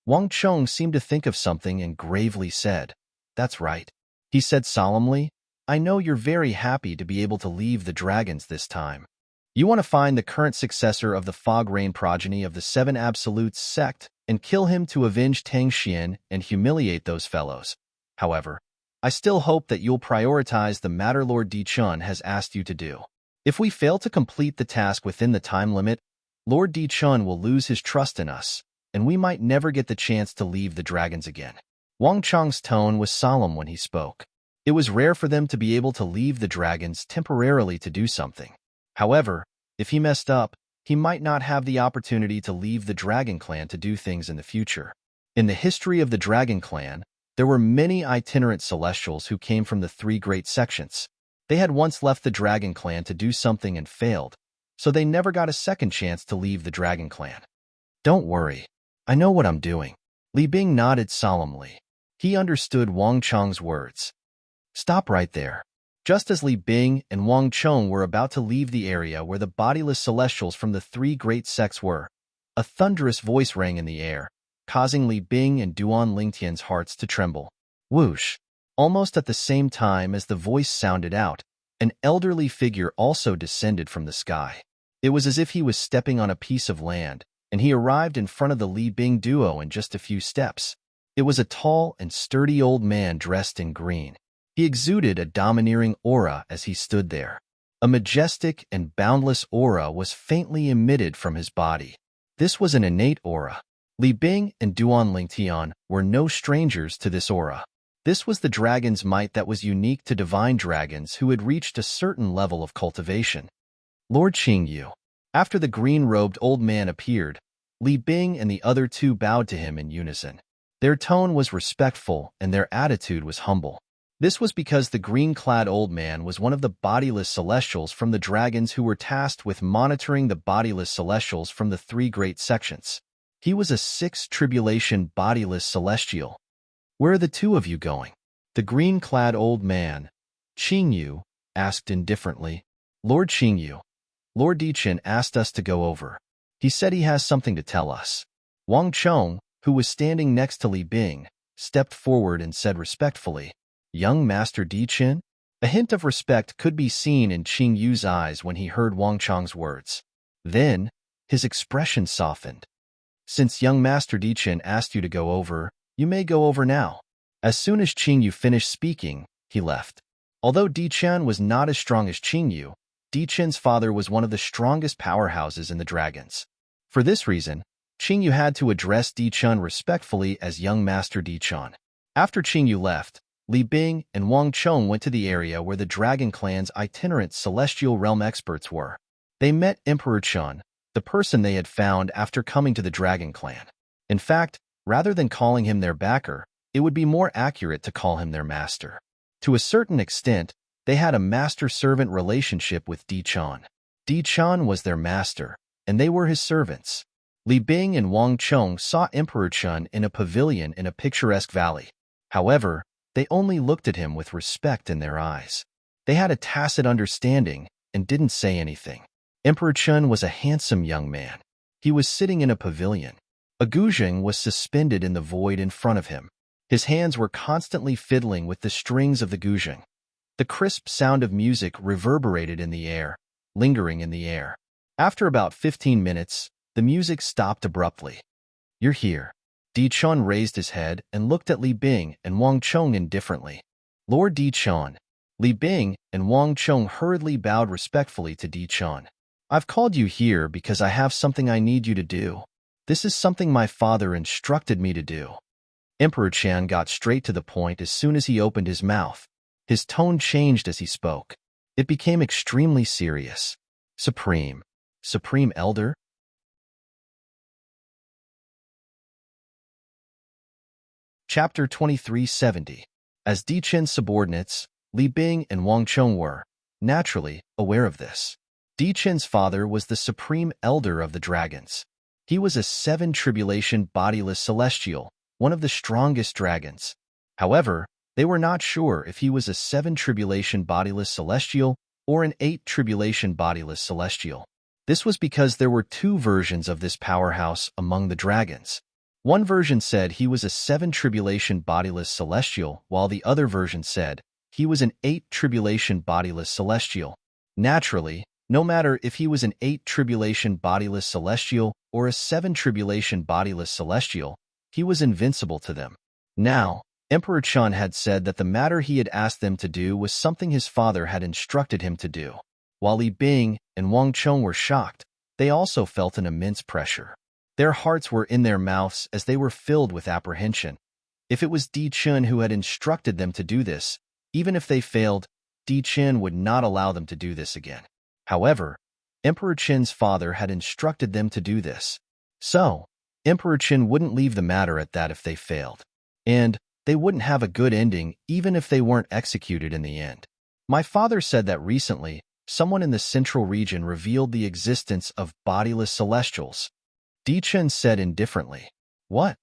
Wang Chong seemed to think of something and gravely said, That's right. He said solemnly, I know you're very happy to be able to leave the dragons this time. You want to find the current successor of the Fog Rain progeny of the Seven Absolutes sect and kill him to avenge Tang Xian and humiliate those fellows. However, I still hope that you'll prioritize the matter Lord Dichun has asked you to do. If we fail to complete the task within the time limit, Lord Dichun will lose his trust in us, and we might never get the chance to leave the dragons again. Wang Chong's tone was solemn when he spoke. It was rare for them to be able to leave the dragons temporarily to do something. However, if he messed up, he might not have the opportunity to leave the Dragon Clan to do things in the future. In the history of the Dragon Clan, there were many itinerant celestials who came from the three great sections. They had once left the Dragon Clan to do something and failed, so they never got a second chance to leave the Dragon Clan. Don't worry. I know what I'm doing. Li Bing nodded solemnly. He understood Wang Chong's words. Stop right there. Just as Li Bing and Wang Chong were about to leave the area where the bodiless celestials from the three great sects were, a thunderous voice rang in the air, causing Li Bing and Duan Lingtian's hearts to tremble. Whoosh! Almost at the same time as the voice sounded out, an elderly figure also descended from the sky. It was as if he was stepping on a piece of land, and he arrived in front of the Li Bing duo in just a few steps. It was a tall and sturdy old man dressed in green. He exuded a domineering aura as he stood there. A majestic and boundless aura was faintly emitted from his body. This was an innate aura. Li Bing and Duan Lingtian were no strangers to this aura. This was the dragon's might that was unique to divine dragons who had reached a certain level of cultivation. Lord Qingyu. After the green-robed old man appeared, Li Bing and the other two bowed to him in unison. Their tone was respectful and their attitude was humble. This was because the green-clad old man was one of the bodiless celestials from the dragons who were tasked with monitoring the bodiless celestials from the three great sections. He was a sixth tribulation bodiless celestial. Where are the two of you going? The green-clad old man, Qingyu, asked indifferently. Lord Qingyu. Lord Dichen asked us to go over. He said he has something to tell us. Wang Chong, who was standing next to Li Bing, stepped forward and said respectfully, Young Master Dichen? A hint of respect could be seen in Qingyu's eyes when he heard Wang Chong's words. Then, his expression softened. Since young Master Dichen asked you to go over, you may go over now. As soon as Qingyu finished speaking, he left. Although Dichen was not as strong as Qingyu, Dichen's father was one of the strongest powerhouses in the dragons. For this reason, Qingyu had to address Dichen respectfully as young Master Dichen. After Qingyu left, Li Bing and Wang Chong went to the area where the Dragon Clan's itinerant celestial realm experts were. They met Emperor Chun, the person they had found after coming to the Dragon Clan. In fact, rather than calling him their backer, it would be more accurate to call him their master. To a certain extent, they had a master-servant relationship with Dichen. Dichen was their master, and they were his servants. Li Bing and Wang Chong saw Emperor Chun in a pavilion in a picturesque valley. However, they only looked at him with respect in their eyes. They had a tacit understanding and didn't say anything. Emperor Chun was a handsome young man. He was sitting in a pavilion. A guzheng was suspended in the void in front of him. His hands were constantly fiddling with the strings of the guzheng. The crisp sound of music reverberated in the air, lingering in the air. After about 15 minutes, the music stopped abruptly. You're here. Dichen raised his head and looked at Li Bing and Wang Chong indifferently. Lord Dichen. Li Bing and Wang Chong hurriedly bowed respectfully to Dichen. I've called you here because I have something I need you to do. This is something my father instructed me to do. Emperor Chan got straight to the point as soon as he opened his mouth. His tone changed as he spoke. It became extremely serious. Supreme Elder? Chapter 2370. As Dichen's subordinates, Li Bing and Wang Chong were, naturally, aware of this. Dichen's father was the Supreme Elder of the Dragons. He was a 7 tribulation bodiless celestial, one of the strongest dragons. However, they were not sure if he was a 7 tribulation bodiless celestial or an 8 tribulation bodiless celestial. This was because there were 2 versions of this powerhouse among the dragons. One version said he was a 7 tribulation bodiless celestial, while the other version said he was an 8 tribulation bodiless celestial. Naturally, no matter if he was an 8 tribulation bodiless celestial or a 7 tribulation bodiless celestial, he was invincible to them. Now, Emperor Chun had said that the matter he had asked them to do was something his father had instructed him to do. While Li Bing and Wang Chong were shocked, they also felt an immense pressure. Their hearts were in their mouths as they were filled with apprehension. If it was Dichen who had instructed them to do this, even if they failed, Dichen would not allow them to do this again. However, Emperor Qin's father had instructed them to do this. So, Emperor Qin wouldn't leave the matter at that if they failed. And they wouldn't have a good ending even if they weren't executed in the end. My father said that recently, someone in the central region revealed the existence of bodiless celestials. Dichen said indifferently. What?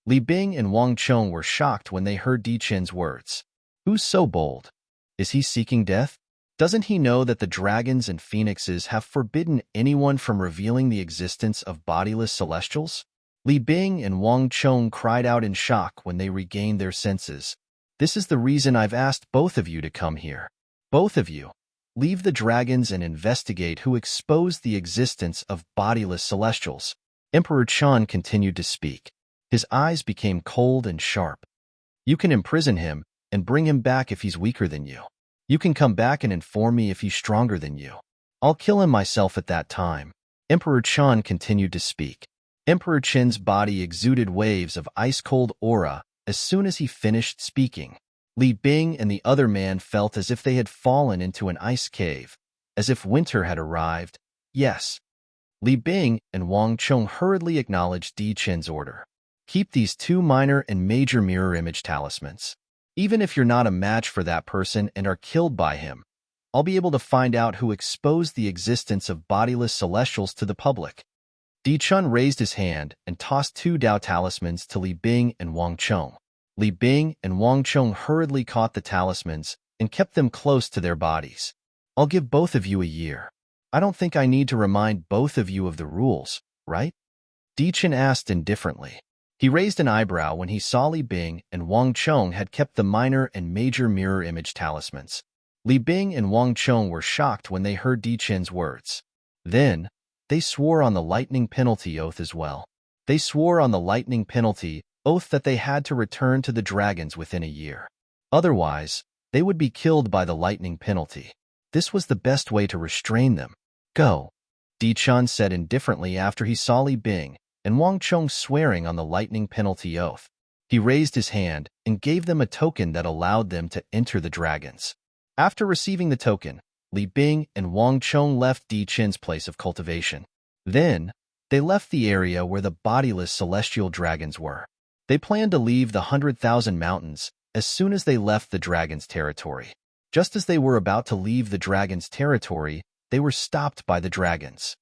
Li Bing and Wang Chong were shocked when they heard Dichen's words. Who's so bold? Is he seeking death? Doesn't he know that the dragons and phoenixes have forbidden anyone from revealing the existence of bodiless celestials? Li Bing and Wang Chong cried out in shock when they regained their senses. This is the reason I've asked both of you to come here. Both of you. leave the dragons and investigate who exposed the existence of bodiless celestials. Emperor Chan continued to speak. His eyes became cold and sharp. You can imprison him and bring him back if he's weaker than you. You can come back and inform me if he's stronger than you. I'll kill him myself at that time. Emperor Chan continued to speak. Emperor Chen's body exuded waves of ice-cold aura as soon as he finished speaking. Li Bing and the other man felt as if they had fallen into an ice cave, as if winter had arrived. Yes. Li Bing and Wang Chong hurriedly acknowledged Di Chen's order. Keep these 2 minor and major mirror image talismans. Even if you're not a match for that person and are killed by him, I'll be able to find out who exposed the existence of bodiless celestials to the public. Di Chun raised his hand and tossed 2 Dao talismans to Li Bing and Wang Chong. Li Bing and Wang Chong hurriedly caught the talismans and kept them close to their bodies. I'll give both of you a year. I don't think I need to remind both of you of the rules, right? Di Chun asked indifferently. He raised an eyebrow when he saw Li Bing and Wang Chong had kept the minor and major mirror image talismans. Li Bing and Wang Chong were shocked when they heard Di Chun's words. Then, they swore on the lightning penalty oath as well. They swore on the lightning penalty oath that they had to return to the dragons within a year. Otherwise, they would be killed by the lightning penalty. This was the best way to restrain them. Go, Di Chun said indifferently after he saw Li Bing and Wang Chong swearing on the lightning penalty oath. He raised his hand and gave them a token that allowed them to enter the dragons. After receiving the token, Li Bing and Wang Chong left Di Chen's place of cultivation. Then, they left the area where the bodiless celestial dragons were. They planned to leave the 100,000 mountains as soon as they left the dragon's territory. Just as they were about to leave the dragon's territory, they were stopped by the dragons.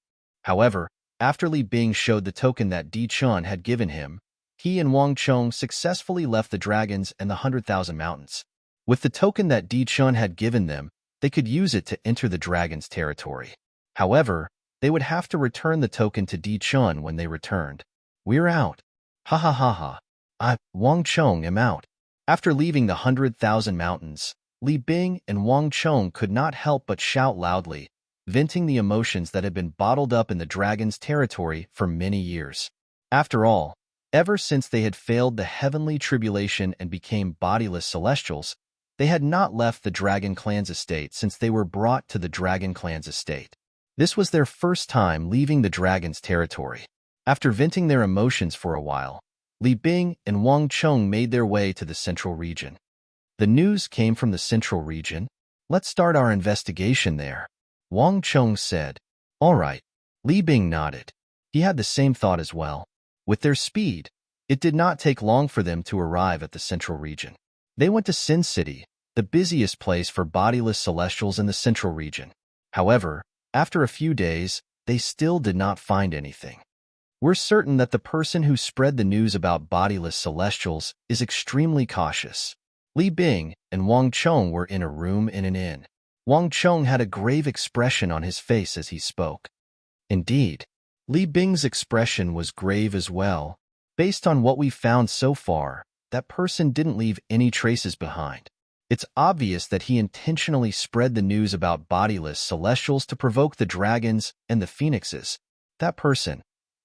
However, after Li Bing showed the token that Di Chun had given him, he and Wang Chong successfully left the dragons and the 100,000 mountains. With the token that Di Chun had given them, they could use it to enter the dragon's territory. However, they would have to return the token to Di Chun when they returned. We're out. Ha ha ha ha. Wang Chong am out. After leaving the 100,000 mountains, Li Bing and Wang Chong could not help but shout loudly, venting the emotions that had been bottled up in the dragon's territory for many years. After all, ever since they had failed the heavenly tribulation and became bodiless celestials, they had not left the Dragon Clan's estate since they were brought to the Dragon Clan's estate. This was their first time leaving the dragon's territory. After venting their emotions for a while, Li Bing and Wang Chong made their way to the central region. The news came from the central region. Let's start our investigation there, Wang Chong said. All right. Li Bing nodded. He had the same thought as well. With their speed, it did not take long for them to arrive at the central region. They went to Sin City, the busiest place for bodiless celestials in the central region. However, after a few days, they still did not find anything. We're certain that the person who spread the news about bodiless celestials is extremely cautious. Li Bing and Wang Chong were in a room in an inn. Wang Chong had a grave expression on his face as he spoke. Indeed, Li Bing's expression was grave as well. Based on what we found so far, that person didn't leave any traces behind. It's obvious that he intentionally spread the news about bodiless celestials to provoke the dragons and the phoenixes. That person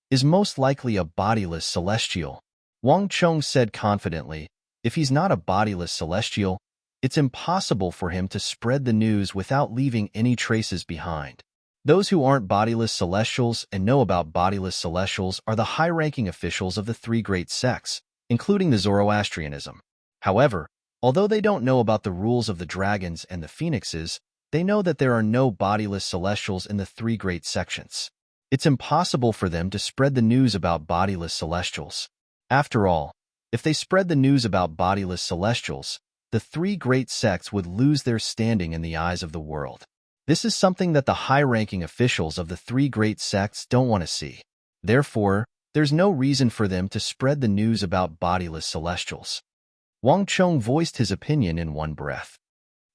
is most likely a bodiless celestial, Wang Chong said confidently. If he's not a bodiless celestial, it's impossible for him to spread the news without leaving any traces behind. Those who aren't bodiless celestials and know about bodiless celestials are the high-ranking officials of the 3 great sects, including the Zoroastrianism. However, although they don't know about the rules of the dragons and the phoenixes, they know that there are no bodiless celestials in the 3 great sections. It's impossible for them to spread the news about bodiless celestials. After all, if they spread the news about bodiless celestials, the 3 great sects would lose their standing in the eyes of the world. This is something that the high-ranking officials of the 3 great sects don't want to see. Therefore, there's no reason for them to spread the news about bodiless celestials. Wang Chong voiced his opinion in one breath.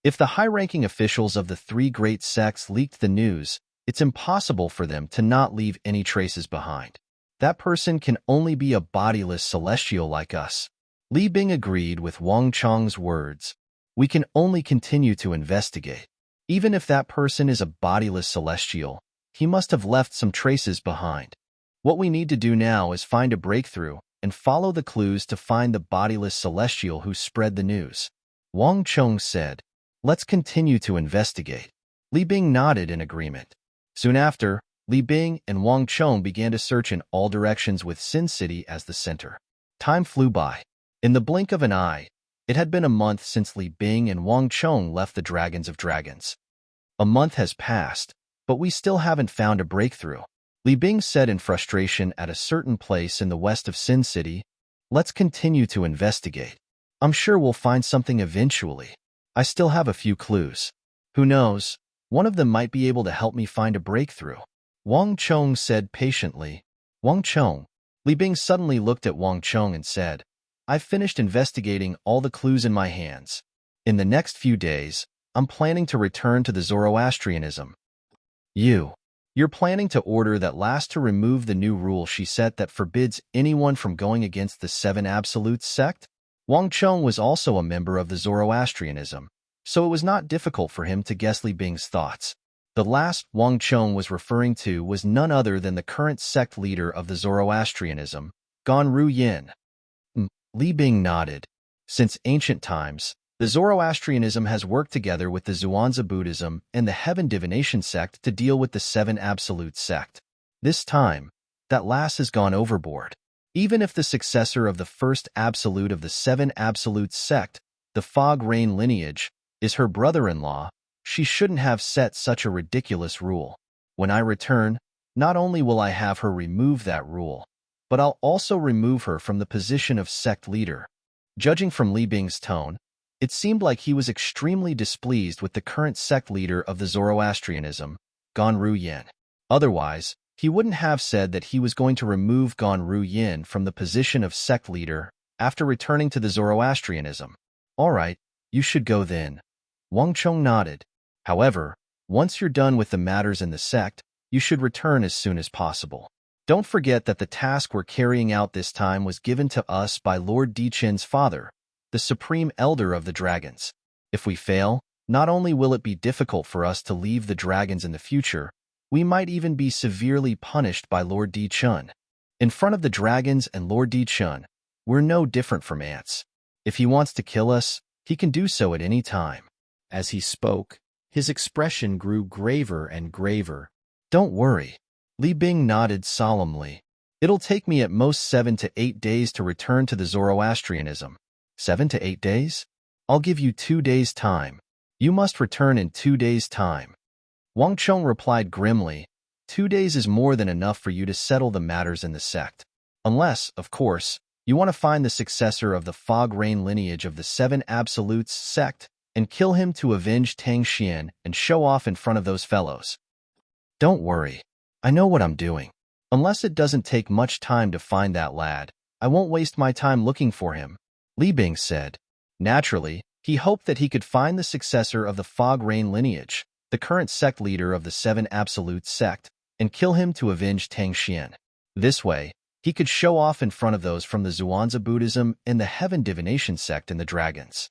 If the high-ranking officials of the 3 great sects leaked the news, it's impossible for them to not leave any traces behind. That person can only be a bodiless celestial like us. Li Bing agreed with Wang Chong's words. We can only continue to investigate. Even if that person is a bodiless celestial, he must have left some traces behind. What we need to do now is find a breakthrough and follow the clues to find the bodiless celestial who spread the news. Wang Chong said, "Let's continue to investigate." Li Bing nodded in agreement. Soon after, Li Bing and Wang Chong began to search in all directions with Sin City as the center. Time flew by. In the blink of an eye, it had been a month since Li Bing and Wang Chong left the Dragons of Dragons. A month has passed, but we still haven't found a breakthrough. Li Bing said in frustration at a certain place in the west of Sin City. "Let's continue to investigate. I'm sure we'll find something eventually. I still have a few clues. Who knows, one of them might be able to help me find a breakthrough." Wang Chong said patiently. "Wang Chong." Li Bing suddenly looked at Wang Chong and said, "I've finished investigating all the clues in my hands. In the next few days, I'm planning to return to the Zoroastrianism." You're planning to order that last to remove the new rule she set that forbids anyone from going against the Seven Absolutes sect? Wang Chong was also a member of the Zoroastrianism, so it was not difficult for him to guess Li Bing's thoughts. The last Wang Chong was referring to was none other than the current sect leader of the Zoroastrianism, Ganru Yin. Li Bing nodded. Since ancient times, the Zoroastrianism has worked together with the Zhuangzi Buddhism and the Heaven Divination sect to deal with the Seven Absolute sect. This time, that last has gone overboard. Even if the successor of the first absolute of the Seven Absolute sect, the Fog Rain lineage, is her brother-in-law, she shouldn't have set such a ridiculous rule. When I return, not only will I have her remove that rule, but I'll also remove her from the position of sect leader. Judging from Li Bing's tone, it seemed like he was extremely displeased with the current sect leader of the Zoroastrianism, Ganru Yin. Otherwise, he wouldn't have said that he was going to remove Ganru Yin from the position of sect leader after returning to the Zoroastrianism. "All right, you should go then." Wang Chong nodded. "However, once you're done with the matters in the sect, you should return as soon as possible. Don't forget that the task we're carrying out this time was given to us by Lord Di Chen's father, the Supreme Elder of the Dragons. If we fail, not only will it be difficult for us to leave the dragons in the future, we might even be severely punished by Lord Di Chen. In front of the dragons and Lord Di Chen, we're no different from ants. If he wants to kill us, he can do so at any time." As he spoke, his expression grew graver and graver. "Don't worry." Li Bing nodded solemnly. "It'll take me at most 7 to 8 days to return to the Zoroastrianism. 7 to 8 days? I'll give you 2 days' time. You must return in 2 days' time." Wang Chong replied grimly, 2 days is more than enough for you to settle the matters in the sect. Unless, of course, you want to find the successor of the Fog Rain lineage of the Seven Absolutes sect and kill him to avenge Tang Xian and show off in front of those fellows. "Don't worry. I know what I'm doing. Unless it doesn't take much time to find that lad, I won't waste my time looking for him," Li Bing said. Naturally, he hoped that he could find the successor of the Fog Rain lineage, the current sect leader of the Seven Absolute sect, and kill him to avenge Tang Xian. This way, he could show off in front of those from the Zhuangzi Buddhism and the Heaven Divination sect and the dragons.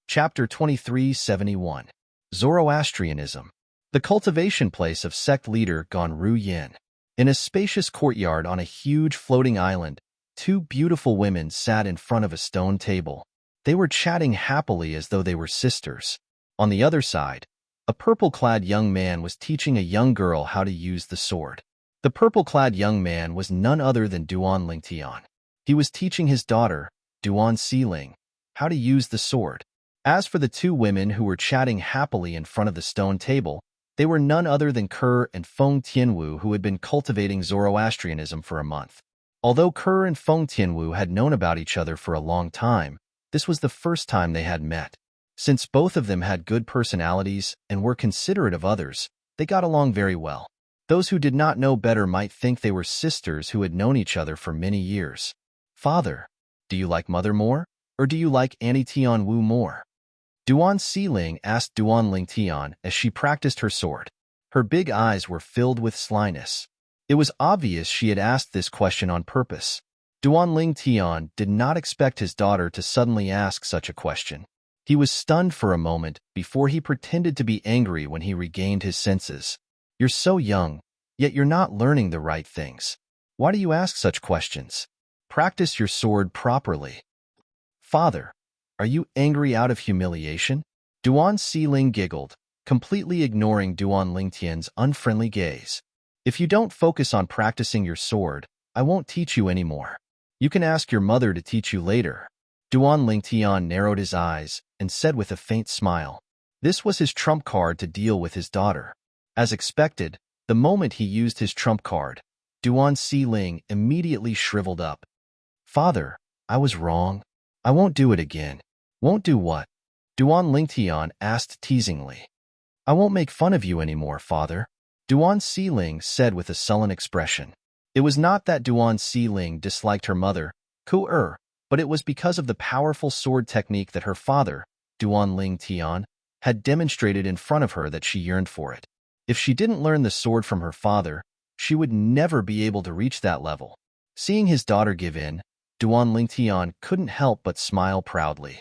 Chapter 2371. Zoroastrianism. The cultivation place of sect leader Ganru Yin. In a spacious courtyard on a huge floating island, 2 beautiful women sat in front of a stone table. They were chatting happily as though they were sisters. On the other side, a purple-clad young man was teaching a young girl how to use the sword. The purple-clad young man was none other than Duan Lingtian. He was teaching his daughter, Duan Siling, how to use the sword. As for the 2 women who were chatting happily in front of the stone table, they were none other than Kerr and Feng Tianwu, who had been cultivating Zoroastrianism for a month. Although Kerr and Feng Tianwu had known about each other for a long time, this was the first time they had met. Since both of them had good personalities and were considerate of others, they got along very well. Those who did not know better might think they were sisters who had known each other for many years. "Father, do you like Mother more, or do you like Annie Tianwu more?" Duan Siling asked Duan Lingtian as she practiced her sword. Her big eyes were filled with slyness. It was obvious she had asked this question on purpose. Duan Ling Tian did not expect his daughter to suddenly ask such a question. He was stunned for a moment before he pretended to be angry when he regained his senses. You're so young, yet you're not learning the right things. Why do you ask such questions? Practice your sword properly. Father, are you angry out of humiliation? Duan Ling giggled, completely ignoring Duan Lingtian's unfriendly gaze. If you don't focus on practicing your sword, I won't teach you anymore. You can ask your mother to teach you later. Duan Lingtian narrowed his eyes and said with a faint smile. This was his trump card to deal with his daughter. As expected, the moment he used his trump card, Duan Ling immediately shriveled up. Father, I was wrong. I won't do it again. Won't do what? Duan Lingtian asked teasingly. I won't make fun of you anymore, father. Duan Ling said with a sullen expression. It was not that Duan Ling disliked her mother, Ku but it was because of the powerful sword technique that her father, Duan Ling Tian, had demonstrated in front of her that she yearned for it. If she didn't learn the sword from her father, she would never be able to reach that level. Seeing his daughter give in, Duan Ling Tian couldn't help but smile proudly.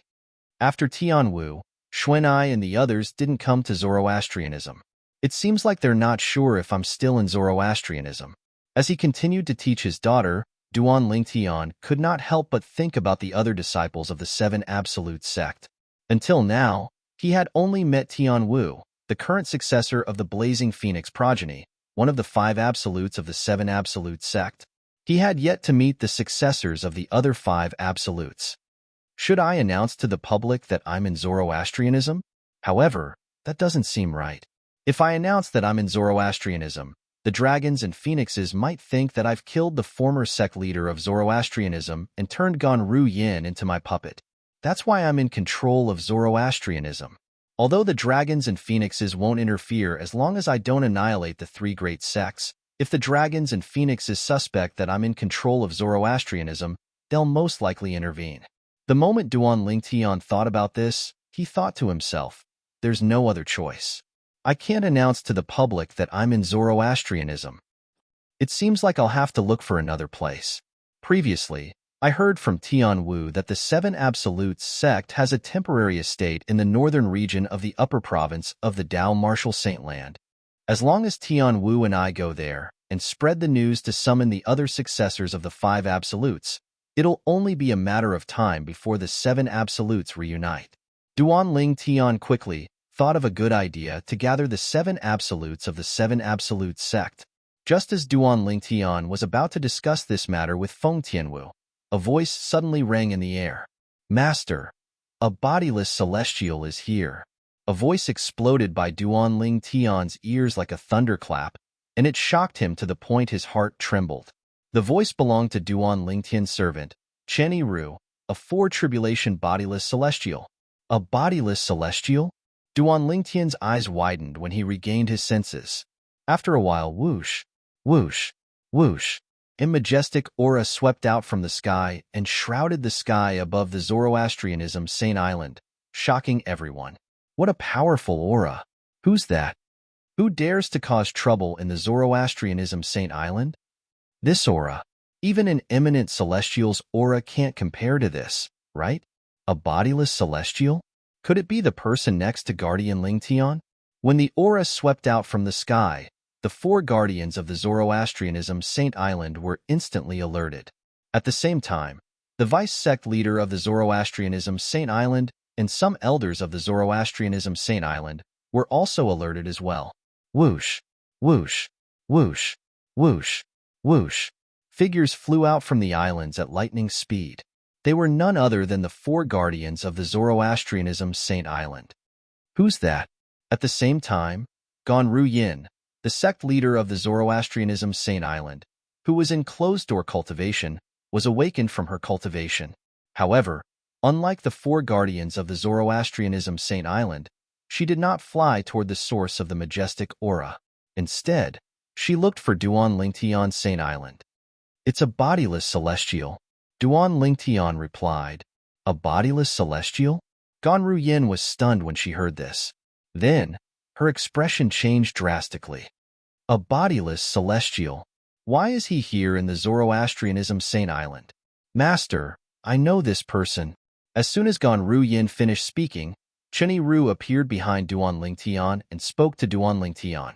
After Tian Wu, Xuanai and the others didn't come to Zoroastrianism. It seems like they're not sure if I'm still in Zoroastrianism. As he continued to teach his daughter, Duan Ling Tian could not help but think about the other disciples of the Seven Absolute sect. Until now, he had only met Tian Wu, the current successor of the Blazing Phoenix progeny, one of the 5 absolutes of the 7 Absolute sect. He had yet to meet the successors of the other 5 absolutes. Should I announce to the public that I'm in Zoroastrianism? However, that doesn't seem right. If I announce that I'm in Zoroastrianism, the dragons and phoenixes might think that I've killed the former sect leader of Zoroastrianism and turned Ganru Yin into my puppet. That's why I'm in control of Zoroastrianism. Although the dragons and phoenixes won't interfere as long as I don't annihilate the 3 great sects, if the dragons and phoenixes suspect that I'm in control of Zoroastrianism, they'll most likely intervene. The moment Duan Ling Tian thought about this, he thought to himself, there's no other choice. I can't announce to the public that I'm in Zoroastrianism. It seems like I'll have to look for another place. Previously, I heard from Tian Wu that the 7 Absolutes sect has a temporary estate in the northern region of the upper province of the Dao Martial Saintland. As long as Tian Wu and I go there and spread the news to summon the other successors of the 5 Absolutes, it'll only be a matter of time before the 7 Absolutes reunite. Duan Ling Tian quickly thought of a good idea to gather the 7 Absolutes of the 7 Absolute sect. Just as Duan Ling Tian was about to discuss this matter with Feng Tianwu, a voice suddenly rang in the air. Master, a bodiless celestial is here. A voice exploded by Duan Ling Tian's ears like a thunderclap, and it shocked him to the point his heart trembled. The voice belonged to Duan Ling Tian's servant, Chen Yiru, a 4-tribulation bodiless celestial. A bodiless celestial? Duan Ling Tian's eyes widened when he regained his senses. After a while, whoosh, whoosh, whoosh, a majestic aura swept out from the sky and shrouded the sky above the Zoroastrianism Saint Island, shocking everyone. What a powerful aura! Who's that? Who dares to cause trouble in the Zoroastrianism Saint Island? This aura. Even an eminent celestial's aura can't compare to this, right? A bodiless celestial? Could it be the person next to Guardian Ling Tian? When the aura swept out from the sky, the 4 guardians of the Zoroastrianism Saint Island were instantly alerted. At the same time, the vice-sect leader of the Zoroastrianism Saint Island and some elders of the Zoroastrianism Saint Island were also alerted as well. Whoosh, whoosh, whoosh, whoosh, whoosh. Figures flew out from the islands at lightning speed. They were none other than the 4 guardians of the Zoroastrianism Saint Island. Who's that? At the same time, Ganru Yin, the sect leader of the Zoroastrianism Saint Island, who was in closed-door cultivation, was awakened from her cultivation. However, unlike the 4 guardians of the Zoroastrianism Saint Island, she did not fly toward the source of the majestic aura. Instead, she looked for Duan Ling Tian Saint Island. It's a bodiless celestial, Duan Ling Tian replied. A bodiless celestial? Ganru Yin was stunned when she heard this. Then, her expression changed drastically. A bodiless celestial. Why is he here in the Zoroastrianism Saint Island? Master, I know this person. As soon as Gan Ruyin finished speaking, Chenny Ru appeared behind Duan Lingtian and spoke to Duan Lingtian.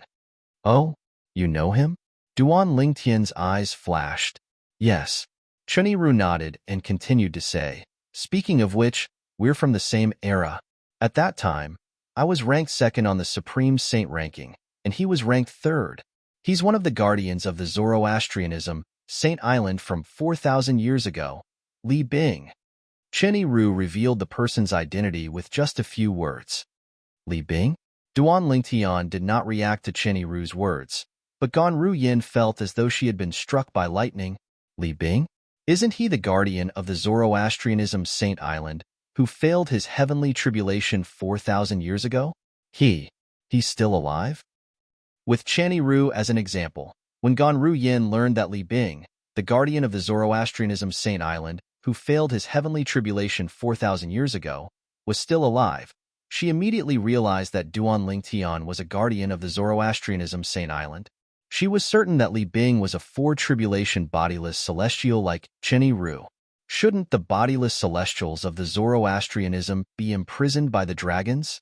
Oh, you know him? Duan Lingtian's eyes flashed. Yes. Chenny Ru nodded and continued to say, speaking of which, we're from the same era. At that time, I was ranked second on the Supreme Saint ranking, and he was ranked third. He's one of the guardians of the Zoroastrianism, Saint Island from 4,000 years ago, Li Bing. Chenny Ru revealed the person's identity with just a few words. Li Bing? Duan Lingtian did not react to Chenny Ru's words, but Gan Ruyin felt as though she had been struck by lightning. Li Bing? Isn't he the guardian of the Zoroastrianism Saint Island, who failed his heavenly tribulation 4,000 years ago? He's still alive? With Chenny Ru as an example, when Gan Ruyin learned that Li Bing, the guardian of the Zoroastrianism Saint Island, who failed his heavenly tribulation 4,000 years ago, was still alive, she immediately realized that Duan Lingtian was a guardian of the Zoroastrianism Saint Island. She was certain that Li Bing was a four-tribulation bodiless celestial like Chenny Ru. Shouldn't the bodiless celestials of the Zoroastrianism be imprisoned by the dragons?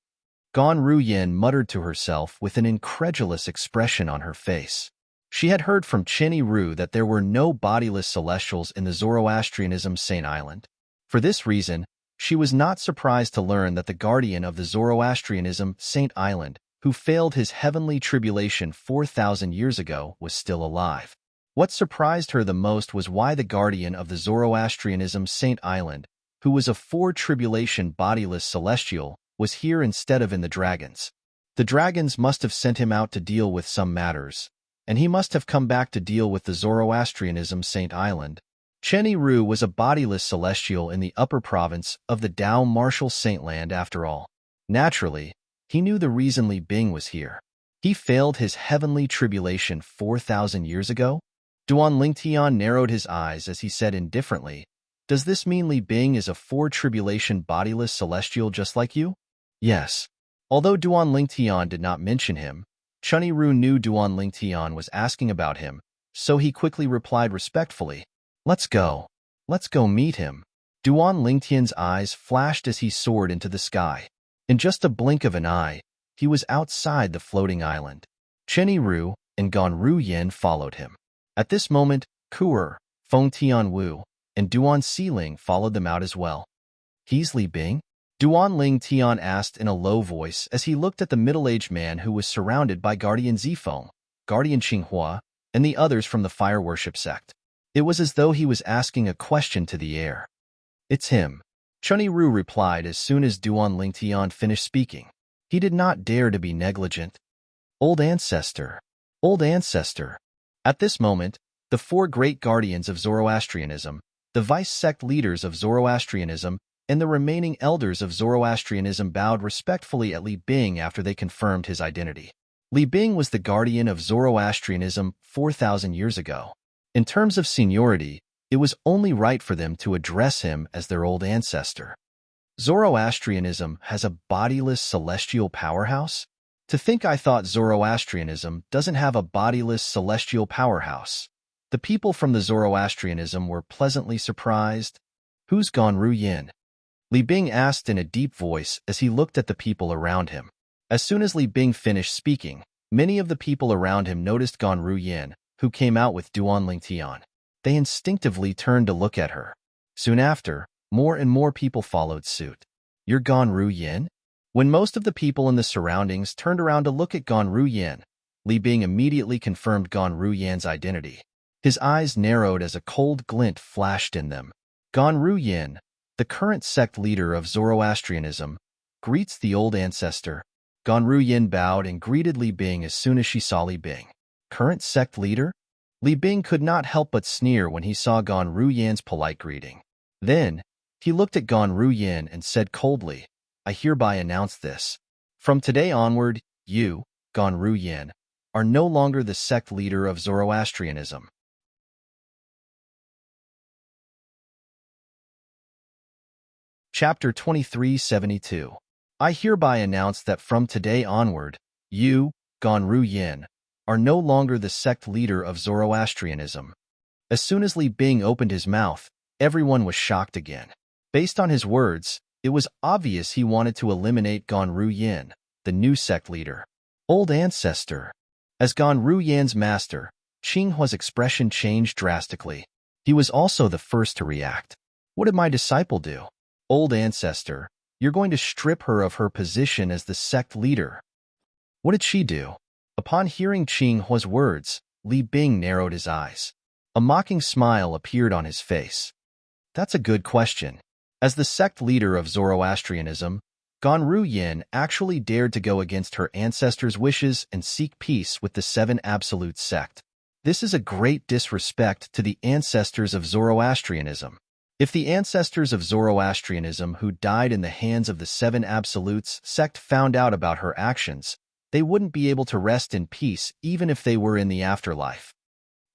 Gan Ruyin muttered to herself with an incredulous expression on her face. She had heard from Chenny Ru that there were no bodiless celestials in the Zoroastrianism Saint Island. For this reason, she was not surprised to learn that the guardian of the Zoroastrianism Saint Island, who failed his heavenly tribulation 4,000 years ago, was still alive. What surprised her the most was why the guardian of the Zoroastrianism Saint Island, who was a four-tribulation bodiless celestial, was here instead of in the dragons. The dragons must have sent him out to deal with some matters, and he must have come back to deal with the Zoroastrianism Saint Island. Chenny Ru was a bodiless celestial in the upper province of the Dao Martial Saintland after all. Naturally, he knew the reason Li Bing was here. He failed his heavenly tribulation 4,000 years ago? Duan Lingtian narrowed his eyes as he said indifferently, "Does this mean Li Bing is a four-tribulation bodiless celestial just like you?" Yes. Although Duan Lingtian did not mention him, Chenny Ru knew Duan Lingtian was asking about him, so he quickly replied respectfully, Let's go meet him." Duan Lingtian's eyes flashed as he soared into the sky. In just a blink of an eye, he was outside the floating island. Chenny Ru and Gan Ruyin followed him. At this moment, Kuer, Feng Tianwu, and Duan Xiling followed them out as well. "He's Li Bing?" Duan Lingtian asked in a low voice as he looked at the middle-aged man who was surrounded by Guardian Zifeng, Guardian Qinghua, and the others from the fire worship sect. It was as though he was asking a question to the air. "It's him," Chenny Ru replied as soon as Duan Lingtian finished speaking. He did not dare to be negligent. Old ancestor. Old ancestor. At this moment, the four great guardians of Zoroastrianism, the vice-sect leaders of Zoroastrianism, and the remaining elders of Zoroastrianism bowed respectfully at Li Bing after they confirmed his identity. Li Bing was the guardian of Zoroastrianism 4,000 years ago. In terms of seniority, it was only right for them to address him as their old ancestor. Zoroastrianism has a bodiless celestial powerhouse? To think I thought Zoroastrianism doesn't have a bodiless celestial powerhouse. The people from the Zoroastrianism were pleasantly surprised. "Who's Gan Ruyin?" Li Bing asked in a deep voice as he looked at the people around him. As soon as Li Bing finished speaking, many of the people around him noticed Gan Ruyin, who came out with Duan Lingtian. They instinctively turned to look at her. Soon after, more and more people followed suit. "You're Gan Ruyin?" When most of the people in the surroundings turned around to look at Gan Ruyin, Li Bing immediately confirmed Gan Ruyin's identity. His eyes narrowed as a cold glint flashed in them. Gan Ruyin, the current sect leader of Zoroastrianism, greets the old ancestor. Gan Ruyin bowed and greeted Li Bing as soon as she saw Li Bing. Current sect leader? Li Bing could not help but sneer when he saw Gan Ruyin's polite greeting. Then, he looked at Gan Ruyin and said coldly, "I hereby announce this. From today onward, you, Gan Ruyin, are no longer the sect leader of Zoroastrianism." Chapter 2372. I hereby announce that from today onward, you, Gan Ruyin, are no longer the sect leader of Zoroastrianism. As soon as Li Bing opened his mouth, Everyone was shocked again. Based on his words, it was obvious he wanted to eliminate Ganru Yin, the new sect leader. Old ancestor. As Ganru Yan's master, Qinghua's expression changed drastically. He was also the first to react. What did my disciple do? Old ancestor, you're going to strip her of her position as the sect leader. What did she do? Upon hearing Qinghua's words, Li Bing narrowed his eyes. A mocking smile appeared on his face. That's a good question. As the sect leader of Zoroastrianism, Ganru Yin actually dared to go against her ancestors' wishes and seek peace with the Seven Absolute sect. This is a great disrespect to the ancestors of Zoroastrianism. If the ancestors of Zoroastrianism who died in the hands of the Seven Absolutes sect found out about her actions, they wouldn't be able to rest in peace even if they were in the afterlife.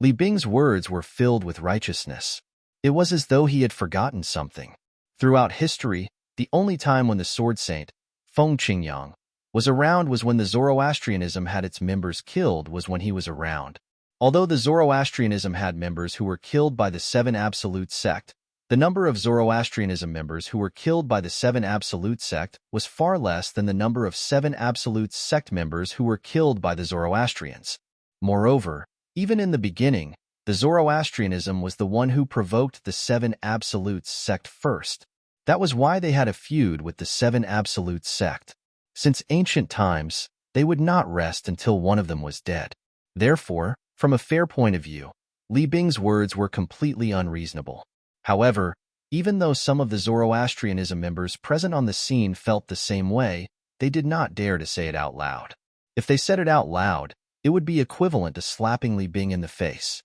Li Bing's words were filled with righteousness. It was as though he had forgotten something. Throughout history, the only time when the Sword Saint, Feng Qingyang, was around was when the Zoroastrianism had its members killed was when he was around. Although the Zoroastrianism had members who were killed by the Seven Absolute sect, the number of Zoroastrianism members who were killed by the Seven Absolute sect was far less than the number of Seven Absolute sect members who were killed by the Zoroastrians. Moreover, even in the beginning, the Zoroastrianism was the one who provoked the Seven Absolutes sect first. That was why they had a feud with the Seven Absolute sect. Since ancient times, they would not rest until one of them was dead. Therefore, from a fair point of view, Li Bing's words were completely unreasonable. However, even though some of the Zoroastrianism members present on the scene felt the same way, they did not dare to say it out loud. If they said it out loud, it would be equivalent to slapping Li Bing in the face.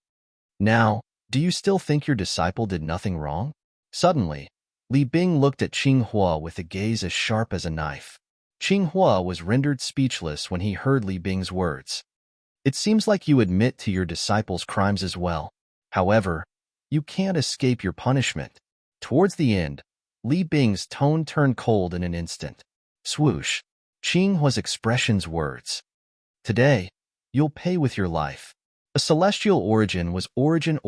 Now, do you still think your disciple did nothing wrong? Suddenly, Li Bing looked at Qinghua with a gaze as sharp as a knife. Qinghua was rendered speechless when he heard Li Bing's words. It seems like you admit to your disciple's crimes as well. However, you can't escape your punishment. Towards the end, Li Bing's tone turned cold in an instant. Swoosh. Qinghua's expression's words. Today, you'll pay with your life. A celestial origin was origin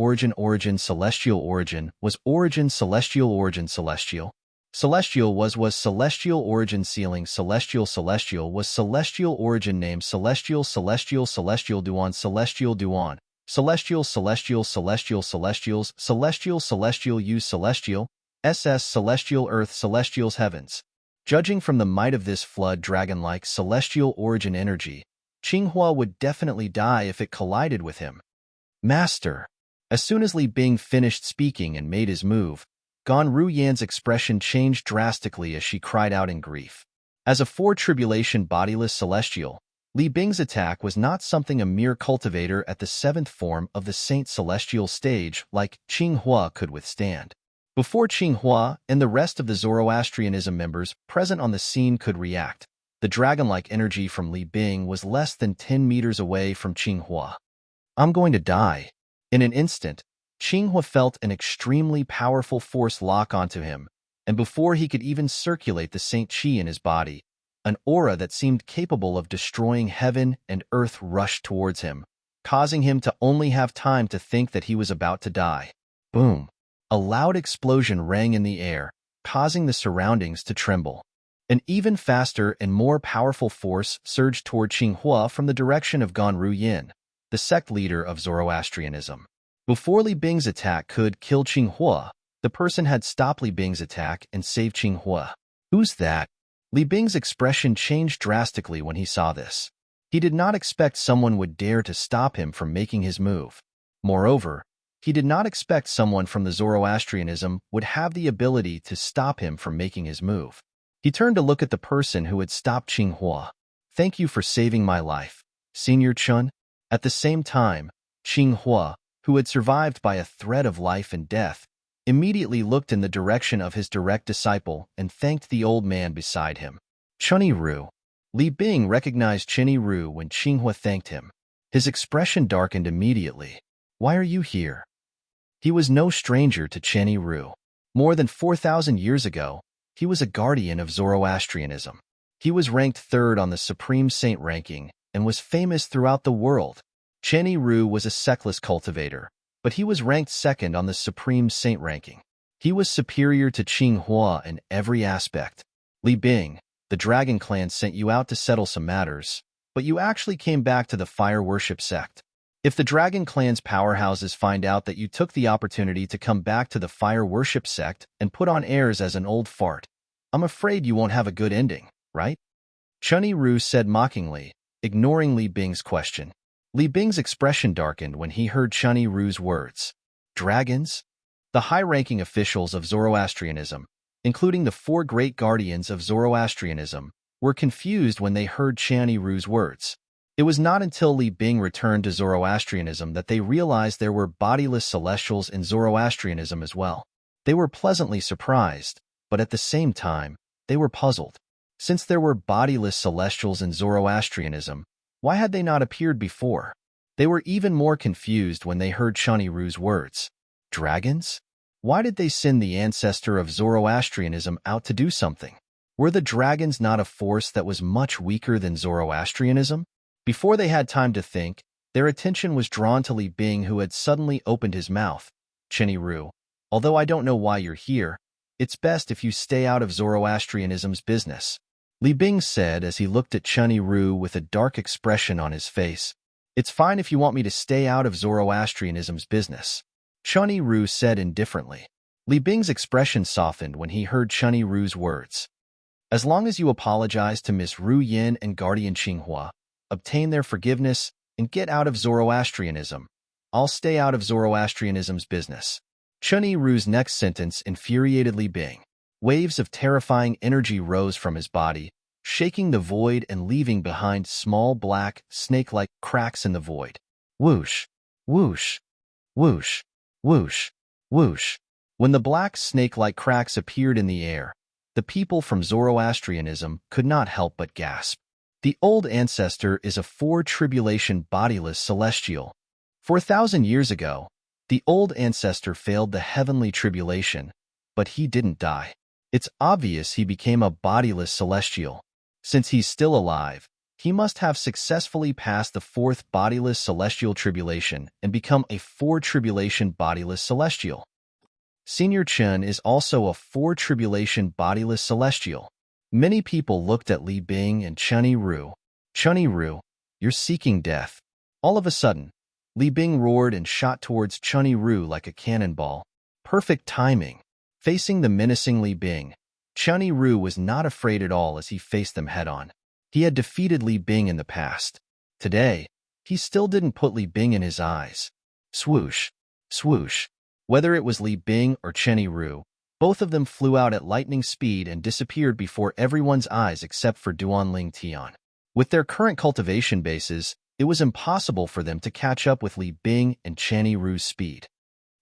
celestial origin was origin celestial origin celestial. Celestial was celestial origin ceiling celestial was celestial origin name celestial duan celestials celestial use celestial ss celestial earth celestials heavens. Judging from the might of this flood dragon-like celestial origin energy, Qinghua would definitely die if it collided with him. Master. As soon as Li Bing finished speaking and made his move, Ganru Yan's expression changed drastically as she cried out in grief. As a four-tribulation bodiless celestial, Li Bing's attack was not something a mere cultivator at the seventh form of the Saint Celestial stage like Qinghua could withstand. Before Qinghua and the rest of the Zoroastrianism members present on the scene could react, the dragon-like energy from Li Bing was less than 10 meters away from Qinghua. I'm going to die. In an instant, Qinghua felt an extremely powerful force lock onto him, and before he could even circulate the Saint Qi in his body, an aura that seemed capable of destroying heaven and earth rushed towards him, causing him to only have time to think that he was about to die. Boom! A loud explosion rang in the air, causing the surroundings to tremble. An even faster and more powerful force surged toward Qinghua from the direction of Ganru Yin, the sect leader of Zoroastrianism. Before Li Bing's attack could kill Qinghua, the person had stopped Li Bing's attack and saved Qinghua. Who's that? Li Bing's expression changed drastically when he saw this. He did not expect someone would dare to stop him from making his move. Moreover, he did not expect someone from the Zoroastrianism would have the ability to stop him from making his move. He turned to look at the person who had stopped Qinghua. Thank you for saving my life, Senior Chun. At the same time, Qinghua, who had survived by a threat of life and death, immediately looked in the direction of his direct disciple and thanked the old man beside him. Chunny Ru. Li Bing recognized Chenny Ru when Qinghua thanked him. His expression darkened immediately. Why are you here? He was no stranger to Chenny Ru. More than 4,000 years ago, he was a guardian of Zoroastrianism. He was ranked third on the Supreme Saint ranking and was famous throughout the world. Chenny Ru was a sectless cultivator, but he was ranked second on the Supreme Saint ranking. He was superior to Qinghua in every aspect. Li Bing, the Dragon Clan sent you out to settle some matters, but you actually came back to the fire worship sect. If the Dragon Clan's powerhouses find out that you took the opportunity to come back to the fire worship sect and put on airs as an old fart, I'm afraid you won't have a good ending, right? Chunyi Ru said mockingly, ignoring Li Bing's question. Li Bing's expression darkened when he heard Chunyi Ru's words. Dragons? The high-ranking officials of Zoroastrianism, including the 4 great guardians of Zoroastrianism, were confused when they heard Chunyi Ru's words. It was not until Li Bing returned to Zoroastrianism that they realized there were bodiless celestials in Zoroastrianism as well. They were pleasantly surprised, but at the same time, they were puzzled. Since there were bodiless celestials in Zoroastrianism, why had they not appeared before? They were even more confused when they heard Chunyi Ru's words. Dragons? Why did they send the ancestor of Zoroastrianism out to do something? Were the dragons not a force that was much weaker than Zoroastrianism? Before they had time to think, their attention was drawn to Li Bing, who had suddenly opened his mouth. Chunyi Ru, although I don't know why you're here, it's best if you stay out of Zoroastrianism's business. Li Bing said as he looked at Chunyi Ru with a dark expression on his face. It's fine if you want me to stay out of Zoroastrianism's business. Chunyi Ru said indifferently. Li Bing's expression softened when he heard Chunyi Ru's words. As long as you apologize to Miss Ru Yin and Guardian Qinghua, obtain their forgiveness, and get out of Zoroastrianism, I'll stay out of Zoroastrianism's business. Chunyi Ru's next sentence infuriated Li Bing. Waves of terrifying energy rose from his body, shaking the void and leaving behind small black, snake-like cracks in the void. Whoosh, whoosh, whoosh, whoosh, whoosh. When the black snake-like cracks appeared in the air, the people from Zoroastrianism could not help but gasp. The old ancestor is a 4-tribulation bodiless celestial. 4,000 years ago, the old ancestor failed the heavenly tribulation, but he didn't die. It's obvious he became a bodiless celestial. Since he's still alive, he must have successfully passed the 4th bodiless celestial tribulation and become a 4-tribulation bodiless celestial. Senior Chen is also a 4-tribulation bodiless celestial. Many people looked at Li Bing and Chunyi Ru. Chunyi Ru, you're seeking death. All of a sudden, Li Bing roared and shot towards Chunyi Ru like a cannonball. Perfect timing. Facing the menacing Li Bing, Chunyi Ru was not afraid at all as he faced them head-on. He had defeated Li Bing in the past. Today, he still didn't put Li Bing in his eyes. Swoosh, swoosh. Whether it was Li Bing or Chunyi Ru, both of them flew out at lightning speed and disappeared before everyone's eyes except for Duanling Tian. With their current cultivation bases, it was impossible for them to catch up with Li Bing and Chunyi Ru's speed.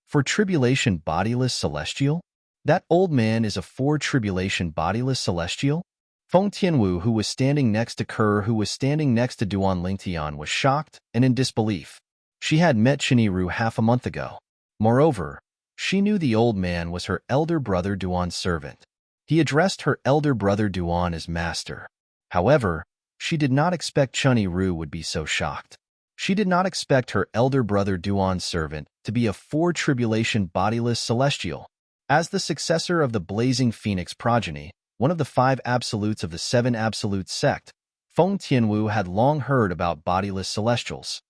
For tribulation bodiless celestial? That old man is a 4-tribulation bodiless celestial? Feng Tianwu, who was standing next to Kerr, who was standing next to Duanling Tian, was shocked and in disbelief. She had met Chunyi Ru half a month ago. Moreover, she knew the old man was her elder brother Duan's servant. He addressed her elder brother Duan as master. However, she did not expect Chunyi Ru would be so shocked. She did not expect her elder brother Duan's servant to be a 4-tribulation bodiless celestial. As the successor of the Blazing Phoenix progeny, one of the 5 absolutes of the 7 absolute sect, Feng Tianwu had long heard about bodiless celestials.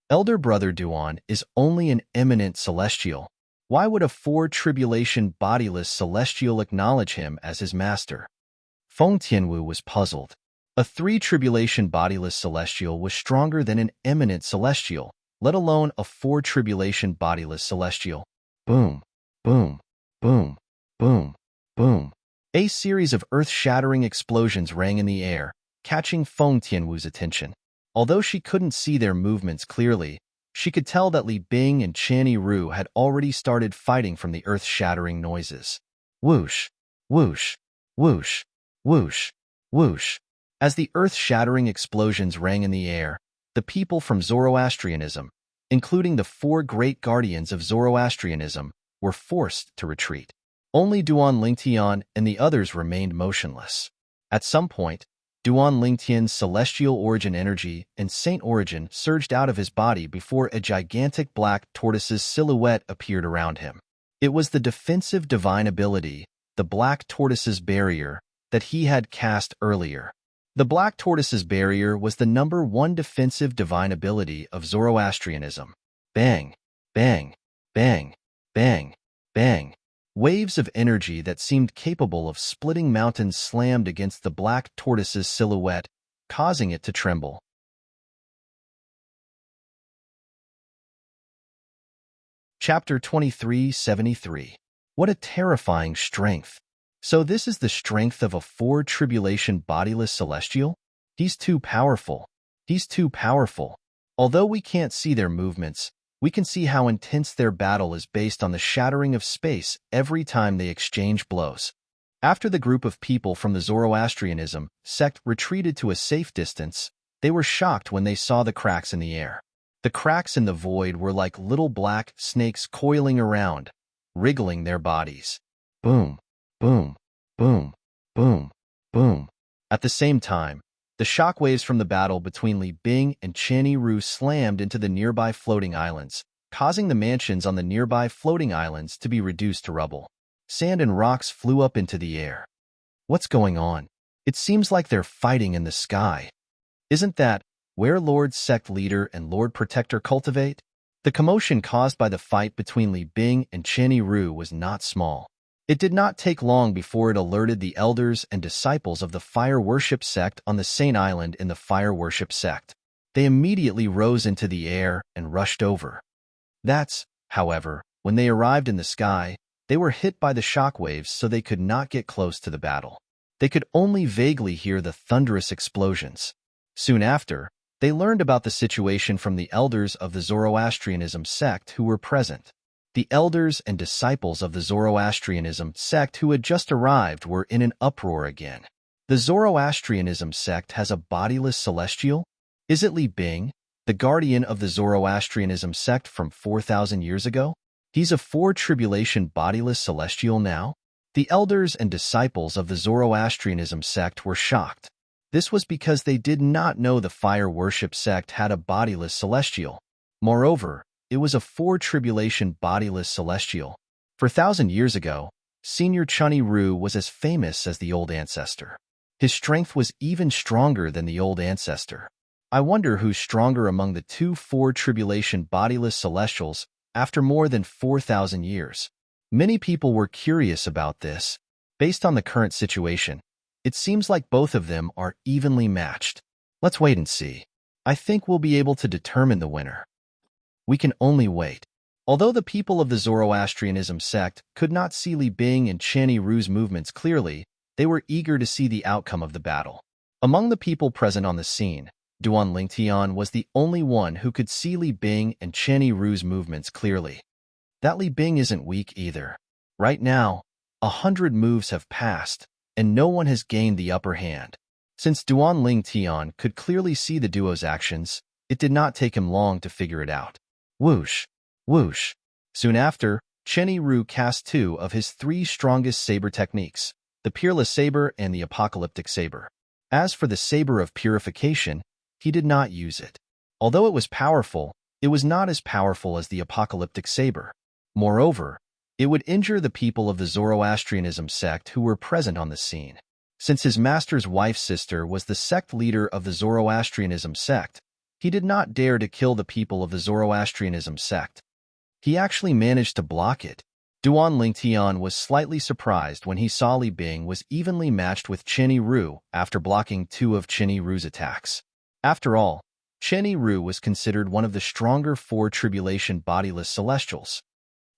Elder brother Duan is only an eminent celestial. Why would a 4-tribulation bodiless celestial acknowledge him as his master? Feng Tianwu was puzzled. A 3-tribulation bodiless celestial was stronger than an eminent celestial, let alone a 4-tribulation bodiless celestial. Boom, boom, boom, boom, boom. A series of earth-shattering explosions rang in the air, catching Feng Tianwu's attention. Although she couldn't see their movements clearly, she could tell that Li Bing and Chunyi Ru had already started fighting from the earth-shattering noises. Whoosh, whoosh, whoosh, whoosh, whoosh. As the earth-shattering explosions rang in the air, the people from Zoroastrianism, including the 4 great guardians of Zoroastrianism, were forced to retreat. Only Duanling Tian and the others remained motionless. At some point, Duanling Tian's celestial origin energy and saint origin surged out of his body before a gigantic black tortoise's silhouette appeared around him. It was the defensive divine ability, the Black Tortoise's Barrier, that he had cast earlier. The Black Tortoise's Barrier was the #1 defensive divine ability of Zoroastrianism. Bang, bang, bang, bang, bang. Waves of energy that seemed capable of splitting mountains slammed against the Black Tortoise's silhouette, causing it to tremble. Chapter 2373. What a terrifying strength. So this is the strength of a 4-tribulation bodiless celestial? He's too powerful. He's too powerful. Although we can't see their movements, we can see how intense their battle is based on the shattering of space every time they exchange blows. After the group of people from the Zoroastrianism sect retreated to a safe distance, they were shocked when they saw the cracks in the air. The cracks in the void were like little black snakes coiling around, wriggling their bodies. Boom, boom, boom, boom, boom. At the same time, the shockwaves from the battle between Li Bing and Chen Ru slammed into the nearby floating islands, causing the mansions on the nearby floating islands to be reduced to rubble. Sand and rocks flew up into the air. What's going on? It seems like they're fighting in the sky. Isn't that where Lord Sect Leader and Lord Protector cultivate? The commotion caused by the fight between Li Bing and Chen Ru was not small. It did not take long before it alerted the elders and disciples of the Fire Worship Sect on the Saint Island in the Fire Worship Sect. They immediately rose into the air and rushed over. That's, however, when they arrived in the sky, they were hit by the shockwaves so they could not get close to the battle. They could only vaguely hear the thunderous explosions. Soon after, they learned about the situation from the elders of the Zoroastrianism sect who were present. The elders and disciples of the Zoroastrianism sect who had just arrived were in an uproar again. The Zoroastrianism sect has a bodiless celestial? Is it Li Bing, the guardian of the Zoroastrianism sect from 4,000 years ago? He's a 4-tribulation bodiless celestial now? The elders and disciples of the Zoroastrianism sect were shocked. This was because they did not know the Fire Worship sect had a bodiless celestial. Moreover, it was a 4-tribulation bodiless celestial. 4,000 years ago, Senior Chen Ru was as famous as the old ancestor. His strength was even stronger than the old ancestor. I wonder who's stronger among the two 4-tribulation bodiless celestials after more than 4,000 years. Many people were curious about this. Based on the current situation, it seems like both of them are evenly matched. Let's wait and see. I think we'll be able to determine the winner. We can only wait. Although the people of the Zoroastrianism sect could not see Li Bing and Chen Ru's movements clearly, they were eager to see the outcome of the battle. Among the people present on the scene, Duan Lingtian was the only one who could see Li Bing and Chen Ru's movements clearly. That Li Bing isn't weak either. Right now, 100 moves have passed, and no one has gained the upper hand. Since Duan Lingtian could clearly see the duo's actions, it did not take him long to figure it out. Whoosh, whoosh. Soon after, Chen Ru cast 2 of his 3 strongest saber techniques, the Peerless Saber and the Apocalyptic Saber. As for the Saber of Purification, he did not use it. Although it was powerful, it was not as powerful as the Apocalyptic Saber. Moreover, it would injure the people of the Zoroastrianism sect who were present on the scene. Since his master's wife's sister was the sect leader of the Zoroastrianism sect, he did not dare to kill the people of the Zoroastrianism sect. He actually managed to block it. Duan Lingtian was slightly surprised when he saw Li Bing was evenly matched with Chen Ru after blocking 2 of Chen Ru's attacks. After all, Chen Ru was considered one of the stronger 4-tribulation bodiless celestials.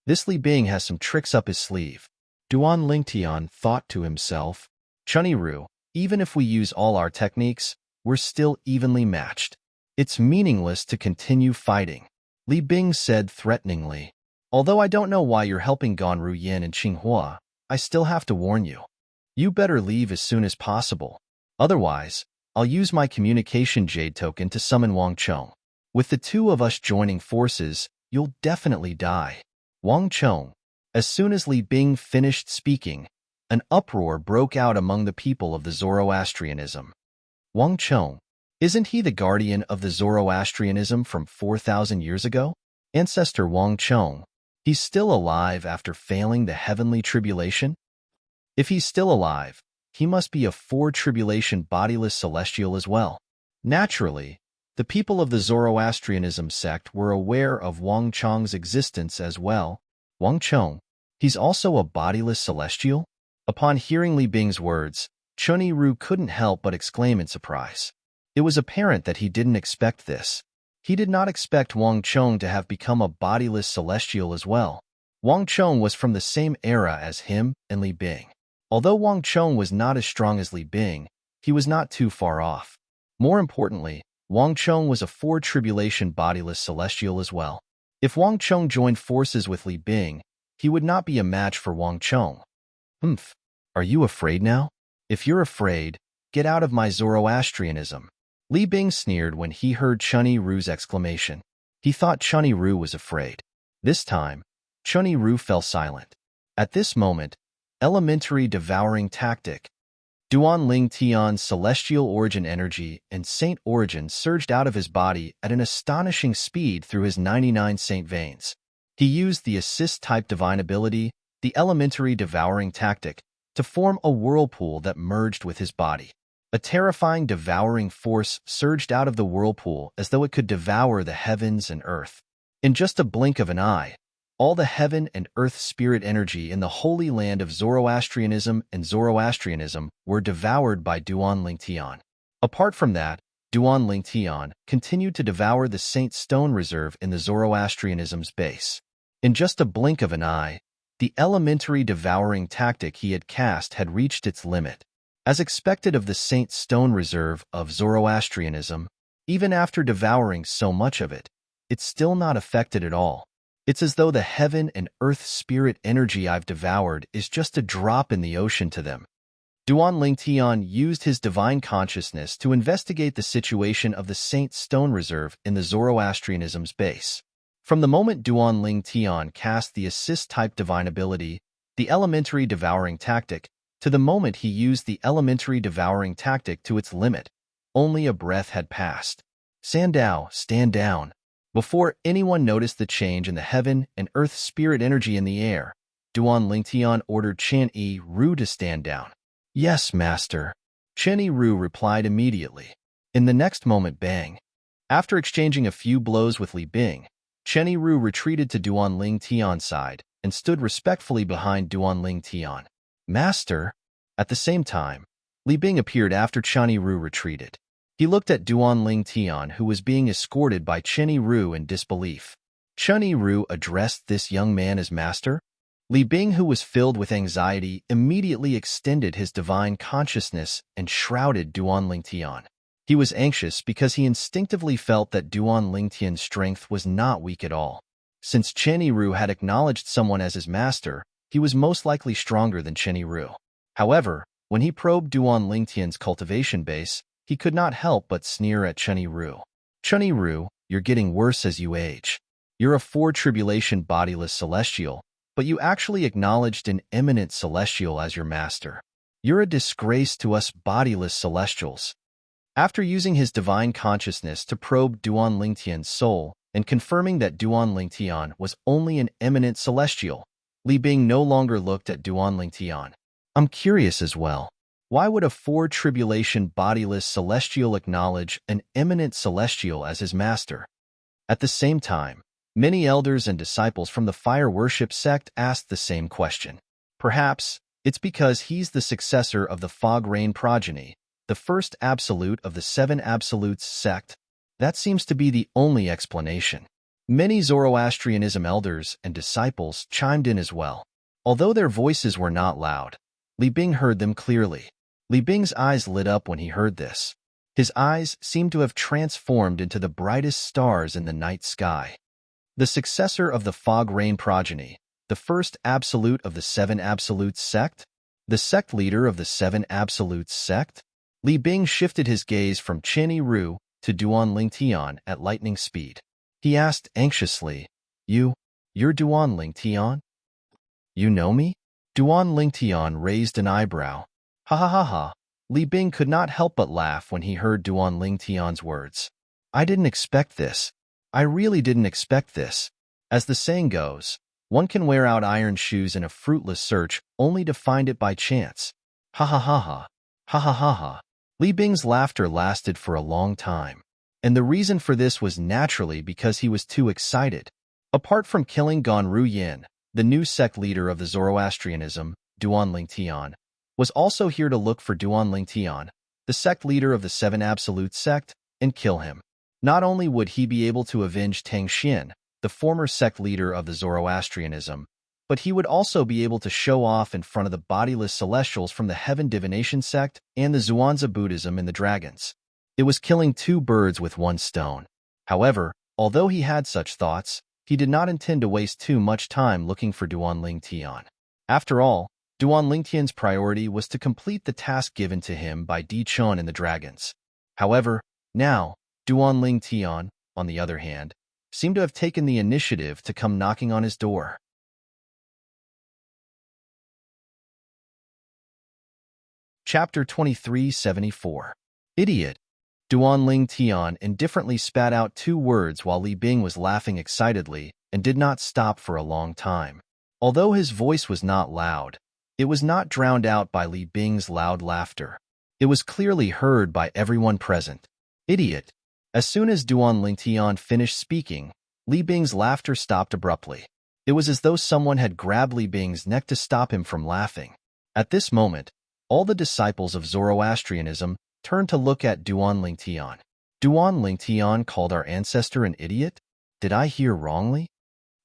This Li Bing has some tricks up his sleeve. Duan Lingtian thought to himself, Chen Ru, even if we use all our techniques, we're still evenly matched. It's meaningless to continue fighting. Li Bing said threateningly, although I don't know why you're helping Ganru Yin and Qinghua, I still have to warn you. You better leave as soon as possible. Otherwise, I'll use my communication jade token to summon Wang Chong. With the 2 of us joining forces, you'll definitely die. Wang Chong. As soon as Li Bing finished speaking, an uproar broke out among the people of the Zoroastrianism. Wang Chong. Isn't he the guardian of the Zoroastrianism from 4,000 years ago? Ancestor Wang Chong. He's still alive after failing the heavenly tribulation? If he's still alive, he must be a four-tribulation bodiless celestial as well. Naturally, the people of the Zoroastrianism sect were aware of Wang Chong's existence as well. Wang Chong, he's also a bodiless celestial? Upon hearing Li Bing's words, Chunyi Ru couldn't help but exclaim in surprise. It was apparent that he didn't expect this. He did not expect Wang Chong to have become a bodiless celestial as well. Wang Chong was from the same era as him and Li Bing. Although Wang Chong was not as strong as Li Bing, he was not too far off. More importantly, Wang Chong was a four-tribulation bodiless celestial as well. If Wang Chong joined forces with Li Bing, he would not be a match for Wang Chong. Are you afraid now? If you're afraid, get out of my Zoroastrianism. Li Bing sneered when he heard Chunyi Ru's exclamation. He thought Chunyi Ru was afraid. This time, Chunyi Ru fell silent. At this moment, elementary devouring tactic. Duan Ling Tian's celestial origin energy and saint origin surged out of his body at an astonishing speed through his 99 saint veins. He used the assist-type divine ability, the elementary devouring tactic, to form a whirlpool that merged with his body. A terrifying devouring force surged out of the whirlpool as though it could devour the heavens and earth. In just a blink of an eye, all the heaven and earth spirit energy in the holy land of Zoroastrianism and Zoroastrianism were devoured by Duan Ling Tian. Apart from that, Duan Ling Tian continued to devour the Saint Stone Reserve in the Zoroastrianism's base. In just a blink of an eye, the elementary devouring tactic he had cast had reached its limit. As expected of the Saint Stone Reserve of Zoroastrianism, even after devouring so much of it, it's still not affected at all. It's as though the heaven and earth spirit energy I've devoured is just a drop in the ocean to them. Duan Ling Tian used his divine consciousness to investigate the situation of the Saint Stone Reserve in the Zoroastrianism's base. From the moment Duan Ling Tian cast the assist-type divine ability, the elementary devouring tactic, to the moment he used the elementary devouring tactic to its limit, only a breath had passed. Sandao, stand down. Before anyone noticed the change in the heaven and earth spirit energy in the air, Duan Ling Tian ordered Chunyi Ru to stand down. Yes, master. Chunyi Ru replied immediately. In the next moment, bang. After exchanging a few blows with Li Bing, Chunyi Ru retreated to Duan Ling Tian's side and stood respectfully behind Duan Ling Tian. Master. At the same time, Li Bing appeared after Chunyi Ru retreated. He looked at Duan Ling Tian, who was being escorted by Chunyi Ru in disbelief. Chunyi Ru addressed this young man as master? Li Bing, who was filled with anxiety, immediately extended his divine consciousness and shrouded Duan Ling Tian. He was anxious because he instinctively felt that Duan Ling Tian's strength was not weak at all. Since Chunyi Ru had acknowledged someone as his master, he was most likely stronger than Chunyi Ru. However, when he probed Duan Ling Tian's cultivation base, he could not help but sneer at Chunyi Ru. Chunyi Ru, you're getting worse as you age. You're a four-tribulation bodiless celestial, but you actually acknowledged an eminent celestial as your master. You're a disgrace to us bodiless celestials. After using his divine consciousness to probe Duan Ling Tian's soul and confirming that Duan Ling Tian was only an eminent celestial, Li Bing no longer looked at Duan Ling Tian. I'm curious as well. Why would a four-tribulation bodiless celestial acknowledge an eminent celestial as his master? At the same time, many elders and disciples from the fire worship sect asked the same question. Perhaps it's because he's the successor of the fog rain progeny, the first absolute of the seven absolutes sect. That seems to be the only explanation. Many Zoroastrianism elders and disciples chimed in as well. Although their voices were not loud, Li Bing heard them clearly. Li Bing's eyes lit up when he heard this. His eyes seemed to have transformed into the brightest stars in the night sky. The successor of the fog rain progeny, the first absolute of the seven absolutes sect? The sect leader of the seven absolutes sect? Li Bing shifted his gaze from Chunyi Ru to Duan Ling Tian at lightning speed. He asked anxiously, You're Duan Ling Tian? You know me? Duan Ling Tian raised an eyebrow. Ha ha ha ha. Li Bing could not help but laugh when he heard Duan Ling Tian's words. I didn't expect this. I really didn't expect this. As the saying goes, One can wear out iron shoes in a fruitless search only to find it by chance. Ha ha ha ha. Ha ha ha ha. Li Bing's laughter lasted for a long time. And the reason for this was naturally because he was too excited. Apart from killing Gonru Yin, the new sect leader of the Zoroastrianism, Duanling Tian, was also here to look for Duanling Tian, the sect leader of the Seven Absolute sect, and kill him. Not only would he be able to avenge Tang Xin, the former sect leader of the Zoroastrianism, but he would also be able to show off in front of the bodiless celestials from the Heaven Divination sect and the Zhuangzi Buddhism and the dragons. It was killing two birds with one stone. However, although he had such thoughts, he did not intend to waste too much time looking for Duanling Tian. After all, Duanling Tian's priority was to complete the task given to him by Di Chun and the dragons. However, now, Duanling Tian, on the other hand, seemed to have taken the initiative to come knocking on his door. Chapter 2374. Idiot. Duanling Tian indifferently spat out two words while Li Bing was laughing excitedly and did not stop for a long time. Although his voice was not loud, it was not drowned out by Li Bing's loud laughter. It was clearly heard by everyone present. Idiot. As soon as Duanling Tian finished speaking, Li Bing's laughter stopped abruptly. It was as though someone had grabbed Li Bing's neck to stop him from laughing. At this moment, all the disciples of Zoroastrianism turned to look at Duanling Tian. Duanling Tian called our ancestor an idiot? Did I hear wrongly?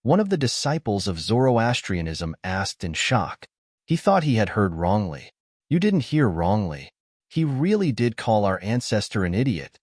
One of the disciples of Zoroastrianism asked in shock. He thought he had heard wrongly. You didn't hear wrongly. He really did call our ancestor an idiot.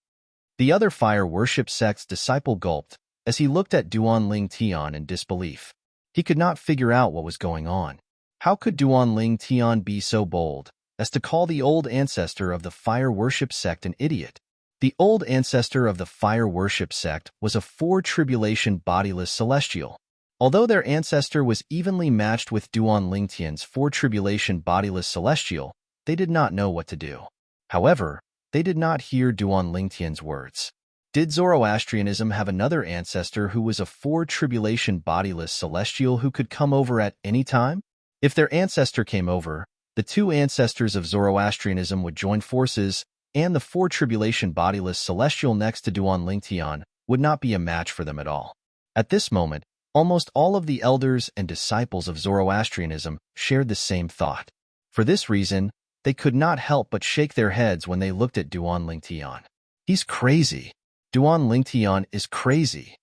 The other fire worship sect's disciple gulped as he looked at Duanling Tian in disbelief. He could not figure out what was going on. How could Duanling Tian be so bold as to call the old ancestor of the fire worship sect an idiot? The old ancestor of the fire worship sect was a four-tribulation bodiless celestial. Although their ancestor was evenly matched with Duanling Tian's four-tribulation bodiless celestial, they did not know what to do. However, they did not hear Duanling Tian's words. Did Zoroastrianism have another ancestor who was a four-tribulation bodiless celestial who could come over at any time? If their ancestor came over, the two ancestors of Zoroastrianism would join forces, and the four-tribulation bodiless celestial next to Duanling Tian would not be a match for them at all. At this moment, almost all of the elders and disciples of Zoroastrianism shared the same thought. For this reason, they could not help but shake their heads when they looked at Duanling Tian. He's crazy. Duanling Tian is crazy.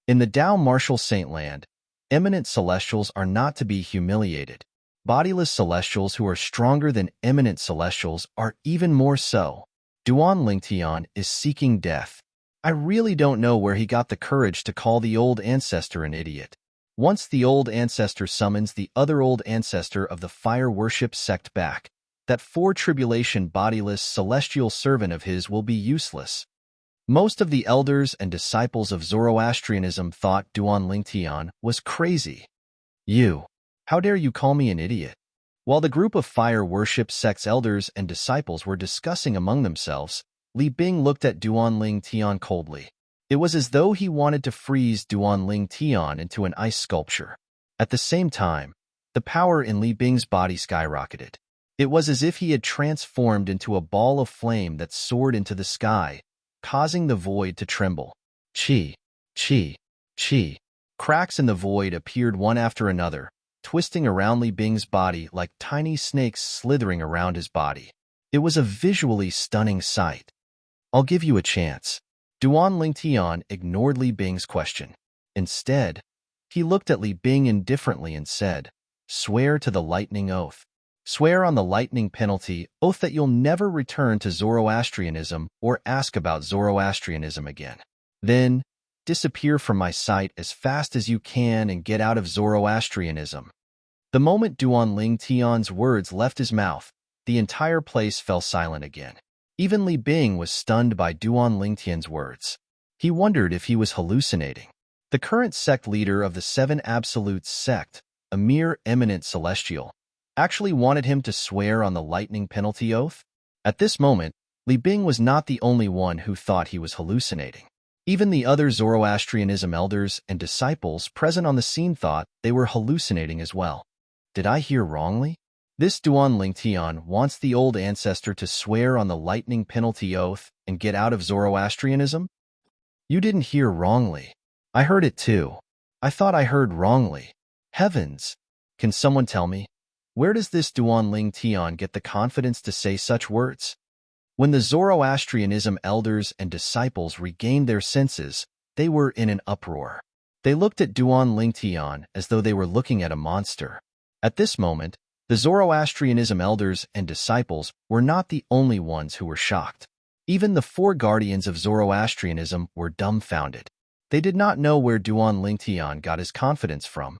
In the Tao Martial Saint Land, eminent celestials are not to be humiliated. Bodiless celestials who are stronger than eminent celestials are even more so. Duanling Tian is seeking death. I really don't know where he got the courage to call the old ancestor an idiot. Once the old ancestor summons the other old ancestor of the fire worship sect back, that four-tribulation bodiless celestial servant of his will be useless. Most of the elders and disciples of Zoroastrianism thought Duanling Tian was crazy. You. How dare you call me an idiot? While the group of fire worship sect's elders and disciples were discussing among themselves, Li Bing looked at Duanling Tian coldly. It was as though he wanted to freeze Duanling Tian into an ice sculpture. At the same time, the power in Li Bing's body skyrocketed. It was as if he had transformed into a ball of flame that soared into the sky, causing the void to tremble. Chi, chi, chi. Cracks in the void appeared one after another, twisting around Li Bing's body like tiny snakes slithering around his body. It was a visually stunning sight. I'll give you a chance. Duanling Tian ignored Li Bing's question. Instead, he looked at Li Bing indifferently and said, "Swear to the lightning oath. Swear on the lightning penalty oath that you'll never return to Zoroastrianism or ask about Zoroastrianism again. Then, disappear from my sight as fast as you can and get out of Zoroastrianism." The moment Duanling Tian's words left his mouth, the entire place fell silent again. Even Li Bing was stunned by Duanling Tian's words. He wondered if he was hallucinating. The current sect leader of the Seven Absolutes sect, a mere eminent celestial, actually wanted him to swear on the lightning penalty oath? At this moment, Li Bing was not the only one who thought he was hallucinating. Even the other Zoroastrianism elders and disciples present on the scene thought they were hallucinating as well. Did I hear wrongly? This Duan Lingtian wants the old ancestor to swear on the lightning penalty oath and get out of Zoroastrianism? You didn't hear wrongly. I heard it too. I thought I heard wrongly. Heavens! Can someone tell me? Where does this Duan Lingtian get the confidence to say such words? When the Zoroastrianism elders and disciples regained their senses, they were in an uproar. They looked at Duan Lingtian as though they were looking at a monster. At this moment, the Zoroastrianism elders and disciples were not the only ones who were shocked. Even the four guardians of Zoroastrianism were dumbfounded. They did not know where Duan Lingtian got his confidence from.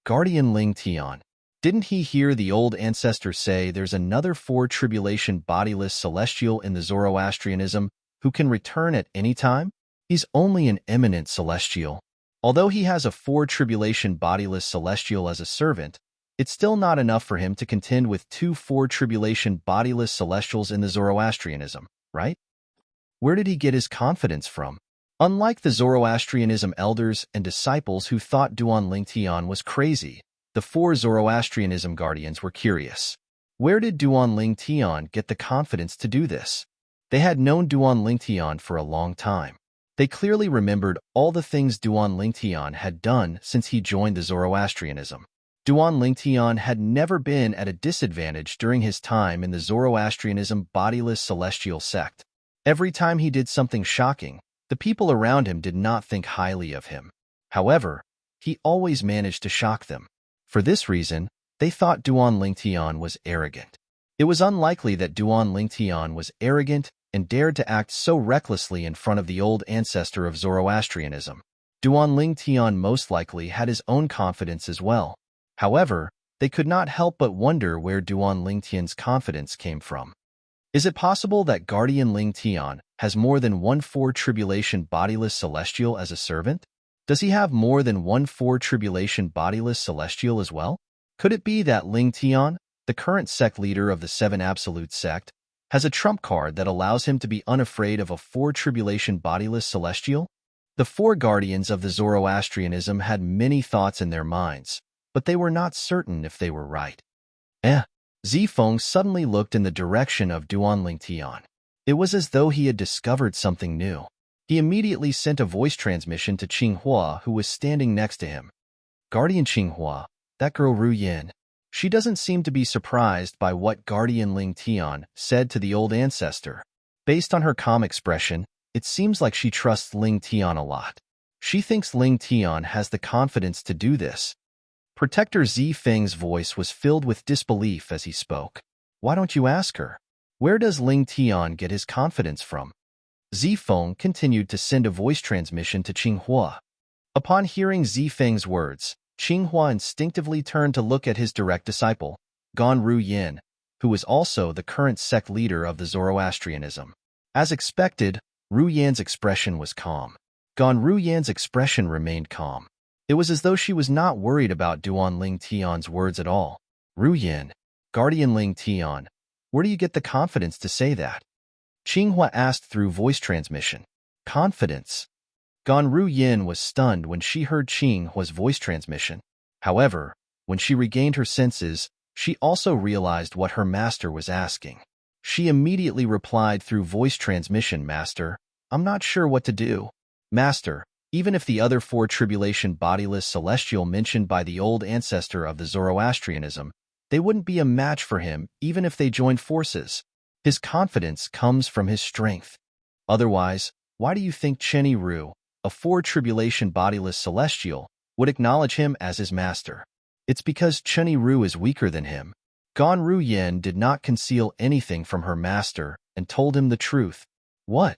Guardian Lingtian. Didn't he hear the old ancestor say there's another four-tribulation bodiless celestial in the Zoroastrianism who can return at any time? He's only an eminent celestial. Although he has a four-tribulation bodiless celestial as a servant, it's still not enough for him to contend with two four-tribulation bodiless celestials in the Zoroastrianism, right? Where did he get his confidence from? Unlike the Zoroastrianism elders and disciples who thought Duan Lingtian was crazy, the four Zoroastrianism guardians were curious. Where did Duan Lingtian get the confidence to do this? They had known Duan Lingtian for a long time. They clearly remembered all the things Duan Lingtian had done since he joined the Zoroastrianism. Duan Lingtian had never been at a disadvantage during his time in the Zoroastrianism bodiless celestial sect. Every time he did something shocking, the people around him did not think highly of him. However, he always managed to shock them. For this reason, they thought Duan Lingtian was arrogant. It was unlikely that Duan Lingtian was arrogant and dared to act so recklessly in front of the old ancestor of Zoroastrianism. Duan Lingtian most likely had his own confidence as well. However, they could not help but wonder where Duan Lingtian's confidence came from. Is it possible that Guardian Lingtian has more than one four-tribulation bodiless celestial as a servant? Does he have more than one four-tribulation bodiless celestial as well? Could it be that Lingtian, the current sect leader of the Seven Absolute sect, has a trump card that allows him to be unafraid of a four-tribulation bodiless celestial? The four guardians of the Zoroastrianism had many thoughts in their minds, but they were not certain if they were right. Zifeng suddenly looked in the direction of Duan Lingtian. It was as though he had discovered something new. He immediately sent a voice transmission to Qinghua, who was standing next to him. Guardian Qinghua, that girl Ru Yin. She doesn't seem to be surprised by what Guardian Lingtian said to the old ancestor. Based on her calm expression, it seems like she trusts Lingtian a lot. She thinks Lingtian has the confidence to do this. Protector Zifeng's voice was filled with disbelief as he spoke. Why don't you ask her? Where does Lingtian get his confidence from? Zifeng continued to send a voice transmission to Qinghua. Upon hearing Zifeng's words, Qinghua instinctively turned to look at his direct disciple, Gan Ru Yin, who was also the current sect leader of the Zoroastrianism. As expected, Ru Yan's expression was calm. Gan Ru Yan's expression remained calm. It was as though she was not worried about Duan Lingtian's words at all. Ru Yin, Guardian Lingtian, where do you get the confidence to say that? Qinghua asked through voice transmission. Confidence? Gan Ru Yin was stunned when she heard Qinghua's voice transmission. However, when she regained her senses, she also realized what her master was asking. She immediately replied through voice transmission, Master, I'm not sure what to do. Master, even if the other four tribulation bodiless celestial mentioned by the old ancestor of the Zoroastrianism, they wouldn't be a match for him even if they joined forces. His confidence comes from his strength. Otherwise, why do you think Cheni Ru, a four-tribulation bodiless celestial, would acknowledge him as his master? It's because Cheni Ru is weaker than him. Gan Ru Yin did not conceal anything from her master and told him the truth. What?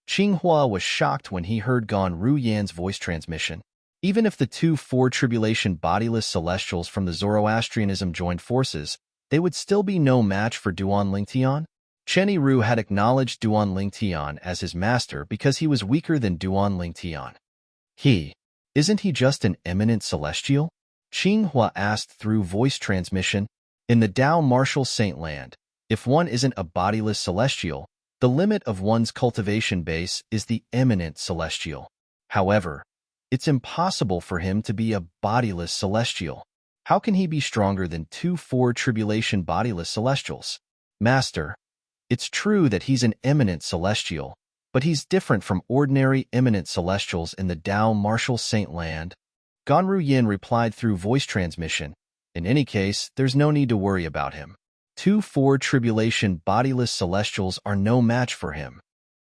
Qinghua was shocked when he heard Gan Ru Yan's voice transmission. Even if the two four-tribulation bodiless celestials from the Zoroastrianism joined forces, they would still be no match for Duan Lingtian. Cheni Ru had acknowledged Duan Lingtian as his master because he was weaker than Duan Lingtian. Isn't he just an eminent celestial? Qinghua asked through voice transmission. In the Dao Martial Saint Land, if one isn't a bodiless celestial, The limit of one's cultivation base is the eminent celestial. However, it's impossible for him to be a bodiless celestial. How can he be stronger than 2-4 tribulation bodiless celestials? Master, it's true that he's an eminent celestial, but he's different from ordinary eminent celestials in the Tao Martial Saint Land. Ganru Yin replied through voice transmission. In any case, there's no need to worry about him. 2-4 tribulation bodiless celestials are no match for him.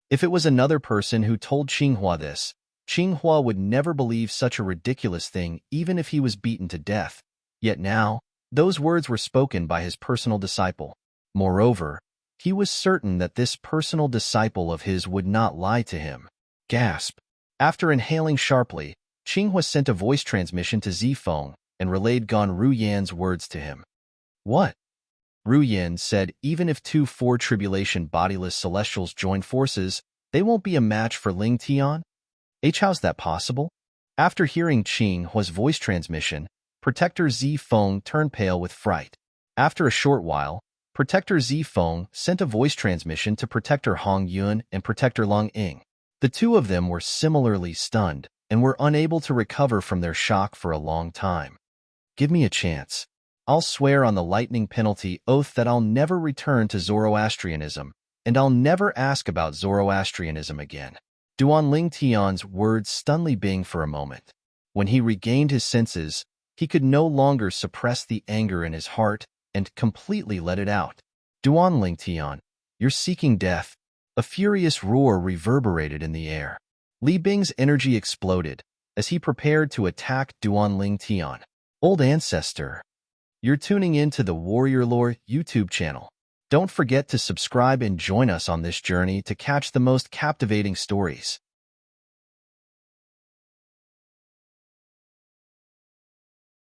If it was another person who told Qinghua this, Qinghua would never believe such a ridiculous thing even if he was beaten to death. Yet now, those words were spoken by his personal disciple. Moreover, he was certain that this personal disciple of his would not lie to him. Gasp! After inhaling sharply, Qinghua sent a voice transmission to Zifeng and relayed Gan Ruyan's words to him. What? Ruyan said even if 2-4 tribulation bodiless celestials join forces, they won't be a match for Ling Tian? How's that possible? After hearing Qinghua's voice transmission, Protector Zifeng turned pale with fright. After a short while, Protector Zifeng sent a voice transmission to Protector Hong Yun and Protector Long Ying. The two of them were similarly stunned and were unable to recover from their shock for a long time. Give me a chance. I'll swear on the lightning penalty oath that I'll never return to Zoroastrianism, and I'll never ask about Zoroastrianism again. Duan Ling Tian's words stunned Li Bing for a moment. When he regained his senses, he could no longer suppress the anger in his heart and completely let it out. Duan Ling Tian, you're seeking death. A furious roar reverberated in the air. Li Bing's energy exploded as he prepared to attack Duan Ling Tian. Old ancestor. You're tuning in to the Warrior Lore YouTube channel. Don't forget to subscribe and join us on this journey to catch the most captivating stories.